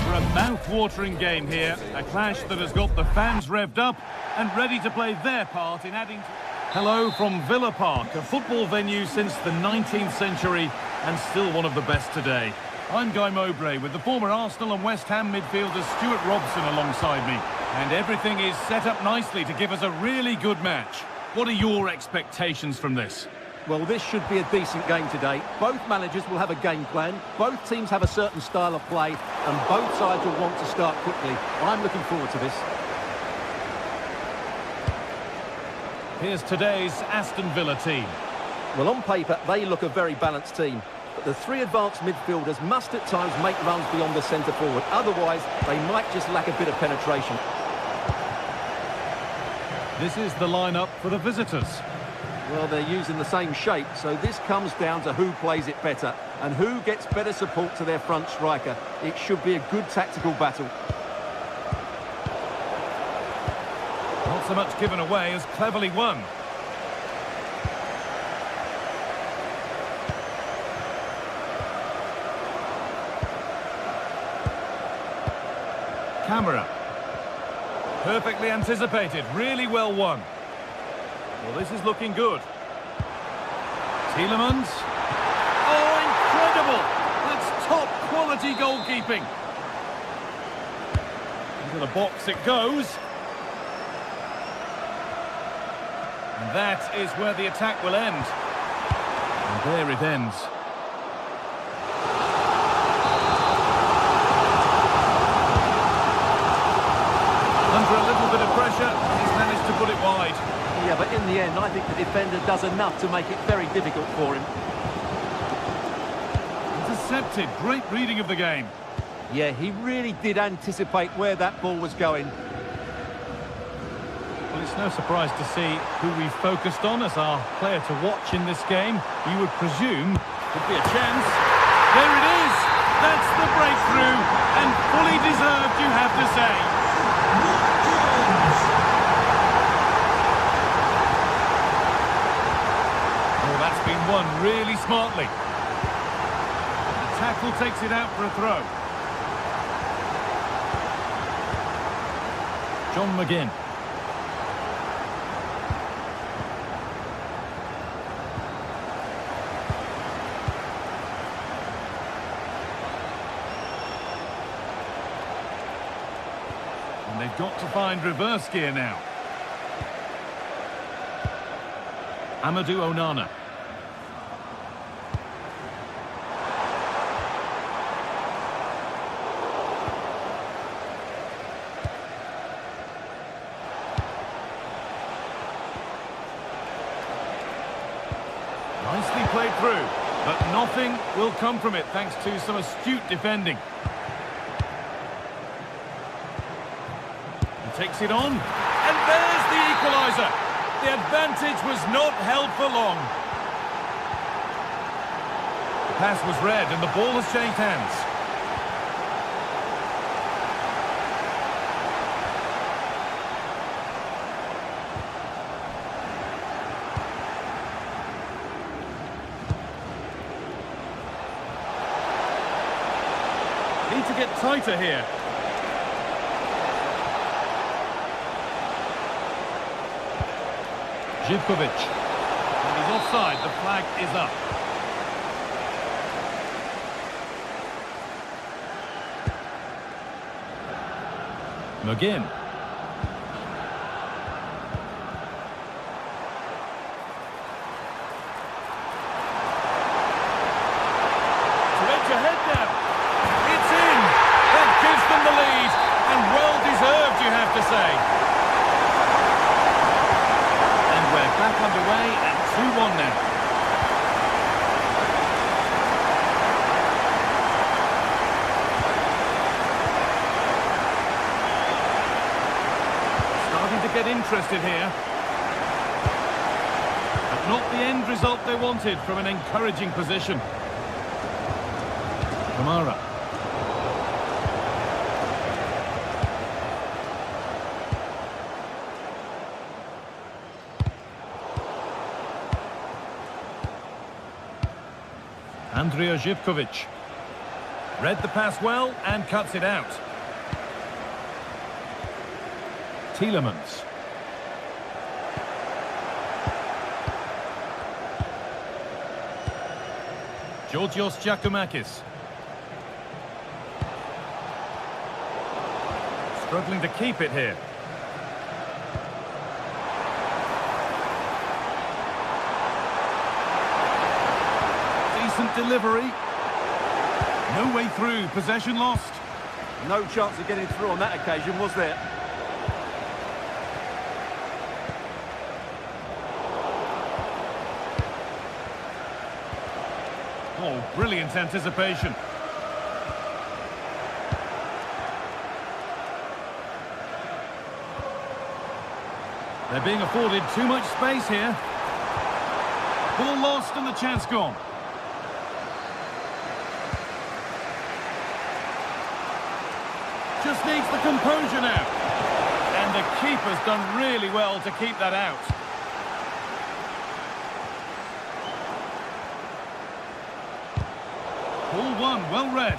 For a mouth-watering game here, a clash that has got the fans revved up and ready to play their part in adding to... Hello from Villa Park, a football venue since the 19th century and still one of the best today. I'm Guy Mowbray with the former Arsenal and West Ham midfielder Stuart Robson alongside me. And everything is set up nicely to give us a really good match. What are your expectations from this? Well, this should be a decent game today. Both managers will have a game plan, both teams have a certain style of play, and both sides will want to start quickly. I'm looking forward to this. Here's today's Aston Villa team. Well, on paper, they look a very balanced team. But the three advanced midfielders must at times make runs beyond the centre forward. Otherwise, they might just lack a bit of penetration. This is the lineup for the visitors. Well, they're using the same shape, so this comes down to who plays it better and who gets better support to their front striker. It should be a good tactical battle. Not so much given away as cleverly won. Camera. Perfectly anticipated, really well won. Well, this is looking good. Tielemans. Oh, incredible! That's top-quality goalkeeping. Into the box it goes. And that is where the attack will end. And there it ends. Under a little bit of pressure, he's managed to put it wide. Yeah, but in the end, I think the defender does enough to make it very difficult for him. Intercepted. Great reading of the game. Yeah, he really did anticipate where that ball was going. Well, it's no surprise to see who we focused on as our player to watch in this game. You would presume could be a chance. There it is! That's the breakthrough, and fully deserved, you have to say. That's been won really smartly. The tackle takes it out for a throw. John McGinn. And they've got to find reverse gear now. Amadou Onana. Nicely played through, but nothing will come from it thanks to some astute defending. He takes it on, and there's the equaliser. The advantage was not held for long. The pass was read, and the ball has changed hands. Need to get tighter here. Živkovic. And he's offside. The flag is up. McGinn. To edge ahead now. It's in. That gives them the lead. And well deserved, you have to say. And we're back underway at 2-1 now. Get interested here, but not the end result they wanted from an encouraging position. Kamara. Andrija Živkovic read the pass well and cuts it out. Tielemans. Georgios Giacomakis. Struggling to keep it here. Decent delivery. No way through. Possession lost. No chance of getting through on that occasion, was there? Oh, brilliant anticipation. They're being afforded too much space here. Ball lost and the chance gone. Just needs the composure now. And the keeper's done really well to keep that out. Ball one, well read.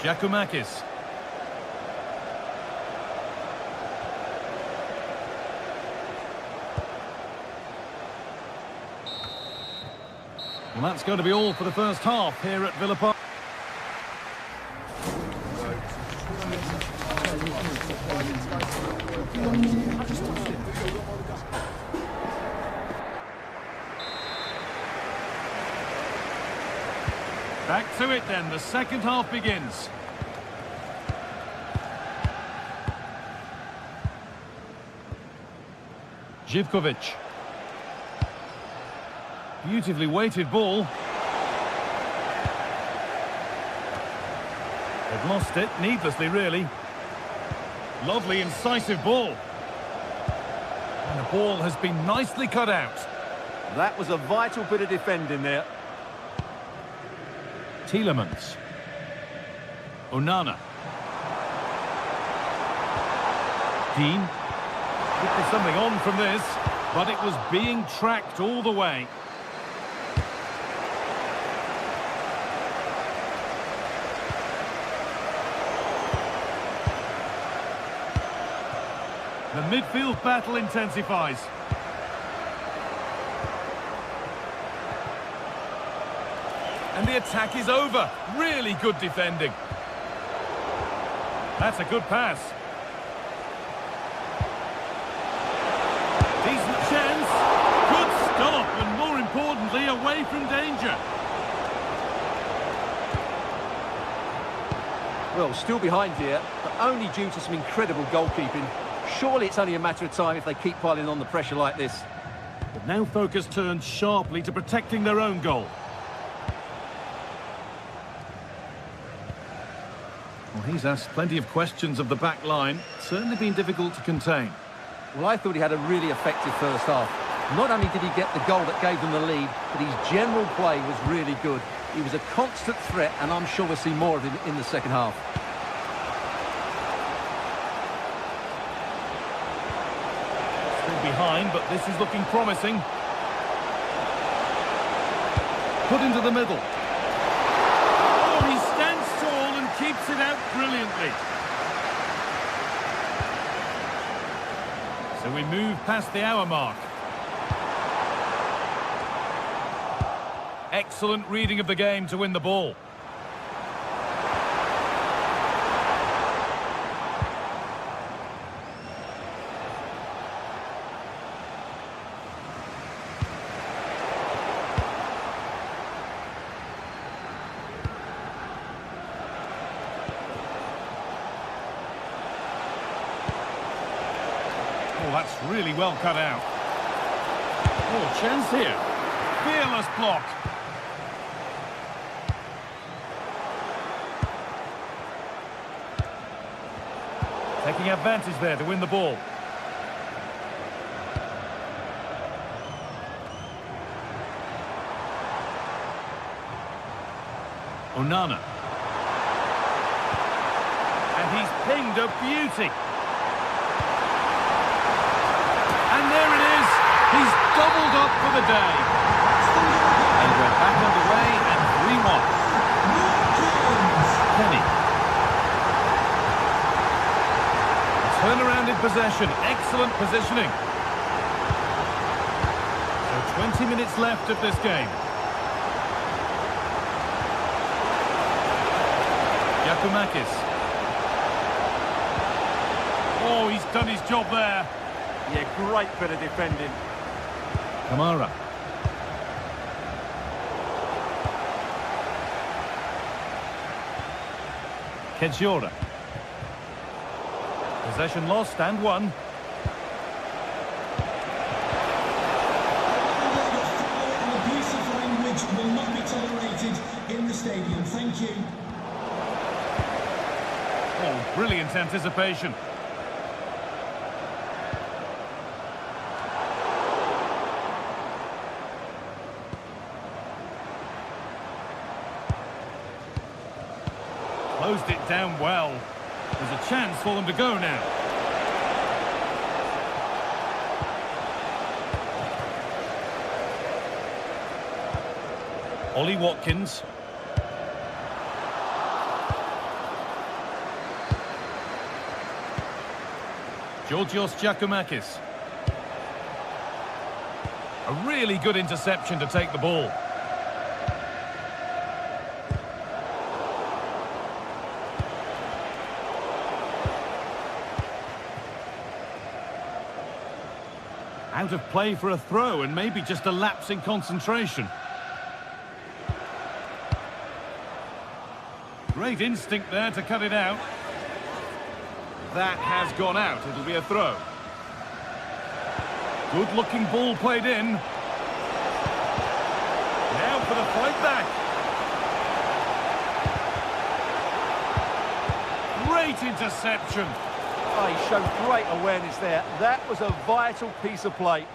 Giacomakis. Well, that's going to be all for the first half here at Villa Park. Back to it then, the second half begins. Živkovic. Beautifully weighted ball. They've lost it, needlessly really. Lovely incisive ball. And the ball has been nicely cut out. That was a vital bit of defending there. Tielemans. Onana. Dean. Could be something on from this, but it was being tracked all the way. The midfield battle intensifies. And the attack is over. Really good defending. That's a good pass. Decent chance. Good stop, and more importantly, away from danger. Well, still behind here, but only due to some incredible goalkeeping. Surely it's only a matter of time if they keep piling on the pressure like this. But now focus turns sharply to protecting their own goal. Well, he's asked plenty of questions of the back line. Certainly been difficult to contain. Well, I thought he had a really effective first half. Not only did he get the goal that gave them the lead, but his general play was really good. He was a constant threat, and I'm sure we'll see more of him in the second half. Still behind, but this is looking promising. Put into the middle. Oh, he stands tall and keeps it out brilliantly. So we move past the hour mark. Excellent reading of the game to win the ball. Oh, that's really well cut out. Oh, chance here. Fearless block. Taking advantage there to win the ball. Onana. And he's pinged a beauty. And there it is. He's doubled up for the day. And we're back underway and 3-1. Kenny. Turnaround in possession. Excellent positioning. So 20 minutes left of this game. Giacomakis. Oh, he's done his job there. Yeah, great bit of defending. Kamara. Kedjora. Possession lost and won. And abusive language will not be tolerated in the stadium. Thank you. Oh, brilliant anticipation. Closed it down well. There's a chance for them to go now. Ollie Watkins. Georgios Giacomakis. A really good interception to take the ball. Out of play for a throw and maybe just a lapse in concentration. Great instinct there to cut it out. That has gone out. It'll be a throw. Good looking ball played in. Now for the fight back. Great interception. Oh, he showed great awareness there. That was a vital piece of play.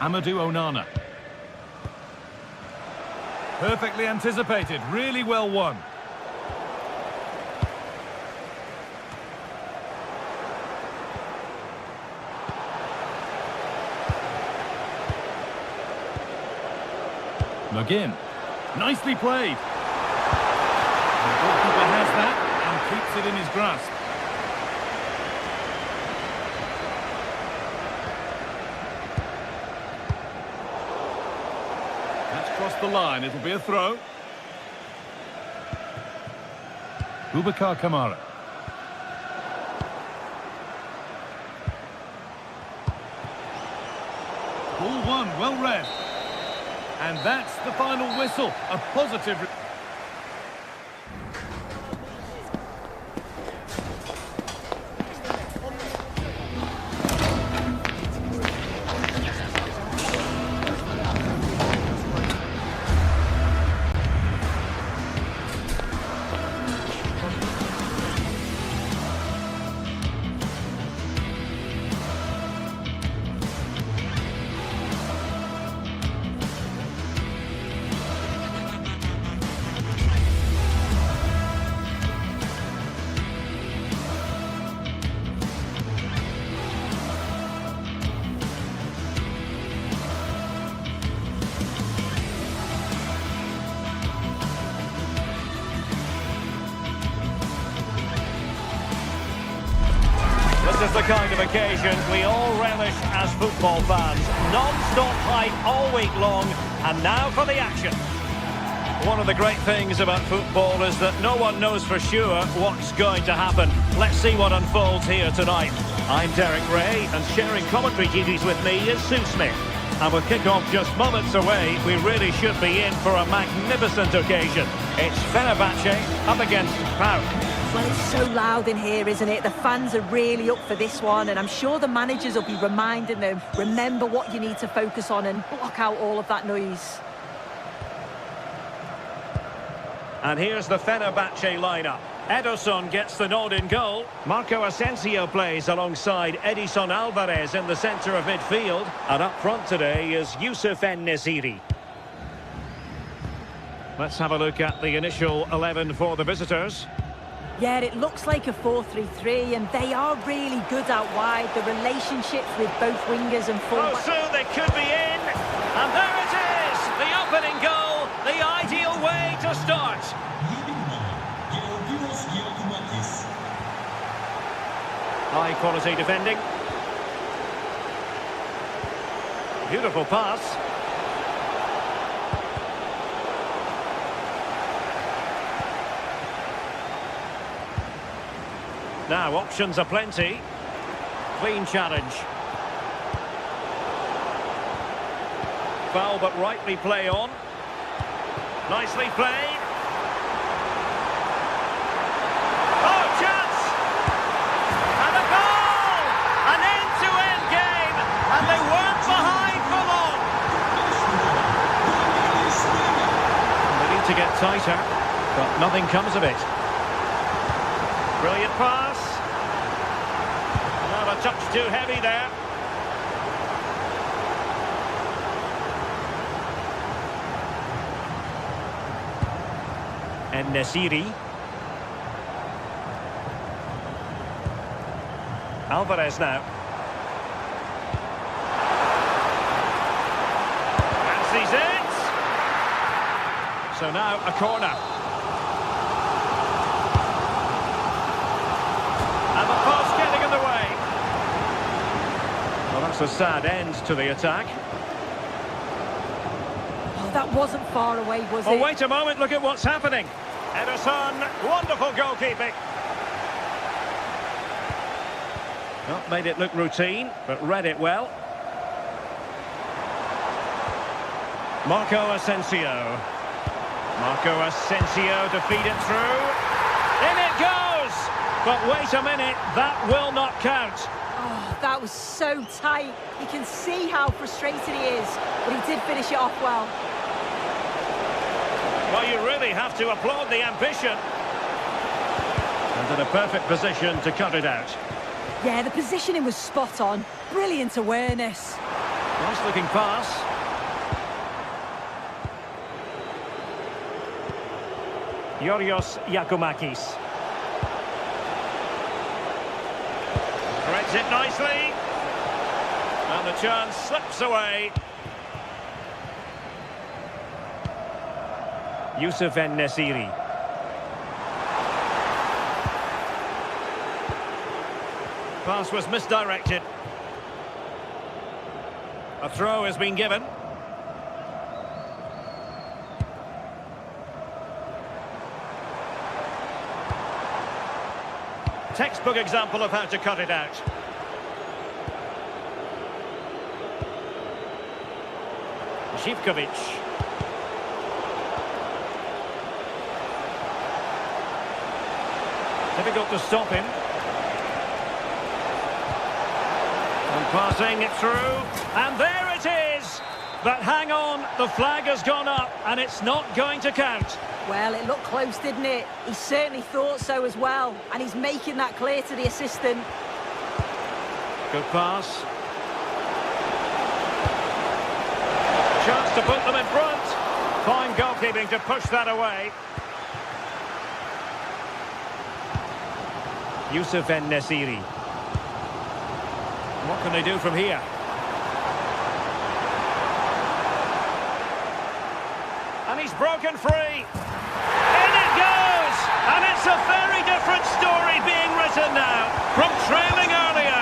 Amadou Onana. Perfectly anticipated, really well won. McGinn. Nicely played. The goalkeeper has that and keeps it in his grasp. Across the line, it'll be a throw. Boubacar Kamara. Ball one, well read. And that's the final whistle. A positive... is the kind of occasion we all relish as football fans. Non-stop hype all week long, and now for the action. One of the great things about football is that no one knows for sure what's going to happen. Let's see what unfolds here tonight. I'm Derek Ray, and sharing commentary duties with me is Sue Smith. And with kick-off just moments away, we really should be in for a magnificent occasion. It's Fenerbahce up against PAOK. Well, it's so loud in here, isn't it? The fans are really up for this one, and I'm sure the managers will be reminding them, remember what you need to focus on and block out all of that noise. And here's the Fenerbahce lineup. Ederson gets the nod in goal. Marco Asensio plays alongside Edison Alvarez in the centre of midfield. And up front today is Youssef En-Nesyri. Let's have a look at the initial 11 for the visitors. Yeah, it looks like a 4-3-3, and they are really good out wide. The relationships with both wingers and fullbacks. Oh, so they could be in. And there it is! The opening goal, the ideal way to start. High quality defending. Beautiful pass. Now options are plenty. Clean challenge. Foul but rightly play on. Nicely played. Oh, chance! And a goal! An end-to-end game, and they weren't behind for long. They need to get tighter, but nothing comes of it. Brilliant pass. Not a touch too heavy there. En-Nesyri. Alvarez now. Fancies it. So now a corner. And the pass getting in the way. Well, that's a sad end to the attack. Oh, that wasn't far away, was it? Oh, wait a moment, look at what's happening. Ederson, wonderful goalkeeping. Not made it look routine, but read it well. Marco Asensio. Marco Asensio to feed it through. In it goes! But wait a minute, that will not count. Oh, that was so tight. You can see how frustrated he is, but he did finish it off well. Well, you really have to applaud the ambition. And in a perfect position to cut it out. Yeah, the positioning was spot on. Brilliant awareness. Nice looking pass. Yorios Yakumakis. Threads it nicely. And the chance slips away. Youssef En-Nesyri. Pass was misdirected. A throw has been given. Textbook example of how to cut it out. Zivkovic. Difficult to stop him. And passing it through. And there it is! But hang on, the flag has gone up and it's not going to count. Well, it looked close, didn't it? He certainly thought so as well. And he's making that clear to the assistant. Good pass. Chance to put them in front. Fine goalkeeping to push that away. Youssef En-Nesyri. What can they do from here? And he's broken free. In it goes! And it's a very different story being written now. From trailing earlier,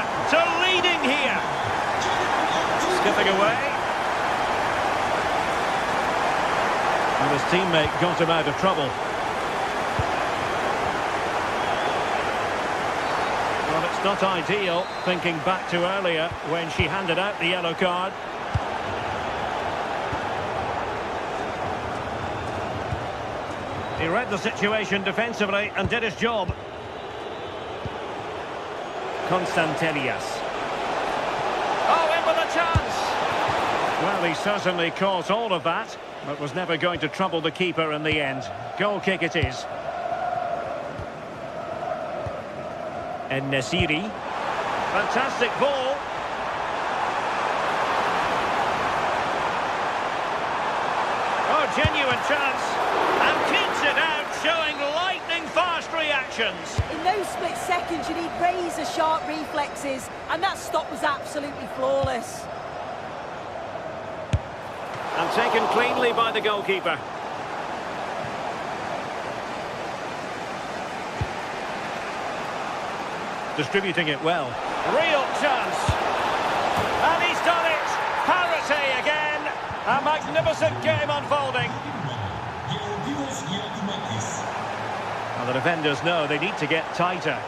away. And his teammate got him out of trouble. Well, it's not ideal, thinking back to earlier when she handed out the yellow card. He read the situation defensively and did his job. Constantelias. Oh, in with a chance! Well, he certainly caught all of that, but was never going to trouble the keeper in the end. Goal kick it is. And Nesiri. Fantastic ball. Oh, genuine chance. And keeps it out, showing lightning-fast reactions. In those split seconds, you need razor-sharp reflexes, and that stop was absolutely flawless. And taken cleanly by the goalkeeper. Distributing it well. Real chance. And he's done it. Parity again. A magnificent game unfolding. Well, the defenders know they need to get tighter.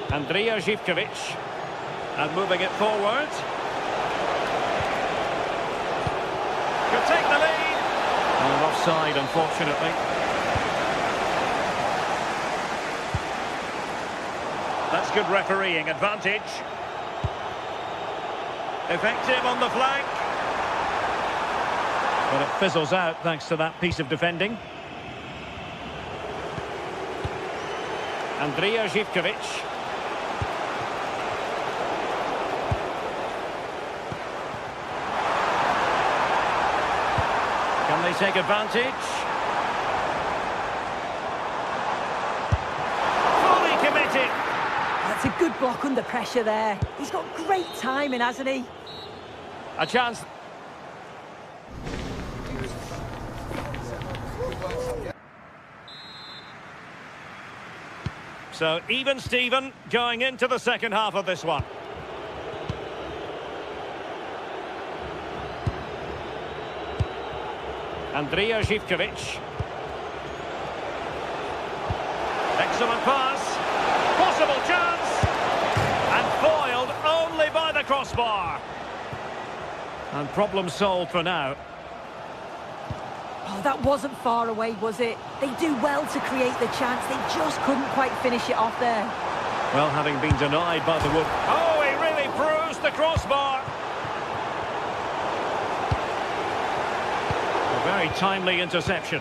Andrija Živković. And moving it forward. Could take the lead. And offside, unfortunately. That's good refereeing advantage. Effective on the flank. But it fizzles out thanks to that piece of defending. Andrija Živković. Can they take advantage? Fully committed. That's a good block under pressure there. He's got great timing, hasn't he? A chance. So even Steven going into the second half of this one. Andrija Živković. Excellent pass. Possible chance. And foiled only by the crossbar. And problem solved for now. Oh, that wasn't far away, was it? They do well to create the chance. They just couldn't quite finish it off there. Well, having been denied by the wood. Oh, he really bruised the crossbar. A very timely interception.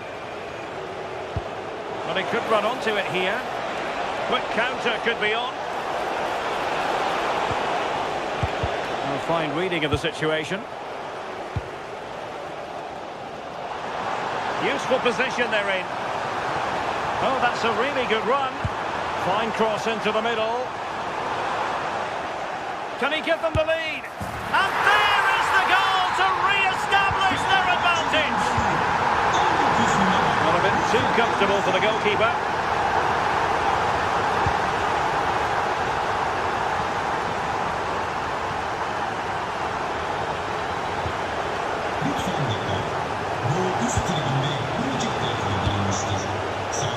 But he could run onto it here. Quick counter could be on. A fine reading of the situation. Useful position they're in. Oh, that's a really good run. Fine cross into the middle. Can he give them the lead? And there is the goal to re-establish their advantage. Not a bit too comfortable for the goalkeeper.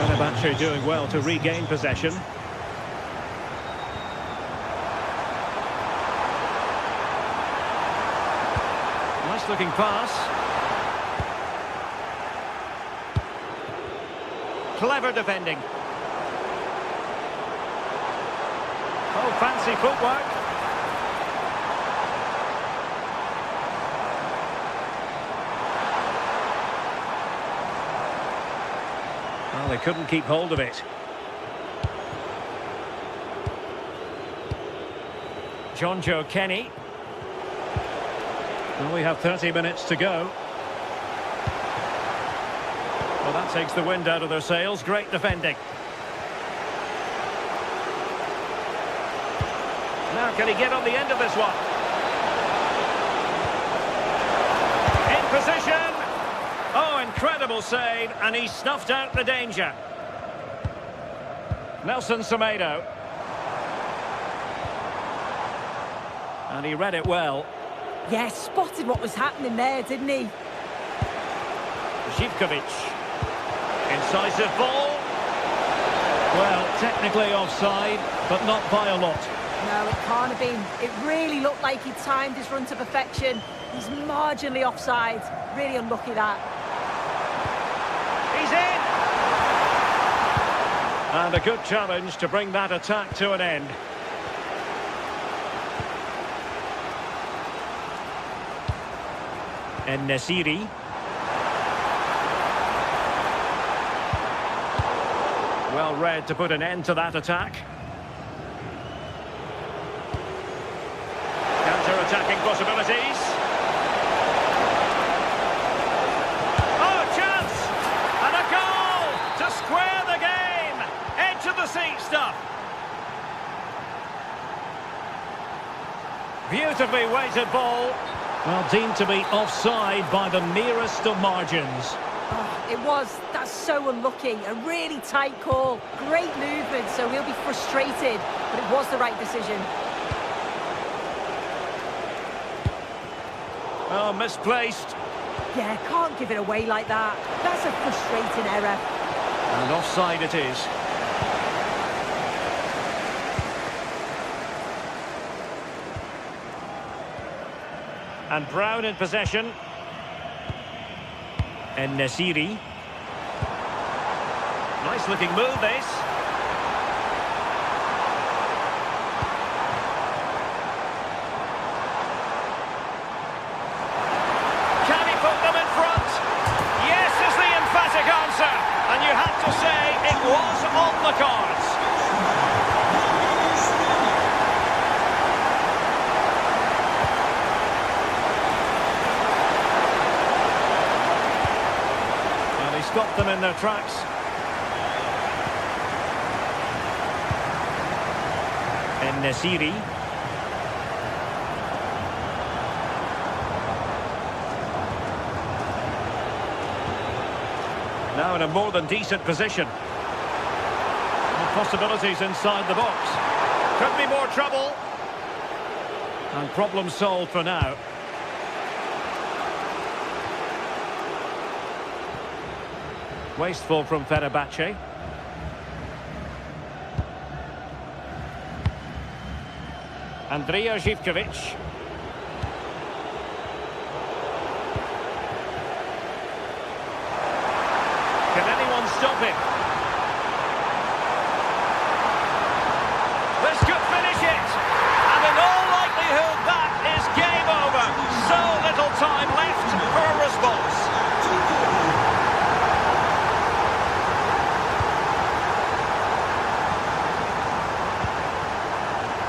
Fenerbahce doing well to regain possession. Nice looking pass. Clever defending. Oh, fancy footwork. Well, they couldn't keep hold of it. John Joe Kenny. Well, we have 30 minutes to go. Well, that takes the wind out of their sails. Great defending. Now, can he get on the end of this one? In position. Oh, incredible save, and he snuffed out the danger. Nelson Semedo. And he read it well. Yeah, spotted what was happening there, didn't he? Zivkovic. Incisive ball. Well, technically offside, but not by a lot. No, it can't have been. It really looked like he timed his run to perfection. He's marginally offside. Really unlucky that. He's in! And a good challenge to bring that attack to an end. En-Nesyri. Well read to put an end to that attack. Counter-attacking possibilities. Oh, chance! And a goal to square the game. Edge of the seat stuff. Beautifully weighted ball. Well, deemed to be offside by the merest of margins. Oh, it was. That's so unlucky. A really tight call. Great movement, so he'll be frustrated. But it was the right decision. Oh, misplaced. Yeah, can't give it away like that. That's a frustrating error. And offside it is. And Brown in possession. En-Nesyri. Nice looking move, this. Can he put them in front? Yes is the emphatic answer. And you have to say it was on the cards. Stopped them in their tracks. En-Nesyri. Now in a more than decent position. And possibilities inside the box. Could be more trouble. And problem solved for now. Wasteful from Fenerbahce. Andrija Zivkovic. Can anyone stop him? This could finish it. And in all likelihood, that is game over. So little time left for a response.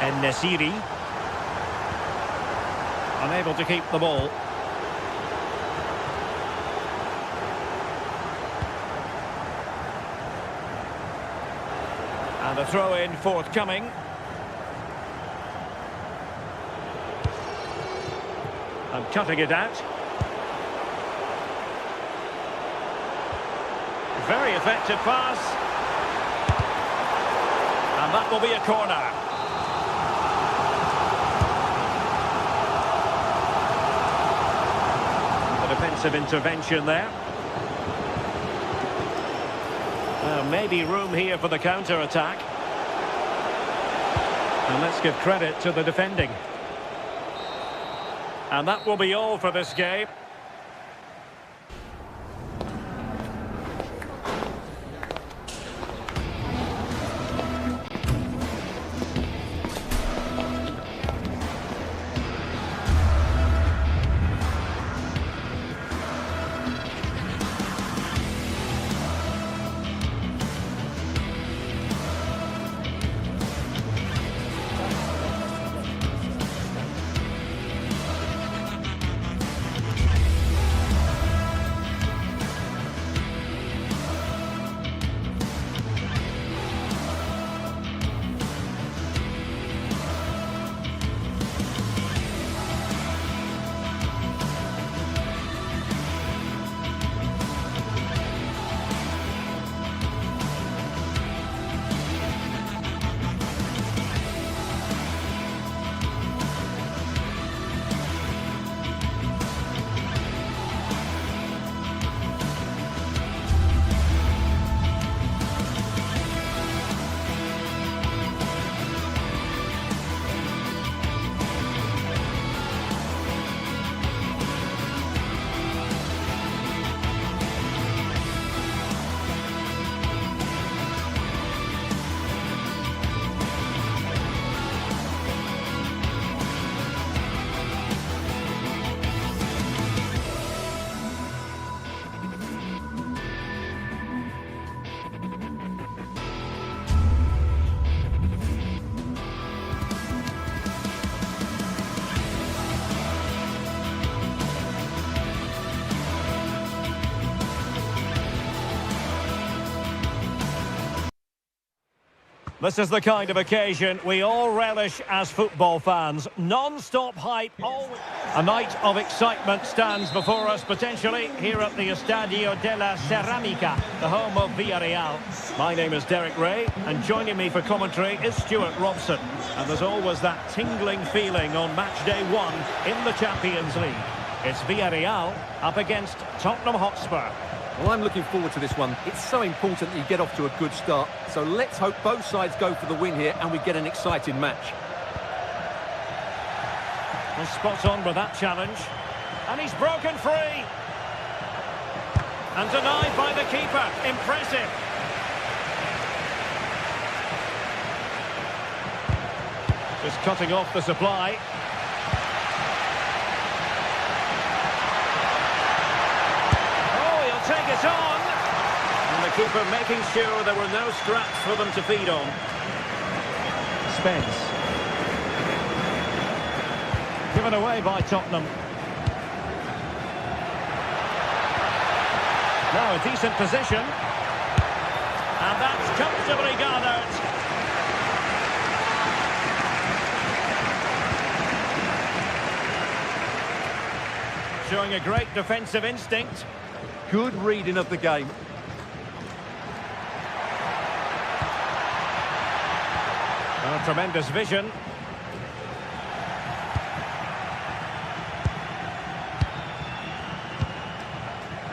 En-Nesyri, unable to keep the ball. And a throw-in forthcoming. And cutting it out. Very effective pass. And that will be a corner. Defensive intervention there. Maybe room here for the counter-attack. And let's give credit to the defending. And that will be all for this game. This is the kind of occasion we all relish as football fans. Non-stop hype, always. A night of excitement stands before us, potentially, here at the Estadio de la Ceramica, the home of Villarreal. My name is Derek Ray, and joining me for commentary is Stuart Robson. And there's always that tingling feeling on match day 1 in the Champions League. It's Villarreal up against Tottenham Hotspur. Well, I'm looking forward to this one. It's so important that you get off to a good start. So let's hope both sides go for the win here and we get an exciting match. Well, spot on with that challenge. And he's broken free. And denied by the keeper. Impressive. Just cutting off the supply. Take it on, and the keeper making sure there were no scraps for them to feed on. Spence. Given away by Tottenham. Now a decent position, and that's comfortably gathered. Showing a great defensive instinct. Good reading of the game. Oh, tremendous vision.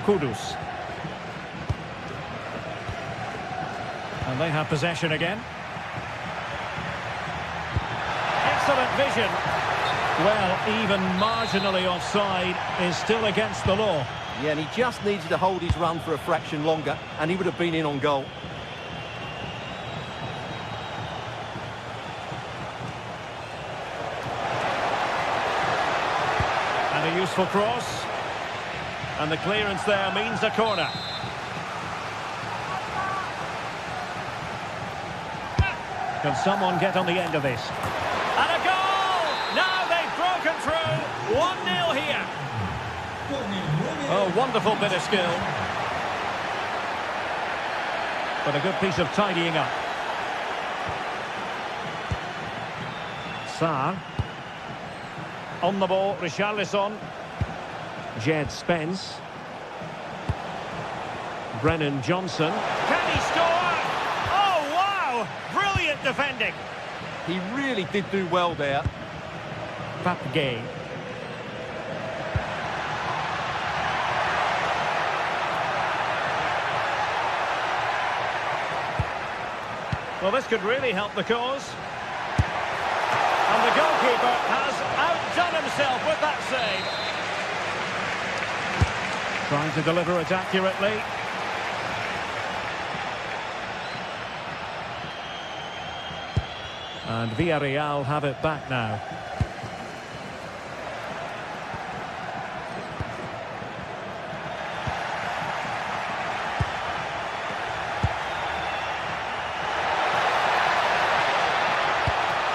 Kudus. And they have possession again. Excellent vision. Well, even marginally offside is still against the law. Yeah, and he just needed to hold his run for a fraction longer, and he would have been in on goal. And a useful cross. And the clearance there means a corner. Can someone get on the end of this? And a goal! Now they've broken through. 1-0 here. Oh, wonderful bit of skill. But a good piece of tidying up. Sarr. On the ball, Richarlison. Jed Spence. Brennan Johnson. Can he score? Oh, wow! Brilliant defending. He really did do well there. Papgay. Well, this could really help the cause. And the goalkeeper has outdone himself with that save. Trying to deliver it accurately. And Villarreal have it back now.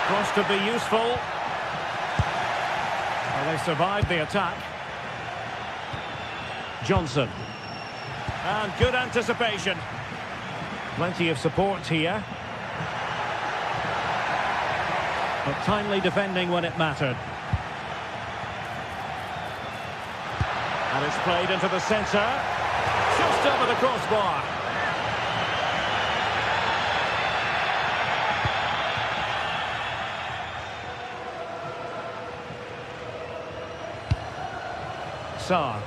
Cross could be useful. Well, they survived the attack. Johnson. And good anticipation. Plenty of support here. But timely defending when it mattered. And it's played into the centre. Just over the crossbar. Sarr.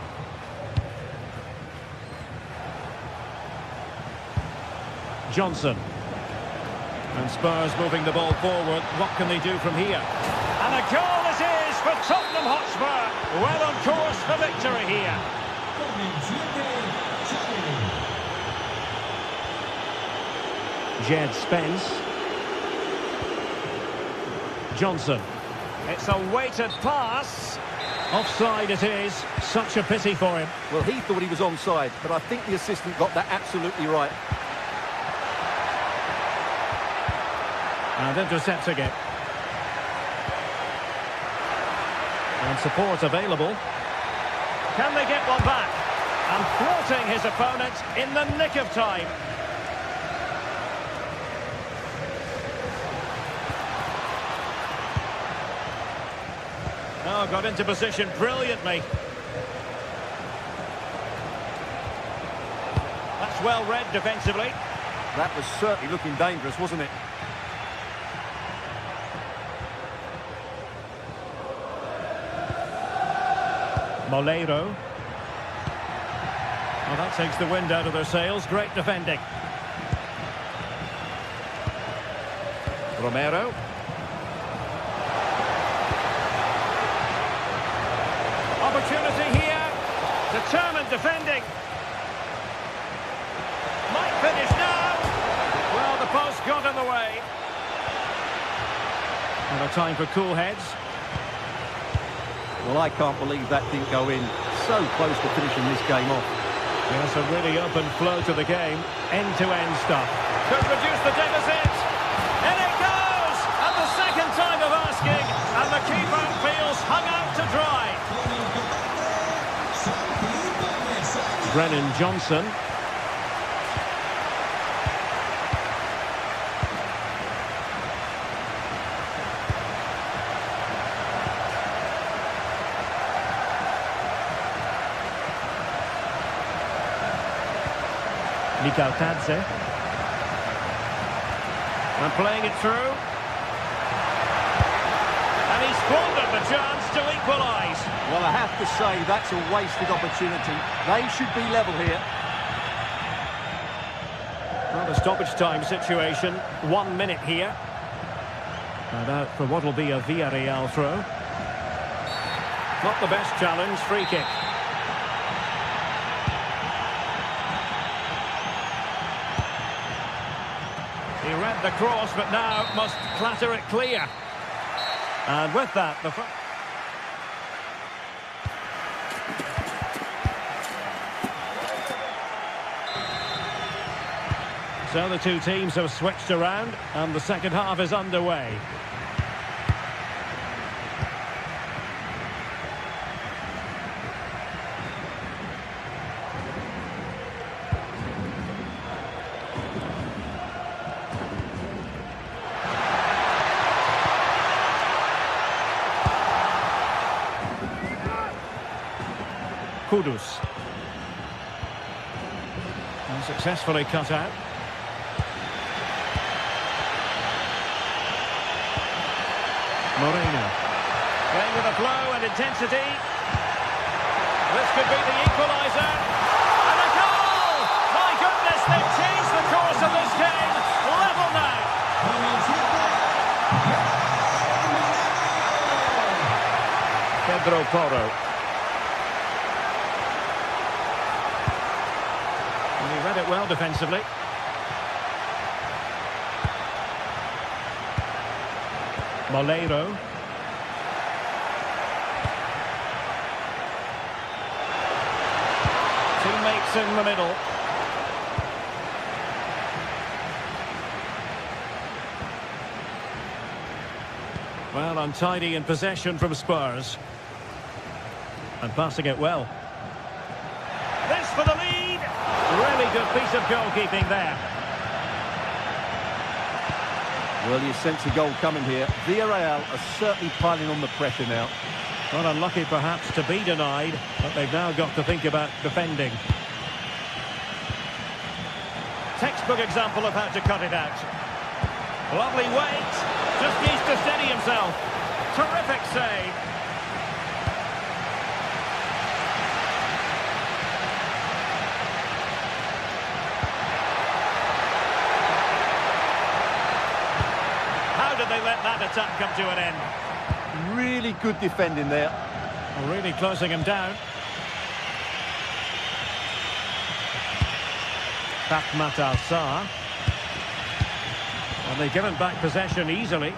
Johnson. And Spurs moving the ball forward. What can they do from here? And a goal it is for Tottenham Hotspur. Well on course for victory here. Jed Spence. Johnson. It's a weighted pass. Offside it is. Such a pity for him. Well, he thought he was onside, but I think the assistant got that absolutely right. And intercepting it. And support available. Can they get one back? And thwarting his opponent in the nick of time. Oh, got into position brilliantly. That's well read defensively. That was certainly looking dangerous, wasn't it? Moleiro. Well, that takes the wind out of their sails. Great defending. Romero. Opportunity here. Determined defending. Might finish now. Well, the post got in the way. And a time for cool heads. Well, I can't believe that didn't go in. So close to finishing this game off. Yes, a really open flow to the game. End-to-end stuff. Could reduce the deficit. And it goes! And the second time of asking. And the keeper feels hung out to dry. Brennan Johnson. Tadze. And playing it through. And he squandered the chance to equalise. Well, I have to say, that's a wasted opportunity. They should be level here. Well, a stoppage time situation. 1 minute here. And out for what will be a Villarreal throw. Not the best challenge. Free kick. He read the cross, but now must clatter it clear. And with that, the... So the two teams have switched around, and the second half is underway. Kudus. And successfully cut out. Moreno. Playing with a flow and intensity. This could be the equaliser. And a goal! My goodness, they've changed the course of this game. Level now. Pedro Porro. He read it well defensively. Moleiro. Teammates in the middle. Well, untidy in possession from Spurs. And passing it well. This for the lead. Really good piece of goalkeeping there. Well, you sense a goal coming here. Villarreal are certainly piling on the pressure now. Not unlucky perhaps to be denied, but they've now got to think about defending. Textbook example of how to cut it out. Lovely weight. Just needs to steady himself. Terrific save. They let that attack come to an end. Really good defending there. Really closing him down. Fatmat Al-Sar. And they've given back possession easily.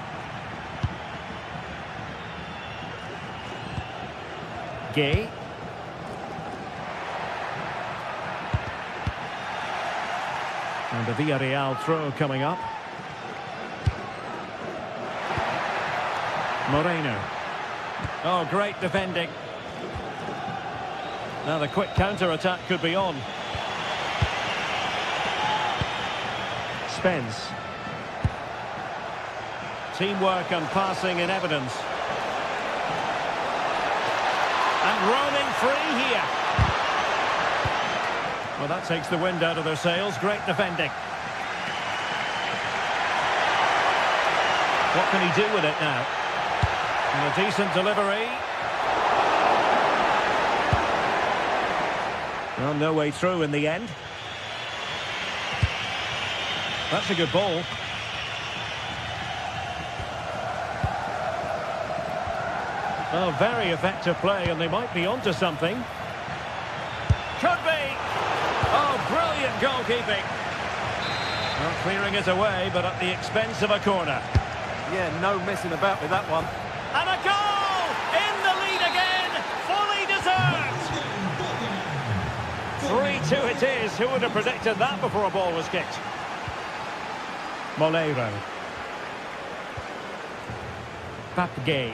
Gay. And the Villarreal throw coming up. Moreno. Oh, great defending. Now the quick counter-attack could be on. Spence. Teamwork and passing in evidence. And roaming free here. Well, that takes the wind out of their sails. Great defending. What can he do with it now? And a decent delivery. Well, no way through in the end. That's a good ball. Oh, very effective play, and they might be onto something. Could be! Oh, brilliant goalkeeping. Well, clearing it away, but at the expense of a corner. Yeah, no messing about with that one. And a goal! In the lead again! Fully deserved! 3-2 it is. Who would have predicted that before a ball was kicked? Moleiro. Papgay.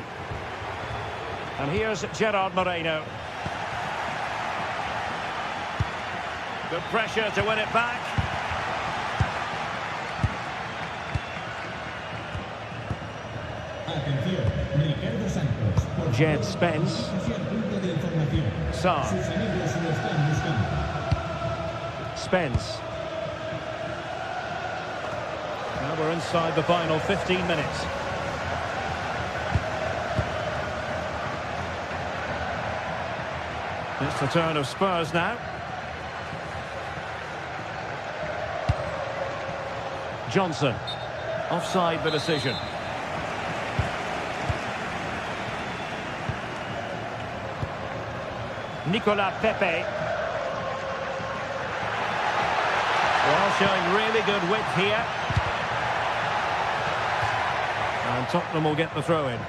And here's Gerard Moreno. Good pressure to win it back. Jed Spence. Sarr. Spence. Now we're inside the final 15 minutes. It's the turn of Spurs now. Johnson. Offside the decision. Nicolas Pepe. Well, showing really good width here. And Tottenham will get the throw in.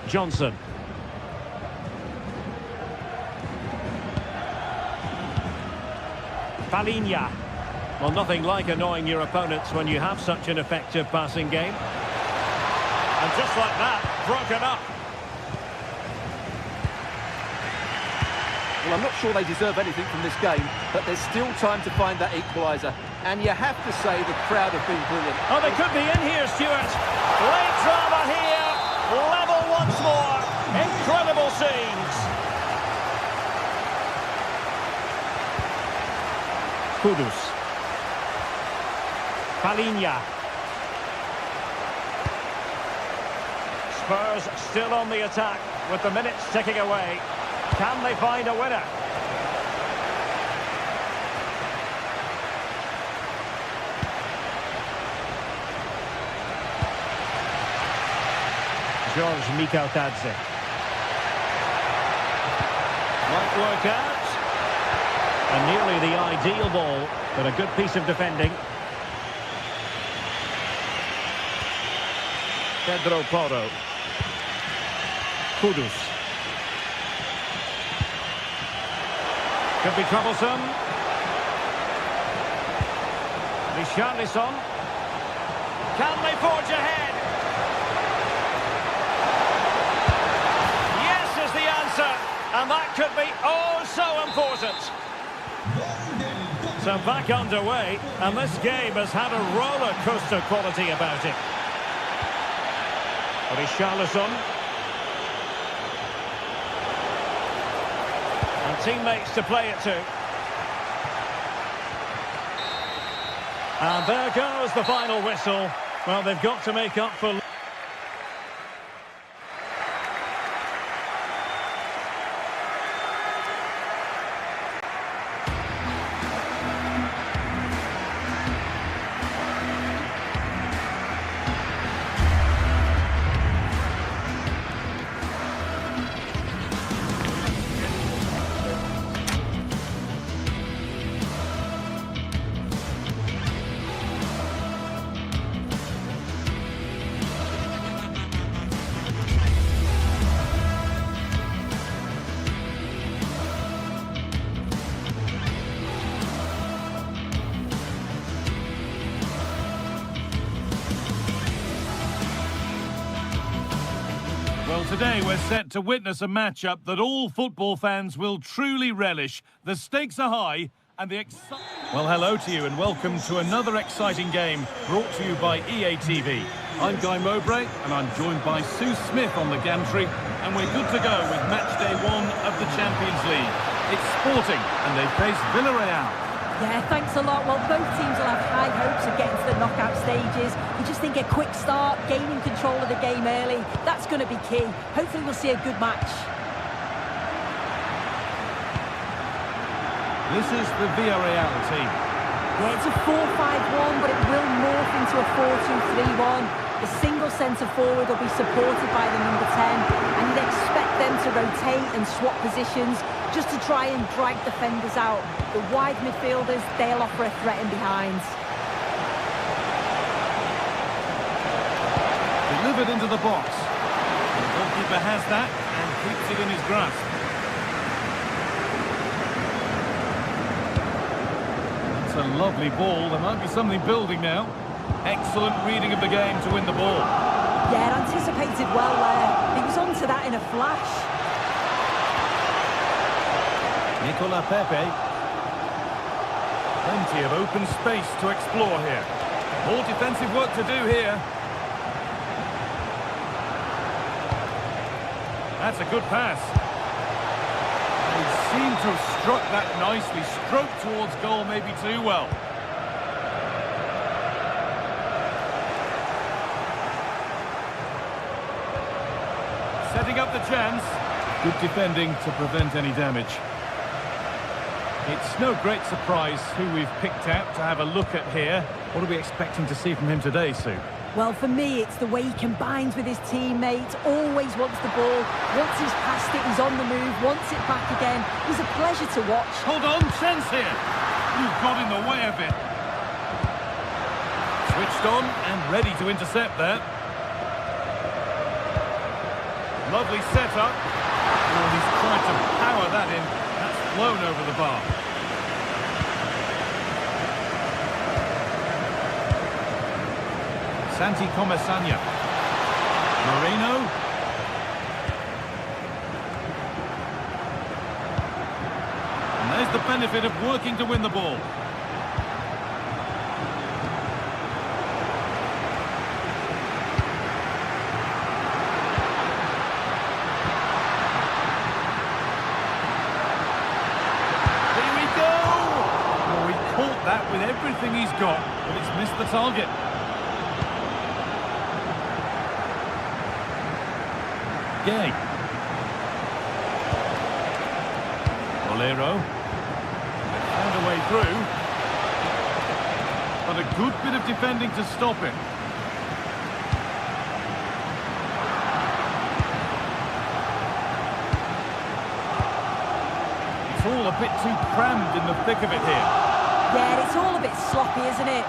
Johnson. Palinha. Well, nothing like annoying your opponents when you have such an effective passing game. And just like that, broken up. Well, I'm not sure they deserve anything from this game, but there's still time to find that equaliser. And you have to say the crowd have been brilliant. Oh, they could be in here, Stuart. Late drama here. Level once more. Incredible scenes. Kudus. Palinha. Spurs still on the attack with the minutes ticking away. Can they find a winner? George Mikautadze. Might work out. And nearly the ideal ball, but a good piece of defending. Pedro Porro. Kudus. Could be troublesome. Richarlison. Can they forge ahead? Yes is the answer. And that could be oh so important. So back underway, and this game has had a roller coaster quality about it. Richarlison. And teammates to play it to. And there goes the final whistle. Well, they've got to make up for... Well, today we're set to witness a matchup that all football fans will truly relish. The stakes are high And well, hello to you and welcome to another exciting game brought to you by EA TV. I'm Guy Mowbray and I'm joined by Sue Smith on the gantry, and we're good to go with match day 1 of the Champions League. It's Sporting and they face Villarreal. Yeah, thanks a lot. Well, both teams will have high hopes of getting to the knockout stages. You just think a quick start, gaining control of the game early, that's going to be key. Hopefully we'll see a good match. This is the Villarreal team. Yeah, it's a 4-5-1, but it will morph into a 4-2-3-1. The single centre-forward will be supported by the number 10, and you'd expect them to rotate and swap positions just to try and drag defenders out. The wide midfielders, they'll offer a threat in behind. Delivered into the box. The goalkeeper has that and keeps it in his grasp. A lovely ball. There might be something building now. Excellent reading of the game to win the ball. Yeah, anticipated well there. He was onto that in a flash. Nicola Pepe. Plenty of open space to explore here. More defensive work to do here. That's a good pass. He seemed to have struck that nicely. Stroke towards goal, maybe too well. Setting up the chance. Good defending to prevent any damage. It's no great surprise who we've picked out to have a look at here. What are we expecting to see from him today, Sue? Well, for me, it's the way he combines with his teammates, always wants the ball. Once he's passed it, he's on the move, wants it back again. He's a pleasure to watch. Hold on, chance here. You've got in the way of it. Switched on and ready to intercept there. Lovely setup. Oh, he's tried to power that in. That's flown over the bar. Santi Comesaña. Moreno. And there's the benefit of working to win the ball. Here we go! Oh, he caught that with everything he's got, but it's missed the target. Gay. Bolero. Found a way through. But a good bit of defending to stop him. It's all a bit too crammed in the thick of it here. Yeah, it's all a bit sloppy, isn't it?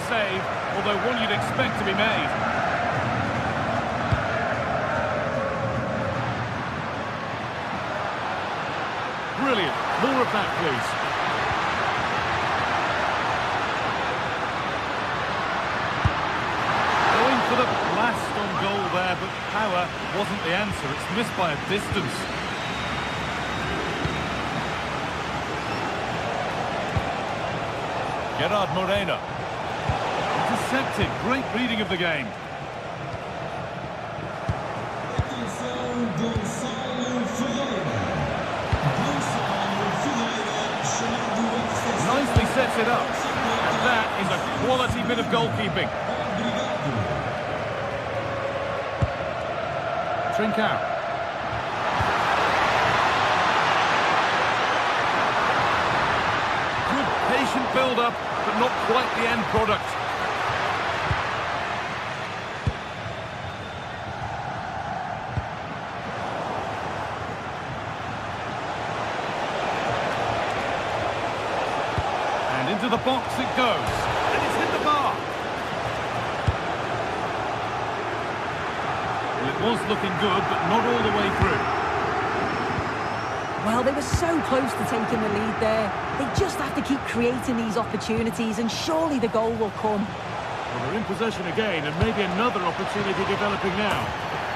Save, although one you'd expect to be made. Brilliant. More of that, please. Going for the blast on goal there, but power wasn't the answer. It's missed by a distance. Gerard Moreno. Intercepted. Great reading of the game. Nicely sets it up. And that is a quality bit of goalkeeping. Trincao. Good patient build-up, but not quite the end product. Into the box it goes, and it's hit the bar. Well, it was looking good, but not all the way through. Well, they were so close to taking the lead there. They just have to keep creating these opportunities, and surely the goal will come. Well, they're in possession again, and maybe another opportunity developing now.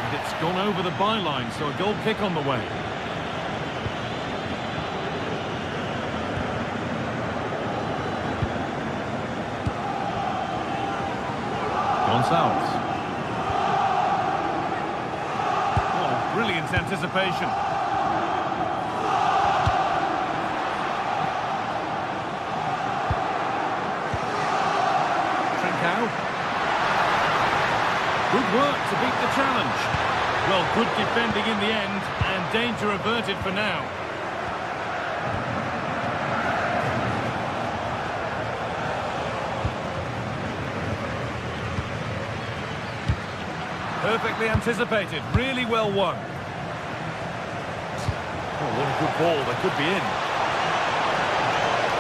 And it's gone over the byline, so a goal kick on the way. Gonçalves. Oh, brilliant anticipation. Good work to beat the challenge. Well, good defending in the end, and danger averted for now. Perfectly anticipated, really well won. Oh, what a good ball, they could be in.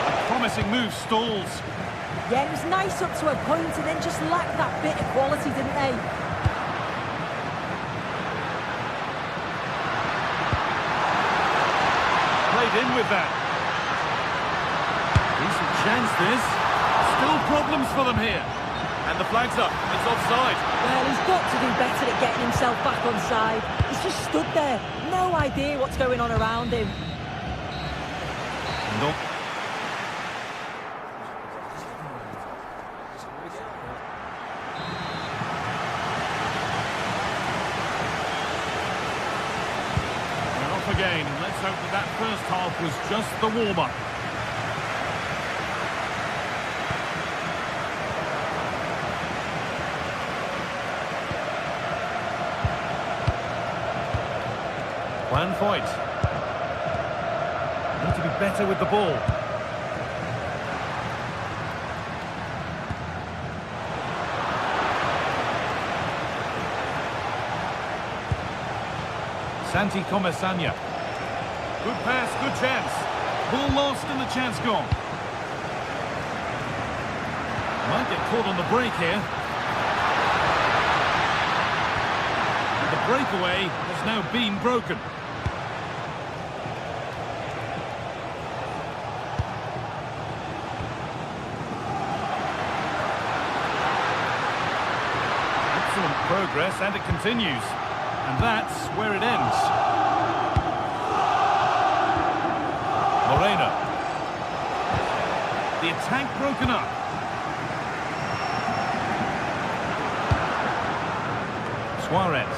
A promising move stalls. Yeah, it was nice up to a point, and then just lacked that bit of quality, didn't they? Played in with that. Decent chance, this. Still problems for them here. And the flag's up. It's offside. Well, he's got to do better at getting himself back on side. He's just stood there. No idea what's going on around him. No. Again, and let's hope that that first half was just the warm-up. Juan Foyt. Need to be better with the ball. Santi Comesaña. Good pass, good chance. Ball lost and the chance gone. Might get caught on the break here. And the breakaway has now been broken. Excellent progress, and it continues. And that's where it ends. Moreno. The attack broken up. Suarez.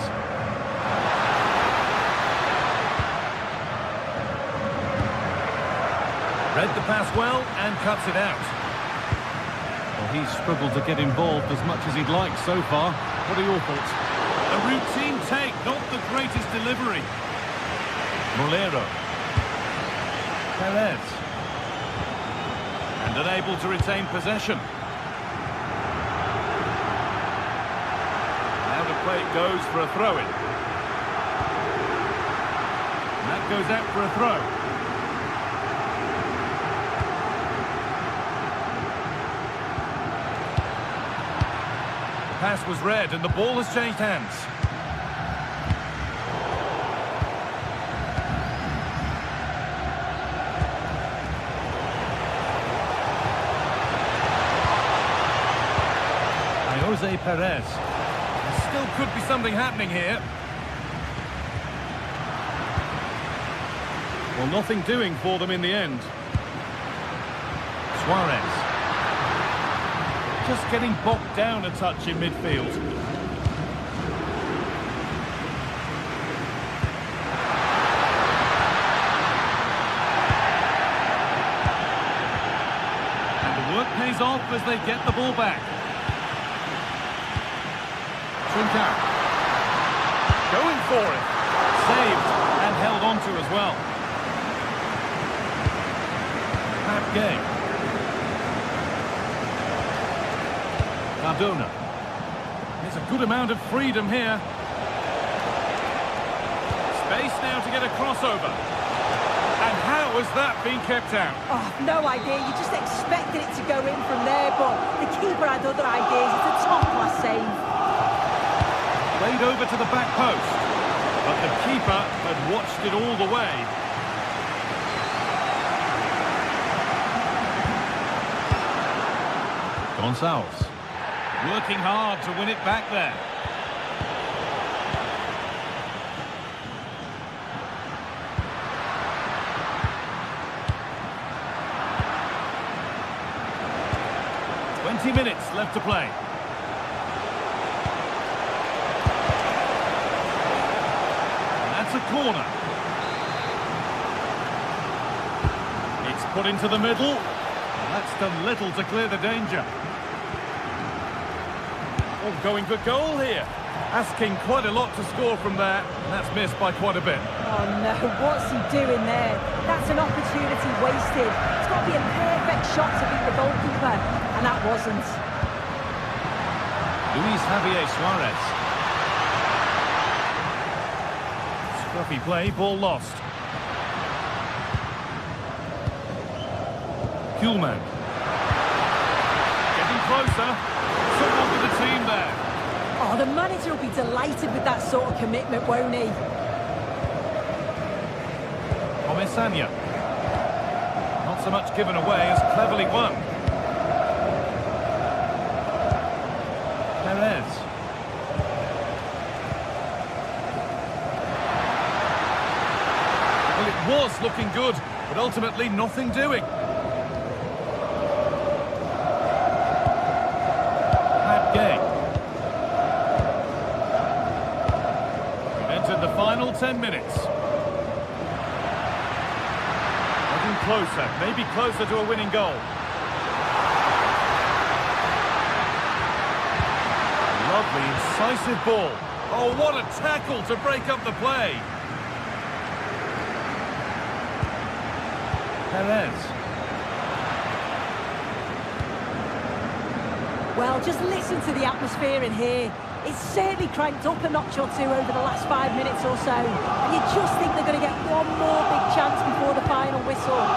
Read the pass well and cuts it out. Well, he's struggled to get involved as much as he'd like so far. What are your thoughts? A routine take, not the greatest delivery. Molero. Perez. And unable to retain possession. Now the play goes for a throw-in. And that goes out for a throw. The pass was read and the ball has changed hands. Jose Perez. There still could be something happening here. Well, nothing doing for them in the end. Suarez. Just getting bogged down a touch in midfield. And the work pays off as they get the ball back. Trincao. Going for it. Saved and held on to as well. Bad game. Cardona. There's a good amount of freedom here. Space now to get a crossover. And how has that been kept out? Oh, no idea. You just expected it to go in from there, but the keeper had other ideas. It's a top-class save. Played over to the back post, but the keeper had watched it all the way. Gonçalves. Working hard to win it back there. Minutes left to play. And that's a corner. It's put into the middle. That's done little to clear the danger. Oh, going for goal here. Asking quite a lot to score from there. And that's missed by quite a bit. Oh no, what's he doing there? That's an opportunity wasted. It's got to be a perfect shot to beat the goalkeeper. And that wasn't. Luis Javier Suarez. Scruffy play, ball lost. Kuhlmann. Getting closer. Someone with the team there. Oh, the manager will be delighted with that sort of commitment, won't he? Comesaña. Not so much given away as cleverly won. Perez. Well, it was looking good, but ultimately nothing doing. Bad game. We've entered the final 10 minutes. Getting closer, maybe closer to a winning goal. Lovely, incisive ball. Oh, what a tackle to break up the play. Perez. Well, just listen to the atmosphere in here. It's certainly cranked up a notch or two over the last 5 minutes or so. And you just think they're going to get one more big chance before the final whistle.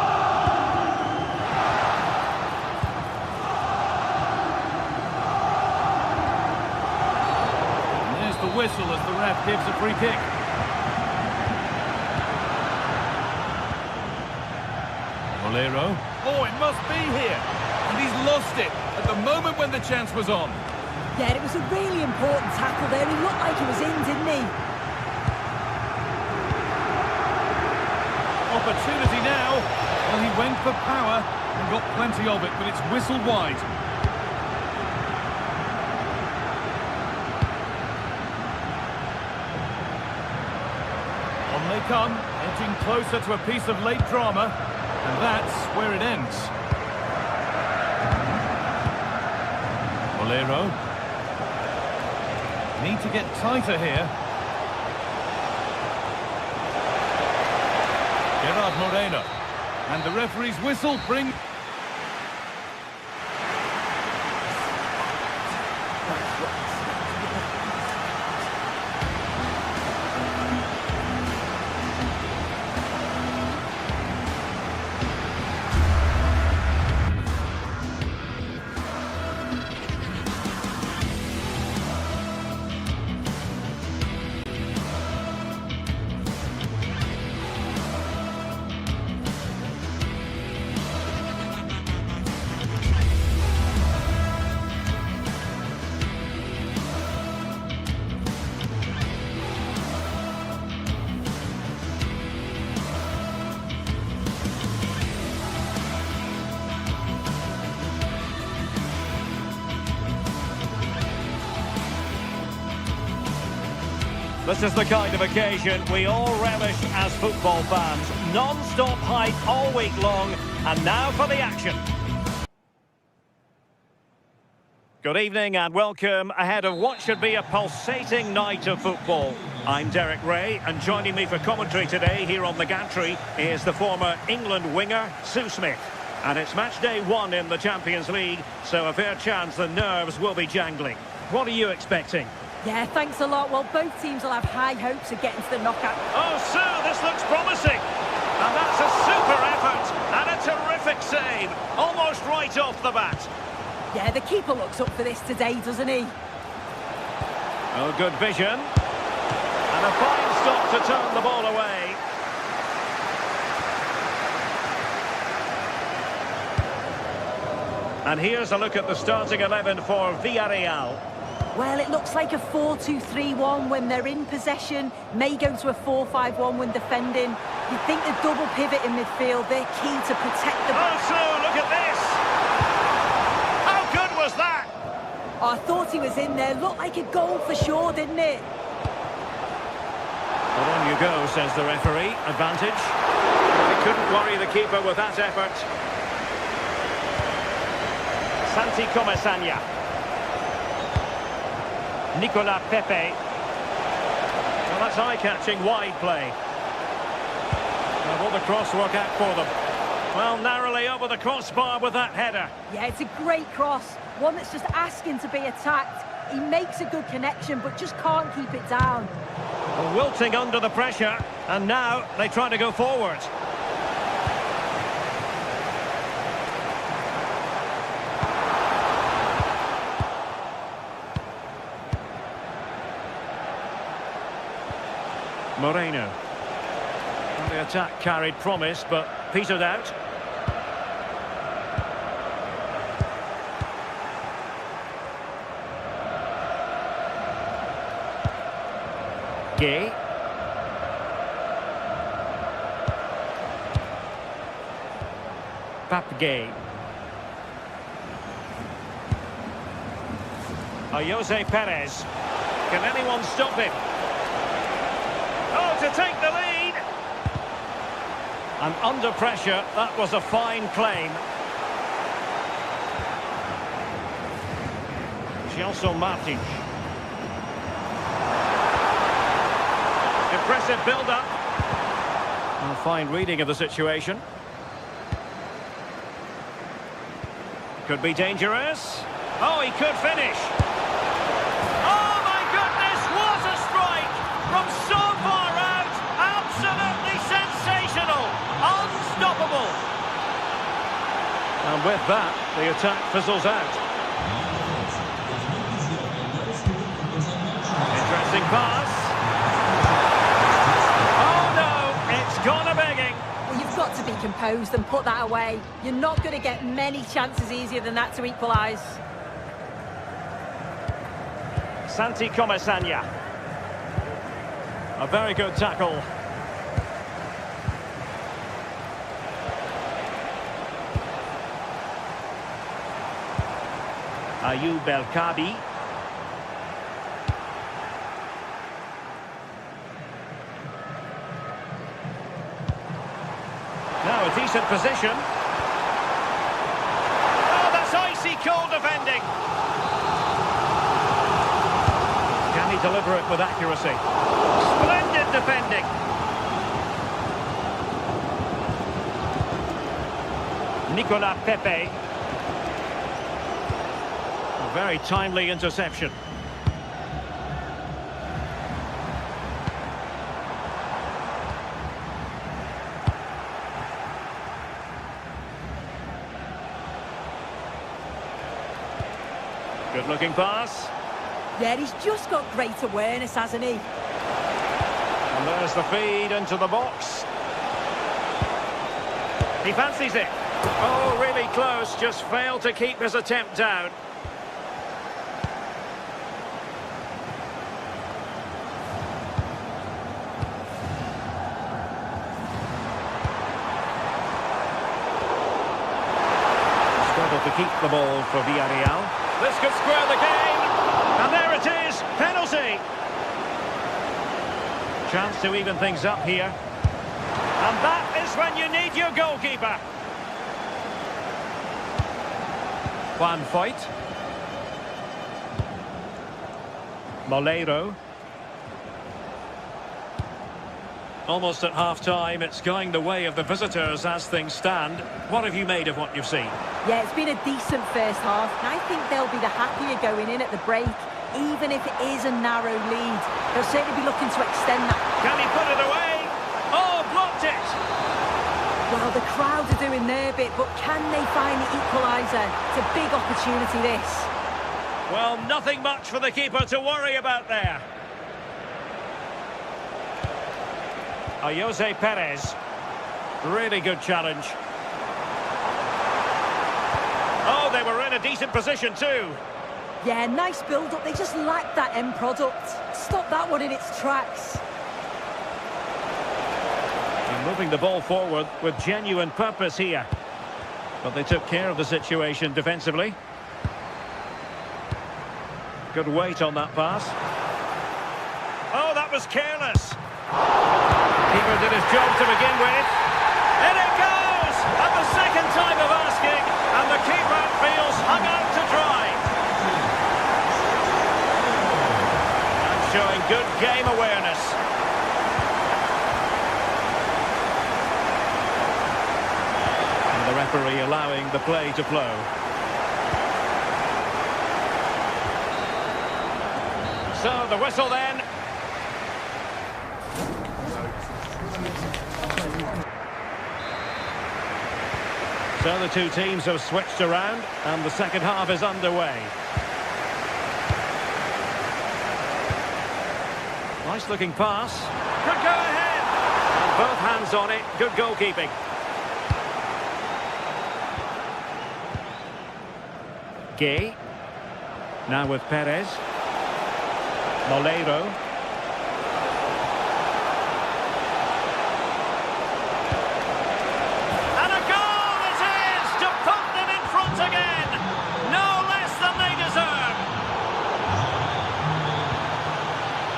Whistle as the ref gives a free kick. Molero. Oh, it must be here. And he's lost it at the moment when the chance was on. Yeah, it was a really important tackle there. He looked like he was in, didn't he? Opportunity now. Well, he went for power and got plenty of it, but it's whistled wide. They come, edging closer to a piece of late drama, and that's where it ends. Molero. Need to get tighter here. Gerard Moreno. And the referee's whistle brings... This is the kind of occasion we all relish as football fans. Non-stop hype all week long, and now for the action. Good evening and welcome ahead of what should be a pulsating night of football. I'm Derek Ray, and joining me for commentary today here on the gantry is the former England winger, Sue Smith. And it's match day 1 in the Champions League, so a fair chance the nerves will be jangling. What are you expecting? Yeah, thanks a lot. Well, both teams will have high hopes of getting to the knockout. Oh, Sue, this looks promising. And that's a super effort and a terrific save, almost right off the bat. Yeah, the keeper looks up for this today, doesn't he? Oh, good vision. And a fine stop to turn the ball away. And here's a look at the starting 11 for Villarreal. Well, it looks like a 4-2-3-1 when they're in possession. May go to a 4-5-1 when defending. You'd think the double pivot in midfield, they're key to protect the... Also, look at this! How good was that? Oh, I thought he was in there. Looked like a goal for sure, didn't it? Well, on you go, says the referee. Advantage. They couldn't worry the keeper with that effort. Santi Comesaña. Nicolas Pepe. Well, that's eye-catching wide play. Well, will the cross work out for them? Well, narrowly over the crossbar with that header. Yeah, it's a great cross. One that's just asking to be attacked. He makes a good connection, but just can't keep it down. Well, wilting under the pressure, and now they try to go forward. Moreno. Well, the attack carried promise, but petered out. Gay. Gay. Jose Perez. Can anyone stop him? Oh, to take the lead! And under pressure, that was a fine claim. Gelson Martins. Impressive build-up. A fine reading of the situation. Could be dangerous. Oh, he could finish. Oh, my goodness, what a strike! From so far out, absolutely sensational. Unstoppable. And with that, the attack fizzles out. Interesting pass. Gone a begging. Well, you've got to be composed and put that away. You're not going to get many chances easier than that to equalise. Santi Comesaña. A very good tackle. Ayoub El-Kabi. Now a decent position. Oh, that's icy cold defending. Can he deliver it with accuracy? Splendid defending. Nicolas Pepe. A very timely interception. Good-looking pass. Yeah, he's just got great awareness, hasn't he? And there's the feed into the box. He fancies it. Oh, really close, just failed to keep his attempt down. Struggled to keep the ball for Villarreal. This could square the game, and there it is, penalty. Chance to even things up here. And that is when you need your goalkeeper. Juan Foyt. Moleiro. Almost at half-time, it's going the way of the visitors as things stand. What have you made of what you've seen? Yeah, it's been a decent first half. I think they'll be the happier going in at the break, even if it is a narrow lead. They'll certainly be looking to extend that. Can he put it away? Oh, blocked it! Well, the crowd are doing their bit, but can they find the equaliser? It's a big opportunity, this. Well, nothing much for the keeper to worry about there. Jose Perez. Really good challenge. Oh, they were in a decent position too. Yeah, nice build-up. They just lack that end product. Stop that one in its tracks. And moving the ball forward with genuine purpose here. But they took care of the situation defensively. Good weight on that pass. Oh, that was careless. Keeper did his job to begin with. In it goes! At the second time of asking, and the keeper feels hung out to dry. And showing good game awareness. And the referee allowing the play to flow. So the whistle then. So the two teams have switched around and the second half is underway. Nice looking pass. Could go ahead. And both hands on it. Good goalkeeping. Gay. Now with Perez. Moleiro. And a goal it is to put them in front again. No less than they deserve.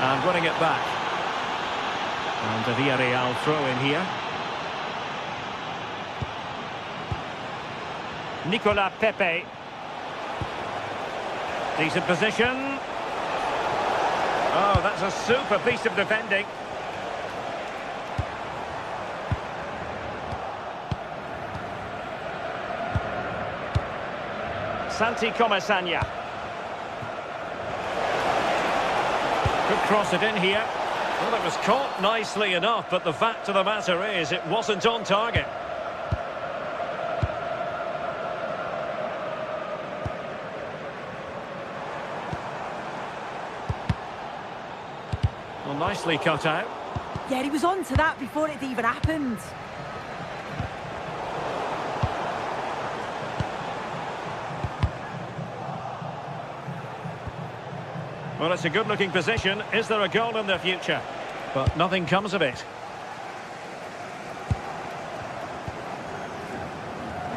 And winning it back. And a Villarreal throw in here. Nicolas Pepe. Decent position. Oh, that's a super piece of defending. Santi Comesaña. Could cross it in here. Well, it was caught nicely enough, but the fact of the matter is it wasn't on target. Well, nicely cut out. Yeah, he was on to that before it even happened. Well, it's a good-looking position. Is there a goal in the future? But nothing comes of it.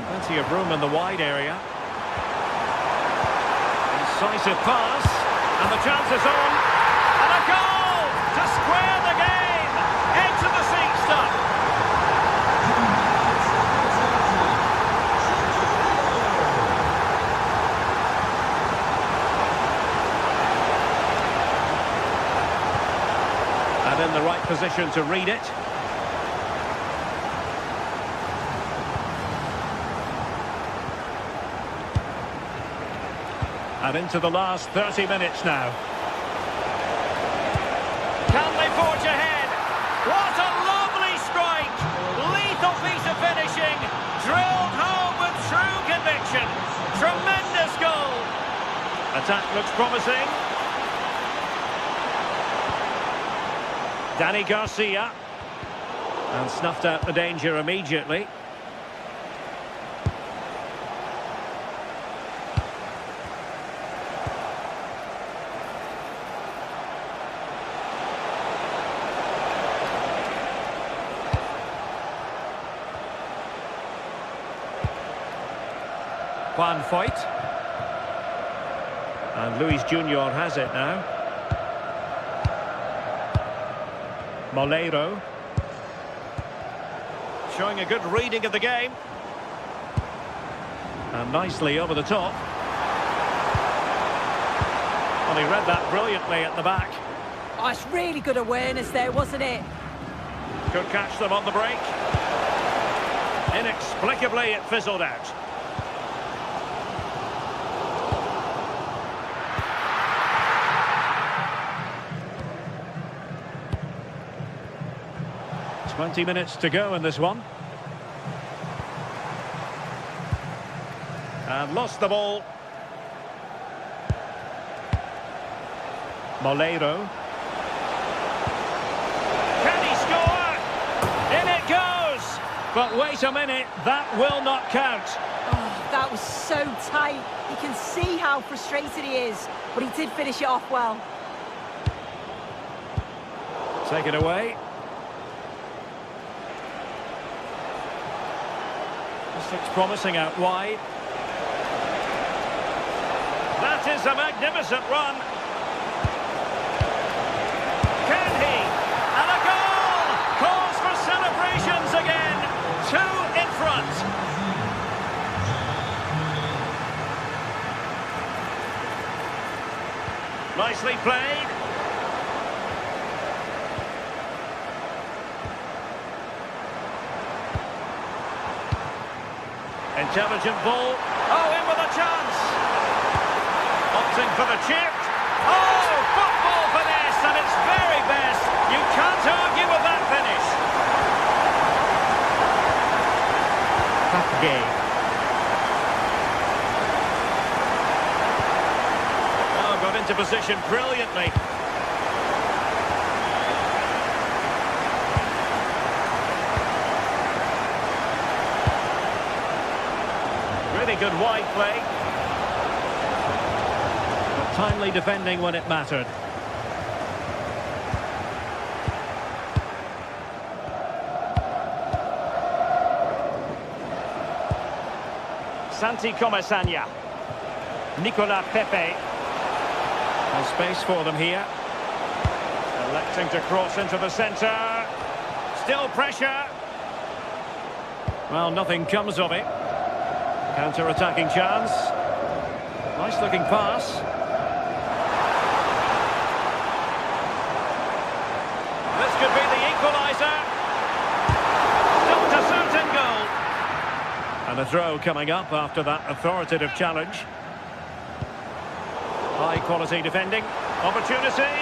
Plenty of room in the wide area. Incisive pass. And the chance is on. And a goal! To square the game! Into the seat stuff! And in the right position to read it. And into the last 30 minutes now. Can they forge ahead? What a lovely strike! Lethal piece of finishing. Drilled home with true conviction. Tremendous goal. Attack looks promising. Danny Garcia. And snuffed out the danger immediately. Juan Foyt. And Luis Junior has it now. Moleiro. Showing a good reading of the game. And nicely over the top. Well, he read that brilliantly at the back. Oh, it's really good awareness there, wasn't it? Could catch them on the break. Inexplicably, it fizzled out. Twenty minutes to go in this one. And lost the ball. Moleiro. Can he score? In it goes! But wait a minute, that will not count. Oh, that That was so tight. You can see how frustrated he is, but he did finish it off well. Take it away. This looks promising out wide. That is a magnificent run. Can he? And a goal! Calls for celebrations again. 2 in front. Nicely played. Intelligent ball. Oh, in with a chance. Opting for the chip. Oh, football finesse at its very best. You can't argue with that finish. Game. Oh, got into position brilliantly. Really good wide play. But timely defending when it mattered. Santi Comasagna. Nicola Pepe. No space for them here. Electing to cross into the centre. Still pressure. Well, nothing comes of it. Counter-attacking chance. Nice-looking pass. This could be the equaliser. Not a certain goal. And a throw coming up after that authoritative challenge. High-quality defending. Opportunity.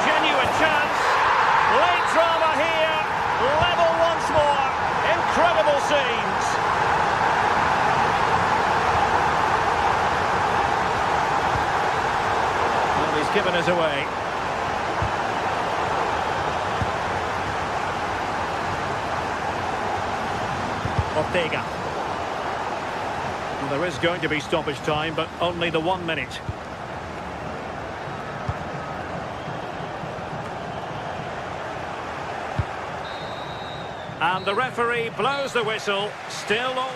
Genuine chance. Late drama here. Level once more. Incredible scenes. Well, he's given us away. Ortega. Well, there is going to be stoppage time, but only the 1 minute. And the referee blows the whistle. Still on.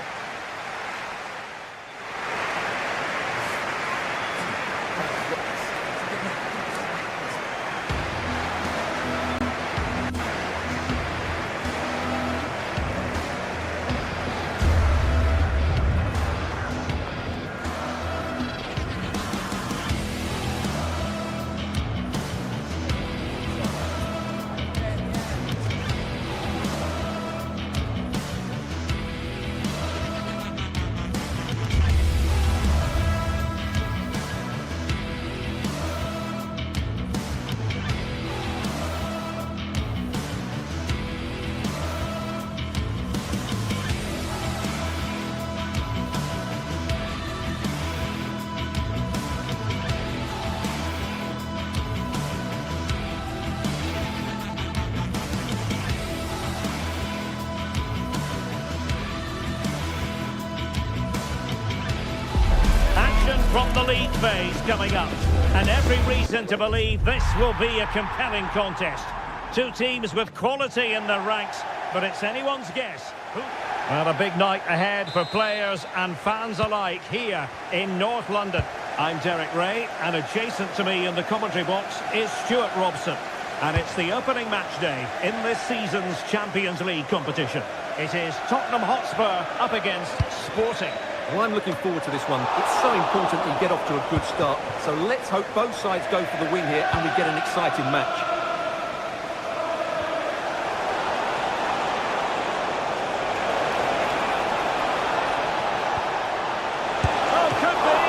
From the league phase coming up, and every reason to believe this will be a compelling contest. Two teams with quality in their ranks, but it's anyone's guess. Well, a big night ahead for players and fans alike here in North London. I'm Derek Ray, and adjacent to me in the commentary box is Stuart Robson. And it's the opening match day in this season's Champions League competition. It is Tottenham Hotspur up against Sporting. Well, I'm looking forward to this one. It's so important we get off to a good start. So let's hope both sides go for the win here and we get an exciting match. Oh, could be.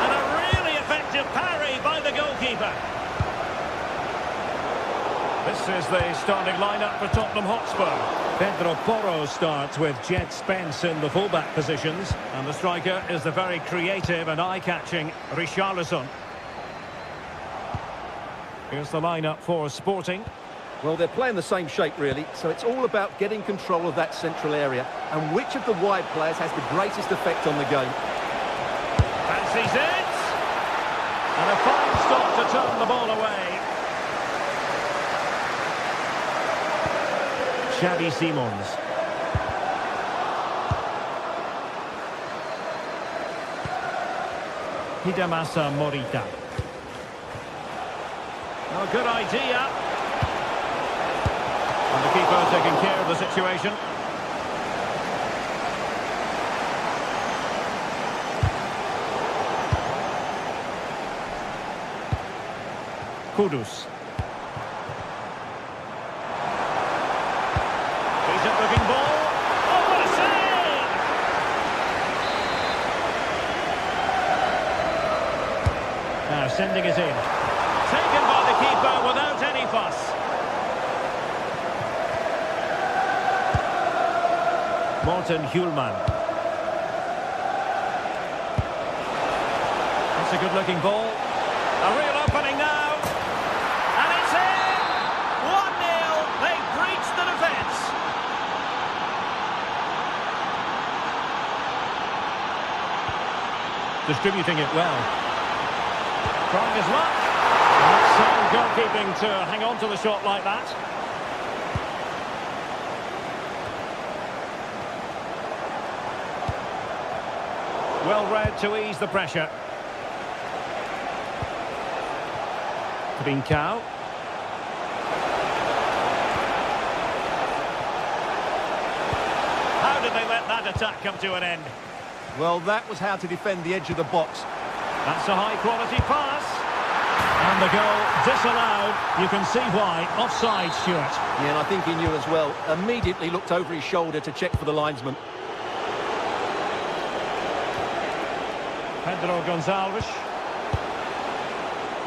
And a really effective parry by the goalkeeper. This is the starting lineup for Tottenham Hotspur. Pedro Porro starts with Jed Spence in the fullback positions, and the striker is the very creative and eye-catching Richarlison. Here's the lineup for Sporting. Well, they're playing the same shape, really, so it's all about getting control of that central area and which of the wide players has the greatest effect on the game. Fancies it! And a fine stop to turn the ball away. Xavi Simons. Hidemasa Morita. Oh, good idea. And the keeper taking care of the situation. Kudus. Decent looking ball. Oh, what a save! Now sending it in. Taken by the keeper without any fuss. Morten Hjulman. That's a good looking ball. A real opening now. And it's in! 1-0. They've breached the defence. Distributing it well. Trying his luck. Sound goalkeeping to hang on to the shot like that. Well read to ease the pressure. Trincao. How did they let that attack come to an end? Well, that was how to defend the edge of the box. That's a high-quality pass. And the goal disallowed. You can see why. Offside, Stuart. Yeah, and I think he knew as well. Immediately looked over his shoulder to check for the linesman. Pedro Gonçalves.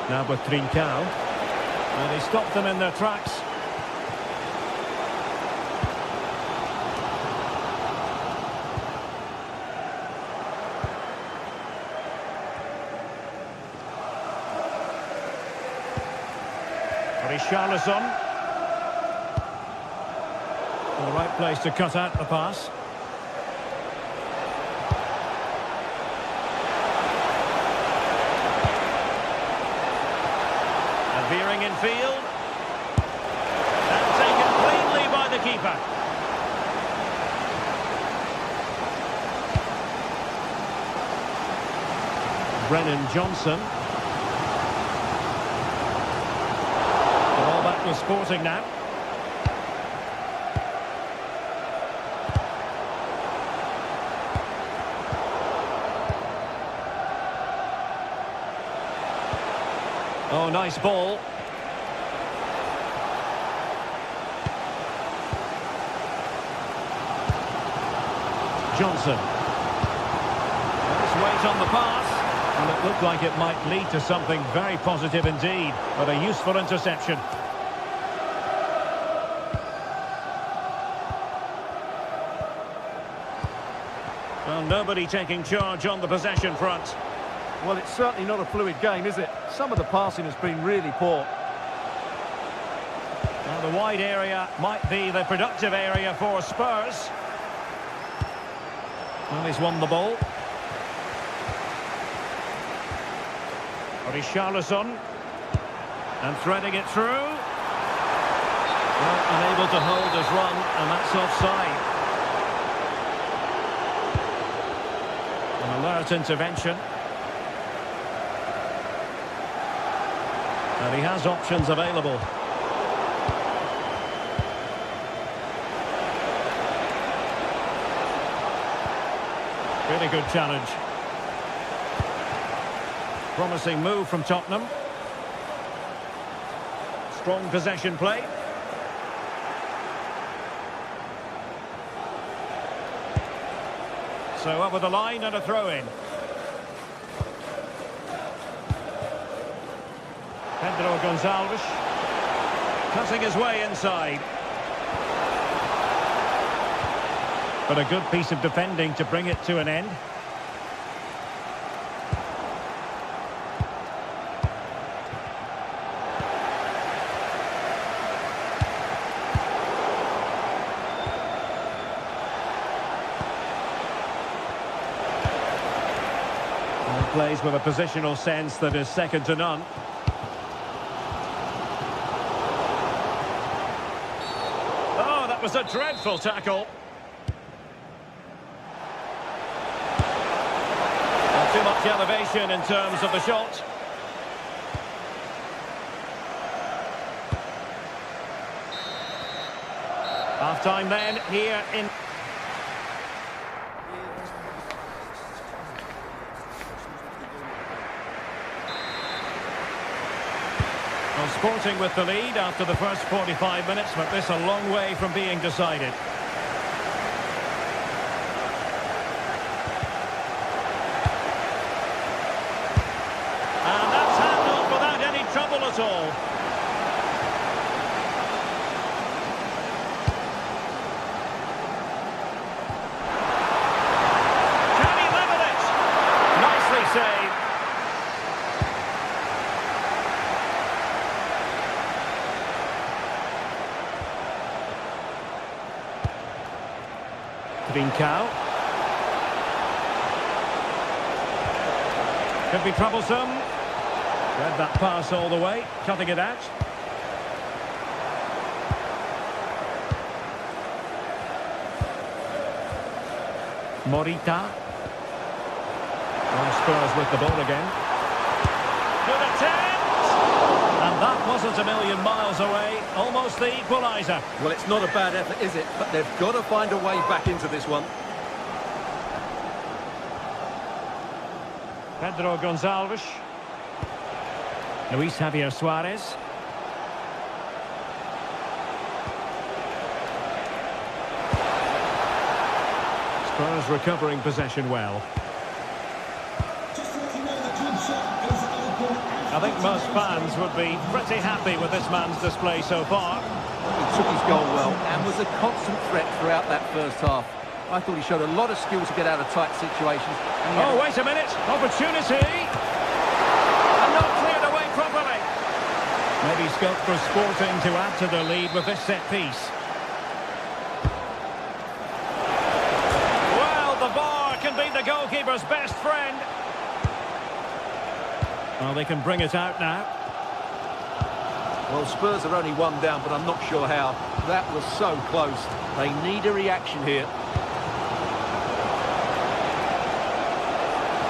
Now with Trincao. And he stopped them in their tracks. Richarlison. In the right place to cut out the pass. And veering in field. And taken cleanly by the keeper. Brennan Johnson. The Sporting now. Oh, nice ball. Johnson. Let's wait on the pass. And it looked like it might lead to something very positive indeed, but a useful interception. Well, nobody taking charge on the possession front. Well, it's certainly not a fluid game, is it? Some of the passing has been really poor. Well, the wide area might be the productive area for Spurs. Well, he's won the ball. Richarlison. And threading it through. Well, unable to hold his run, and that's offside. An alert intervention. And he has options available. Really good challenge. Promising move from Tottenham. Strong possession play. So over the line and a throw-in. Pedro Gonçalves cutting his way inside. But a good piece of defending to bring it to an end. And plays with a positional sense that is second to none. Oh, that was a dreadful tackle. Not too much elevation in terms of the shot. Half-time then, here in... Well, Sporting with the lead after the first 45 minutes, but this a long way from being decided. And that's handled without any trouble at all. Save. Trincao. Could be troublesome. Read that pass all the way, cutting it out. Morita. Spurs with the ball again. Good attempt! And that wasn't a million miles away. Almost the equaliser. Well, it's not a bad effort, is it? But they've got to find a way back into this one. Pedro Gonçalves. Luis Javier Suarez. Spurs recovering possession well. I think most fans would be pretty happy with this man's display so far. He took his goal well and was a constant threat throughout that first half. I thought he showed a lot of skill to get out of tight situations. Oh, wait a minute. Opportunity. And not cleared away properly. Maybe scope for Sporting to add to their lead with this set piece. Well, the bar can be the goalkeeper's best friend. Well, they can bring it out now. Well, Spurs are only one down, but I'm not sure how. That was so close. They need a reaction here.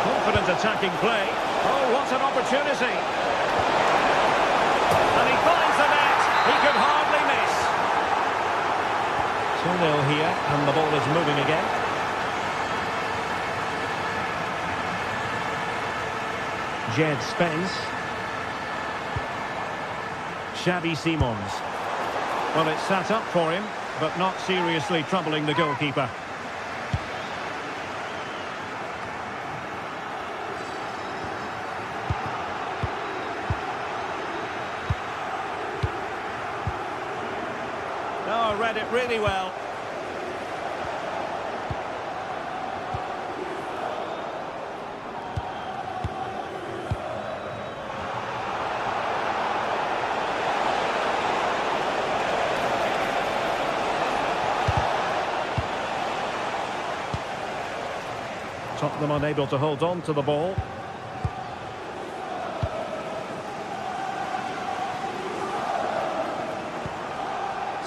Confident attacking play. Oh, what an opportunity. And he finds the net. He could hardly miss. 2-0 here, and the ball is moving again. Jed Spence. Xavi Simons. Well, it's sat up for him, but not seriously troubling the goalkeeper. Oh, read it really well. Tottenham unable to hold on to the ball.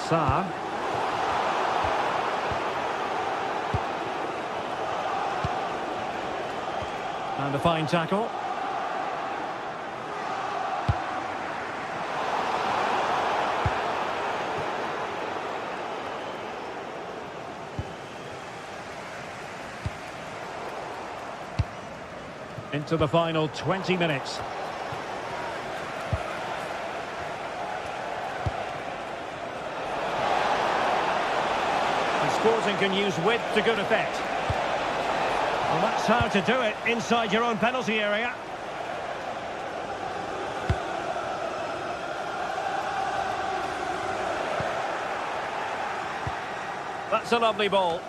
Sarr. And a fine tackle. Into the final 20 minutes. And Sporting can use width to good effect. Well, that's how to do it inside your own penalty area. That's a lovely ball.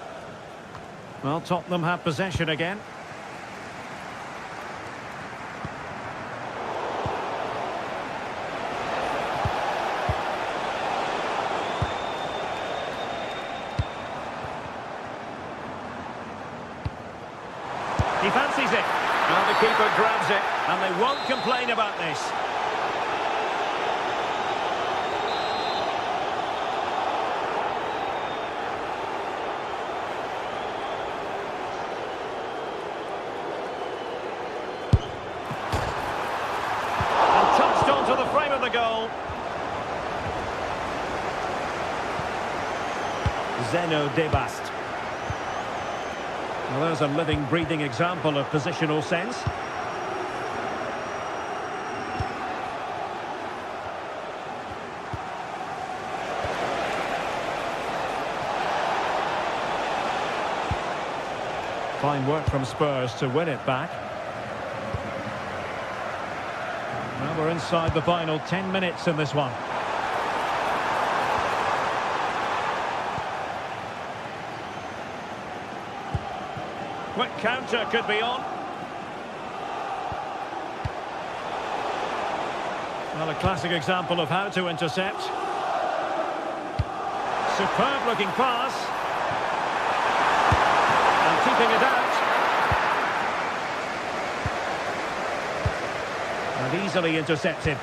Well, Tottenham have possession again. He fancies it. Well, the keeper grabs it, and they won't complain about this. And touched onto the frame of the goal. Zeno Debast. Well, there's a living, breathing example of positional sense. Fine work from Spurs to win it back. Well, we're inside the final 10 minutes in this one. Quick counter could be on. Well, a classic example of how to intercept. Superb looking pass. And keeping it out. And easily intercepted.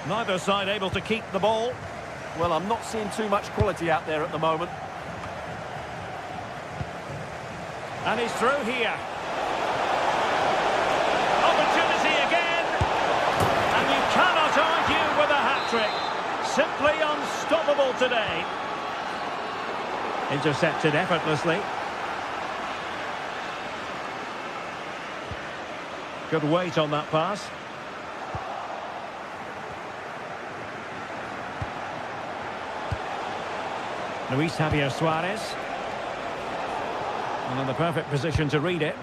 Neither side able to keep the ball. Well, I'm not seeing too much quality out there at the moment. And he's through here. Opportunity again. And you cannot argue with a hat-trick. Simply unstoppable today. Intercepted effortlessly. Good weight on that pass. Luis Javier Suarez. And in the perfect position to read it.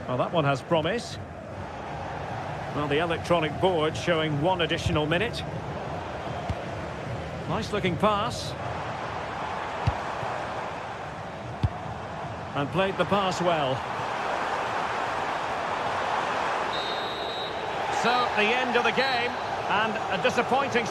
Well, that one has promise. Well, the electronic board showing one additional minute. Nice looking pass. And played the pass well. So, the end of the game. And a disappointing...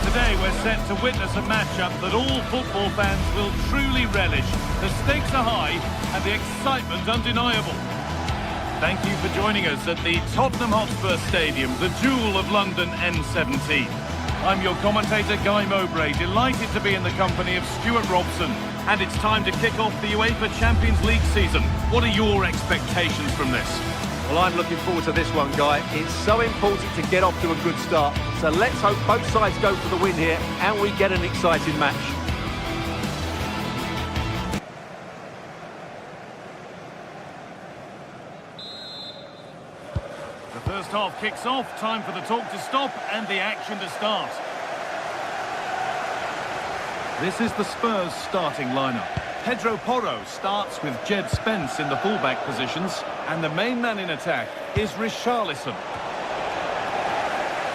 Today we're set to witness a matchup that all football fans will truly relish. The stakes are high and the excitement undeniable. Thank you for joining us at the Tottenham Hotspur Stadium, the jewel of London N17. I'm your commentator, Guy Mowbray, delighted to be in the company of Stuart Robson. And it's time to kick off the UEFA Champions League season. What are your expectations from this? Well, I'm looking forward to this one, Guy. It's so important to get off to a good start. So let's hope both sides go for the win here and we get an exciting match. The first half kicks off. Time for the talk to stop and the action to start. This is the Spurs starting lineup. Pedro Porro starts with Jed Spence in the fullback positions, and the main man in attack is Richarlison.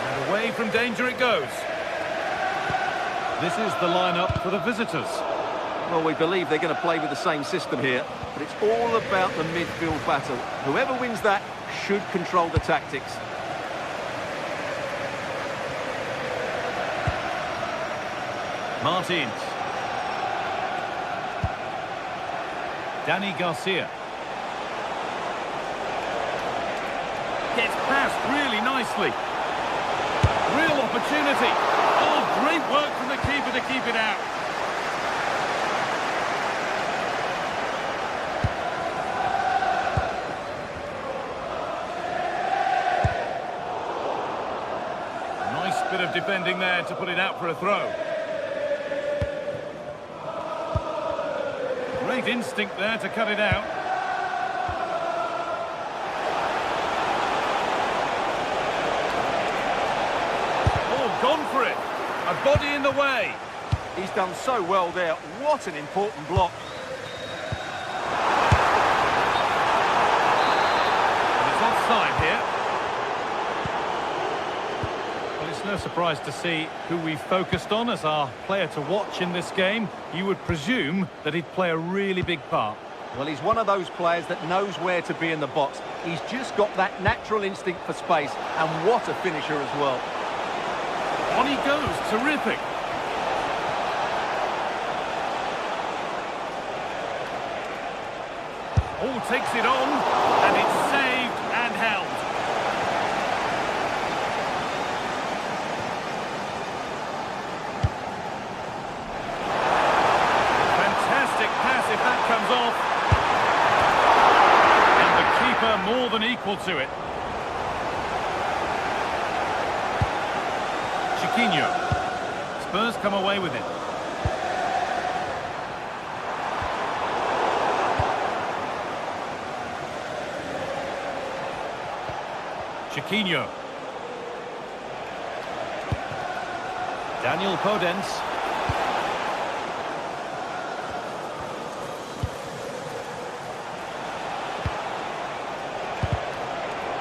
And away from danger it goes. This is the lineup for the visitors. Well, we believe they're going to play with the same system here, but it's all about the midfield battle. Whoever wins that should control the tactics. Martins. Danny Garcia. Gets past really nicely. Real opportunity. Oh, great work from the keeper to keep it out. Nice bit of defending there to put it out for a throw. great instinct there to cut it out. Oh, gone for it. A body in the way. He's done so well there. What an important block. And it's offside here. Well, it's no surprise to see who we focused on as our player to watch in this game. You would presume that he'd play a really big part. Well, he's one of those players that knows where to be in the box. He's just got that natural instinct for space, and what a finisher as well. On he goes, terrific. Oh, takes it on, and it's saved and held. Fantastic pass if that comes off. And the keeper more than equal to it. Chiquinho. Spurs come away with it. Chiquinho. Daniel Podence.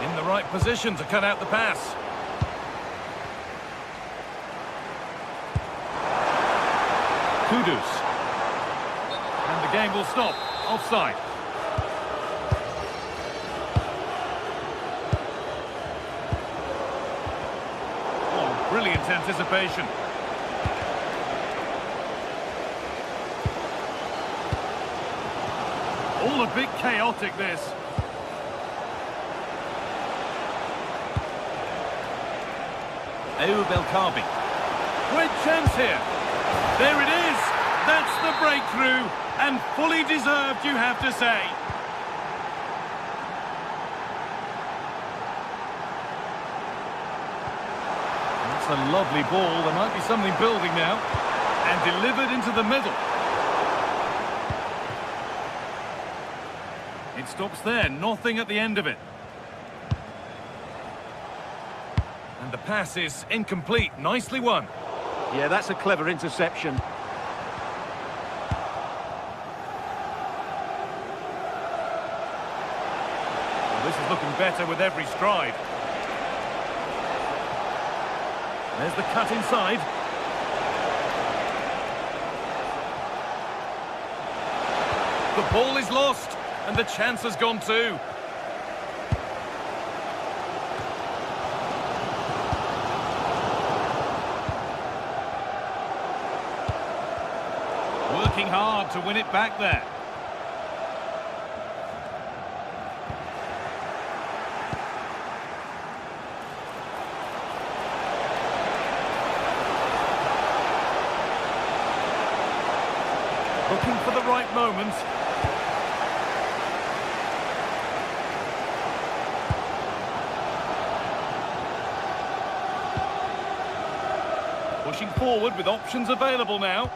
In the right position to cut out the pass. Kudus. And the game will stop. Offside. Brilliant anticipation. All a bit chaotic, this. Ayoub El Kaabi. Great chance here. There it is. That's the breakthrough. And fully deserved, you have to say. It's a lovely ball. There might be something building now. And delivered into the middle. It stops there. Nothing at the end of it. And the pass is incomplete. Nicely won. Yeah, that's a clever interception. Well, this is looking better with every stride. There's the cut inside. The ball is lost, and the chance has gone too. Working hard to win it back there. Looking for the right moment. Pushing forward with options available now.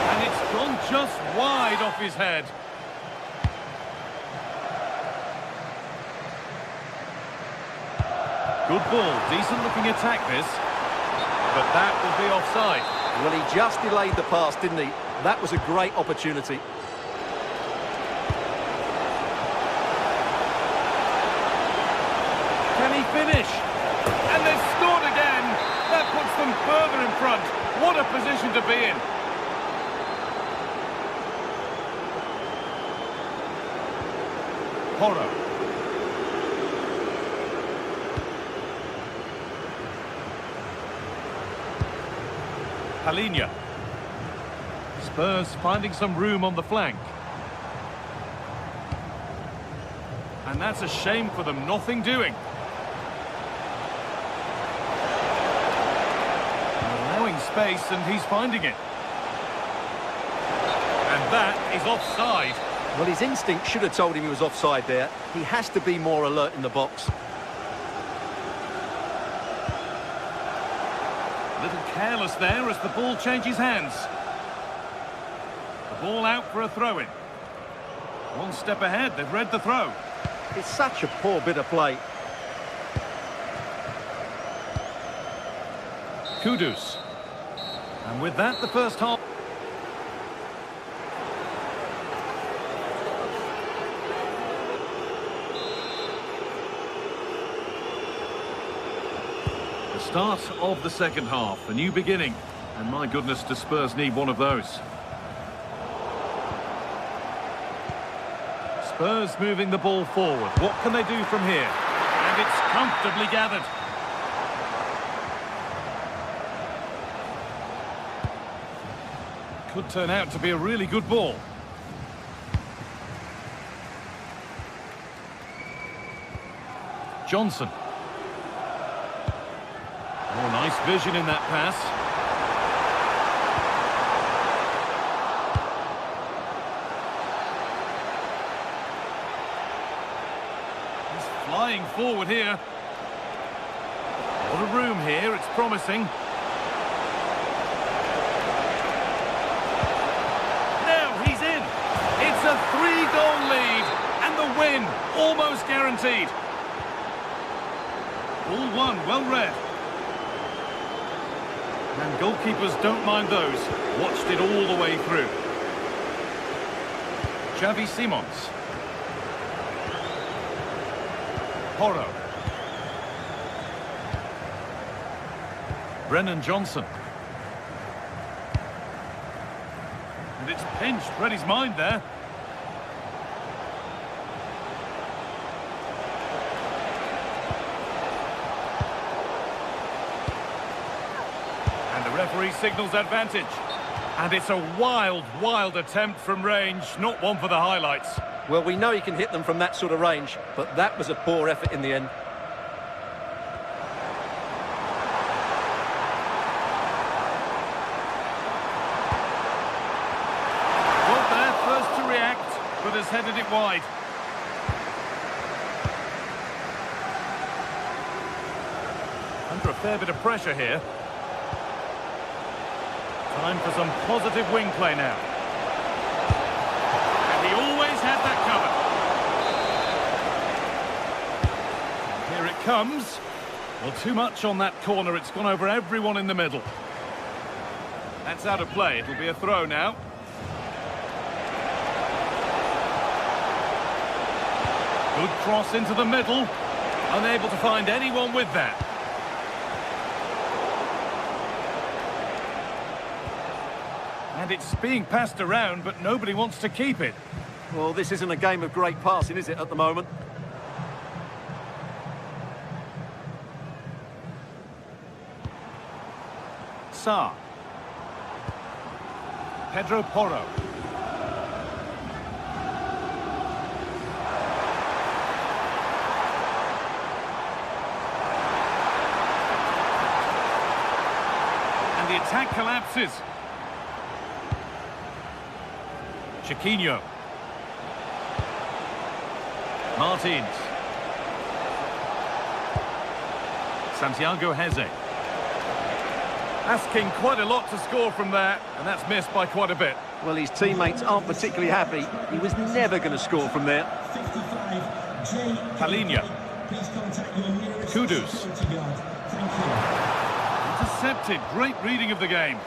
And it's gone just wide off his head. Good ball, decent looking attack this, but that will be offside. Well, he just delayed the pass, didn't he? That was a great opportunity. Can he finish? And they've scored again. That puts them further in front. What a position to be in. Porro. Palhinha. Spurs finding some room on the flank. And that's a shame for them, nothing doing. Allowing space, and he's finding it. And that is offside. Well, his instinct should have told him he was offside there. He has to be more alert in the box. A little careless there as the ball changes hands. The ball out for a throw-in. One step ahead, they've read the throw. It's such a poor bit of play. Kudus. And with that, the first half. The start of the second half, a new beginning. And my goodness, do Spurs need one of those. Spurs moving the ball forward. What can they do from here? And it's comfortably gathered. Could turn out to be a really good ball. Johnson. Oh, nice vision in that pass. He's flying forward here. A lot of room here, it's promising. It's a 3-goal lead, and the win almost guaranteed. All one, well read. And goalkeepers don't mind those. Watched it all the way through. Xavi Simons. Porro. Brennan Johnson. And it's pinched, read his mind there. And the referee signals advantage. And it's a wild, wild attempt from range, not one for the highlights. Well, we know he can hit them from that sort of range, but that was a poor effort in the end. But has headed it wide. Under a fair bit of pressure here. Time for some positive wing play now. And he always had that covered. Here it comes. Well, too much on that corner. It's gone over everyone in the middle. That's out of play. It'll be a throw now. Good cross into the middle. Unable to find anyone with that. And it's being passed around, but nobody wants to keep it. Well, this isn't a game of great passing, is it, at the moment? Sarr. Pedro Porro. The attack collapses. Chiquinho. Martins. Santiago Heze. Asking quite a lot to score from there, and that's missed by quite a bit. Well, his teammates aren't particularly happy. He was never going to score from there. Palinha. Kudus. Intercepted. Great reading of the game.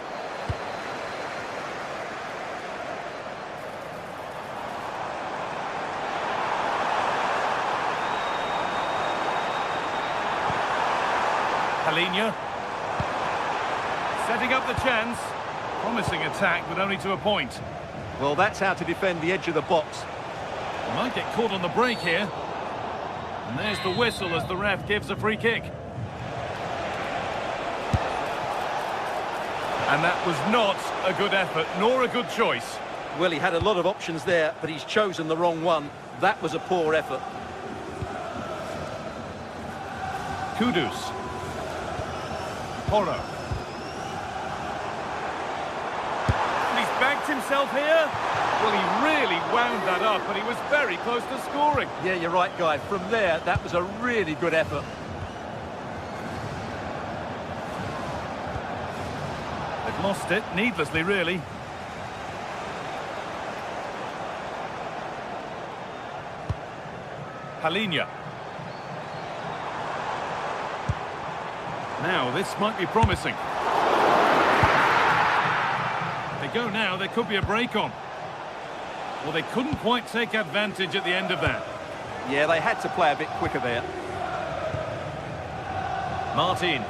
Palinha. Setting up the chance. Promising attack, but only to a point. Well, that's how to defend the edge of the box. Might get caught on the break here. And there's the whistle as the ref gives a free kick. And that was not a good effort, nor a good choice. Well, he had a lot of options there, but he's chosen the wrong one. That was a poor effort. Kudus. Porro. He's backed himself here. Well, he really wound that up, and he was very close to scoring. Yeah, you're right, Guy. From there, that was a really good effort. They've lost it, needlessly really. Palinia. Now, this might be promising. They go now, there could be a break on. Well, they couldn't quite take advantage at the end of that. Yeah, they had to play a bit quicker there. Martins.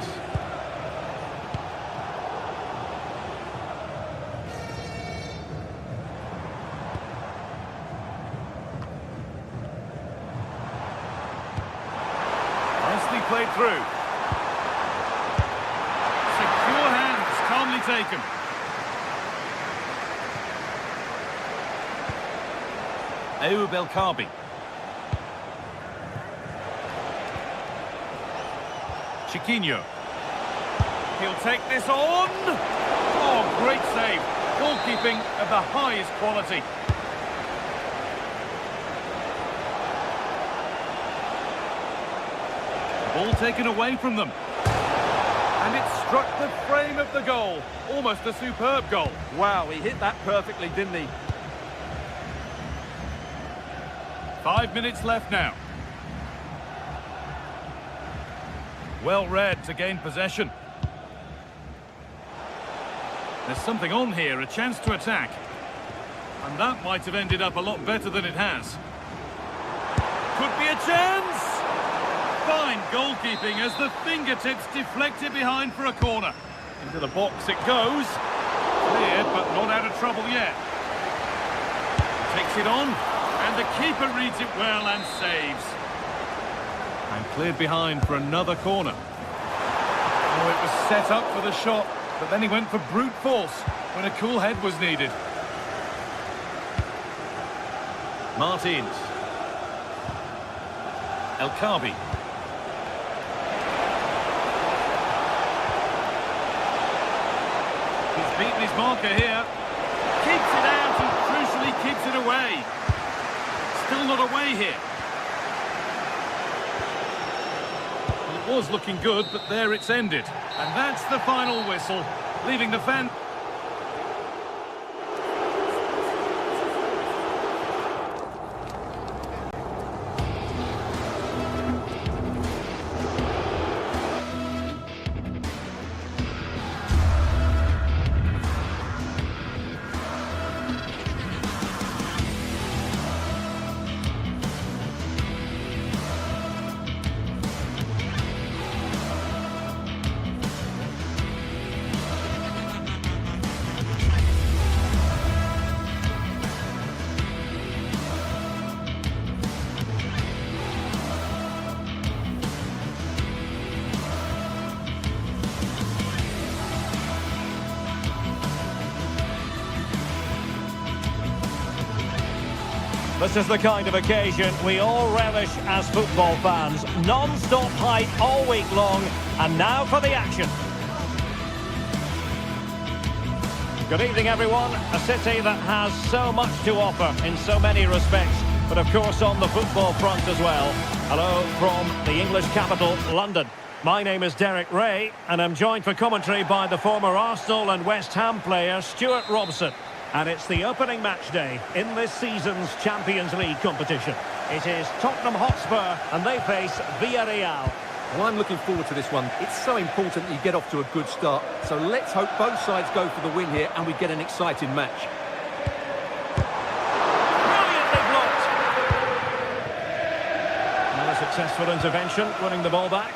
Nicely played through. Secure hands, calmly taken. Ayoub El Kaabi. Chiquinho. He'll take this on. Oh, great save. Goalkeeping of the highest quality. Ball taken away from them. And it struck the frame of the goal. Almost a superb goal. Wow, he hit that perfectly, didn't he? 5 minutes left now. Well read to gain possession. There's something on here, a chance to attack. And that might have ended up a lot better than it has. Could be a chance! Fine goalkeeping as the fingertips deflected behind for a corner. Into the box it goes. Cleared, but not out of trouble yet. Takes it on, and the keeper reads it well and saves. And cleared behind for another corner. Oh, it was set up for the shot, but then he went for brute force when a cool head was needed. Martins. El Kaabi. He's beaten his marker here. Keeps it out and crucially keeps it away. Still not away here. It was looking good, but there it's ended. And that's the final whistle, leaving the fan... This is the kind of occasion we all relish as football fans. Non-stop hype all week long, and now for the action. Good evening, everyone. A city that has so much to offer in so many respects, but of course on the football front as well. Hello from the English capital, London. My name is Derek Ray, and I'm joined for commentary by the former Arsenal and West Ham player Stuart Robson. And it's the opening match day in this season's Champions League competition. It is Tottenham Hotspur, and they face Villarreal. Well, I'm looking forward to this one. It's so important that you get off to a good start. So let's hope both sides go for the win here and we get an exciting match. Brilliantly blocked. Another successful intervention, winning the ball back.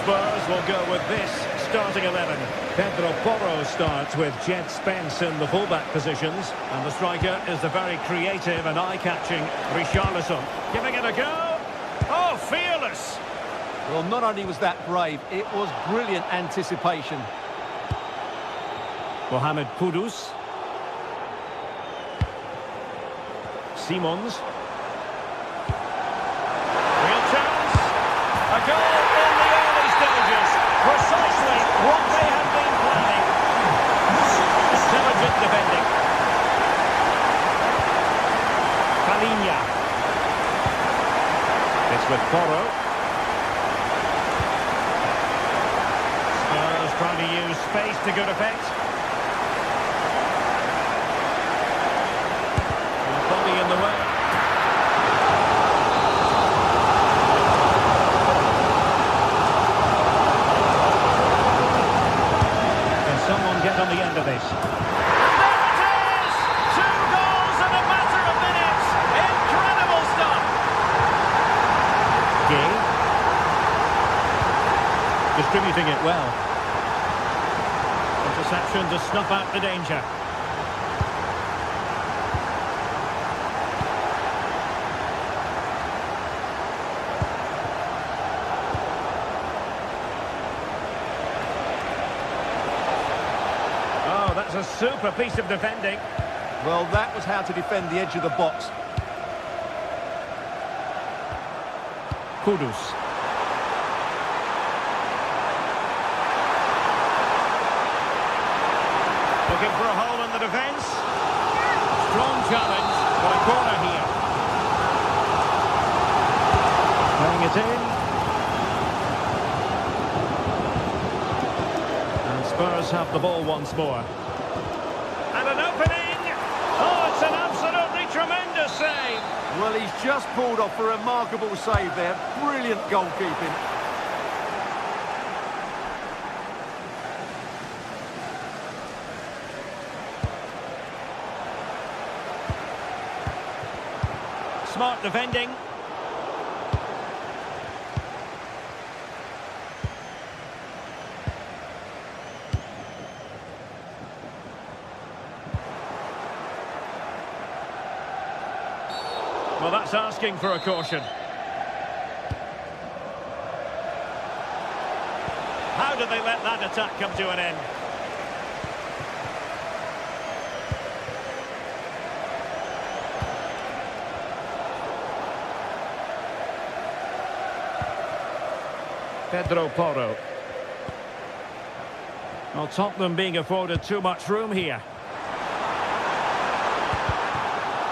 Spurs will go with this starting 11. Pedro Porro starts with Jet Spence in the fullback positions, and the striker is the very creative and eye-catching Richarlison. Giving it a go. Oh, fearless! Well, not only was that brave, it was brilliant anticipation. Mohamed Kudus. Simons. Real chance. A goal in the early stages. Precisely what they had been planning. Intelligent defending. Palinia. Porro. Spurs trying to use space to good effect. Body in the way. Can someone get on the end of this? There it is! 2 goals in a matter of minutes. Incredible stuff. Gay. Distributing it well. Interception to snuff out the danger. Oh, that's a super piece of defending. Well, that was how to defend the edge of the box. Kudus. Looking for a hole in the defence. Strong challenge for a corner here. Playing it in. And Spurs have the ball once more. And an opening. Oh, it's an absolutely tremendous save. Well, he's just pulled off a remarkable save there. Brilliant goalkeeping. Smart defending. Well, that's asking for a caution. How do they let that attack come to an end? Pedro Porro. Well, Tottenham being afforded too much room here.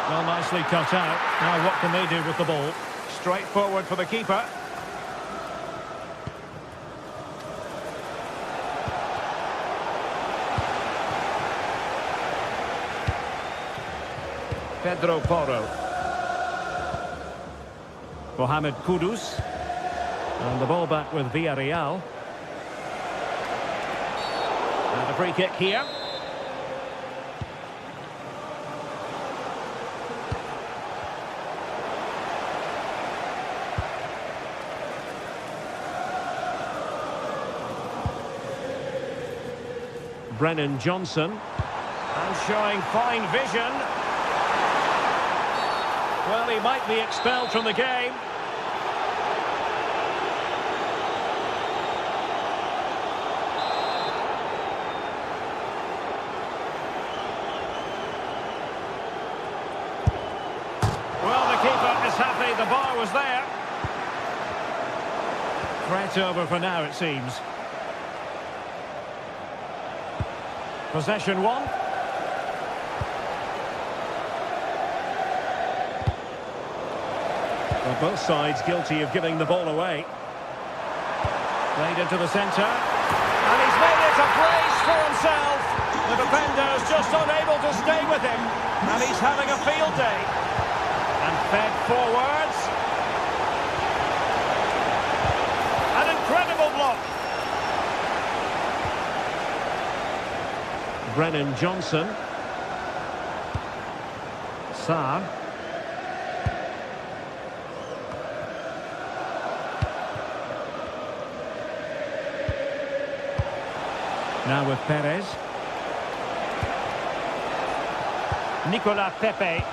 Well, nicely cut out. Now what can they do with the ball? Straight forward for the keeper. Pedro Porro. Mohamed Kudus. And the ball back with Villarreal. And a free kick here. Brennan Johnson. And showing fine vision. Well, he might be expelled from the game. Well, the keeper is happy the bar was there. Threat over for now, it seems. Possession one. Well, both sides guilty of giving the ball away. Played into the centre. And he's made it a brace for himself. The defender's just unable to stay with him. And he's having a field day. And fed forwards. An incredible block. Brennan Johnson. Sarr. Now with Perez. Nicolas Pepe.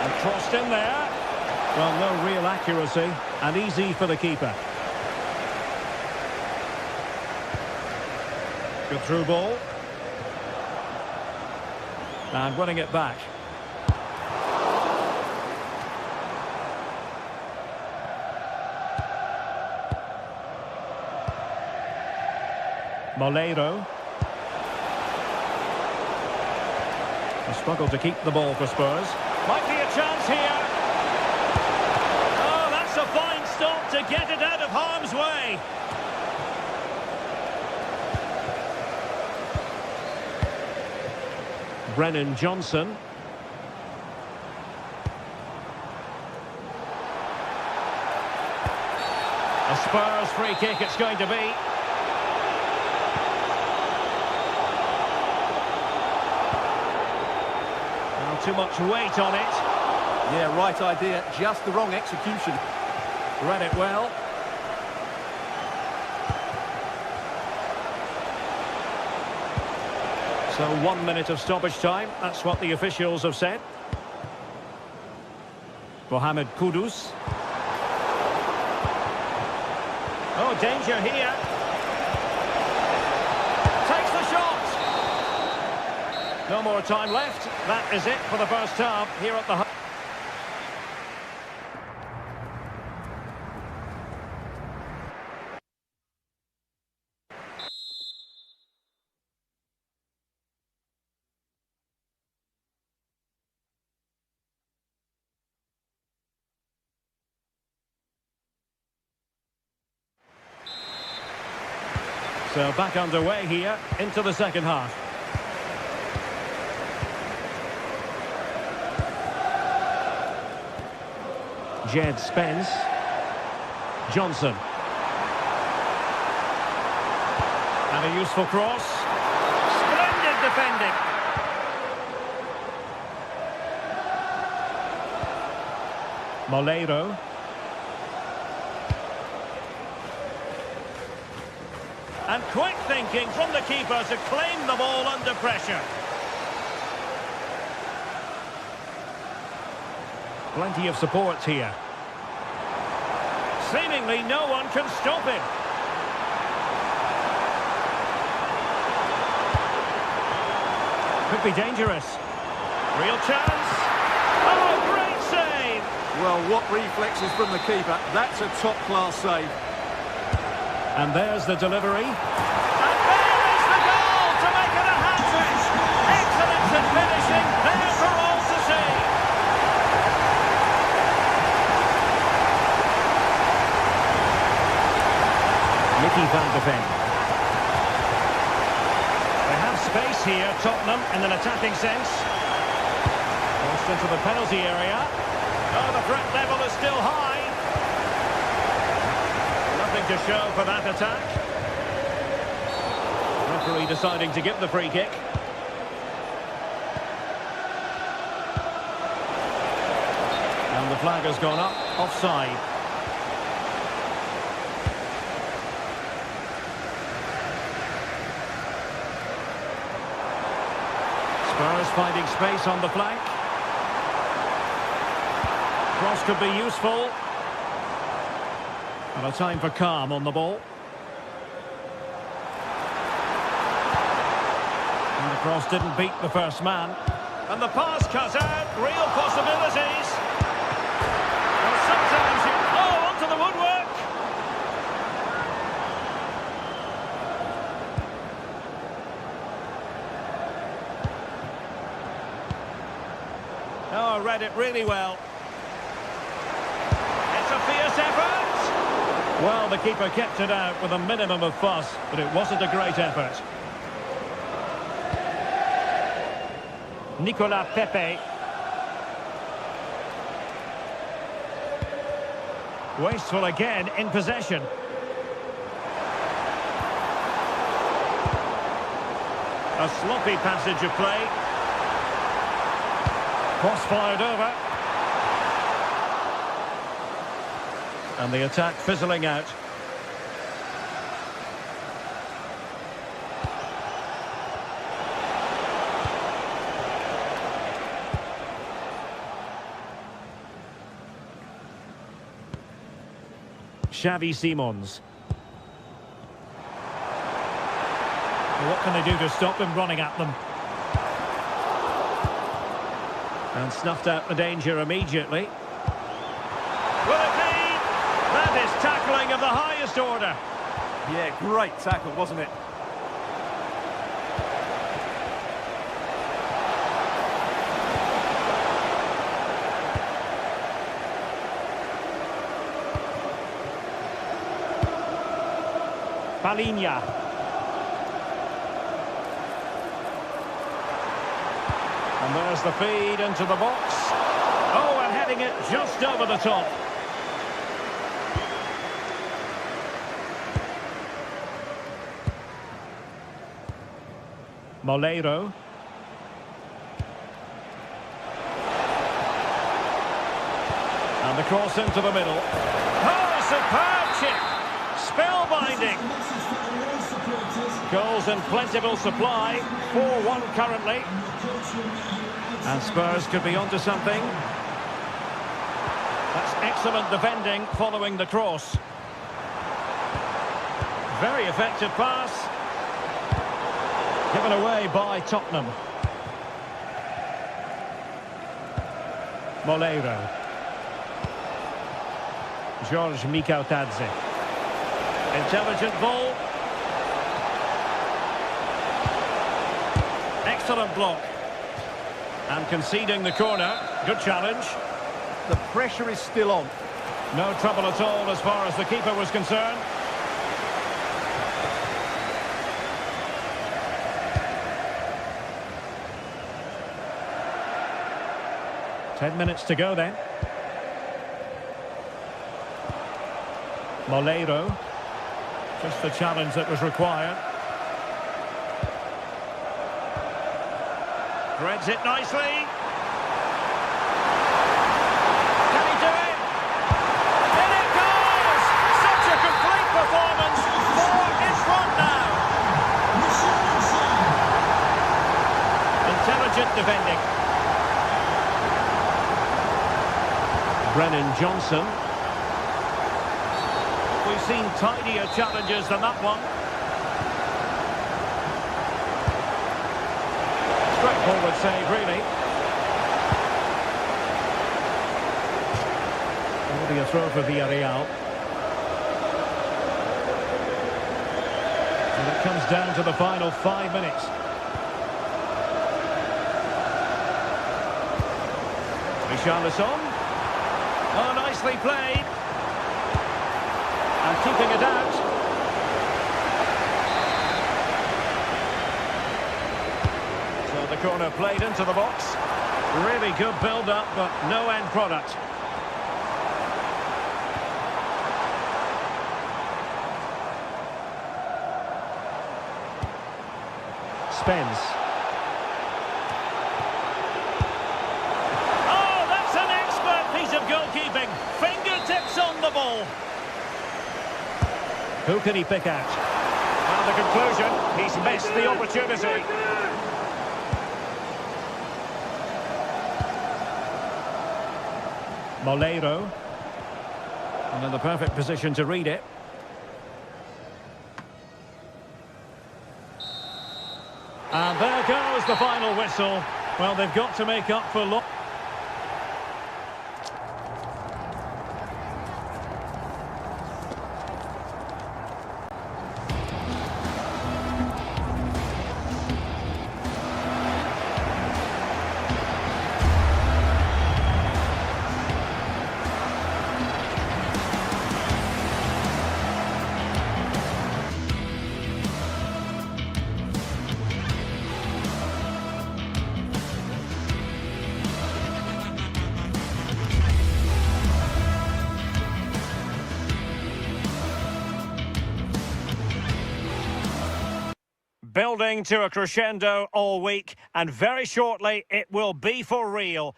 And crossed in there. Well, no real accuracy. And easy for the keeper. Good through ball. And winning it back. Moleiro. A struggle to keep the ball for Spurs. Might be a chance here. stop to get it out of harm's way. Brennan Johnson. A Spurs free kick it's going to be. Not too much weight on it. Yeah, right idea, just the wrong execution. Read it well. So 1 minute of stoppage time, that's what the officials have said. Mohamed Kudus. Oh, danger here. Takes the shot. No more time left. That is it for the first half here at the... So back underway here into the second half. Jed Spence. Johnson. And a useful cross. Splendid defending. Moleiro. And quick thinking from the keeper to claim the ball under pressure. Plenty of support here. Seemingly no one can stop him. Could be dangerous. Real chance. Oh, great save! Well, what reflexes from the keeper. That's a top-class save. And there's the delivery. And there is the goal to make it a hat-trick. Excellence in finishing, there for all to see. Mickey van de Ven. They have space here, Tottenham, in an attacking sense. Crossed into the penalty area. Oh, the threat level is still high. To show for that attack. Referee deciding to give the free kick. And the flag has gone up, offside. Spurs finding space on the flank. Cross could be useful. And a time for calm on the ball. And the cross didn't beat the first man. And the pass cut out. Real possibilities. Well, sometimes you... Oh, onto the woodwork. Oh, read it really well. It's a fierce effort. Well, the keeper kept it out with a minimum of fuss, but it wasn't a great effort. Nicolas Pepe. Wasteful again in possession. A sloppy passage of play. Cross fired over. And the attack fizzling out. Xavi Simons. Well, what can they do to stop him running at them? And snuffed out the danger immediately. Will it be? That is tackling of the highest order. Yeah, great tackle, wasn't it? Palhinha. And there's the feed into the box. Oh, and heading it just over the top. Moleiro. And the cross into the middle. Oh, superb chip! Spellbinding! Goals in plentiful supply. 4-1 currently. And Spurs could be onto something. That's excellent defending following the cross. Very effective pass. Given away by Tottenham. Moleiro. George Mikautadze. Intelligent ball. Excellent block. And conceding the corner. Good challenge. The pressure is still on. No trouble at all as far as the keeper was concerned. Ten minutes to go then. Moleiro. Just the challenge that was required. Threads it nicely. Can he do it? In it goes! Such a complete performance. 4 in front now. Intelligent defending. Brennan Johnson. We've seen tidier challenges than that one. Straightforward save, really. It'll be a throw for Villarreal. And it comes down to the final 5 minutes. Richarlison. Oh, nicely played. And keeping it out. So the corner played into the box. Really good build-up, but no end product. Spence. Oh, that's an expert piece of goalkeeping. Fingertips on the ball. Who can he pick out? And the conclusion, he's missed the opportunity. Moleiro. And in the perfect position to read it. And there goes the final whistle. Well, they've got to make up for loss. Building to a crescendo all week, and very shortly it will be for real.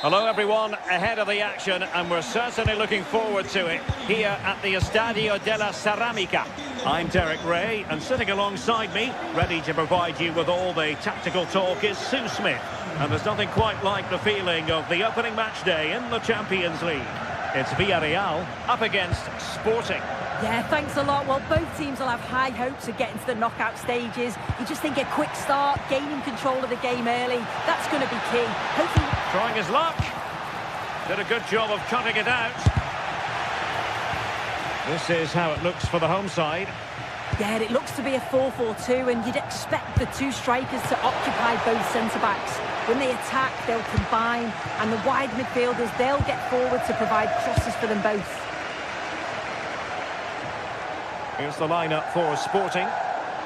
Hello everyone, ahead of the action, and we're certainly looking forward to it here at the Estadio de la Ceramica. I'm Derek Ray, and sitting alongside me, ready to provide you with all the tactical talk, is Sue Smith. And there's nothing quite like the feeling of the opening match day in the Champions League. It's Villarreal up against Sporting. Yeah, thanks a lot. Well, both teams will have high hopes of getting to the knockout stages. You just think a quick start, gaining control of the game early, that's going to be key. Hopefully... Trying his luck. Did a good job of cutting it out. This is how it looks for the home side. Yeah, it looks to be a 4-4-2, and you'd expect the two strikers to occupy both centre-backs. When they attack, they'll combine, and the wide midfielders, they'll get forward to provide crosses for them both. Here's the lineup for Sporting.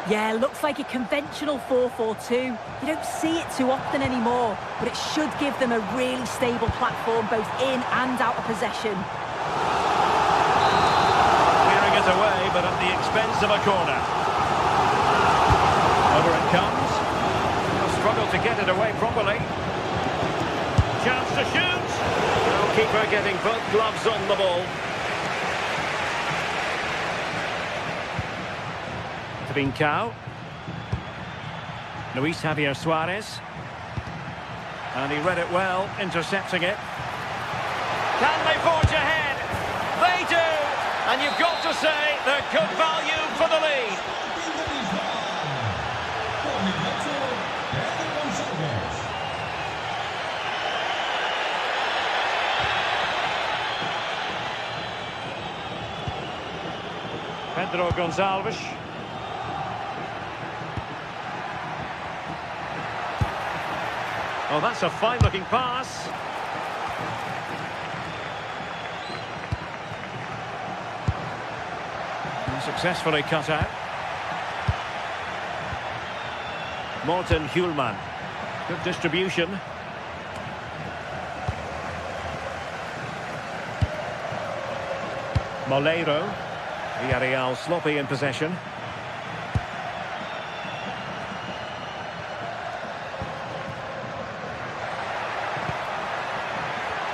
Yeah, looks like a conventional 4-4-2. You don't see it too often anymore, but it should give them a really stable platform both in and out of possession. Clearing it away, but at the expense of a corner. Over it comes. They'll struggle to get it away properly. Chance to shoot. Goalkeeper getting both gloves on the ball. Trincao. Luis Javier Suarez. And he read it well, intercepting it. Can they forge ahead? They do! And you've got to say they're good value for the lead. Pedro Gonçalves. Oh, that's a fine-looking pass. And successfully cut out. Morten Hjulman. Good distribution. Moleiro. Villarreal sloppy in possession.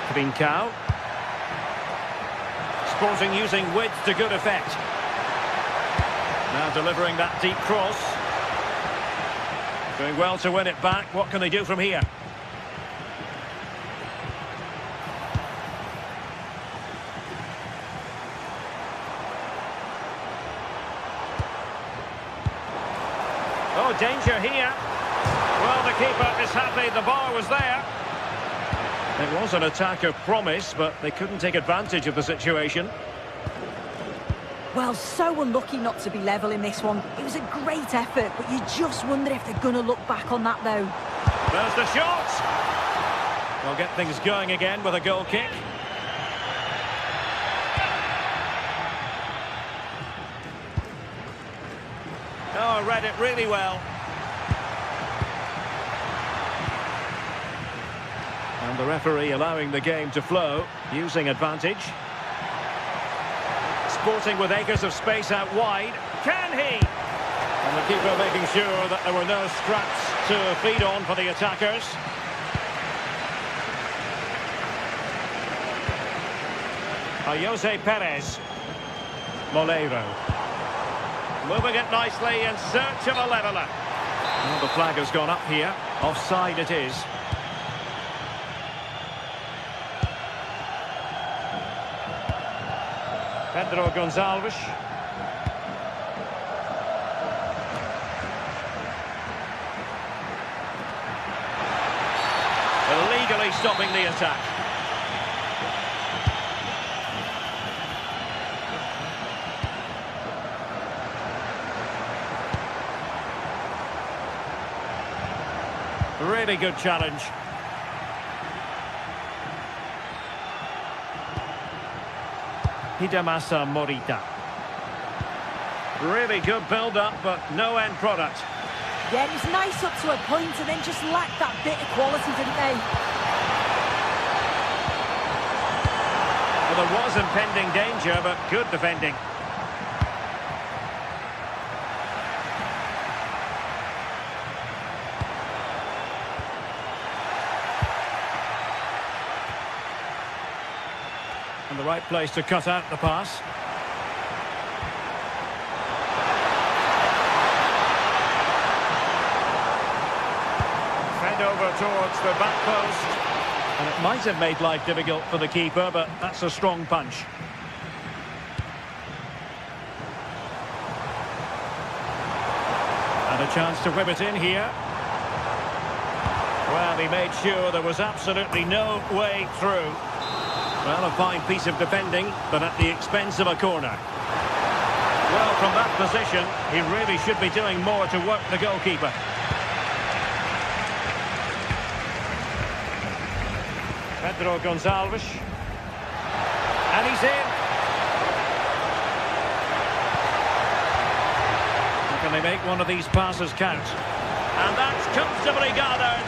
Trincao. Sporting using width to good effect. Now delivering that deep cross. Doing well to win it back. What can they do from here? Oh, danger here. Well, the keeper is happy the bar was there. It was an attack of promise, but they couldn't take advantage of the situation. Well, so unlucky not to be level in this one. It was a great effort, but you just wonder if they're going to look back on that, though. There's the shot! They'll get things going again with a goal kick. Oh, read it really well. And the referee allowing the game to flow, using advantage. Sporting with acres of space out wide. Can he? And the keeper making sure that there were no scraps to feed on for the attackers. Jose Perez. Moleiro. Moving it nicely in search of a leveller. Well, the flag has gone up here. Offside it is. Pedro Gonçalves. Illegally stopping the attack. Really good challenge. Hidemasa Morita. Really good build-up, but no end product. Yeah, it was nice up to a point and then just lacked that bit of quality, didn't they? Well, there was impending danger, but good defending. And the right place to cut out the pass. Fed over towards the back post. And it might have made life difficult for the keeper, but that's a strong punch. And a chance to whip it in here. Well, he made sure there was absolutely no way through. Well, a fine piece of defending, but at the expense of a corner. Well, from that position, he really should be doing more to work the goalkeeper. Pedro Gonçalves. And he's in. Can they make one of these passes count? And that's comfortably gathered.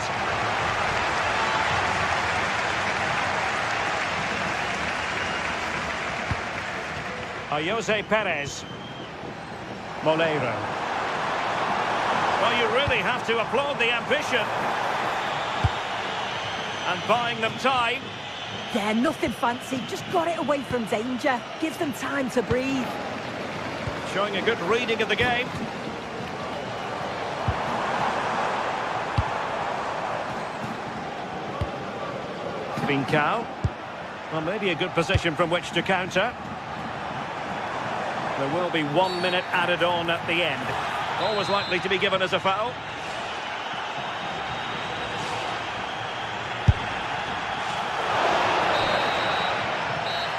Jose Perez. Moleiro. Well, you really have to applaud the ambition. And buying them time. Yeah, nothing fancy. Just got it away from danger. Gives them time to breathe. Showing a good reading of the game. Trincao. Well, maybe a good position from which to counter. There will be 1 minute added on at the end. Always likely to be given as a foul.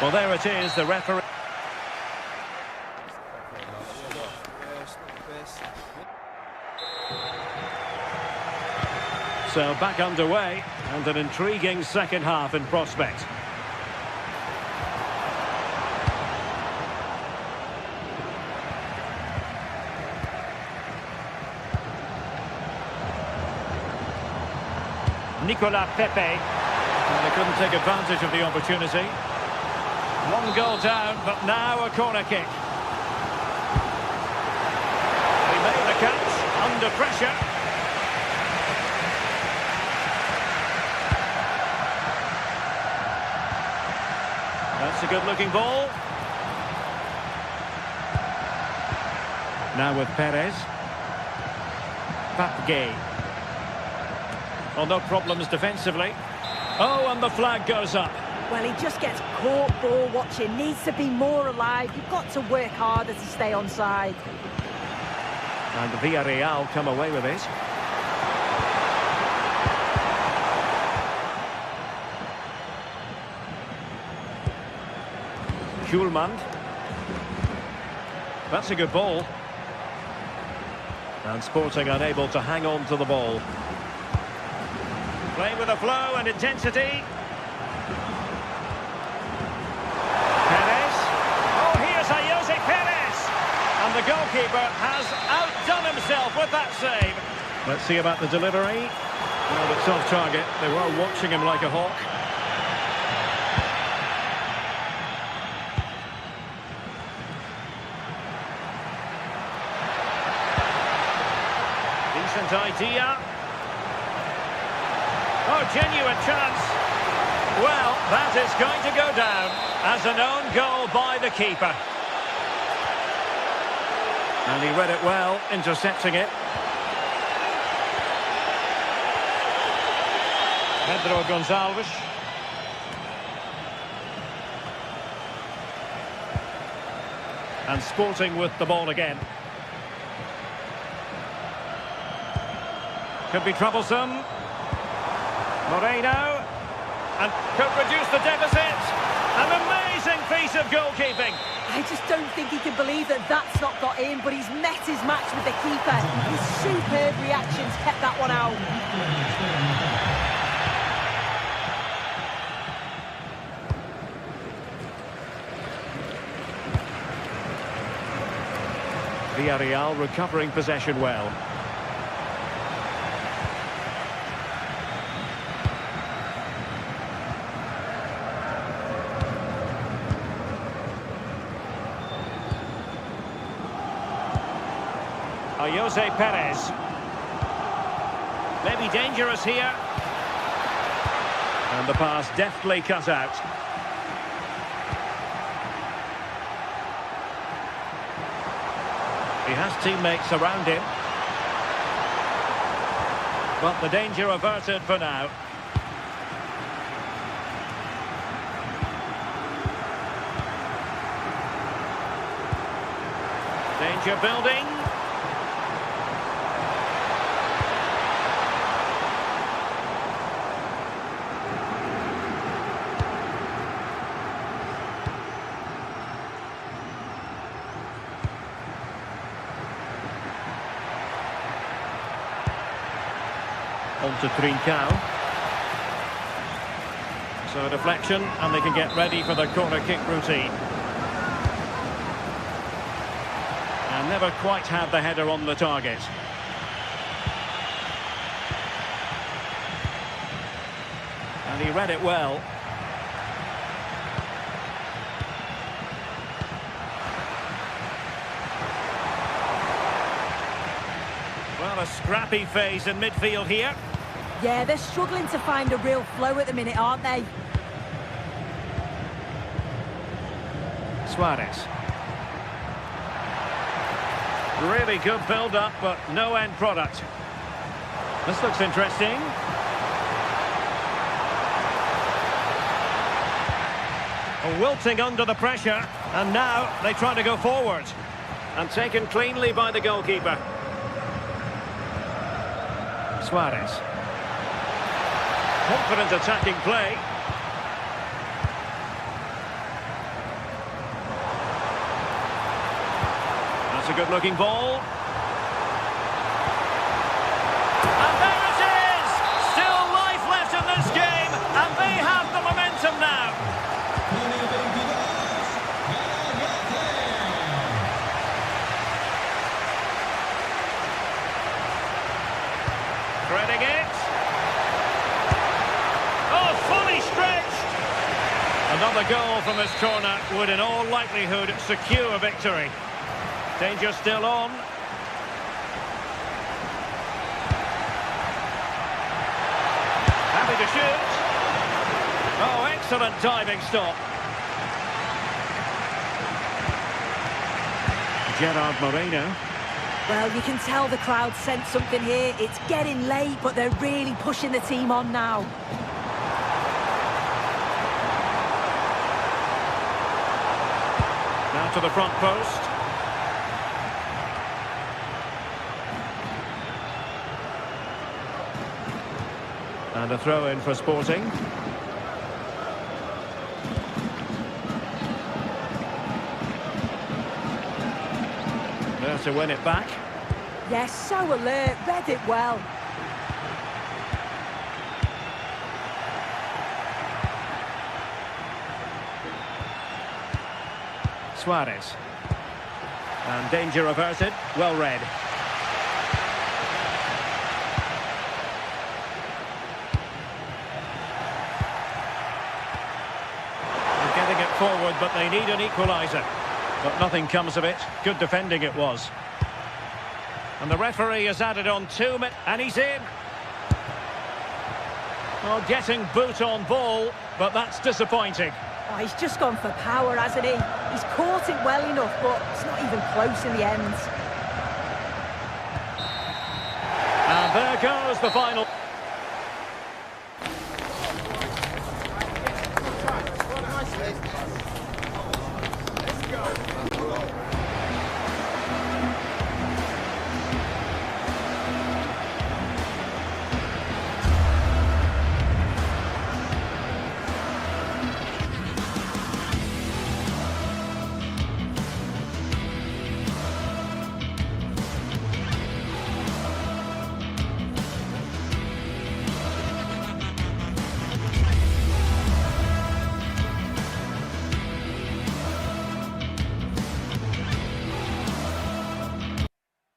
Well, there it is, the referee. So back underway, and an intriguing second half in prospect. Nicolas Pepe. And they couldn't take advantage of the opportunity. 1 goal down, but now a corner kick. He made the catch, under pressure. That's a good-looking ball. Now with Perez. Pape. Well, no problems defensively. Oh, and the flag goes up. Well, he just gets caught ball watching. Needs to be more alive. You've got to work harder to stay onside. And Villarreal come away with it. Schulman. That's a good ball. And Sporting unable to hang on to the ball. Playing with a flow and intensity. Perez. Oh, here's Jose Perez. And the goalkeeper has outdone himself with that save. Let's see about the delivery. Well, it's off target. They were watching him like a hawk. Decent idea. Oh, genuine chance. Well, that is going to go down as an own goal by the keeper. And he read it well, intercepting it. Pedro Gonçalves. And Sporting with the ball again. Could be troublesome. Moreno, and could reduce the deficit. An amazing piece of goalkeeping. I just don't think he can believe that that's not got in, but he's met his match with the keeper. His superb reactions kept that one out. Villarreal recovering possession well. Jose Perez. Maybe dangerous here. And the pass deftly cut out. He has teammates around him. But the danger averted for now. Danger building. On to Trincao. So a deflection, and they can get ready for the corner kick routine. And Never quite had the header on the target. And he read it well. Well, a scrappy phase in midfield here. Yeah, they're struggling to find a real flow at the minute, aren't they? Suarez. Really good build-up, but no end product. This looks interesting. Wilting under the pressure, and now they try to go forward. And taken cleanly by the goalkeeper. Suarez. Confident attacking play. That's a good-looking ball. And there it is! Still life left in this game, and they have the momentum now. Threading it. Oh, fully stretched. Another goal from this corner would in all likelihood secure victory. Danger still on. Happy to shoot. Oh, excellent diving stop. Gerard Moreno. Well, you can tell the crowd sense something here. It's getting late, but they're really pushing the team on now. Now to the front post. And a throw-in for Sporting. There to win it back. Yes, so alert, read it well. Suarez. And danger averted, well read. They're getting it forward, but they need an equaliser. But nothing comes of it. Good defending it was. And the referee has added on 2 minutes, and he's in. Well, getting boot on ball, but that's disappointing. Oh, he's just gone for power, hasn't he? He's caught it well enough, but it's not even close in the end. And there goes the final.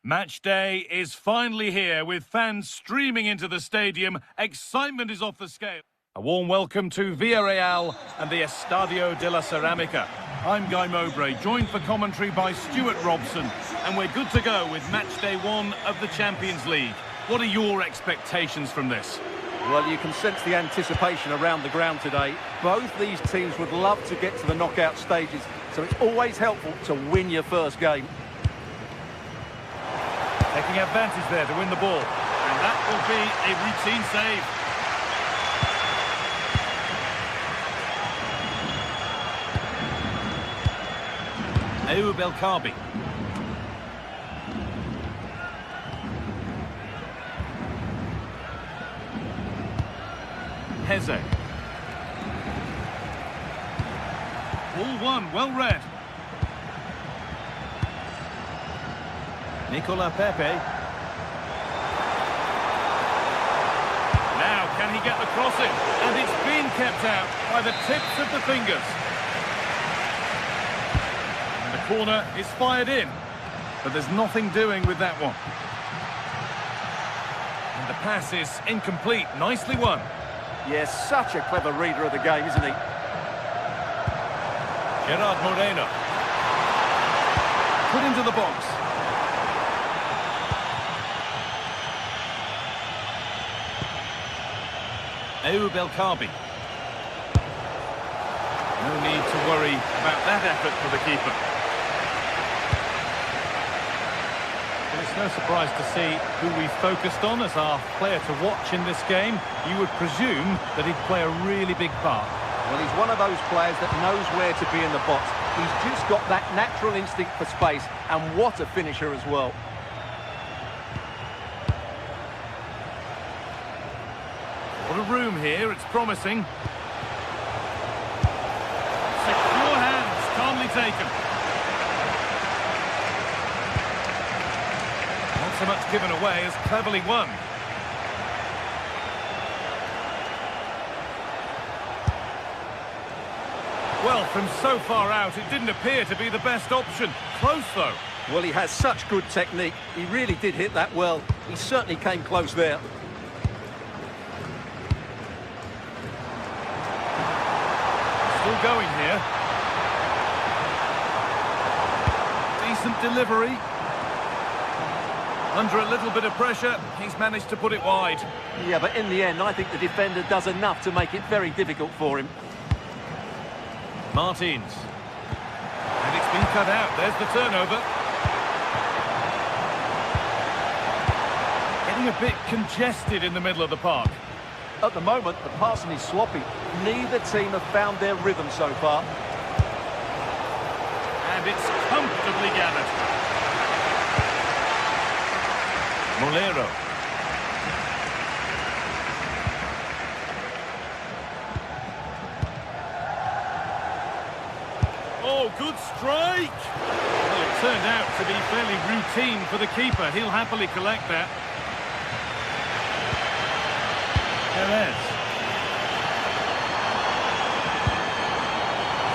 Match day is finally here with fans streaming into the stadium. Excitement is off the scale. A warm welcome to Villarreal and the Estadio de la Ceramica. I'm Guy Mowbray, joined for commentary by Stuart Robson, and we're good to go with match day 1 of the Champions League. What are your expectations from this? Well, you can sense the anticipation around the ground today. Both these teams would love to get to the knockout stages, so it's always helpful to win your first game. Taking advantage there to win the ball. And that will be a routine save. Ayoub El Kaabi. Heze. Ball one, well read. Nicola Pepe. Now, can he get the crossing? And it's been kept out by the tips of the fingers. And the corner is fired in. but there's nothing doing with that one. And the pass is incomplete. Nicely won. Yes, such a clever reader of the game, isn't he? Gerard Moreno. Put into the box. Ayoub El Kaabi. No need to worry about that effort for the keeper. Well, it's no surprise to see who we focused on as our player to watch in this game. You would presume that he'd play a really big part. Well, he's one of those players that knows where to be in the box. He's just got that natural instinct for space, and what a finisher as well. What a room here, it's promising. Secure hands, calmly taken. Not so much given away as cleverly won. Well, from so far out, it didn't appear to be the best option. Close, though. Well, he has such good technique. He really did hit that well. He certainly came close there. Still going here. Decent delivery. Under a little bit of pressure, he's managed to put it wide. Yeah, but in the end, I think the defender does enough to make it very difficult for him. Martins. And it's been cut out. There's the turnover. Getting a bit congested in the middle of the park. At the moment, the passing is sloppy. Neither team have found their rhythm so far. And it's comfortably gathered. Molero. Oh, good strike! Well, it turned out to be fairly routine for the keeper. He'll happily collect that. Perez.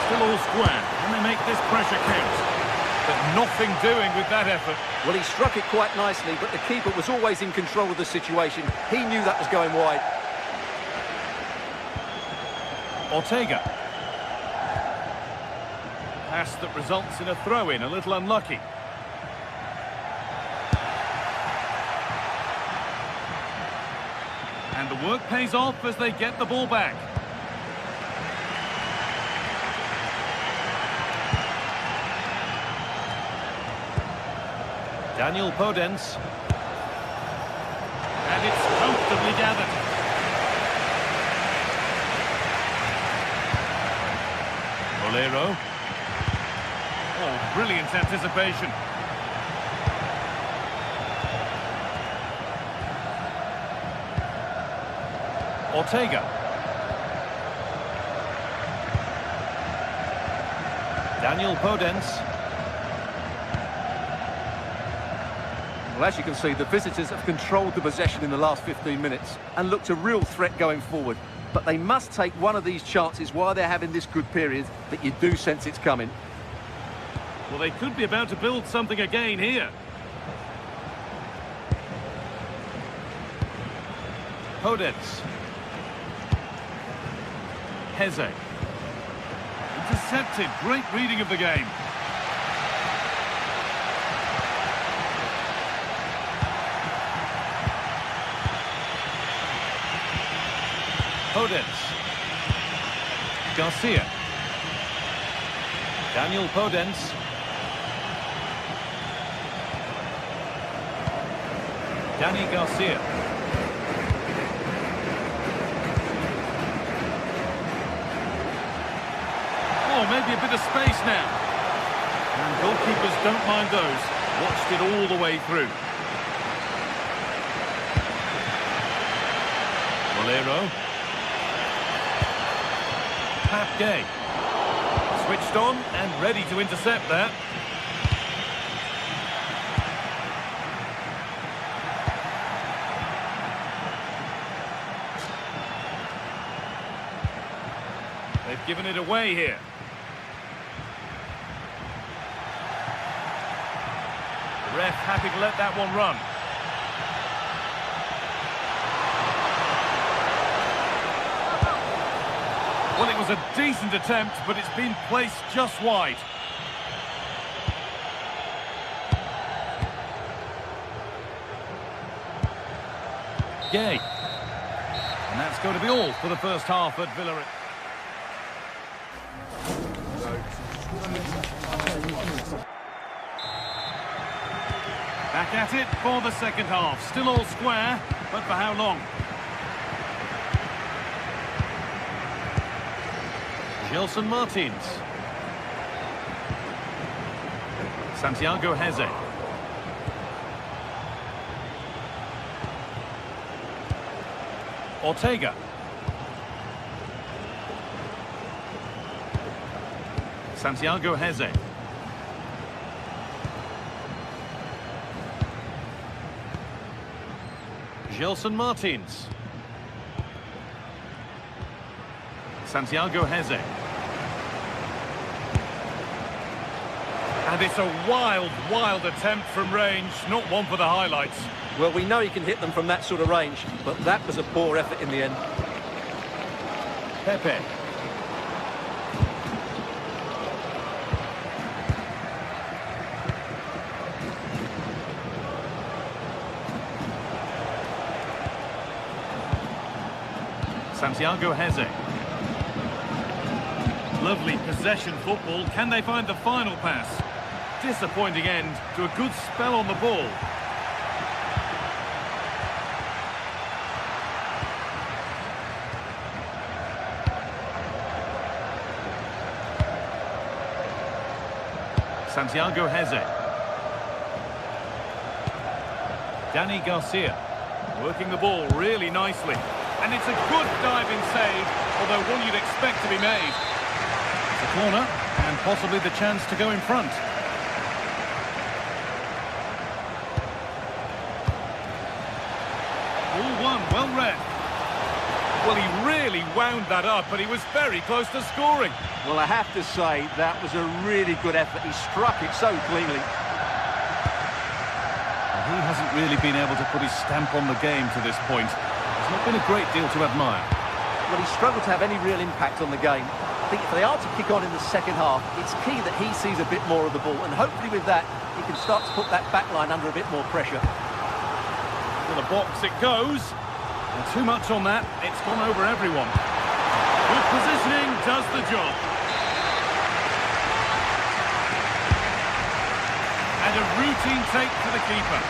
Still all square. Can they make this pressure count? But nothing doing with that effort. Well, he struck it quite nicely, but the keeper was always in control of the situation. He knew that was going wide. Ortega. Pass that results in a throw-in, a little unlucky. And the work pays off as they get the ball back. Daniel Podence. And it's comfortably gathered. Molero. Oh, brilliant anticipation. Ortega. Daniel Podence. Well, as you can see, the visitors have controlled the possession in the last 15 minutes and looked a real threat going forward. But they must take one of these chances while they're having this good period that you do sense it's coming. Well, they could be about to build something again here. Podence. Heze. Intercepted. Great reading of the game. Podence. Garcia. Daniel Podence. Danny Garcia. Oh, maybe a bit of space now. And goalkeepers don't mind those. Watched it all the way through. Molero. Pap Gay. Switched on and ready to intercept that. They've given it away here. Ref happy to let that one run. Well, it was a decent attempt, but it's been placed just wide. Gay. And that's going to be all for the first half at Villarreal. Back at it for the second half. Still all square, but for how long? Gelson Martins. Santiago Heze. Ortega. Santiago Heze. Gelson Martins. Santiago Heze. And it's a wild, wild attempt from range, not one for the highlights. Well, we know he can hit them from that sort of range, but that was a poor effort in the end. Pepe. Santiago Heze. Lovely possession football. Can they find the final pass? Disappointing end to a good spell on the ball. Santiago Heze. Dani Garcia working the ball really nicely. And it's a good diving save, although one you'd expect to be made. It's a corner, and possibly the chance to go in front. Ball one, well read. Well, he really wound that up, but he was very close to scoring. Well, I have to say, that was a really good effort. He struck it so cleanly. He hasn't really been able to put his stamp on the game to this point. It's not been a great deal to admire. Well, he struggled to have any real impact on the game. I think if they are to kick on in the second half, it's key that he sees a bit more of the ball, and hopefully with that, he can start to put that back line under a bit more pressure. To the box it goes. And too much on that, it's gone over everyone. Good positioning does the job. And a routine take for the keeper.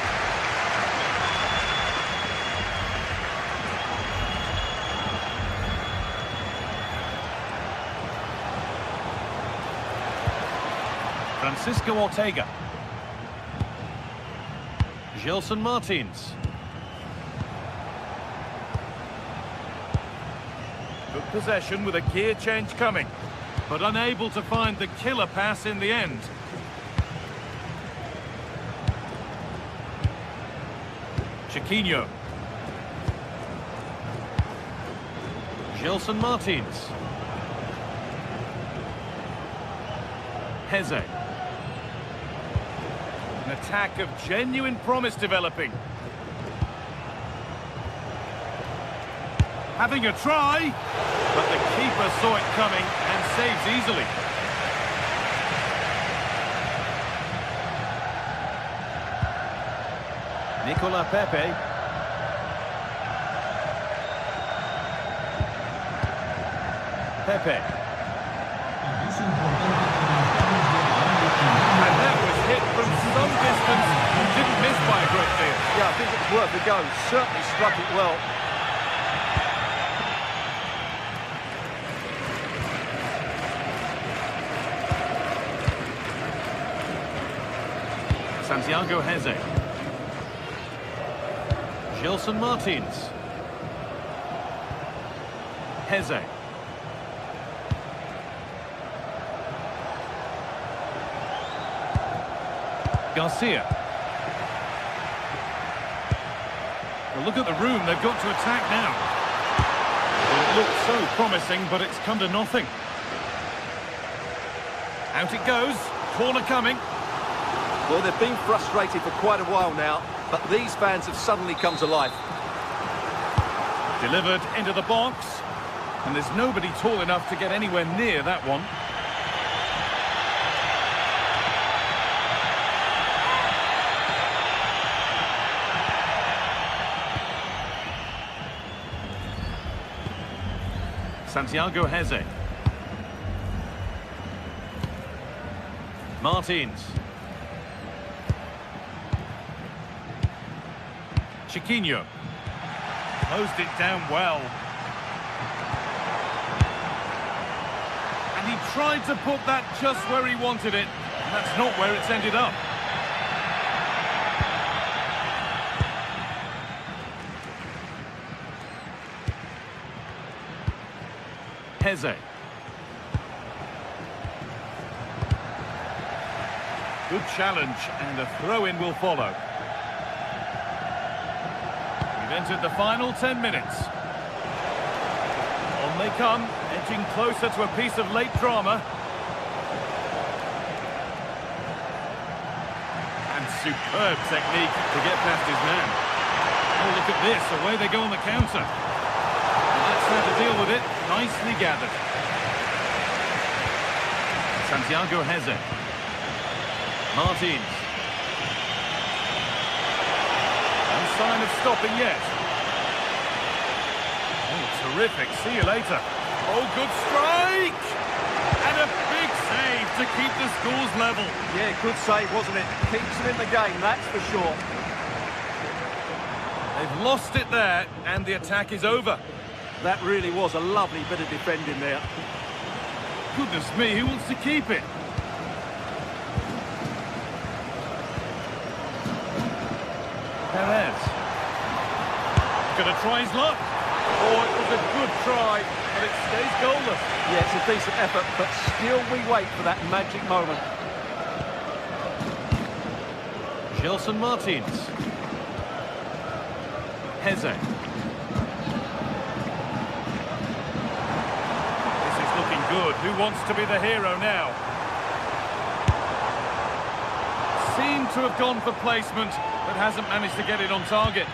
Francisco Ortega. Gelson Martins. Good possession with a gear change coming, but unable to find the killer pass in the end. Chiquinho. Gelson Martins. Heze. An attack of genuine promise developing. Having a try, but the keeper saw it coming and saves easily. Nicola Pepe. Pepe. And that was hit from some distance. Didn't miss by a great deal. Yeah, I think it's worth a go. Certainly struck it well. Santiago Heze. Gelson Martins. Heze. Garcia. Well, look at the room they've got to attack now. Well, it looked so promising, but it's come to nothing. Out it goes. Corner coming. Well, they've been frustrated for quite a while now, but these fans have suddenly come to life. Delivered into the box. And there's nobody tall enough to get anywhere near that one. Santiago Heze. Martins. Chiquinho. Closed it down well. And he tried to put that just where he wanted it. And that's not where it's ended up. Heze. Good challenge, and a throw-in will follow. We've entered the final 10 minutes. On they come, edging closer to a piece of late drama. And superb technique to get past his man. Oh, look at this, away they go on the counter. And that's how to deal with it, nicely gathered. Santiago Heze. Martins. No sign of stopping yet. Oh, terrific. See you later. Oh, good strike! And a big save to keep the scores level. Yeah, good save, wasn't it? Keeps them in the game, that's for sure. They've lost it there, and the attack is over. That really was a lovely bit of defending there. Goodness me, who wants to keep it? Perez. Gonna try his luck. Oh, it was a good try, but it stays goalless. Yeah, it's a decent effort, but still we wait for that magic moment. Gelson Martins. Heze. This is looking good. Who wants to be the hero now? Seemed to have gone for placement, but hasn't managed to get it on target.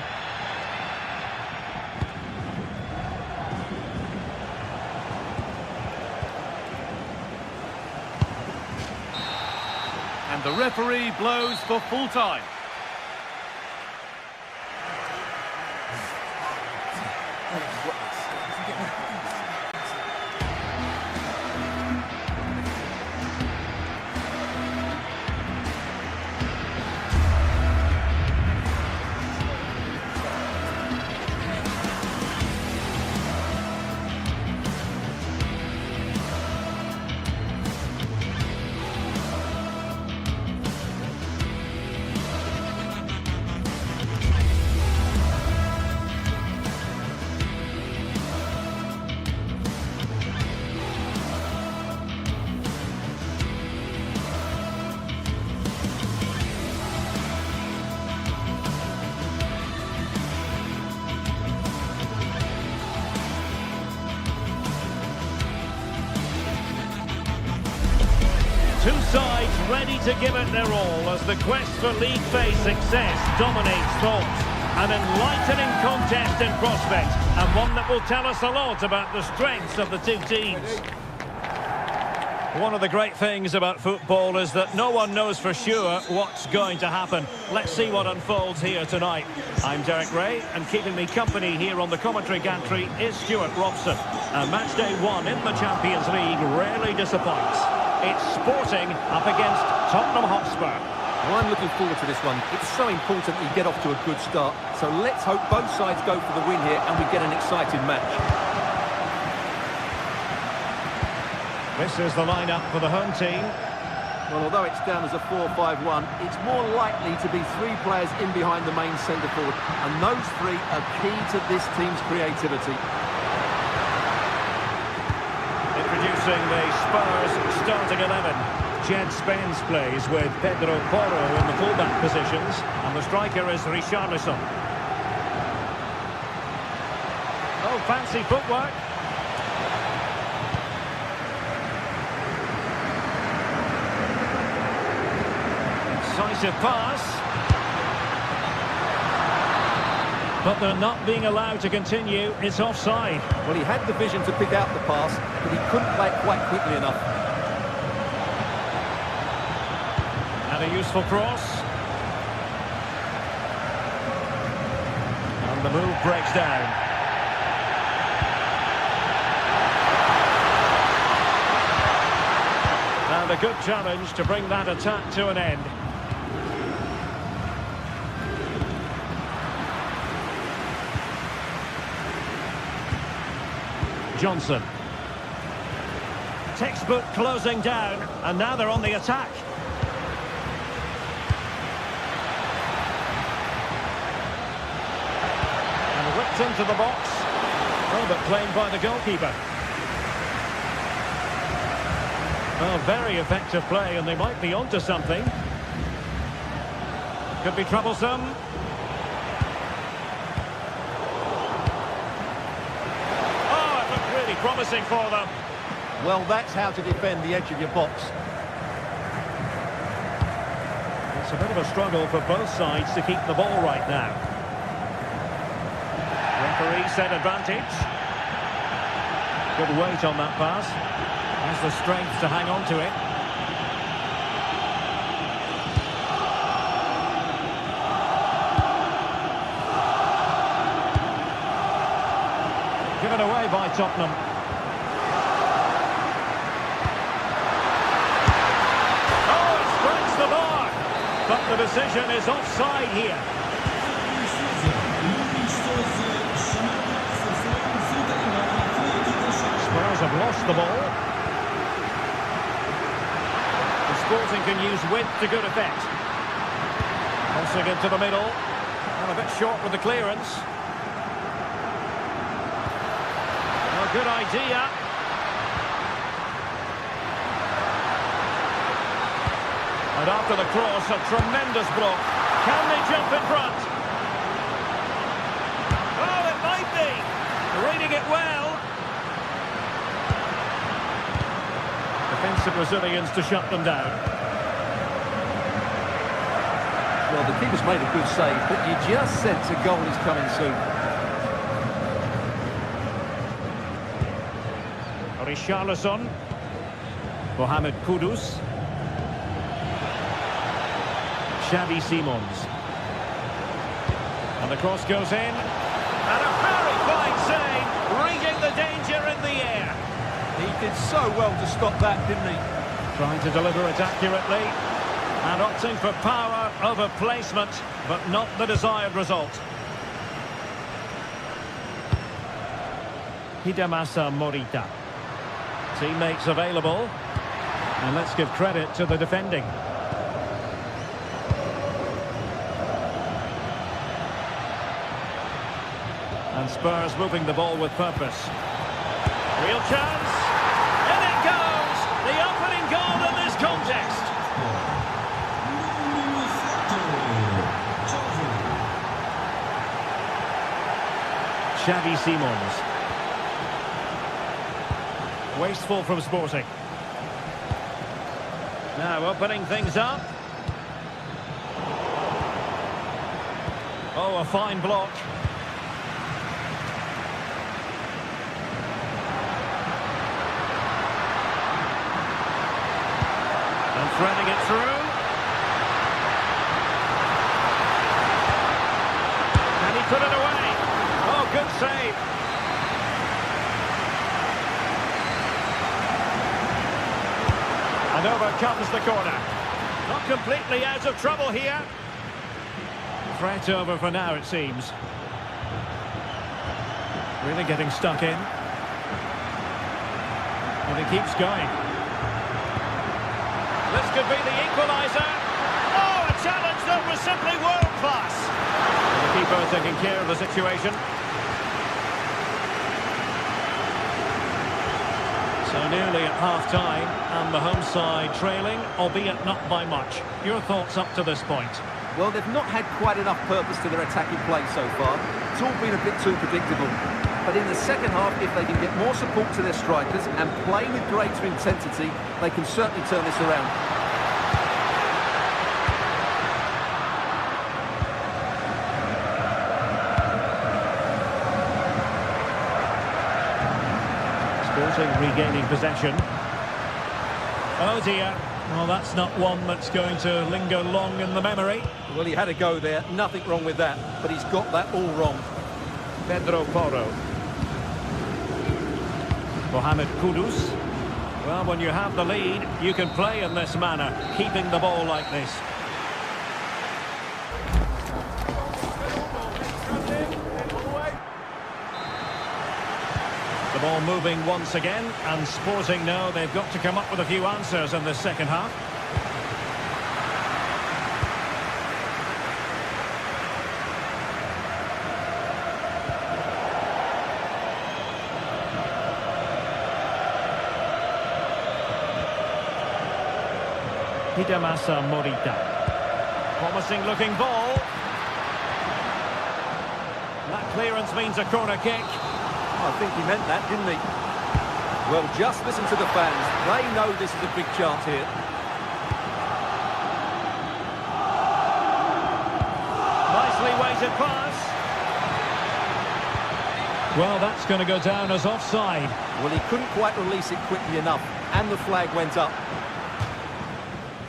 And the referee blows for full time. Two sides ready to give it their all as the quest for league phase success dominates thought. An enlightening contest in prospect, and one that will tell us a lot about the strengths of the two teams. One of the great things about football is that no one knows for sure what's going to happen. Let's see what unfolds here tonight. I'm Derek Ray, and keeping me company here on the commentary gantry is Stuart Robson. And match day one in the Champions League rarely disappoints. It's Sporting up against Tottenham Hotspur. Well, I'm looking forward to this one. It's so important we get off to a good start. So let's hope both sides go for the win here and we get an exciting match. This is the lineup for the home team. Well, although it's down as a 4-5-1, it's more likely to be three players in behind the main centre forward. And those three are key to this team's creativity. Introducing the Spurs starting 11. Jed Spence plays with Pedro Porro in the fullback positions, and the striker is Richarlison. Oh, fancy footwork. Decisive pass. But they're not being allowed to continue. It's offside. Well, he had the vision to pick out the pass, but he couldn't play it quite quickly enough. And a useful cross. And the move breaks down. And a good challenge to bring that attack to an end. Johnson. Textbook closing down, and now they're on the attack. And whipped into the box. Oh, but claimed by the goalkeeper. Oh, very effective play, and they might be onto something. Could be troublesome. Promising for them. Well, that's how to defend the edge of your box. It's a bit of a struggle for both sides to keep the ball right now. Referee said advantage. Good weight on that pass. Has the strength to hang on to it. Given away by Tottenham. But the decision is offside here. Spurs have lost the ball. The Sporting can use width to good effect. Crossing into the middle. And a bit short with the clearance. A good idea. And after the cross, a tremendous block. Can they jump in front? Oh, it might be. Reading it well. Defensive Brazilians to shut them down. Well, the keeper's made a good save, but you just sense a goal is coming soon. Richarlison. Mohamed Kudus. Xavi Simons. And the cross goes in. And a very fine save, reading the danger in the air. He did so well to stop that, didn't he? Trying to deliver it accurately. And opting for power over placement, but not the desired result. Hidemasa Morita. Teammates available. And let's give credit to the defending. And Spurs moving the ball with purpose. Real chance. In it goes. The opening goal in this contest. Xavi Simons. Wasteful from Sporting. Now opening things up. Oh, a fine block. Threading it through. And he put it away. Oh, good save. And over comes the corner. Not completely out of trouble here. Threat over for now, it seems. Really getting stuck in. And he keeps going. This could be the equaliser. Oh, a challenge that was simply world-class. The keeper taking care of the situation. So nearly at half-time, and the home side trailing, albeit not by much. Your thoughts up to this point? Well, they've not had quite enough purpose to their attacking play so far. It's all been a bit too predictable. But in the second half, if they can get more support to their strikers and play with greater intensity, they can certainly turn this around. Sporting regaining possession. Oh dear. Well, that's not one that's going to linger long in the memory. Well, he had a go there. Nothing wrong with that. But he's got that all wrong. Pedro Porro. Mohamed Kudus. Well, when you have the lead, you can play in this manner, keeping the ball like this. The ball moving once again, and Sporting know they've got to come up with a few answers in the second half. Hidemasa Morita. Promising looking ball. That clearance means a corner kick. I think he meant that, didn't he? Well, just listen to the fans. They know this is a big chance here. Nicely weighted pass. Well, that's going to go down as offside. Well, he couldn't quite release it quickly enough, and the flag went up.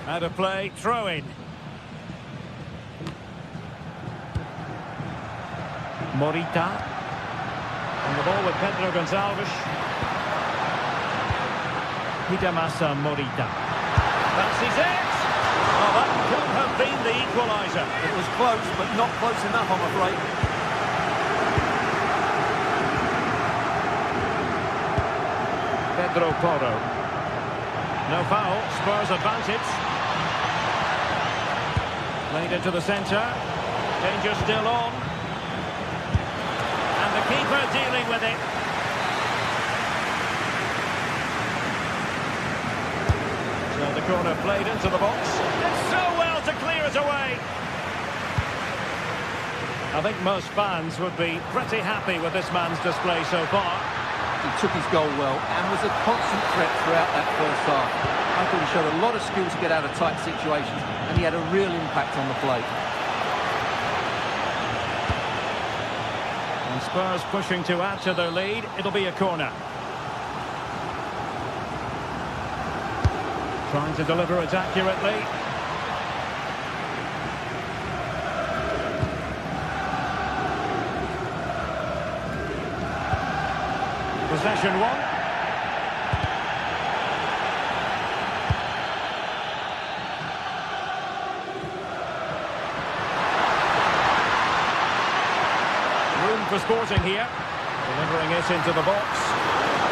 Out of play, throw in. Morita. On the ball with Pedro Gonçalves. Hidemasa Morita. Fancies it! Oh, that could have been the equaliser. It was close, but not close enough, I'm afraid. Pedro Porro. No foul, Spurs advantage. Played into the centre. Danger still on. And the keeper dealing with it. So the corner played into the box. Did so well to clear it away. I think most fans would be pretty happy with this man's display so far. He took his goal well and was a constant threat throughout that first half. I thought he showed a lot of skill to get out of tight situations, and he had a real impact on the play. And Spurs pushing to add to their lead. It'll be a corner. Trying to deliver it accurately. Possession one. Room for Sporting here. Delivering it into the box.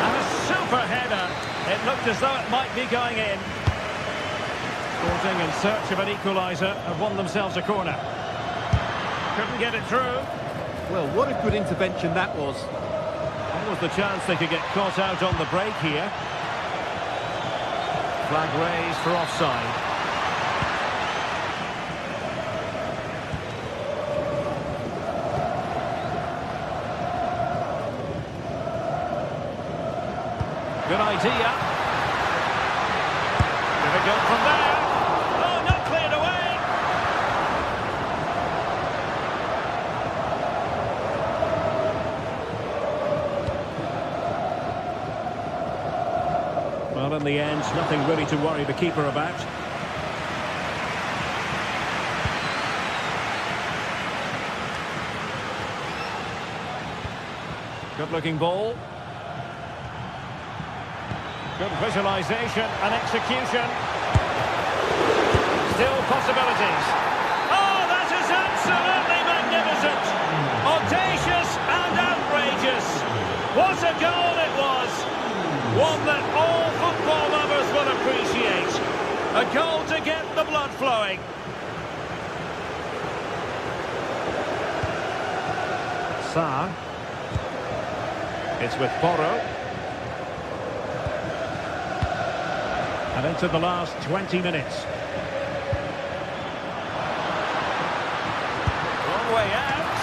And a super header. It looked as though it might be going in. Sporting in search of an equaliser have won themselves a corner. Couldn't get it through. Well, what a good intervention that was. There was the chance they could get caught out on the break here. Flag raised for offside. Good idea. Give it go from there. Oh, not cleared away. Well, in the end, nothing really to worry the keeper about. Good-looking ball. Good visualisation and execution. Still possibilities. Oh, that is absolutely magnificent. Audacious and outrageous. What a goal it was. One that all football lovers will appreciate. A goal to get the blood flowing. Sarr. It's with Porro. And into the last 20 minutes. Long way out.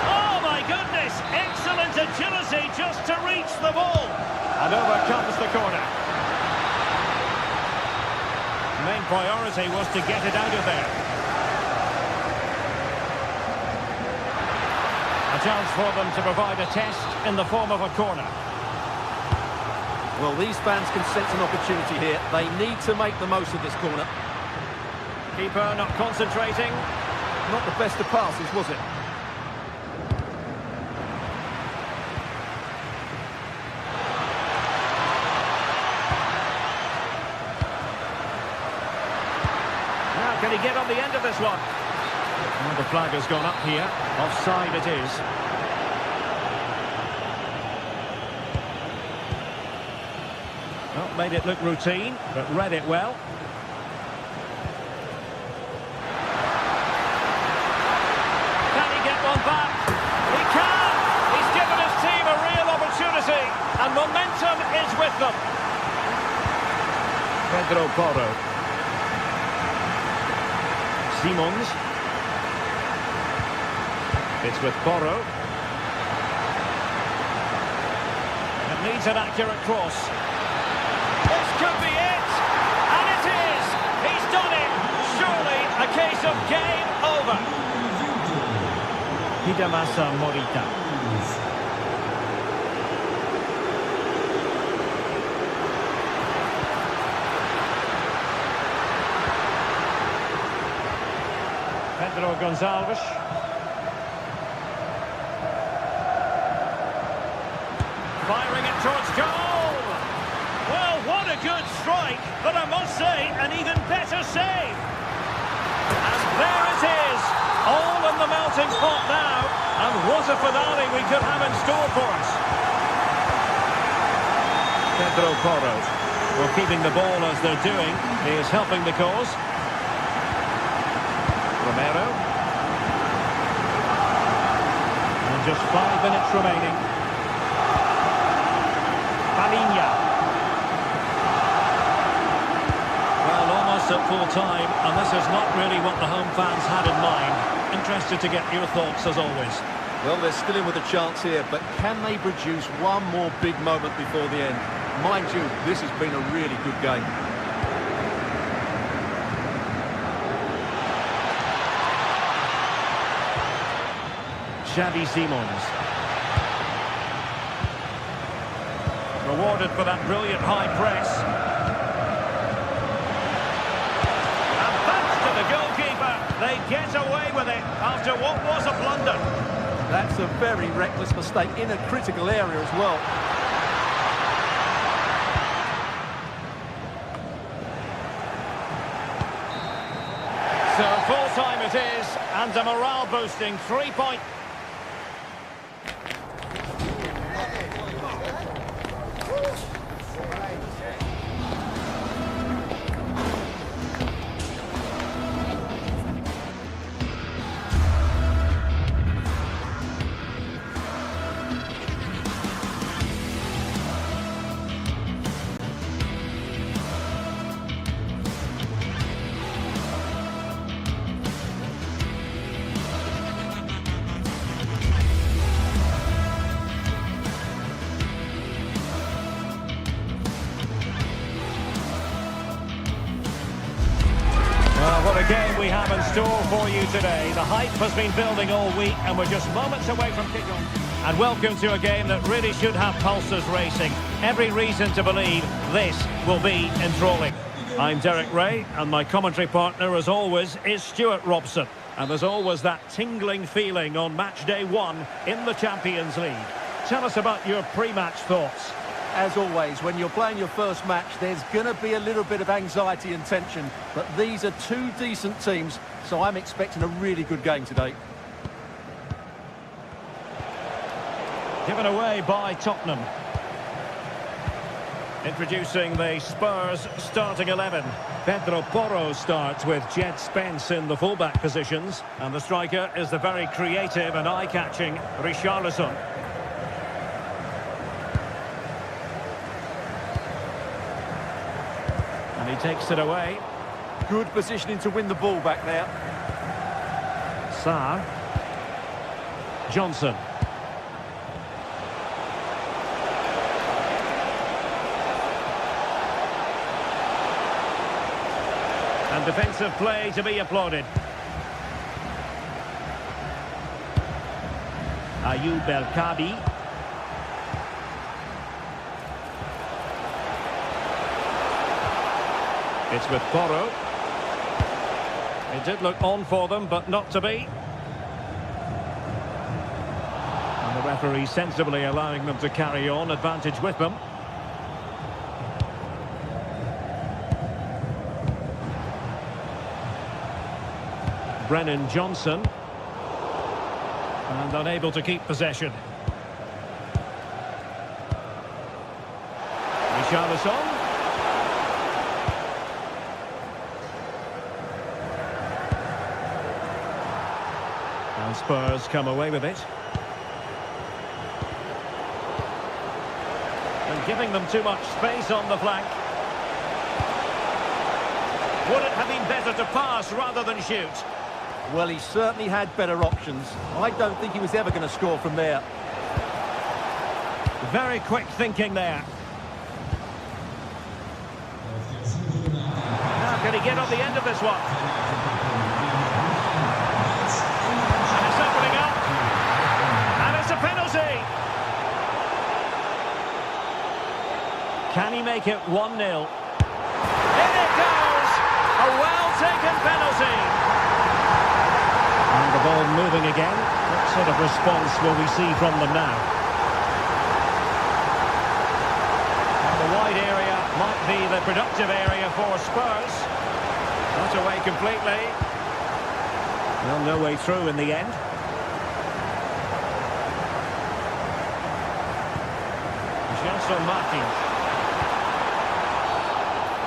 Oh my goodness! Excellent agility just to reach the ball. And over comes the corner. Main priority was to get it out of there. A chance for them to provide a test in the form of a corner. Well, these fans can sense an opportunity here. They need to make the most of this corner. Keeper not concentrating. Not the best of passes, was it? Now, can he get on the end of this one? Well, the flag has gone up here. Offside it is. Well, made it look routine, but read it well. Can he get one back? He can! He's given his team a real opportunity, and momentum is with them. Pedro Porro. Simons. It's with Porro. It needs an accurate cross. This could be it! And it is! He's done it! Surely a case of game over. Hidemasa Morita. Pedro Gonçalves. Firing it towards goal! Well, what a good strike, but I must say, an even better save. And there it is, all in the melting pot now, and what a finale we could have in store for us. Pedro Porro. Well, keeping the ball as they're doing is helping the cause. Romero. And just 5 minutes remaining. Palinha. Well, almost at full time, and this is not really what the home fans had in mind. Interested to get your thoughts, as always. Well, they're still in with a chance here, but can they produce one more big moment before the end? Mind you, this has been a really good game. Xavi Simons. Rewarded for that brilliant high press. And back to the goalkeeper. They get away with it after what was a blunder. That's a very reckless mistake in a critical area as well. So full time it is, and a morale boosting 3-point. What a game we have in store for you today. The hype has been building all week and we're just moments away from kick-off. And welcome to a game that really should have pulses racing. Every reason to believe this will be enthralling. I'm Derek Ray and my commentary partner as always is Stuart Robson. And there's always that tingling feeling on match day 1 in the Champions League. Tell us about your pre-match thoughts. As always, when you're playing your first match, there's going to be a little bit of anxiety and tension. But these are two decent teams, so I'm expecting a really good game today. Given away by Tottenham. Introducing the Spurs starting 11. Pedro Porro starts with Jed Spence in the fullback positions. And the striker is the very creative and eye-catching Richarlison. And he takes it away. Good positioning to win the ball back there. Sarr. Johnson. And defensive play to be applauded. Ayoub El Kaabi. It's with Porro. It did look on for them, but not to be. And the referee sensibly allowing them to carry on, advantage with them. Brennan Johnson. And unable to keep possession. Richarlison. And Spurs come away with it. And giving them too much space on the flank. Would it have been better to pass rather than shoot? Well, he certainly had better options. I don't think he was ever going to score from there. Very quick thinking there. Now can he get on the end of this one? And it's opening up. And it's a penalty. Can he make it 1-0? In it goes! A well-taken penalty. And the ball moving again. What sort of response will we see from them now? And the wide area might be the productive area for Spurs. Not away completely. Well, no way through in the end. Gelson Martins.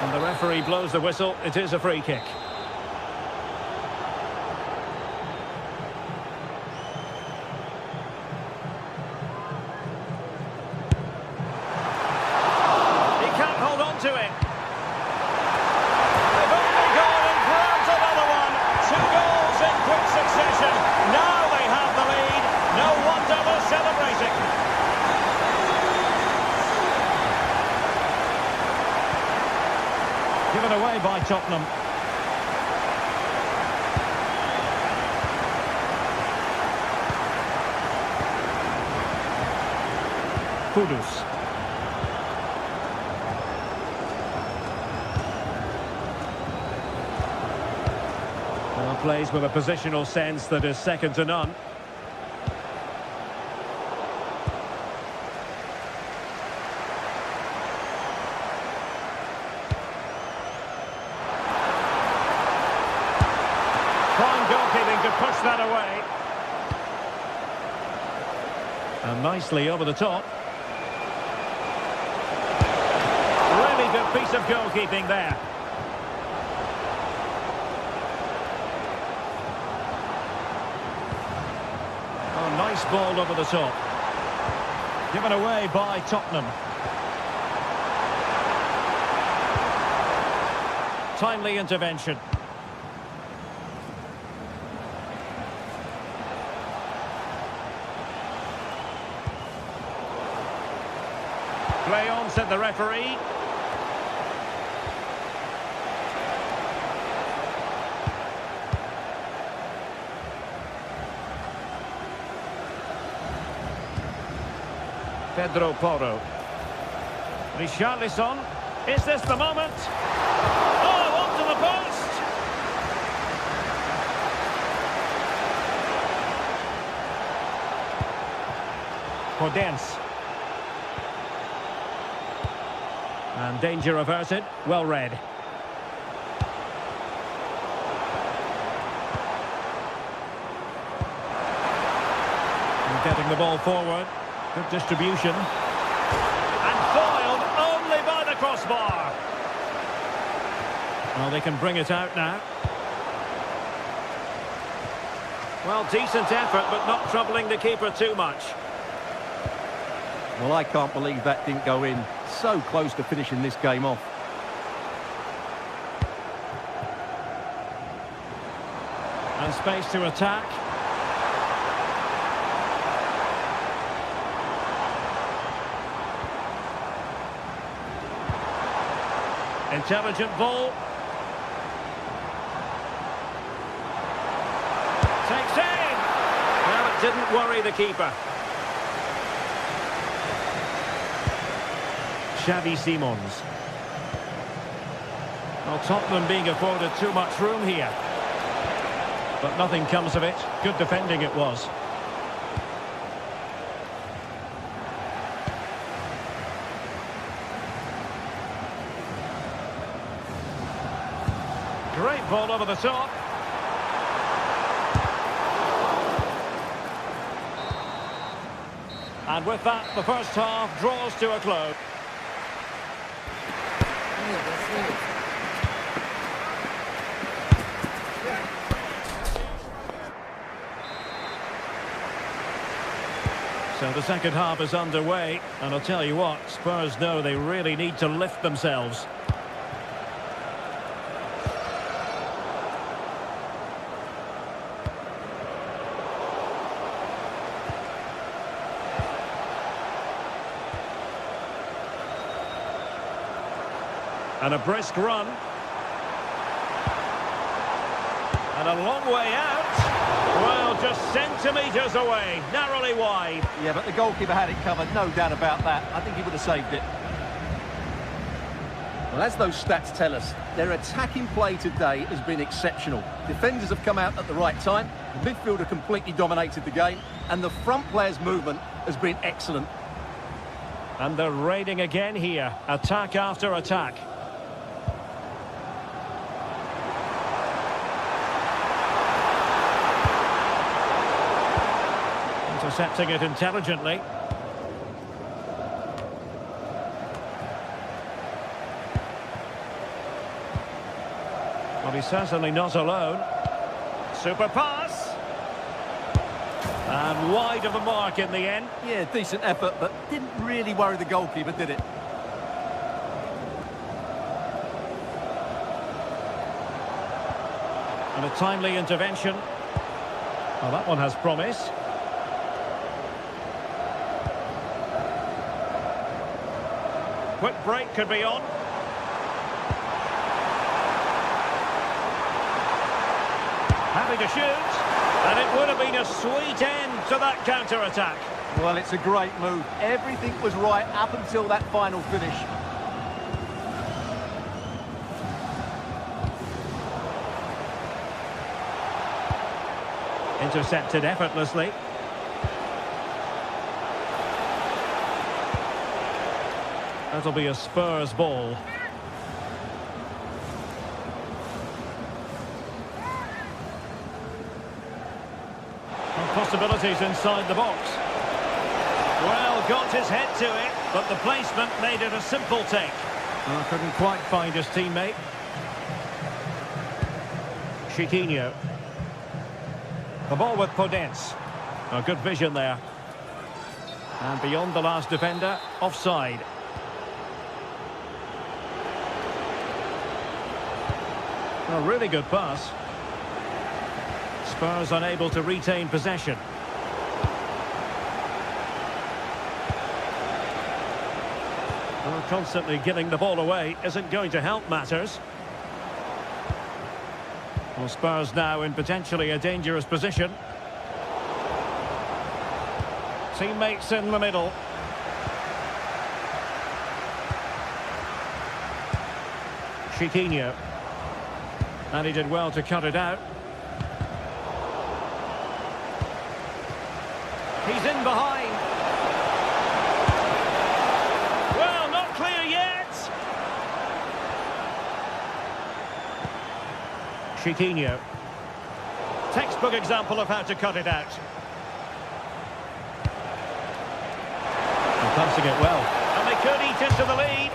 And the referee blows the whistle. It is a free kick. To it. They've only gone and grabbed another one. 2 goals in quick succession. Now they have the lead. No wonder they're celebrating. Given away by Tottenham. Kudus. Plays with a positional sense that is second to none. Fine goalkeeping to push that away. And nicely over the top. Really good piece of goalkeeping there. Nice ball over the top. Given away by Tottenham. Timely intervention. Play on, said the referee. Pedro Porro. Richarlison. Is this the moment? Oh, onto the post! Podence. And danger averted. Well read. And getting the ball forward. Good distribution. And foiled only by the crossbar. Well, they can bring it out now. Well, decent effort, but not troubling the keeper too much. Well, I can't believe that didn't go in. So close to finishing this game off. And space to attack. Intelligent ball. Takes aim. Well, it didn't worry the keeper. Xavi Simons. Well, Tottenham being afforded too much room here. But nothing comes of it. Good defending it was. Great ball over the top. And with that, the first half draws to a close. So the second half is underway, and I'll tell you what, Spurs know they really need to lift themselves. And a brisk run. And a long way out. Well, just centimetres away, narrowly wide. Yeah, but the goalkeeper had it covered, no doubt about that. I think he would have saved it. Well, as those stats tell us, their attacking play today has been exceptional. Defenders have come out at the right time, the midfielder completely dominated the game, and the front players' movement has been excellent. And they're raiding again here, attack after attack. Intercepting it intelligently. Well, he's certainly not alone. Super pass. And wide of the mark in the end. Yeah, decent effort, but didn't really worry the goalkeeper, did it? And a timely intervention. Well, that one has promise. Quick break could be on. Having to shoot. And it would have been a sweet end to that counter-attack. Well, it's a great move. Everything was right up until that final finish. Intercepted effortlessly. That'll be a Spurs ball. And possibilities inside the box. Well, got his head to it, but the placement made it a simple take. Well, couldn't quite find his teammate. Chiquinho. The ball with Podence. A good vision there. And beyond the last defender, offside. A really good pass. Spurs unable to retain possession. Well, constantly giving the ball away isn't going to help matters. Well, Spurs now in potentially a dangerous position. Teammates in the middle. Chiquinho. And he did well to cut it out. He's in behind. Well, not clear yet. Chiquinho. Textbook example of how to cut it out. And passing it well. And they could eat into the lead.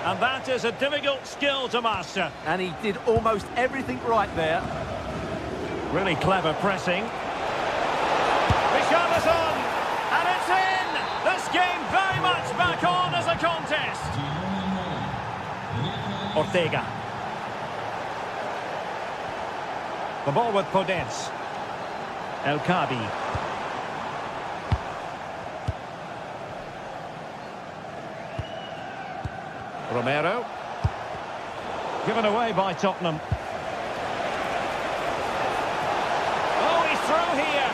And that is a difficult skill to master. And he did almost everything right there. Really clever pressing. Richarlison! And it's in! This game very much back on as a contest. Ortega. The ball with Podence. El Kabi. Romero. Given away by Tottenham. Oh, he's through here.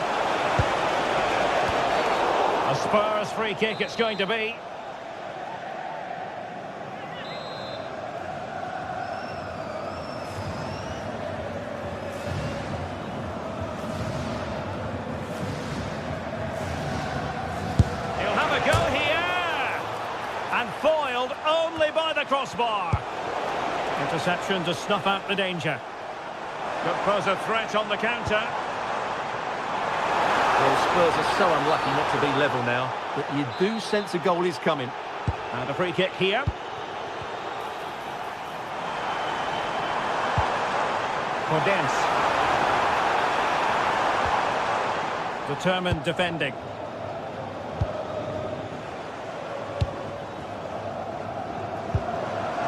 A Spurs free kick it's going to be. And foiled only by the crossbar. Interception to snuff out the danger. Could pose a threat on the counter. Well, Spurs are so unlucky not to be level now, but you do sense a goal is coming. And a free kick here. Podence. Determined defending.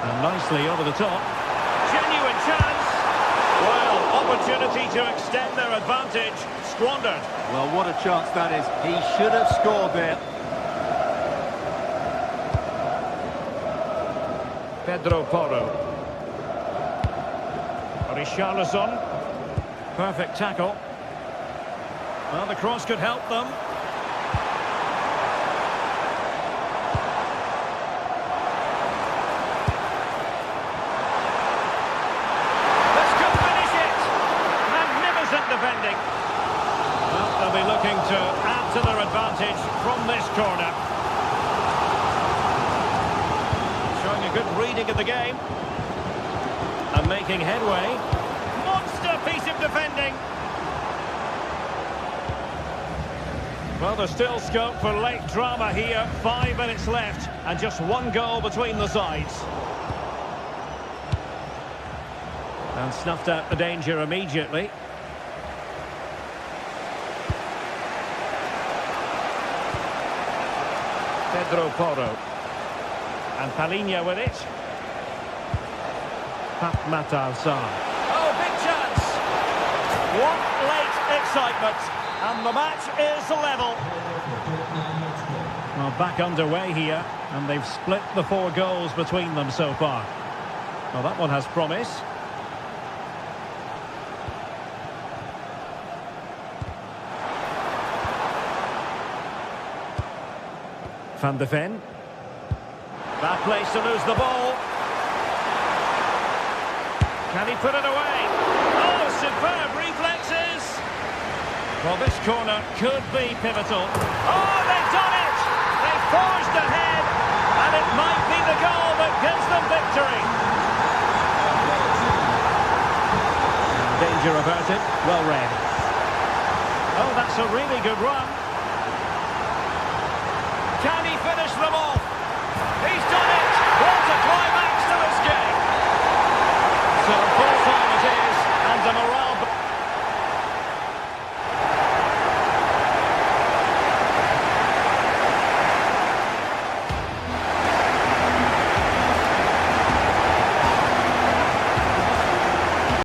And nicely over the top. Genuine chance. Well, opportunity to extend their advantage. Squandered. Well, what a chance that is. He should have scored there. Pedro Porro. Richarlison. Perfect tackle. Well, the cross could help them. This could finish it. Magnificent defending. Well, they'll be looking to add to their advantage from this corner. Showing a good reading of the game. And making headway. Monster piece of defending. Well, there's still scope for late drama here. 5 minutes left and just one goal between the sides. And snuffed out the danger immediately. Pedro Porro. And Palinha with it. Pat Matar-Sarr. Oh, big chance! What late excitement! And the match is level. Well, back underway here, and they've split the 4 goals between them so far. Well, that one has promise. Van de Ven. Bad place to lose the ball. Can he put it away? Oh, superb reflexes! Well, this corner could be pivotal. Oh, they've done it! They've forged ahead, and it might be the goal that gives them victory. Danger averted, well read. Oh, that's a really good run. Can he